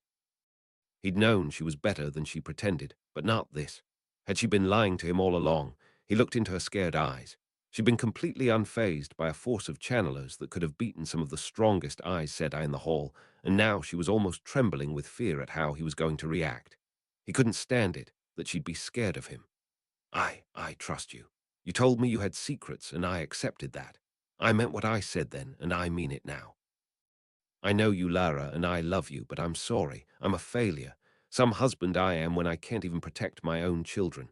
He'd known she was better than she pretended, but not this. Had she been lying to him all along? He looked into her scared eyes. She'd been completely unfazed by a force of channelers that could have beaten some of the strongest Aes Sedai in the hall, and now she was almost trembling with fear at how he was going to react. He couldn't stand it, that she'd be scared of him. I trust you. You told me you had secrets, and I accepted that. I meant what I said then, and I mean it now. I know you, Lara, and I love you, but I'm sorry. I'm a failure. Some husband I am when I can't even protect my own children."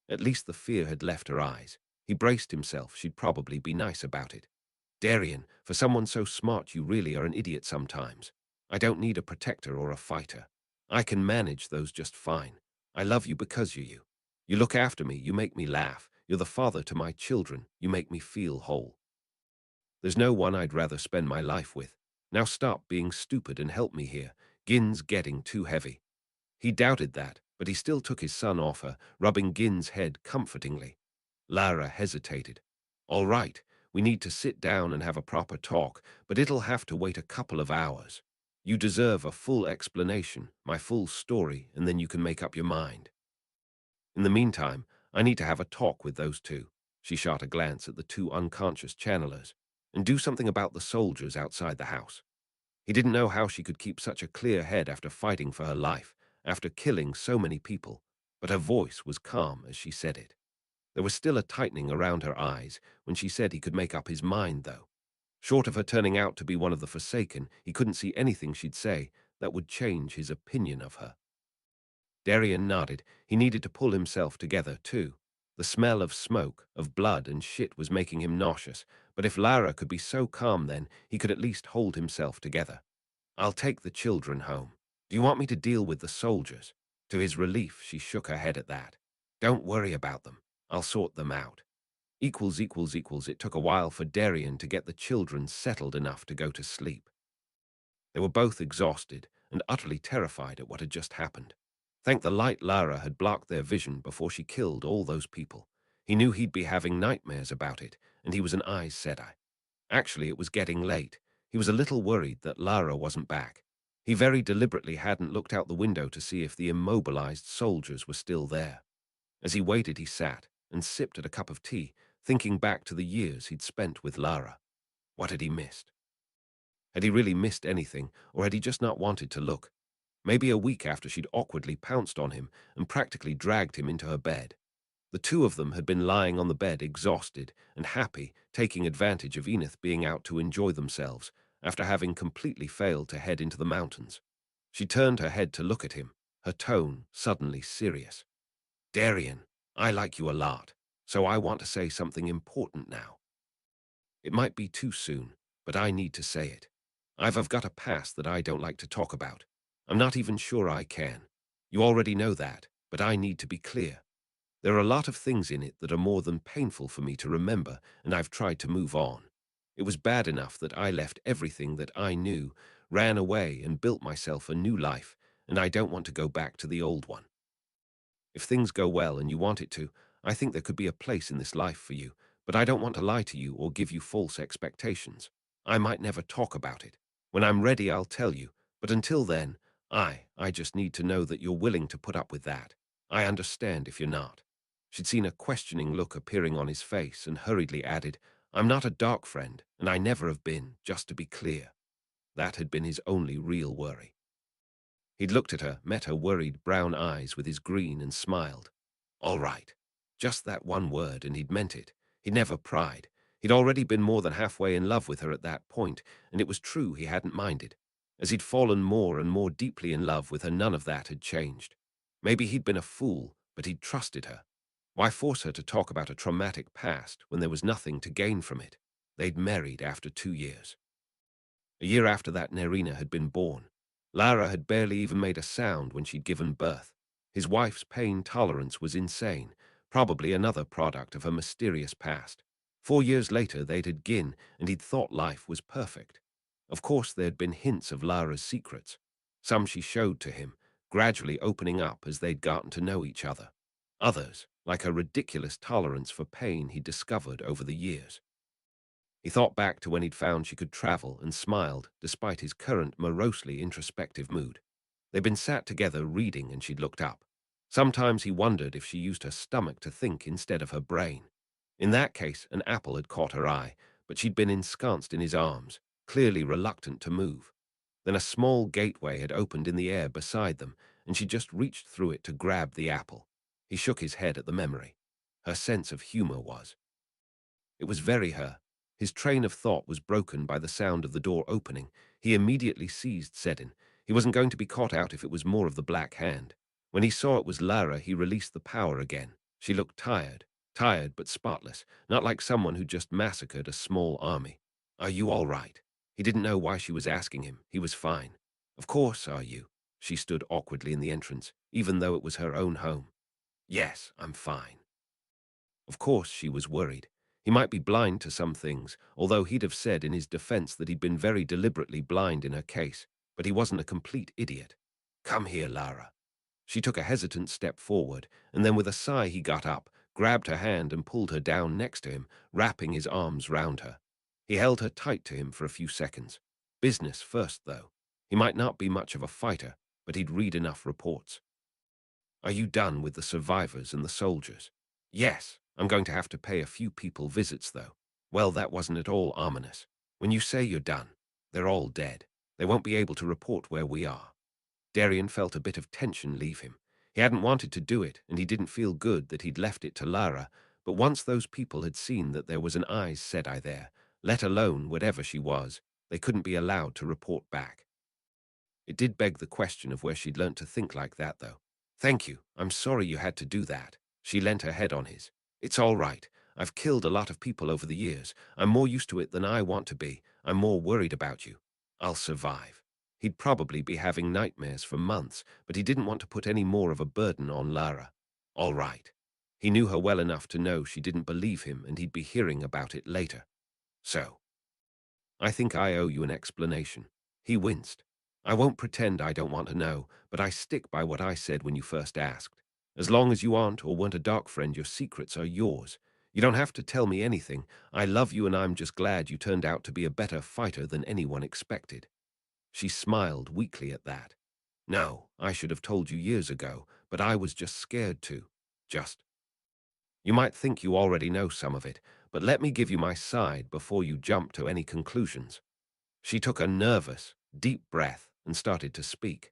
At least the fear had left her eyes. He braced himself. She'd probably be nice about it. "Darian, for someone so smart, you really are an idiot sometimes. I don't need a protector or a fighter. I can manage those just fine. I love you because you're you. You look after me. You make me laugh. You're the father to my children. You make me feel whole. There's no one I'd rather spend my life with. Now stop being stupid and help me here. Gin's getting too heavy." He doubted that, but he still took his son off her, rubbing Gin's head comfortingly. Lara hesitated. "All right, we need to sit down and have a proper talk, but it'll have to wait a couple of hours. You deserve a full explanation, my full story, and then you can make up your mind. In the meantime, I need to have a talk with those two." She shot a glance at the two unconscious channelers. "And do something about the soldiers outside the house." He didn't know how she could keep such a clear head after fighting for her life, after killing so many people, but her voice was calm as she said it. There was still a tightening around her eyes when she said he could make up his mind, though. Short of her turning out to be one of the Forsaken, he couldn't see anything she'd say that would change his opinion of her. Darian nodded. He needed to pull himself together, too. The smell of smoke, of blood and shit was making him nauseous, but if Lara could be so calm then, he could at least hold himself together. "I'll take the children home. Do you want me to deal with the soldiers?" To his relief, she shook her head at that. "Don't worry about them. I'll sort them out." It took a while for Darian to get the children settled enough to go to sleep. They were both exhausted, and utterly terrified at what had just happened. Thank the light Lara had blocked their vision before she killed all those people. He knew he'd be having nightmares about it, and he was an Aes Sedai. Actually, it was getting late. He was a little worried that Lara wasn't back. He very deliberately hadn't looked out the window to see if the immobilized soldiers were still there. As he waited, he sat and sipped at a cup of tea, thinking back to the years he'd spent with Lara. What had he missed? Had he really missed anything, or had he just not wanted to look? Maybe a week after she'd awkwardly pounced on him and practically dragged him into her bed. The two of them had been lying on the bed, exhausted and happy, taking advantage of Enith being out to enjoy themselves after having completely failed to head into the mountains. She turned her head to look at him, her tone suddenly serious. "Darian, I like you a lot, so I want to say something important now. It might be too soon, but I need to say it. I've got a past that I don't like to talk about. I'm not even sure I can. You already know that, but I need to be clear. There are a lot of things in it that are more than painful for me to remember, and I've tried to move on. It was bad enough that I left everything that I knew, ran away, and built myself a new life, and I don't want to go back to the old one. If things go well and you want it to, I think there could be a place in this life for you, but I don't want to lie to you or give you false expectations. I might never talk about it. When I'm ready, I'll tell you, but until then, I just need to know that you're willing to put up with that. I understand if you're not." She'd seen a questioning look appearing on his face and hurriedly added, "I'm not a dark friend, and I never have been, just to be clear." That had been his only real worry. He'd looked at her, met her worried brown eyes with his green, and smiled. All right. Just that one word, and he'd meant it. He'd never pried. He'd already been more than halfway in love with her at that point, and it was true he hadn't minded. As he'd fallen more and more deeply in love with her, none of that had changed. Maybe he'd been a fool, but he'd trusted her. Why force her to talk about a traumatic past when there was nothing to gain from it? They'd married after 2 years. A year after that, Nerina had been born. Lara had barely even made a sound when she'd given birth. His wife's pain tolerance was insane, probably another product of her mysterious past. 4 years later, they'd had Gin, and he'd thought life was perfect. Of course, there'd been hints of Lara's secrets. Some she showed to him, gradually opening up as they'd gotten to know each other. Others, like her ridiculous tolerance for pain he'd discovered over the years. He thought back to when he'd found she could travel and smiled despite his current morosely introspective mood. They'd been sat together reading and she'd looked up. Sometimes he wondered if she used her stomach to think instead of her brain. In that case, an apple had caught her eye, but she'd been ensconced in his arms, clearly reluctant to move. Then a small gateway had opened in the air beside them, and she just reached through it to grab the apple. He shook his head at the memory. Her sense of humor was. It was very her. His train of thought was broken by the sound of the door opening. He immediately seized Sedin. He wasn't going to be caught out if it was more of the Black Hand. When he saw it was Lara, he released the power again. She looked tired but spotless, not like someone who just massacred a small army. "Are you all right?" He didn't know why she was asking him. He was fine. "Of course, are you?" She stood awkwardly in the entrance, even though it was her own home. "Yes, I'm fine." Of course, she was worried. He might be blind to some things, although he'd have said in his defense that he'd been very deliberately blind in her case, but he wasn't a complete idiot. "Come here, Lara." She took a hesitant step forward, and then with a sigh he got up, grabbed her hand and pulled her down next to him, wrapping his arms round her. He held her tight to him for a few seconds. Business first, though. He might not be much of a fighter, but he'd read enough reports. "Are you done with the survivors and the soldiers?" "Yes. I'm going to have to pay a few people visits, though." Well, that wasn't at all ominous. "When you say you're done, they're all dead. They won't be able to report where we are." Darian felt a bit of tension leave him. He hadn't wanted to do it, and he didn't feel good that he'd left it to Lara, but once those people had seen that there was an Aes Sedai there, let alone whatever she was, they couldn't be allowed to report back. It did beg the question of where she'd learnt to think like that, though. "Thank you. I'm sorry you had to do that." She leant her head on his. "It's all right. I've killed a lot of people over the years. I'm more used to it than I want to be. I'm more worried about you. I'll survive." He'd probably be having nightmares for months, but he didn't want to put any more of a burden on Lara. All right. He knew her well enough to know she didn't believe him, and he'd be hearing about it later. "So, I think I owe you an explanation." He winced. I won't pretend I don't want to know, but I stick by what I said when you first asked. As long as you aren't or weren't a dark friend, your secrets are yours. You don't have to tell me anything. I love you and I'm just glad you turned out to be a better fighter than anyone expected. She smiled weakly at that. No, I should have told you years ago, but I was just scared to. Just. You might think you already know some of it, but let me give you my side before you jump to any conclusions. She took a nervous, deep breath and started to speak.